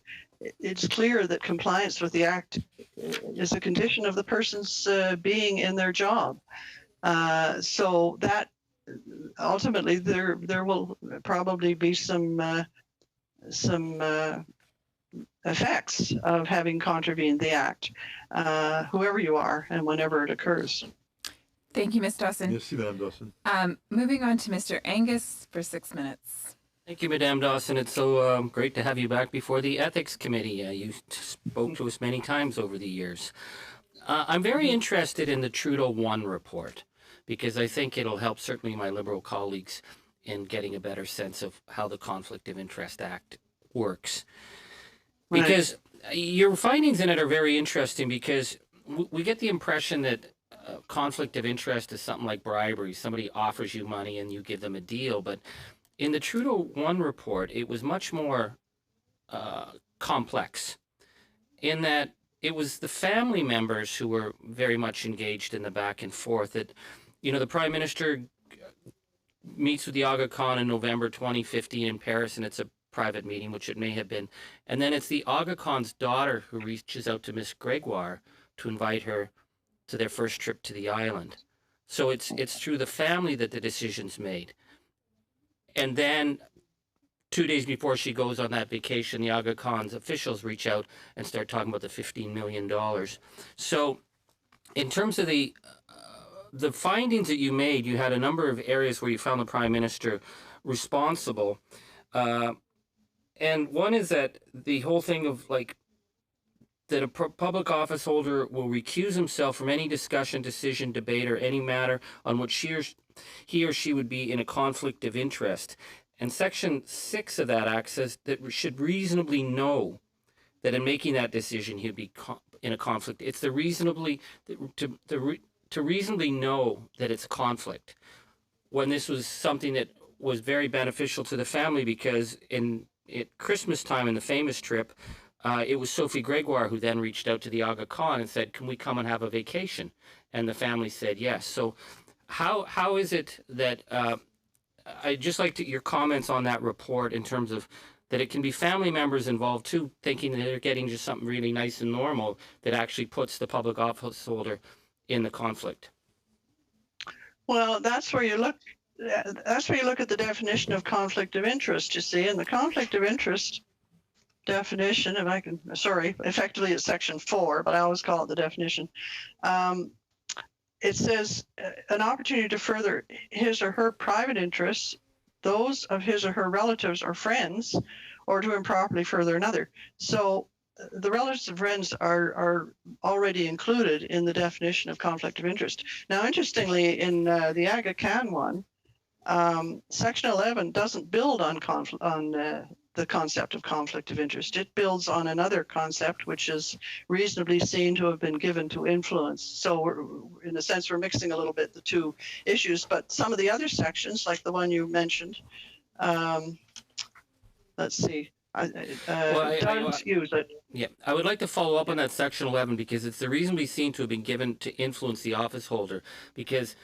[SPEAKER 5] it's clear that compliance with the Act is a condition of the person's being in their job. So that ultimately there will probably be some effects of having contravened the Act, whoever you are and whenever it occurs.
[SPEAKER 2] Thank you, Ms. Dawson.
[SPEAKER 7] Merci, Madame Dawson.
[SPEAKER 2] Moving on to Mr. Angus for 6 minutes.
[SPEAKER 14] Thank you, Madame Dawson. It's so great to have you back before the Ethics Committee. You spoke to us many times over the years. I'm very interested in the Trudeau 1 report because I think it'll help certainly my Liberal colleagues in getting a better sense of how the Conflict of Interest Act works. Because your findings in it are very interesting because we get the impression that conflict of interest is something like bribery. Somebody offers you money and you give them a deal. But in the Trudeau 1 report, it was much more complex in that it was the family members who were very much engaged in the back and forth. That, you know, the Prime Minister meets with the Aga Khan in November 2015 in Paris, and it's a private meeting, which it may have been. And then it's the Aga Khan's daughter who reaches out to Miss Gregoire to invite her to their first trip to the island. So it's through the family that the decision's made. And then 2 days before she goes on that vacation, the Aga Khan's officials reach out and start talking about the $15 million. So in terms of the findings that you made, you had a number of areas where you found the Prime Minister responsible. And one is that the whole thing of like, that a public office holder will recuse himself from any discussion, decision, debate, or any matter on which he or she would be in a conflict of interest. And Section 6 of that Act says that we should reasonably know that in making that decision he'd be in a conflict. It's the reasonably to reasonably know that it's conflict. When this was something that was very beneficial to the family because at Christmas time in the famous trip, it was Sophie Gregoire who then reached out to the Aga Khan and said, can we come and have a vacation? And the family said yes. So how is it that, I'd just like your comments on that report in terms of that it can be family members involved too, thinking that they're getting just something really nice and normal that actually puts the public office holder in the conflict?
[SPEAKER 5] Well, that's where you look at the definition of conflict of interest, you see, and the conflict of interest definition, if I can, effectively it's Section 4, but I always call it the definition. It says an opportunity to further his or her private interests, those of his or her relatives or friends, or to improperly further another. So the relatives and friends are already included in the definition of conflict of interest. Now, interestingly, in the Aga Khan one, Section 11 doesn't build on the concept of conflict of interest. It builds on another concept, which is reasonably seen to have been given to influence. So in a sense, we're mixing a little bit the two issues, but some of the other sections, like the one you mentioned, let's see, don't use it.
[SPEAKER 14] Yeah, I would like to follow up on that Section 11 because it's the reasonably seen to have been given to influence the office holder, because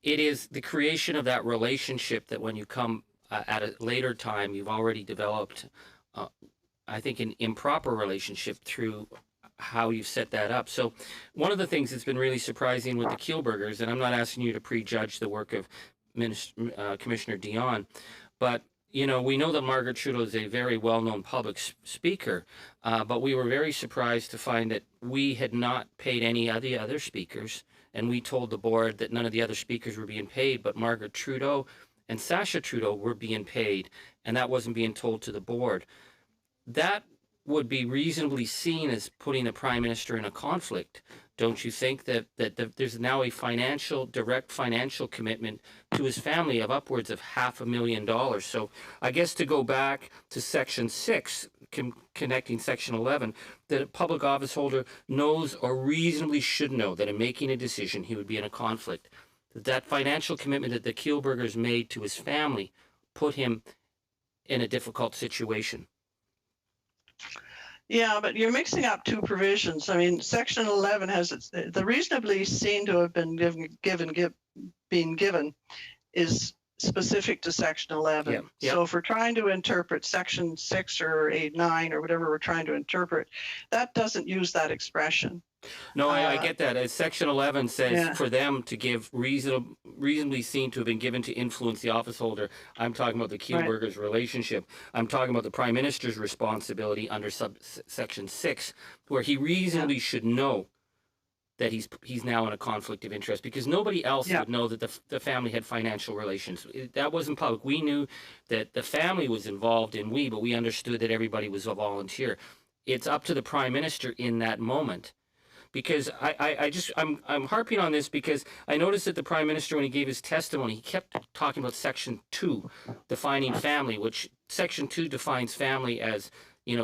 [SPEAKER 14] it is the creation of that relationship that when you come at a later time, you've already developed, I think, an improper relationship through how you've set that up. So one of the things that's been really surprising with the Kielburgers, and I'm not asking you to prejudge the work of Commissioner Dion, but you know, we know that Margaret Trudeau is a very well-known public speaker, but we were very surprised to find that we had not paid any of the other speakers, and we told the board that none of the other speakers were being paid, but Margaret Trudeau and Sacha Trudeau were being paid, and that wasn't being told to the board. That would be reasonably seen as putting the Prime Minister in a conflict, don't you think that there's now a direct financial commitment to his family of upwards of $500,000? So I guess to go back to Section 6, connecting Section 11, that a public office holder knows or reasonably should know that in making a decision he would be in a conflict. That financial commitment that the Kielburgers made to his family put him in a difficult situation.
[SPEAKER 5] Yeah, but you're mixing up two provisions. I mean, Section 11 has the reasonably seen to have been given is specific to Section 11.
[SPEAKER 14] Yeah, yeah.
[SPEAKER 5] So if we're trying to interpret Section 6 or 8, 9 or whatever we're trying to interpret, that doesn't use that expression.
[SPEAKER 14] No, I get that. As Section 11 says, for them to give reasonably seen to have been given to influence the office holder, I'm talking about the Kielburgers' relationship. I'm talking about the Prime Minister's responsibility under Section 6, where he reasonably should know that he's now in a conflict of interest, because nobody else would know that the family had financial relations. That wasn't public. We knew that the family was involved in but we understood that everybody was a volunteer. It's up to the Prime Minister in that moment. Because I'm harping on this because I noticed that the Prime Minister, when he gave his testimony, he kept talking about Section 2, defining family, which Section 2 defines family as,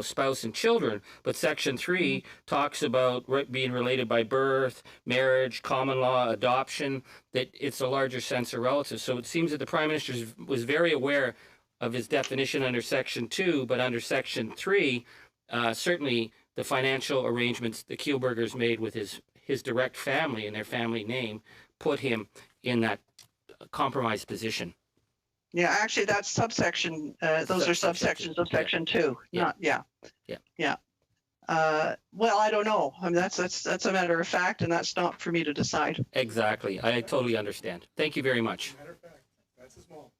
[SPEAKER 14] spouse and children, but Section 3 talks about being related by birth, marriage, common law, adoption, that it's a larger sense of relative. So it seems that the Prime Minister was very aware of his definition under Section 2, but under Section 3, certainly the financial arrangements the Kielburgers made with his direct family and their family name put him in that compromised position.
[SPEAKER 5] Yeah, actually, that's subsection. Those are subsections of Section 2. Well, I don't know. I mean, that's a matter of fact, and that's not for me to decide.
[SPEAKER 14] Exactly. I totally understand. Thank you very much.
[SPEAKER 13] Matter of fact, that's a small.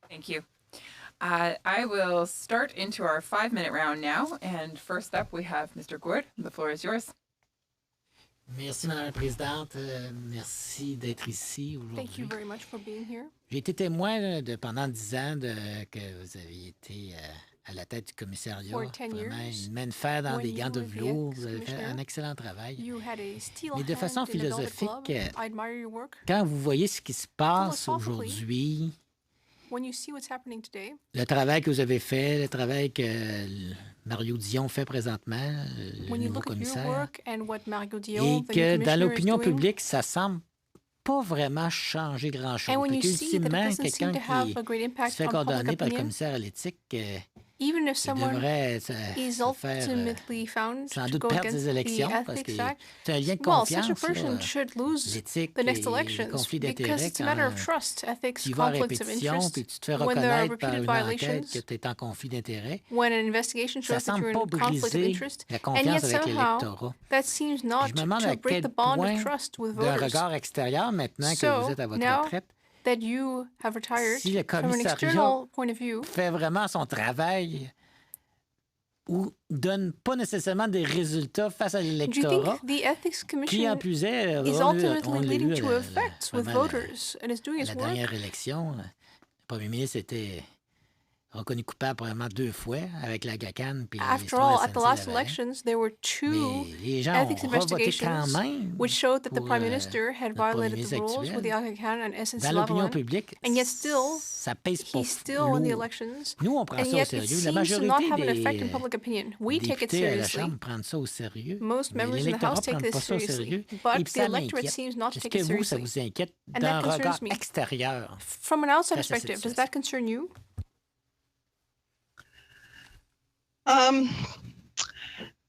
[SPEAKER 2] Thank you. I will start into our 5-minute round now. And first up, we have Mr. Gourde. The floor is yours.
[SPEAKER 15] Merci, Madame la Présidente. Merci d'être ici aujourd'hui.
[SPEAKER 22] Thank you very much for being here.
[SPEAKER 15] J'ai été témoin pendant 10 ans que vous avez été à la tête du commissariat. Vraiment une main de fer dans des gants de velours. Vous avez fait un excellent travail. Mais de façon philosophique, quand vous voyez ce qui se passe aujourd'hui,
[SPEAKER 22] when you see what's happening today,
[SPEAKER 15] le travail que vous avez fait, le travail que Mario Dion fait présentement, le nouveau commissaire, et que dans l'opinion publique, ça semble pas vraiment changer grand-chose. Ultimement, quelqu'un qui se fait condamner par le commissaire à l'éthique,
[SPEAKER 22] even if someone is
[SPEAKER 15] ultimately
[SPEAKER 22] found
[SPEAKER 15] sans
[SPEAKER 22] to
[SPEAKER 15] doute
[SPEAKER 22] go
[SPEAKER 15] perdre
[SPEAKER 22] against
[SPEAKER 15] ses élections
[SPEAKER 22] the
[SPEAKER 15] parce que
[SPEAKER 22] Ethics Act,
[SPEAKER 15] c'est un lien de confiance,
[SPEAKER 22] such a person should lose the next elections because it's a matter of trust, ethics,
[SPEAKER 15] tu vas à
[SPEAKER 22] conflicts of
[SPEAKER 15] répétition
[SPEAKER 22] interest.
[SPEAKER 15] puis tu te fais
[SPEAKER 22] When there are
[SPEAKER 15] reconnaître par
[SPEAKER 22] repeated
[SPEAKER 15] une enquête
[SPEAKER 22] violations,
[SPEAKER 15] que tu es en conflit d'intérêts,
[SPEAKER 22] when an investigation
[SPEAKER 15] ça
[SPEAKER 22] shows that
[SPEAKER 15] semble
[SPEAKER 22] you're
[SPEAKER 15] pas
[SPEAKER 22] in conflict of
[SPEAKER 15] briser
[SPEAKER 22] interest,
[SPEAKER 15] la
[SPEAKER 22] and yet
[SPEAKER 15] confiance avec
[SPEAKER 22] somehow
[SPEAKER 15] l'électorat.
[SPEAKER 22] that seems not
[SPEAKER 15] Je me demande à
[SPEAKER 22] to break
[SPEAKER 15] quel
[SPEAKER 22] the bond
[SPEAKER 15] point,
[SPEAKER 22] of trust with
[SPEAKER 15] d'un
[SPEAKER 22] voters.
[SPEAKER 15] regard extérieur, maintenant que
[SPEAKER 22] So,
[SPEAKER 15] vous êtes à votre
[SPEAKER 22] now
[SPEAKER 15] retraite,
[SPEAKER 22] that you have retired,
[SPEAKER 15] si le
[SPEAKER 22] from an
[SPEAKER 15] commissariat
[SPEAKER 22] external point of view,
[SPEAKER 15] fait vraiment son travail ou donne pas nécessairement des résultats face à
[SPEAKER 22] do you
[SPEAKER 15] l'électorat,
[SPEAKER 22] think the Ethics
[SPEAKER 15] qui
[SPEAKER 22] Commission
[SPEAKER 15] en plus est,
[SPEAKER 22] is
[SPEAKER 15] on
[SPEAKER 22] ultimately
[SPEAKER 15] l'a
[SPEAKER 22] leading
[SPEAKER 15] vu
[SPEAKER 22] to effects with voters and is doing
[SPEAKER 15] à
[SPEAKER 22] its
[SPEAKER 15] la
[SPEAKER 22] work?
[SPEAKER 15] dernière élection, le premier ministre était reconnu coupable probablement 2 fois avec la GACAN puis
[SPEAKER 22] After all, at the last elections, there were 2
[SPEAKER 15] les gens
[SPEAKER 22] ethics
[SPEAKER 15] ont revoté quand
[SPEAKER 22] investigations
[SPEAKER 15] même
[SPEAKER 22] which showed that the
[SPEAKER 15] pour,
[SPEAKER 22] Prime Minister had
[SPEAKER 15] notre premier
[SPEAKER 22] violated
[SPEAKER 15] ministre
[SPEAKER 22] the rules
[SPEAKER 15] actuel.
[SPEAKER 22] with the Agacan and
[SPEAKER 15] Dans l'opinion
[SPEAKER 22] SNC-Lavalin,
[SPEAKER 15] publique,
[SPEAKER 22] and yet still,
[SPEAKER 15] ça pèse pas
[SPEAKER 22] he's still in the
[SPEAKER 15] lourd.
[SPEAKER 22] elections,
[SPEAKER 15] Nous, on prend
[SPEAKER 22] and
[SPEAKER 15] ça au
[SPEAKER 22] yet it
[SPEAKER 15] sérieux. La
[SPEAKER 22] seems to
[SPEAKER 15] majorité
[SPEAKER 22] not have an effect in
[SPEAKER 15] des
[SPEAKER 22] public opinion. We take it
[SPEAKER 15] députés à la
[SPEAKER 22] seriously.
[SPEAKER 15] Chambre prennent ça au sérieux,
[SPEAKER 22] Most
[SPEAKER 15] mais
[SPEAKER 22] members in the
[SPEAKER 15] l'électorat
[SPEAKER 22] House
[SPEAKER 15] ne
[SPEAKER 22] take
[SPEAKER 15] prend
[SPEAKER 22] this
[SPEAKER 15] pas ça au
[SPEAKER 22] seriously,
[SPEAKER 15] sérieux.
[SPEAKER 22] but
[SPEAKER 15] Et
[SPEAKER 22] the
[SPEAKER 15] ça
[SPEAKER 22] electorate
[SPEAKER 15] m'inquiète.
[SPEAKER 22] seems not to
[SPEAKER 15] Est-ce
[SPEAKER 22] take
[SPEAKER 15] que
[SPEAKER 22] it
[SPEAKER 15] vous, ça
[SPEAKER 22] seriously.
[SPEAKER 15] vous inquiète
[SPEAKER 22] And
[SPEAKER 15] d'un
[SPEAKER 22] that
[SPEAKER 15] regard
[SPEAKER 22] concerns me.
[SPEAKER 15] extérieur?
[SPEAKER 22] From an outside
[SPEAKER 15] face à cette
[SPEAKER 22] perspective, does
[SPEAKER 15] situation?
[SPEAKER 22] that concern you?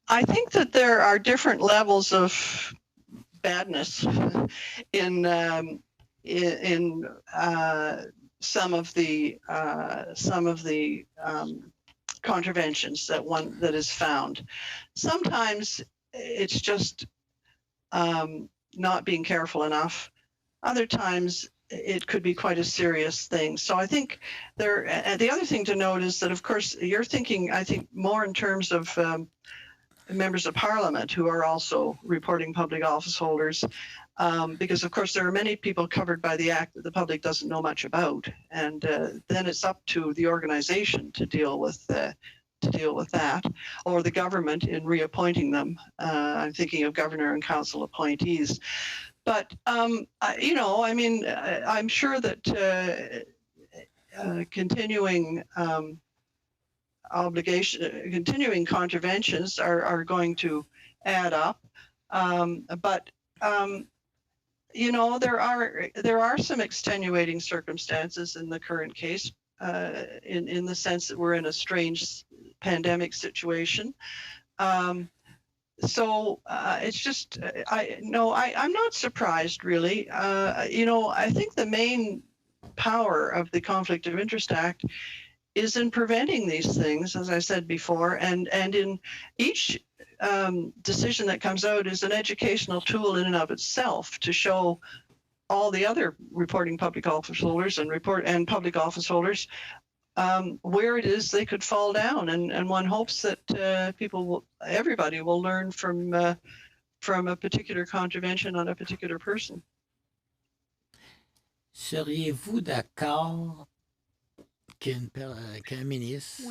[SPEAKER 5] I think that there are different levels of badness in some of the contraventions that is found. Sometimes it's just not being careful enough. Other times it could be quite a serious thing. So I think the other thing to note is that, of course, you're thinking, I think, more in terms of members of Parliament who are also reporting public office holders, because, of course, there are many people covered by the Act that the public doesn't know much about. And then it's up to the organization to deal with to deal with that, or the government in reappointing them. I'm thinking of governor and council appointees. But, you know, I mean, I'm sure that continuing continuing contraventions are going to add up. You know, there are some extenuating circumstances in the current case, in the sense that we're in a strange pandemic situation. So it's just, I'm not surprised really. You know, I think the main power of the Conflict of Interest Act is in preventing these things, as I said before, and in each decision that comes out is an educational tool in and of itself to show all the other reporting public office holders and public office holders where it is they could fall down, and one hopes that everybody will learn from a particular contravention on a particular person.
[SPEAKER 15] Seriez-vous d'accord qu'un ministre,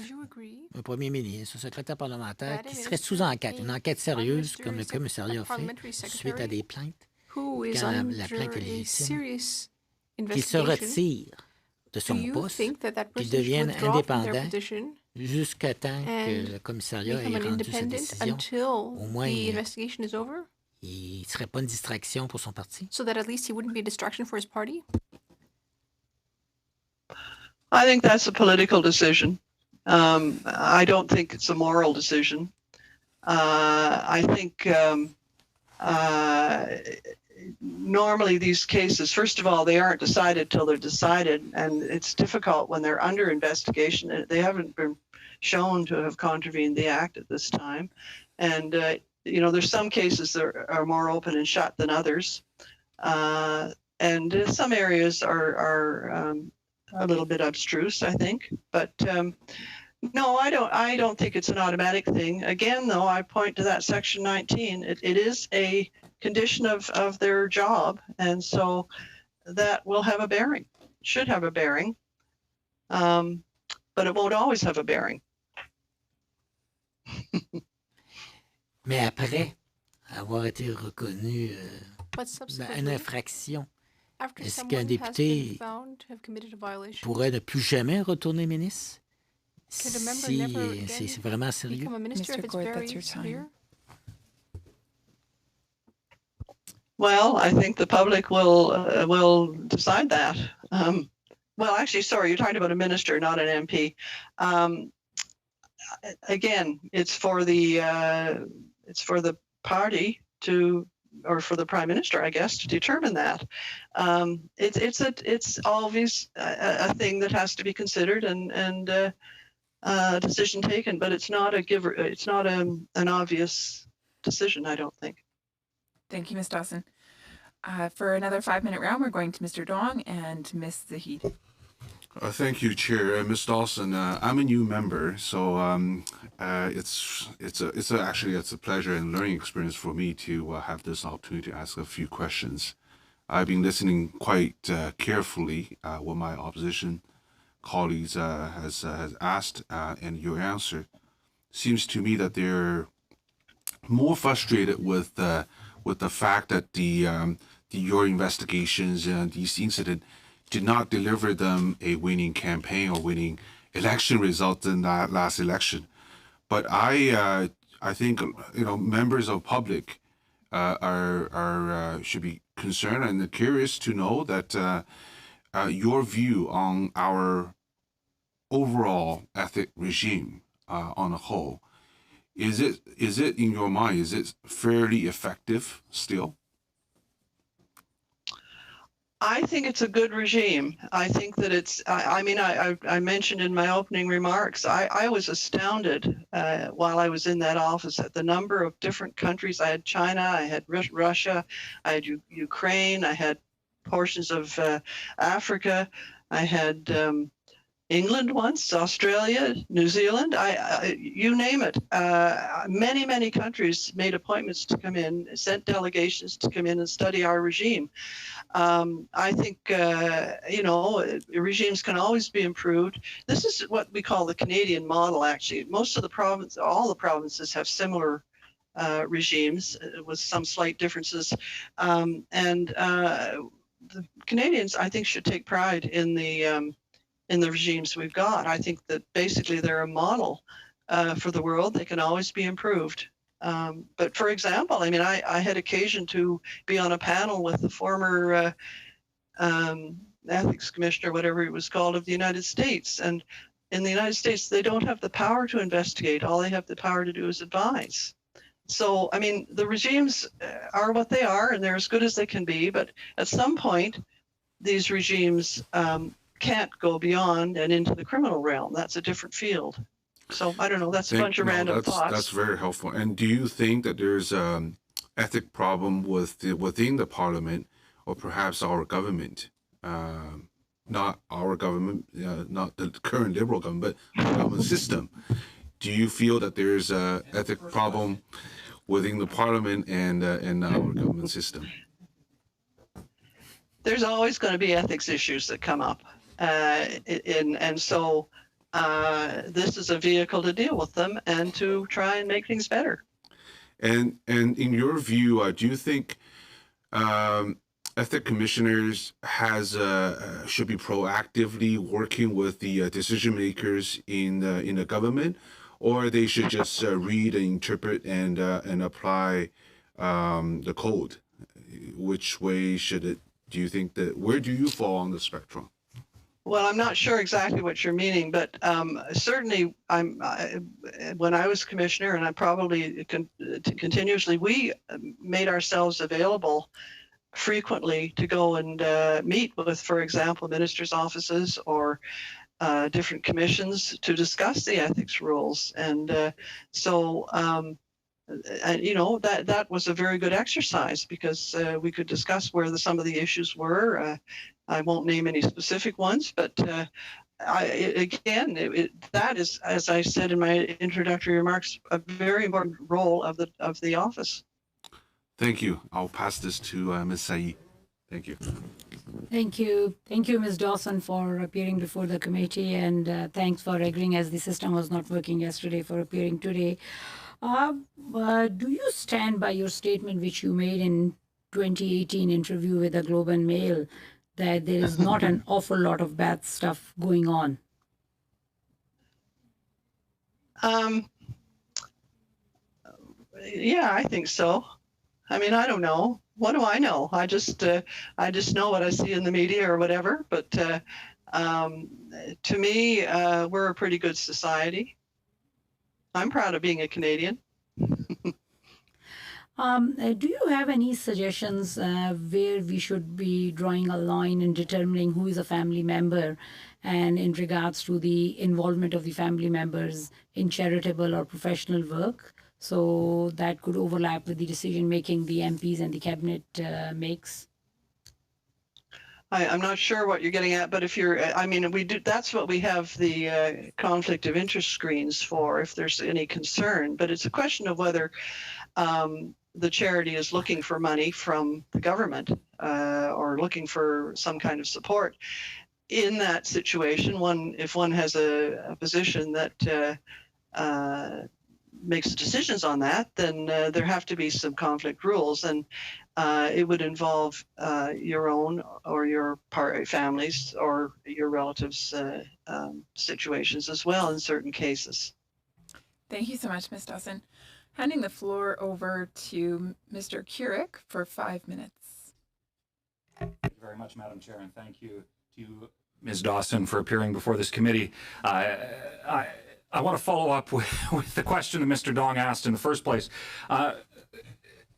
[SPEAKER 15] un premier ministre, un secrétaire parlementaire qui serait sous enquête, une enquête sérieuse comme le commissariat a fait suite à des plaintes, quand la plainte est légitime, qu'il se retire de son poste, qu'il devienne indépendant jusqu'à temps que le commissariat ait rendu sa décision, au moins il ne serait pas une distraction pour son parti?
[SPEAKER 22] So that at least he wouldn't be a distraction for his party?
[SPEAKER 5] I think that's a political decision. I don't think it's a moral decision. I think normally these cases, first of all, they aren't decided till they're decided, and it's difficult when they're under investigation. They haven't been shown to have contravened the act at this time. And, you know, there's some cases that are more open and shut than others. And some areas are a little bit abstruse, I think. But no, I don't think it's an automatic thing. Again, though, I point to that Section 19. It is a condition of their job, and so that will have a bearing, should have a bearing, but it won't always have a bearing.
[SPEAKER 15] Mais après avoir été reconnu une infraction, est-ce qu'un député pourrait ne plus jamais retourner ministre si c'est vraiment sérieux?
[SPEAKER 2] Mr. Court, that's your time.
[SPEAKER 5] Well, I think the public will decide that. Well, actually, sorry, you're talking about a minister, not an MP. Again, it's for the party to, or for the Prime Minister, I guess, to determine that. It's always a thing that has to be considered and a decision taken, but it's not an obvious decision, I don't think.
[SPEAKER 2] Thank you, Ms. Dawson. For another 5-minute round, we're going to Mr. Dong and Ms. Zahid.
[SPEAKER 16] Thank you, Chair. Ms. Dawson, I'm a new member, so it's a pleasure and learning experience for me to have this opportunity to ask a few questions. I've been listening quite carefully what my opposition colleagues has asked, and your answer seems to me that they're more frustrated with the fact that your investigations and these incidents did not deliver them a winning campaign or winning election result in that last election. But I think, you know, members of public should be concerned and curious to know that your view on our overall ethic regime on a whole. Is it in your mind, is it fairly effective still?
[SPEAKER 5] I think it's a good regime. I think that it's, I mean, I mentioned in my opening remarks, I was astounded while I was in that office at the number of different countries. I had China, I had Russia, I had Ukraine, I had portions of Africa, I had, England once, Australia, New Zealand, you name it. Many countries made appointments to come in, sent delegations to come in and study our regime. I think, regimes can always be improved. This is what we call the Canadian model, actually. All the provinces have similar regimes with some slight differences. The Canadians, I think, should take pride in the regimes we've got. I think that basically they're a model for the world. They can always be improved. But for example, I mean, I had occasion to be on a panel with the former ethics commissioner, whatever it was called, of the United States. And in the United States, they don't have the power to investigate. All they have the power to do is advise. So, I mean, the regimes are what they are, and they're as good as they can be. But at some point, these regimes can't go beyond and into the criminal realm. That's a different field. So, I don't know. That's a bunch of random thoughts.
[SPEAKER 16] That's very helpful. And do you think that there's an ethic problem within the Parliament, or perhaps our government? Not our government, not the current Liberal government, but the government system. Do you feel that there's an ethic problem within the Parliament and our government system?
[SPEAKER 5] There's always going to be ethics issues that come up. So this is a vehicle to deal with them and to try and make things better.
[SPEAKER 16] And in your view, do you think ethics commissioners should be proactively working with the decision makers in the government, or they should just read and interpret and apply the code? Which way should it? Do you think that? Where do you fall on the spectrum?
[SPEAKER 5] Well, I'm not sure exactly what you're meaning, but certainly when I was commissioner, and I probably continuously, we made ourselves available frequently to go and meet with, for example, ministers' offices or different commissions to discuss the ethics rules. And that was a very good exercise, because we could discuss where some of the issues were. I won't name any specific ones, but that is, as I said in my introductory remarks, a very important role of the office.
[SPEAKER 16] Thank you. I'll pass this to Ms. Sayi. Thank you.
[SPEAKER 11] Thank you. Thank you, Ms. Dawson, for appearing before the committee, and thanks for agreeing, as the system was not working yesterday, for appearing today. Do you stand by your statement which you made in 2018 interview with the Globe and Mail, that there is not an awful lot of bad stuff going on?
[SPEAKER 5] Yeah, I think so. I mean, I don't know. What do I know? I just know what I see in the media or whatever. But to me, we're a pretty good society. I'm proud of being a Canadian.
[SPEAKER 11] Do you have any suggestions where we should be drawing a line in determining who is a family member, and in regards to the involvement of the family members in charitable or professional work, so that could overlap with the decision making the MPs and the cabinet makes?
[SPEAKER 5] I'm not sure what you're getting at, but if you're, I mean, we do. That's what we have the conflict of interest screens for, if there's any concern. But it's a question of whether the charity is looking for money from the government or looking for some kind of support. In that situation, if one has a position that makes decisions on that, then there have to be some conflict rules, and it would involve your own or your families or your relatives' situations as well in certain cases.
[SPEAKER 2] Thank you so much, Ms. Dawson. Handing the floor over to Mr. Curick for 5 minutes.
[SPEAKER 8] Thank you very much, Madam Chair, and thank you to Ms. Dawson for appearing before this committee. I want to follow up with the question that Mr. Dong asked in the first place.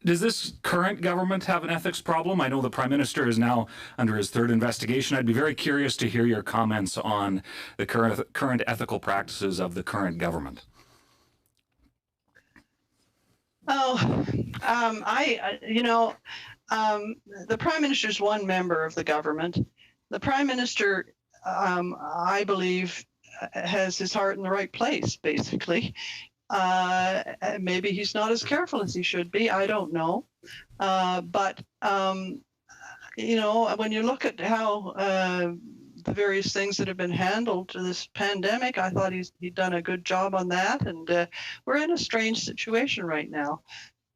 [SPEAKER 8] Does this current government have an ethics problem? I know the Prime Minister is now under his third investigation. I'd be very curious to hear your comments on the current ethical practices of the current government.
[SPEAKER 5] The Prime Minister is one member of the government. The Prime Minister I believe has his heart in the right place, basically. Maybe he's not as careful as he should be. I don't know. But you know, when you look at how the various things that have been handled to this pandemic, I thought he'd done a good job on that. And we're in a strange situation right now.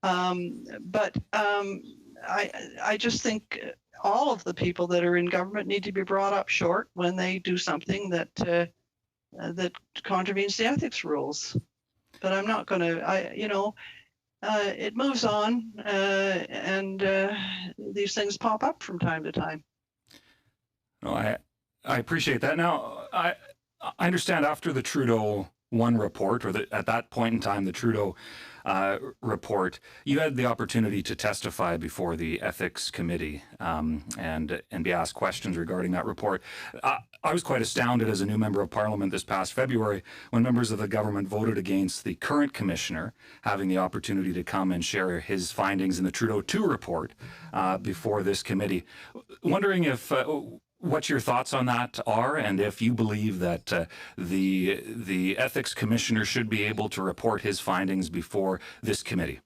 [SPEAKER 5] But I just think all of the people that are in government need to be brought up short when they do something that that contravenes the ethics rules. But I'm not going to, you know, it moves on, and these things pop up from time to time.
[SPEAKER 8] No, I appreciate that. Now, I understand after the Trudeau 1 report, or at that point in time, the Trudeau report, you had the opportunity to testify before the Ethics Committee and be asked questions regarding that report. I was quite astounded as a new member of Parliament this past February when members of the government voted against the current commissioner having the opportunity to come and share his findings in the Trudeau 2 report before this committee. Wondering if what your thoughts on that are, and if you believe that the ethics commissioner should be able to report his findings before this committee.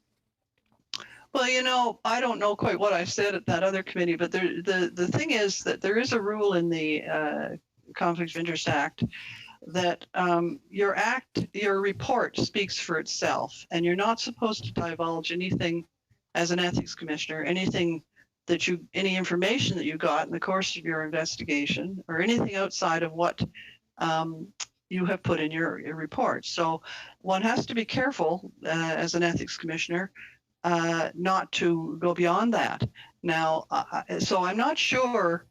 [SPEAKER 5] Well, you know, I don't know quite what I said at that other committee, but the thing is that there is a rule in the Conflict of Interest Act that your report speaks for itself, and you're not supposed to divulge anything as an ethics commissioner, any information that you got in the course of your investigation, or anything outside of what you have put in your report. So one has to be careful as an ethics commissioner not to go beyond that. Now, so I'm not sure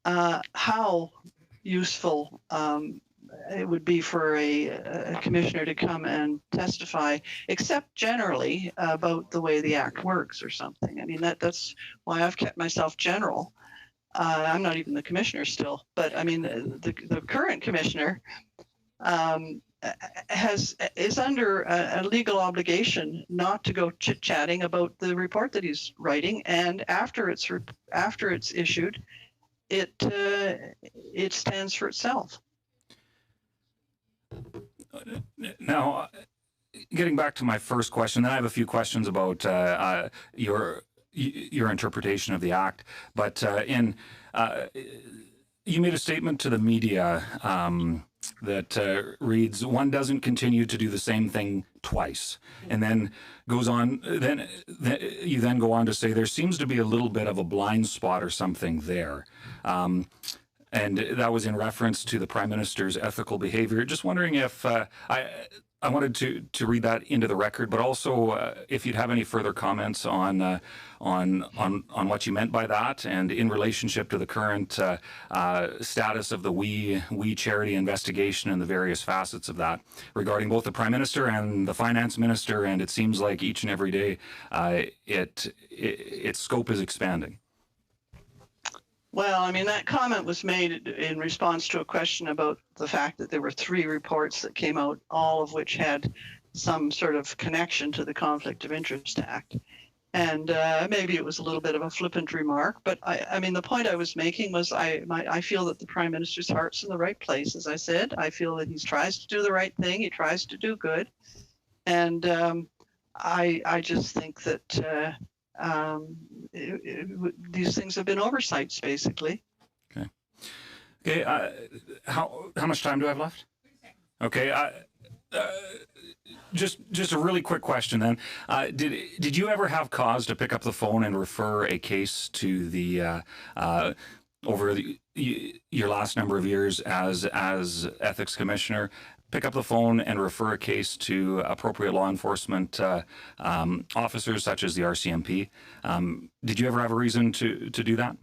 [SPEAKER 5] how useful it would be for a commissioner to come and testify, except generally about the way the Act works or something. I mean, that's why I've kept myself general. I'm not even the commissioner still, but I mean, the current commissioner is under a legal obligation not to go chit-chatting about the report that he's writing, and after it's issued, it stands for itself.
[SPEAKER 8] Now, getting back to my first question, then I have a few questions about your interpretation of the Act. But you made a statement to the media that reads, "One doesn't continue to do the same thing twice," and then goes on. Then you then go on to say there seems to be a little bit of a blind spot or something there. And that was in reference to the Prime Minister's ethical behavior. Just wondering if I wanted to read that into the record, but also if you'd have any further comments on what you meant by that, and in relationship to the current status of the We Charity investigation and the various facets of that, regarding both the Prime Minister and the Finance Minister, and it seems like each and every day its scope is expanding.
[SPEAKER 5] Well, I mean, that comment was made in response to a question about the fact that there were 3 reports that came out, all of which had some sort of connection to the Conflict of Interest Act. And maybe it was a little bit of a flippant remark, but I mean, the point I was making was I feel that the Prime Minister's heart's in the right place, as I said. I feel that he tries to do the right thing. He tries to do good. And I just think that these things have been oversights, basically.
[SPEAKER 8] Okay. How much time do I have left? Okay. Just a really quick question then. Did you ever have cause to pick up the phone and refer a case to the over your last number of years as ethics commissioner? Pick up the phone and refer a case to appropriate law enforcement officers such as the RCMP. Did you ever have a reason to do that?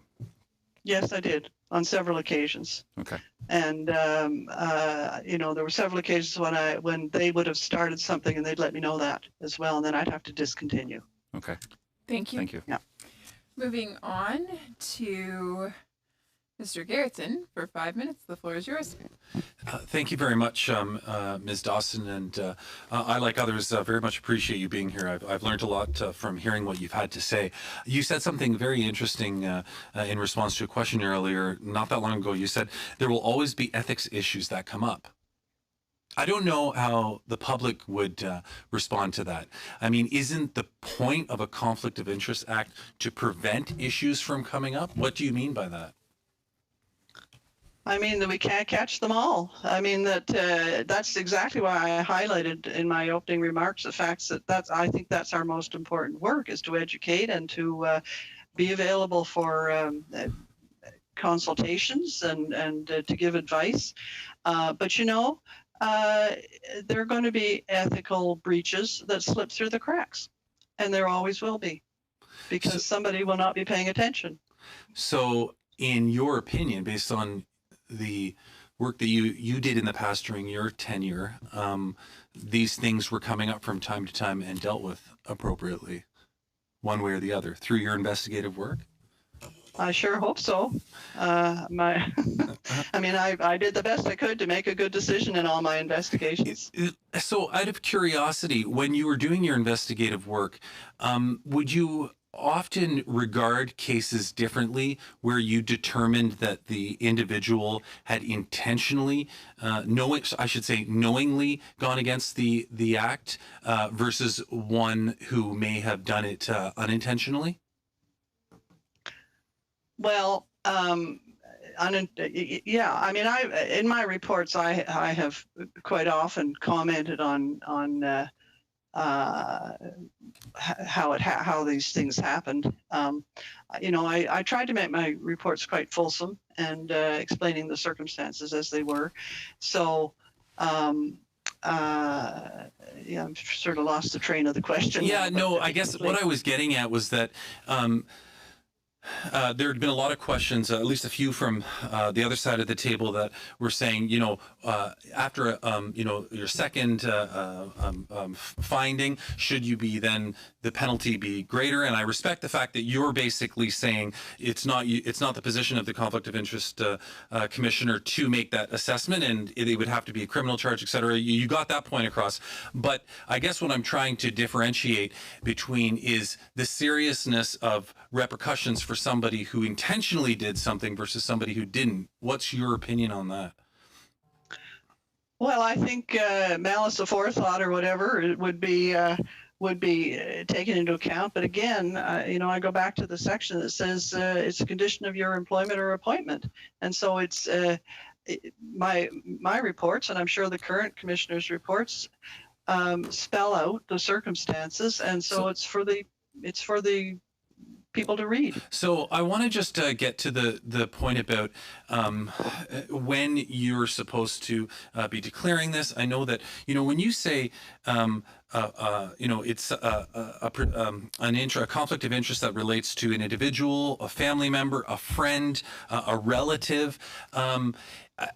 [SPEAKER 5] Yes, I did, on several occasions.
[SPEAKER 8] Okay.
[SPEAKER 5] And you know, there were several occasions when they would have started something and they'd let me know that as well, and then I'd have to discontinue.
[SPEAKER 8] Okay.
[SPEAKER 2] Thank you.
[SPEAKER 8] Thank you.
[SPEAKER 5] Yeah.
[SPEAKER 2] Moving on to Mr. Gerritsen, for 5 minutes, the floor is yours.
[SPEAKER 12] Thank you very much, Ms. Dawson, and I, like others, very much appreciate you being here. I've learned a lot from hearing what you've had to say. You said something very interesting in response to a question earlier, not that long ago. You said there will always be ethics issues that come up. I don't know how the public would respond to that. I mean, isn't the point of a Conflict of Interest Act to prevent issues from coming up? What do you mean by that?
[SPEAKER 5] I mean, that we can't catch them all. I mean, that's exactly why I highlighted in my opening remarks the fact that I think that's our most important work, is to educate and to be available for consultations and to give advice. But, you know, there are going to be ethical breaches that slip through the cracks, and there always will be, because somebody will not be paying attention.
[SPEAKER 12] So, in your opinion, based on the work that you did in the past during your tenure, these things were coming up from time to time and dealt with appropriately, one way or the other, through your investigative work?
[SPEAKER 5] I sure hope so. I mean, I did the best I could to make a good decision in all my investigations.
[SPEAKER 12] So, out of curiosity, when you were doing your investigative work, would you often regard cases differently where you determined that the individual had intentionally, knowingly gone against the act versus one who may have done it unintentionally?
[SPEAKER 5] Well, yeah. I mean, in my reports, I have quite often commented on how these things happened. You know, I tried to make my reports quite fulsome and explaining the circumstances as they were. So, yeah, I'm sort of lost the train of the question.
[SPEAKER 12] Yeah, no, I guess what I was getting at was that there had been a lot of questions, at least a few from the other side of the table, that were saying, you know, after you know, your second finding, should you be then the penalty be greater? And I respect the fact that you're basically saying it's not the position of the Conflict of Interest Commissioner to make that assessment, and it would have to be a criminal charge, etc. You got that point across. But I guess what I'm trying to differentiate between is the seriousness of repercussions for somebody who intentionally did something versus somebody who didn't. What's your opinion on that?
[SPEAKER 5] Well, I think malice aforethought or whatever would be taken into account. But again, you know, I go back to the section that says it's a condition of your employment or appointment, and so it's my reports, and I'm sure the current commissioner's reports spell out the circumstances, and so it's for the people to read.
[SPEAKER 12] So I want to just get to the point about when you're supposed to be declaring this. I know that, you know, when you say you know, it's a conflict of interest that relates to an individual, a family member, a friend, a relative.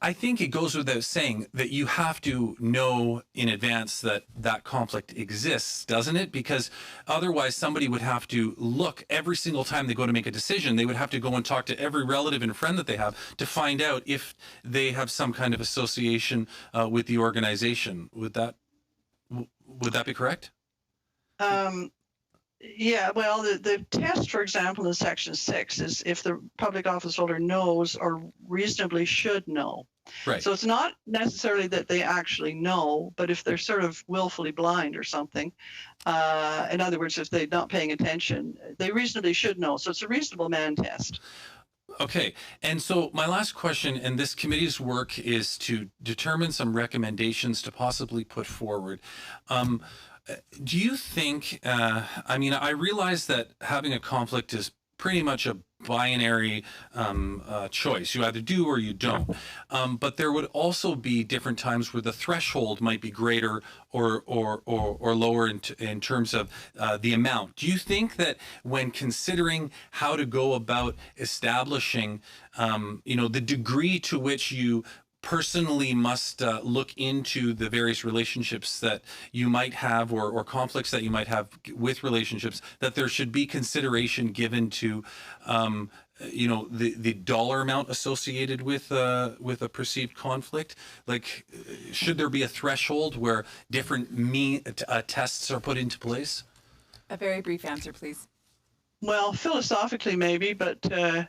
[SPEAKER 12] I think it goes without saying that you have to know in advance that that conflict exists, doesn't it? Because otherwise somebody would have to look every single time they go to make a decision. They would have to go and talk to every relative and friend that they have to find out if they have some kind of association with the organization. Would that be correct?
[SPEAKER 5] Yeah, well, the test, for example, in Section 6 is if the public office holder knows or reasonably should know.
[SPEAKER 12] Right.
[SPEAKER 5] So it's not necessarily that they actually know, but if they're sort of willfully blind or something, in other words, if they're not paying attention, they reasonably should know. So it's a reasonable man test.
[SPEAKER 12] Okay, and so my last question, and this committee's work is to determine some recommendations to possibly put forward. Do you think, I mean, I realize that having a conflict is pretty much a binary choice. You either do or you don't. But there would also be different times where the threshold might be greater or lower in terms of the amount. Do you think that when considering how to go about establishing, you know, the degree to which you personally must look into the various relationships that you might have or conflicts that you might have with relationships, that there should be consideration given to the dollar amount associated with a perceived conflict? Like, should there be a threshold where different tests are put into place?
[SPEAKER 2] A very brief answer, please.
[SPEAKER 5] Well, philosophically, maybe, but it's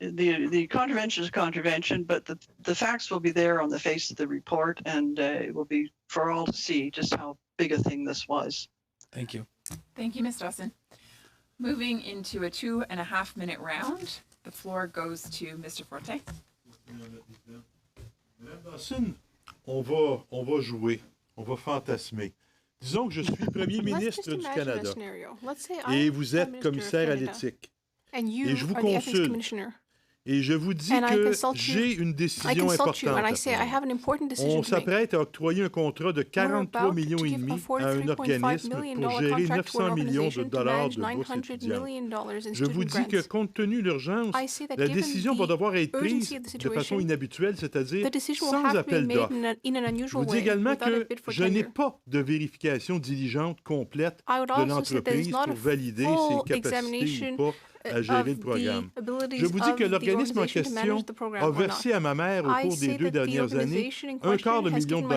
[SPEAKER 5] the contravention is contravention, but the facts will be there on the face of the report, and it will be for all to see just how big a thing this was.
[SPEAKER 12] Thank you.
[SPEAKER 2] Thank you, Ms. Dawson. Moving into a 2.5-minute round, the floor goes to Mr. Forte.
[SPEAKER 7] Madame Dawson, on va jouer, on va fantasmer. Disons que je suis Premier ministre du Canada et vous êtes commissaire à l'éthique. Et je vous consulte. Et je vous dis que j'ai une décision importante à prendre. On s'apprête à octroyer un contrat de 43,5 millions à un organisme pour gérer 900 millions de dollars de bourse étudiante. Je vous dis que compte tenu de l'urgence, la décision va devoir être prise de façon inhabituelle, c'est-à-dire sans appel d'offres. Je vous dis également que je n'ai pas de vérification diligente complète de l'entreprise pour valider ses capacités ou pas à gérer le programme. Je vous dis que l'organisme en question a versé à ma mère au cours des 2 dernières années $250 000 pour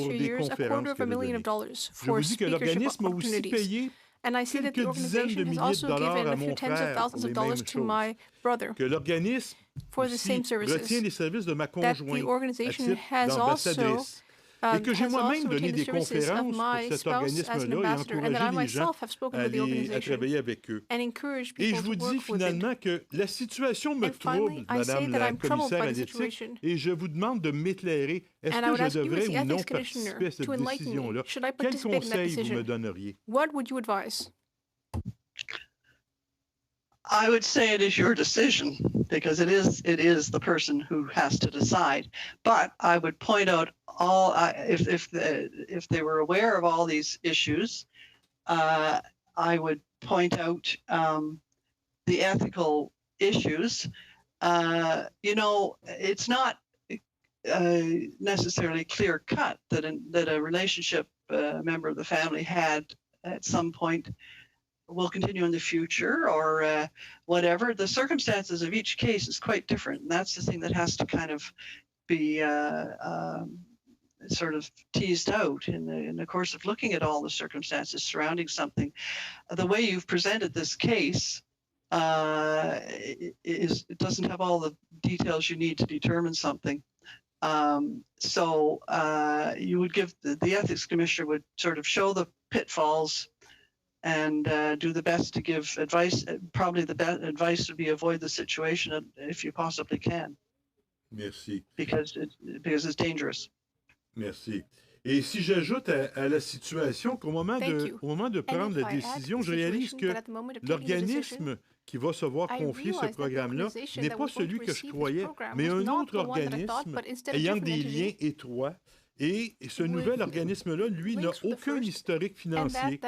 [SPEAKER 7] des conférences qu'elle a données. Je vous dis que l'organisme a aussi payé quelques dizaines de milliers de dollars à mon frère pour les mêmes choses. Que l'organisme aussi retient les services de ma conjointe à titre d'ambassadrice. Et que j'ai moi-même donné des conférences pour cet organisme-là et encouragé les gens à travailler avec eux. Et je vous dis finalement que la situation me trouble, Madame la commissaire à l'éthique, et je vous demande de m'éclairer. Est-ce que je devrais ou non participer à cette décision-là? Quel conseil vous me donneriez?
[SPEAKER 5] I would say it is your decision because it is the person who has to decide. But I would point out if they were aware of all these issues, I would point out the ethical issues. It's not necessarily clear cut that a relationship member of the family had at some point will continue in the future or whatever. The circumstances of each case is quite different. And that's the thing that has to kind of be sort of teased out in the course of looking at all the circumstances surrounding something. The way you've presented this case it doesn't have all the details you need to determine something. So you would give the ethics commissioner would sort of show the pitfalls and do the best to give advice. Probably the best advice would be avoid the situation if you possibly can.
[SPEAKER 7] Merci.
[SPEAKER 5] Because it's dangerous.
[SPEAKER 7] Merci. Et si j'ajoute à la situation qu'au moment de prendre la décision, je réalise que l'organisme qui va se voir confier ce programme-là n'est pas celui que je croyais, mais un autre organisme ayant des liens étroits. Et ce nouvel organisme-là, lui, n'a aucun historique financier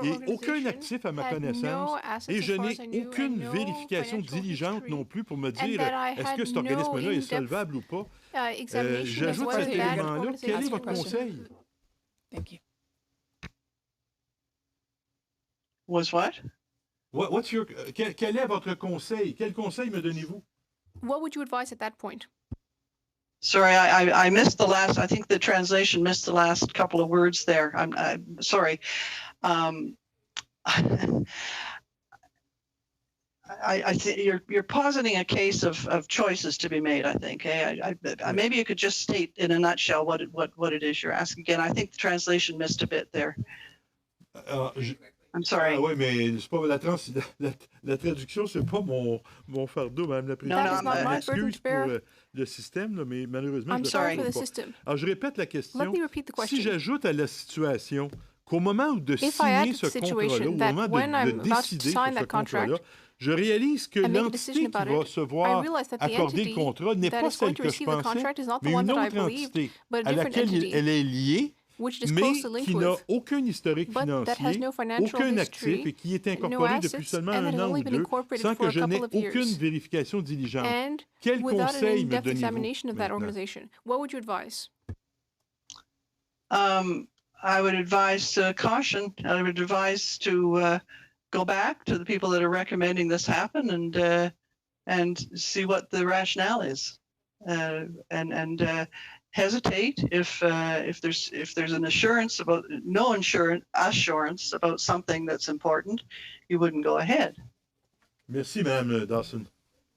[SPEAKER 7] et aucun actif à ma connaissance. Et je n'ai aucune vérification diligente non plus pour me dire est-ce que cet organisme-là est solvable ou pas. J'ajoute cet élément-là. Quel est votre conseil?
[SPEAKER 2] Thank you.
[SPEAKER 5] Was what?
[SPEAKER 7] Quel est votre conseil? Quel conseil me donnez-vous?
[SPEAKER 22] What would you advise at that point?
[SPEAKER 5] Sorry, I missed the last. I think the translation missed the last couple of words there. I'm sorry. I think you're positing a case of choices to be made. I think. Maybe you could just state in a nutshell what it is you're asking. Again, I think the translation missed a bit there. I'm sorry.
[SPEAKER 7] Oui, mais c'est pas la traduction, c'est pas mon fardeau, Madame la Présidente.
[SPEAKER 22] Non,
[SPEAKER 7] excuse pour le système, là, mais malheureusement, je ne le fais pas. Alors, je répète la question. Si j'ajoute à la situation qu'au moment de signer ce contrat-là, au moment de décider sur ce contrat-là, je réalise que l'entité qui va se voir accorder le contrat n'est pas celle que je pensais, mais une autre entité à laquelle elle est liée, mais qui n'a aucun historique financier, aucun actif et qui est incorporé depuis seulement 1 an ou 2, sans que je n'ai aucune vérification diligente. Quel conseil me donnez-vous?
[SPEAKER 22] What would you advise?
[SPEAKER 5] I would advise caution. I would advise to go back to the people that are recommending this happen and see what the rationale is, and hesitate if there's an assurance about assurance about something that's important, you wouldn't go ahead.
[SPEAKER 7] Merci, Madame Dawson.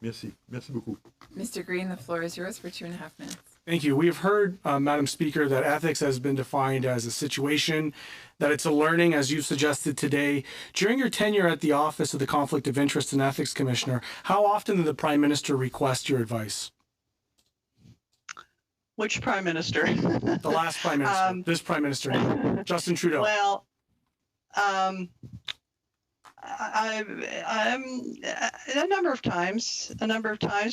[SPEAKER 7] Merci. Merci beaucoup.
[SPEAKER 2] Mr. Green, the floor is yours for 2.5 minutes.
[SPEAKER 13] Thank you. We have heard, Madam Speaker, that ethics has been defined as a situation, that it's a learning, as you've suggested today. During your tenure at the Office of the Conflict of Interest and Ethics Commissioner, how often did the Prime Minister request your advice?
[SPEAKER 5] Which Prime Minister?
[SPEAKER 13] The last Prime Minister. This Prime Minister, Justin Trudeau.
[SPEAKER 5] Well, I'm a number of times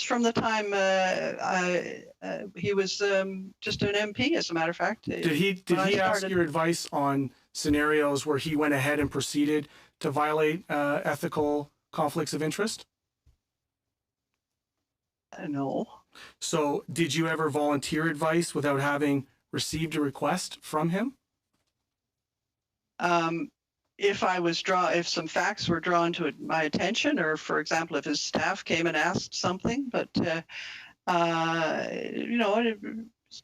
[SPEAKER 5] from the time he was just an MP, as a matter of fact.
[SPEAKER 13] Did he ask your advice on scenarios where he went ahead and proceeded to violate ethical conflicts of interest?
[SPEAKER 5] No.
[SPEAKER 13] So did you ever volunteer advice without having received a request from him?
[SPEAKER 5] If some facts were drawn to my attention, or for example, if his staff came and asked something, but it's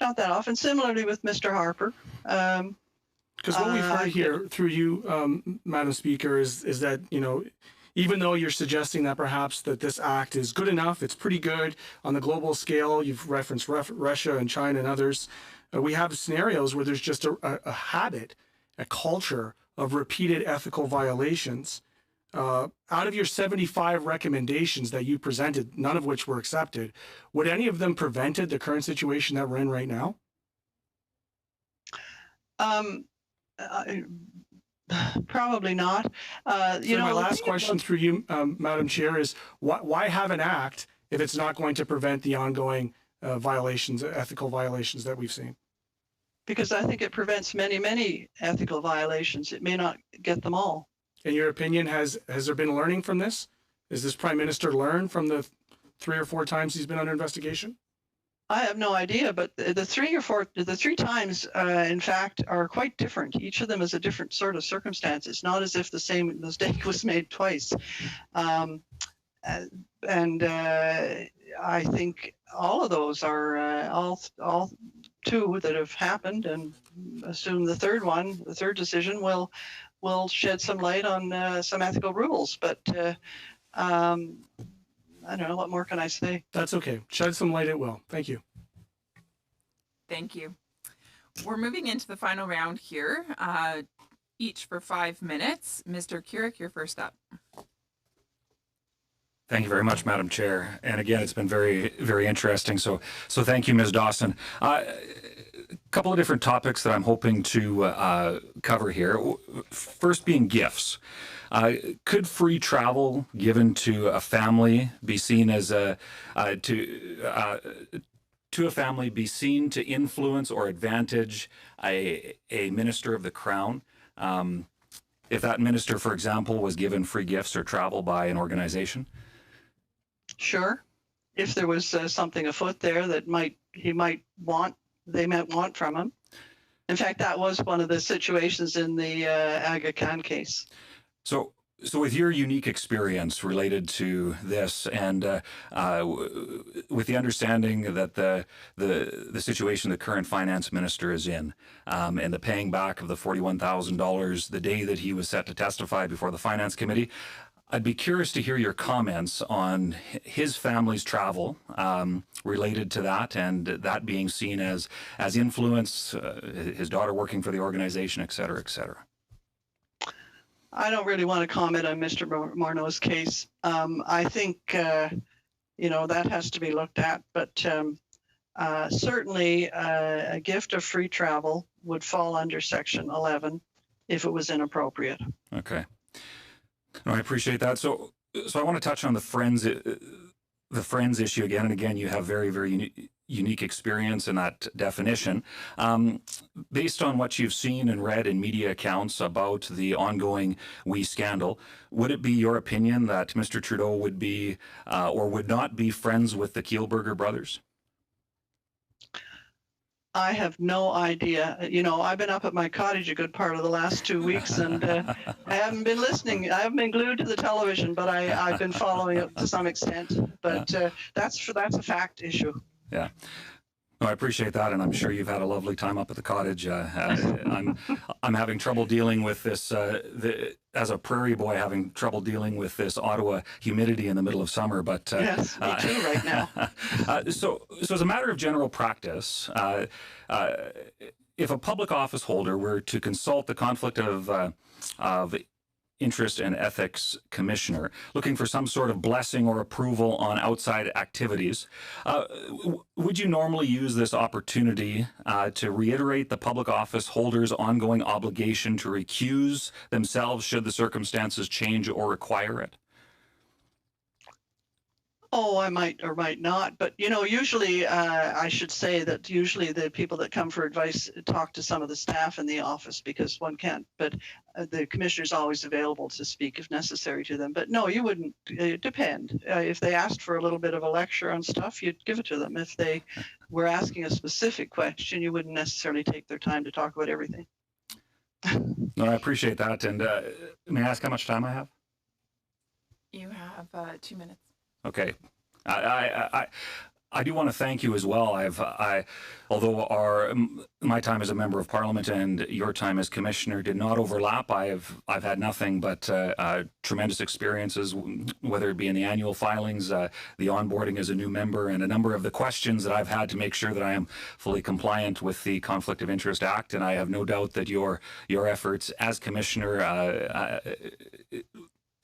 [SPEAKER 5] not that often. Similarly with Mr. Harper.
[SPEAKER 13] Because what we've heard here through you, Madam Speaker, is that, even though you're suggesting that perhaps that this act is good enough, it's pretty good on the global scale, you've referenced Russia and China and others, we have scenarios where there's just a habit, a culture of repeated ethical violations. Out of your 75 recommendations that you presented, none of which were accepted, would any of them prevented the current situation that we're in right now?
[SPEAKER 5] Probably not.
[SPEAKER 13] My last question through you, Madam Chair, is why have an act if it's not going to prevent the ongoing violations, ethical violations that we've seen?
[SPEAKER 5] Because I think it prevents many, many ethical violations. It may not get them all.
[SPEAKER 13] In your opinion, has there been learning from this? Is this Prime Minister learned from the 3 or 4 times he's been under investigation?
[SPEAKER 5] I have no idea, but the 3 times, in fact, are quite different. Each of them is a different sort of circumstance. It's not as if the same mistake was made twice. I think all of those are all 2 that have happened, and assume the third decision will shed some light on some ethical rules. But I don't know, what more can I say?
[SPEAKER 13] That's okay. Shed some light it will. Thank you.
[SPEAKER 2] Thank you. We're moving into the final round here, each for 5 minutes. Mr. Curick, you're first up.
[SPEAKER 8] Thank you very much, Madam Chair. And again, it's been very, very interesting. So thank you, Ms. Dawson. A couple of different topics that I'm hoping to cover here. First being gifts. Could free travel given to a family be seen as to a family be seen to influence or advantage a minister of the Crown? If that minister, for example, was given free gifts or travel by an organization?
[SPEAKER 5] Sure. If there was something afoot there that they might want from him. In fact, that was one of the situations in the Aga Khan case.
[SPEAKER 8] So with your unique experience related to this, and with the understanding that the situation the current finance minister is in, and the paying back of the $41,000 the day that he was set to testify before the Finance Committee, I'd be curious to hear your comments on his family's travel related to that, and that being seen as influence, his daughter working for the organization, et cetera, et cetera.
[SPEAKER 5] I don't really want to comment on Mr. Morneau's case. I think, that has to be looked at, but certainly a gift of free travel would fall under Section 11 if it was inappropriate.
[SPEAKER 8] Okay. No, I appreciate that. So I want to touch on the friends issue again and again. You have very, very unique experience in that definition. Based on what you've seen and read in media accounts about the ongoing WE scandal, would it be your opinion that Mr. Trudeau would be or would not be friends with the Kielburger brothers?
[SPEAKER 5] I have no idea. You know, I've been up at my cottage a good part of the last 2 weeks, and I haven't been listening. I haven't been glued to the television, but I've been following it to some extent. But that's a fact issue.
[SPEAKER 8] Yeah. No, I appreciate that, and I'm sure you've had a lovely time up at the cottage. I'm having trouble dealing with this, as a prairie boy, having trouble dealing with this Ottawa humidity in the middle of summer. But
[SPEAKER 5] yes, me too, right now.
[SPEAKER 8] So as a matter of general practice, if a public office holder were to consult the conflict of interest and ethics commissioner looking for some sort of blessing or approval on outside activities, would you normally use this opportunity to reiterate the public office holder's ongoing obligation to recuse themselves should the circumstances change or require it?
[SPEAKER 5] Oh, I might or might not, but you know, usually I should say that usually the people that come for advice talk to some of the staff in the office, because one can't, but the commissioner's always available to speak if necessary to them. But no, you wouldn't. It depend. If they asked for a little bit of a lecture on stuff, you'd give it to them. If they were asking a specific question, you wouldn't necessarily take their time to talk about everything.
[SPEAKER 8] No, I appreciate that. And may I ask how much time I have?
[SPEAKER 2] You have 2 minutes.
[SPEAKER 8] Okay. I do want to thank you as well. Although my time as a member of Parliament and your time as Commissioner did not overlap, I've had nothing but tremendous experiences, whether it be in the annual filings, the onboarding as a new member, and a number of the questions that I've had to make sure that I am fully compliant with the Conflict of Interest Act. And I have no doubt that your efforts as Commissioner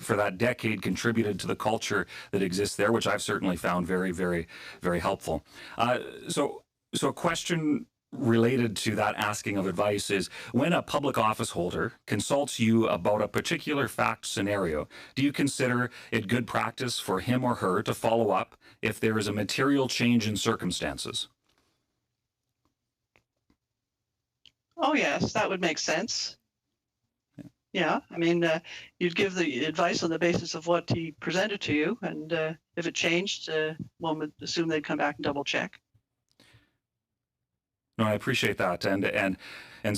[SPEAKER 8] for that decade contributed to the culture that exists there, which I've certainly found very, very, very helpful. So a question related to that asking of advice is, when a public office holder consults you about a particular fact scenario, do you consider it good practice for him or her to follow up if there is a material change in circumstances?
[SPEAKER 5] Oh, yes, that would make sense. Yeah, I mean, you'd give the advice on the basis of what he presented to you, and if it changed, one would assume they'd come back and double check.
[SPEAKER 8] No, I appreciate that, and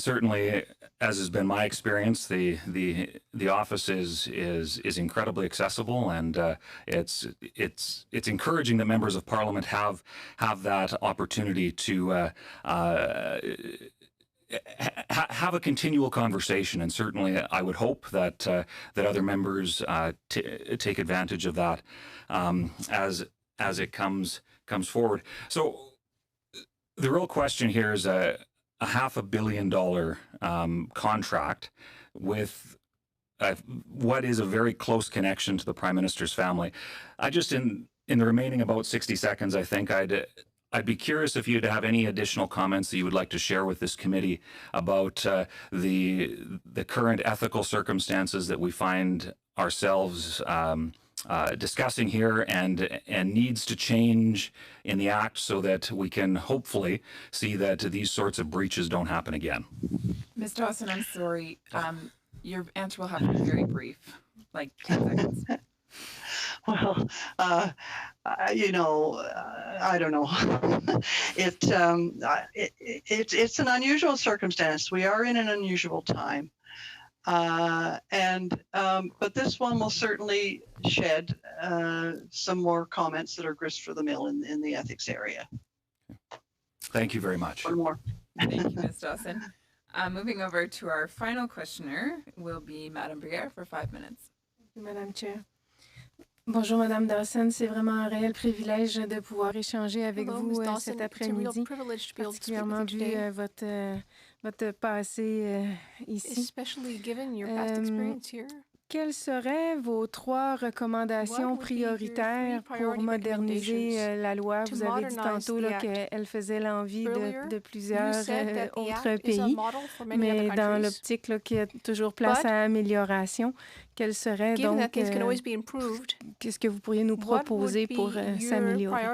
[SPEAKER 8] certainly, as has been my experience, the office is incredibly accessible, and it's encouraging that members of Parliament have that opportunity to have a continual conversation, and certainly I would hope that other members take advantage of that as it comes forward. So the real question here is a $500 million contract with what is a very close connection to the Prime Minister's family. I just in the remaining about 60 seconds, I think I'd be curious if you'd have any additional comments that you would like to share with this committee about the current ethical circumstances that we find ourselves discussing here, and needs to change in the Act so that we can hopefully see that these sorts of breaches don't happen again.
[SPEAKER 2] Ms. Dawson, I'm sorry. Your answer will have to be very brief, like 10 seconds.
[SPEAKER 5] Well, you know, I don't know. It's an unusual circumstance. We are in an unusual time, but this one will certainly shed some more comments that are grist for the mill in the ethics area.
[SPEAKER 8] Thank you very much.
[SPEAKER 5] One more.
[SPEAKER 2] Thank you, Ms. Dawson. Moving over to our final questioner will be Madame Briere for 5 minutes.
[SPEAKER 4] Thank you, Madame Chair. Bonjour, Madame Dawson. C'est vraiment un réel privilège de pouvoir échanger avec vous cet après-midi, particulièrement vu votre passé ici.
[SPEAKER 22] Especially given your past experience here.
[SPEAKER 4] Quelles seraient vos 3 recommandations prioritaires pour moderniser la loi? Vous avez dit tantôt qu'elle faisait l'envie de plusieurs autres pays, mais dans l'optique qu'il y a toujours place à amélioration, quelles seraient donc, qu'est-ce que vous pourriez nous proposer pour s'améliorer?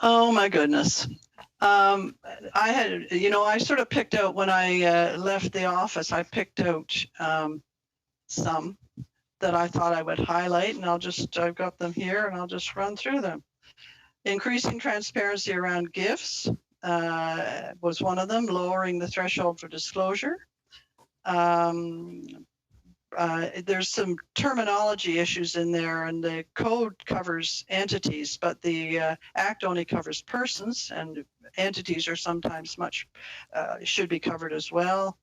[SPEAKER 5] Oh my goodness. I had, you know, I sort of picked out when I left the office, I picked out some that I thought I would highlight, and I've got them here and I'll just run through them. Increasing transparency around gifts was one of them, lowering the threshold for disclosure. There's some terminology issues in there, and the code covers entities, but the Act only covers persons, and entities are sometimes should be covered as well.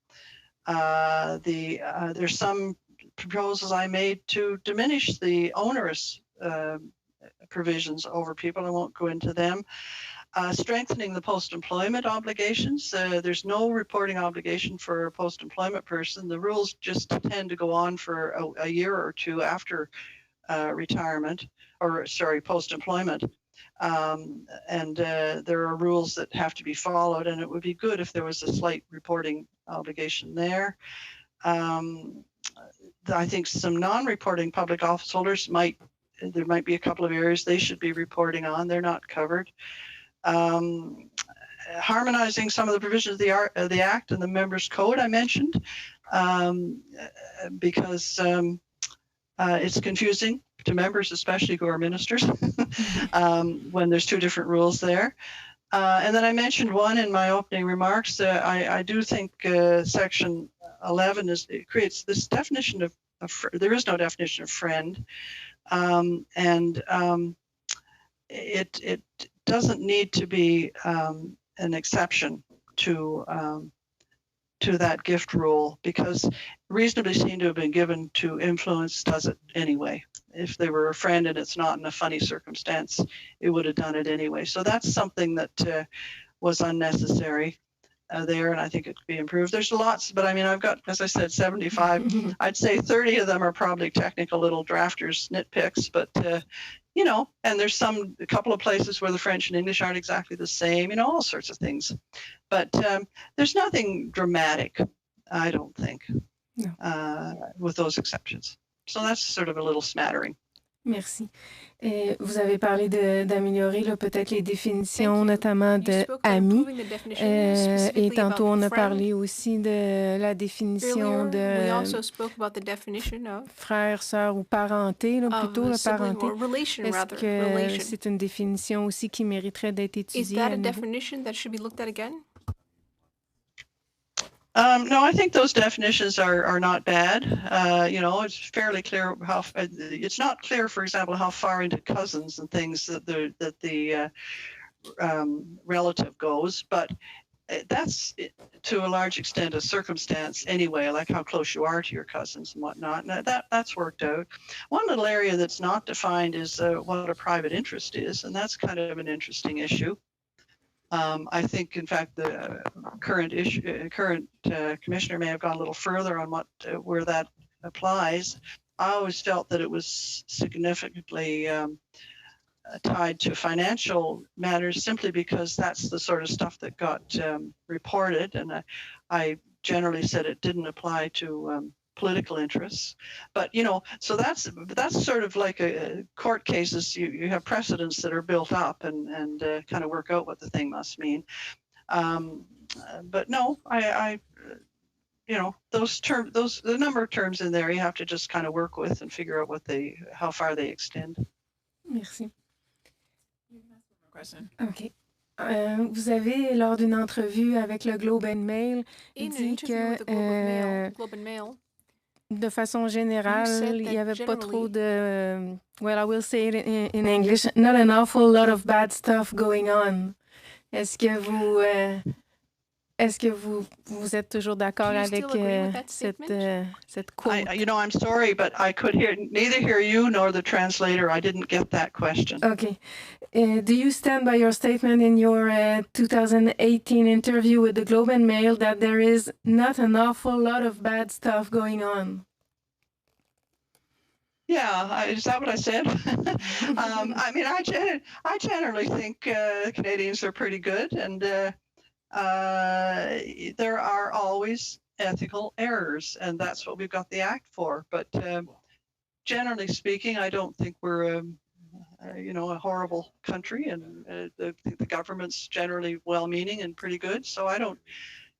[SPEAKER 5] There's some proposals I made to diminish the onerous provisions over people. I won't go into them. Strengthening the post-employment obligations. There's no reporting obligation for a post-employment person. The rules just tend to go on for a year or two after retirement, or sorry, post-employment. And there are rules that have to be followed, and it would be good if there was a slight reporting obligation there. I think some non-reporting public office holders there might be a couple of areas they should be reporting on. They're not covered. Harmonizing some of the provisions of the Act and the Members' Code I mentioned, because it's confusing to members, especially who are ministers, when there's two different rules there. And then I mentioned one in my opening remarks. I do think Section 11 creates this definition of there is no definition of friend, it doesn't need to be an exception to that gift rule, because reasonably seen to have been given to influence does it anyway. If they were a friend and it's not in a funny circumstance, it would have done it anyway. So that's something that was unnecessary there, and I think it could be improved. There's lots, but I mean, I've got, as I said, 75. I'd say 30 of them are probably technical little drafters nitpicks, but you know, and there's a couple of places where the French and English aren't exactly the same, you know, all sorts of things. But there's nothing dramatic, I don't think, with those exceptions. So that's sort of a little smattering.
[SPEAKER 4] Merci. Vous avez parlé d'améliorer peut-être les définitions, notamment de amis. Et tantôt, on a parlé aussi de la définition de frère, sœur ou parenté, plutôt la parenté. Est-ce que c'est une définition aussi qui mériterait d'être étudiée?
[SPEAKER 5] No, I think those definitions are not bad. You know, it's fairly clear it's not clear, for example, how far into cousins and things that the relative goes, but that's to a large extent a circumstance anyway, like how close you are to your cousins and whatnot. And that's worked out. One little area that's not defined is what a private interest is, and that's kind of an interesting issue. I think, in fact, the current commissioner may have gone a little further on where that applies. I always felt that it was significantly tied to financial matters, simply because that's the sort of stuff that got reported, and I generally said it didn't apply to political interests. But you know, so that's sort of like court cases. You have precedents that are built up and kind of work out what the thing must mean. But no, I you know, the number of terms in there you have to just kind of work with and figure out how far they extend.
[SPEAKER 4] Merci. OK. Vous avez, lors d'une entrevue avec le Globe and Mail, dit que de façon générale, il n'y avait pas trop de... Well, I will say it in English. Not an awful lot of bad stuff going on. Est-ce que vous êtes toujours d'accord avec cette quote?
[SPEAKER 5] You know, I'm sorry, but I could neither hear you nor the translator. I didn't get that question.
[SPEAKER 4] Okay. Do you stand by your statement in your 2018 interview with the Globe and Mail that there is not an awful lot of bad stuff going on?
[SPEAKER 5] Yeah, is that what I said? I mean, I generally think Canadians are pretty good, and there are always ethical errors, and that's what we've got the Act for. But generally speaking, I don't think we're a horrible country, and the government's generally well-meaning and pretty good. So I don't,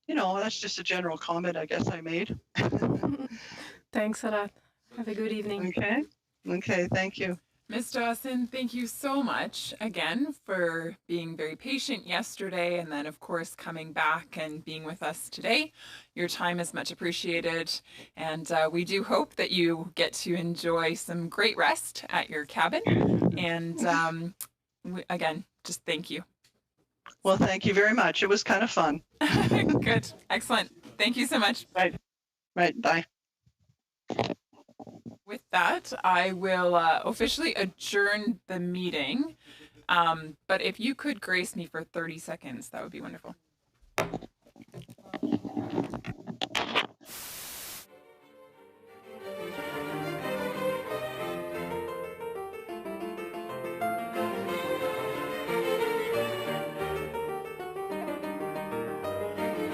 [SPEAKER 5] that's just a general comment I guess I made.
[SPEAKER 4] Thanks a lot. Have a good evening.
[SPEAKER 5] Okay, thank you.
[SPEAKER 2] Ms. Dawson, thank you so much again for being very patient yesterday and then, of course, coming back and being with us today. Your time is much appreciated, and we do hope that you get to enjoy some great rest at your cabin. And again, just thank you.
[SPEAKER 5] Well, thank you very much. It was kind of fun.
[SPEAKER 2] Good. Excellent. Thank you so much.
[SPEAKER 5] Right. Bye.
[SPEAKER 2] With that, I will officially adjourn the meeting. But if you could grace me for 30 seconds, that would be wonderful.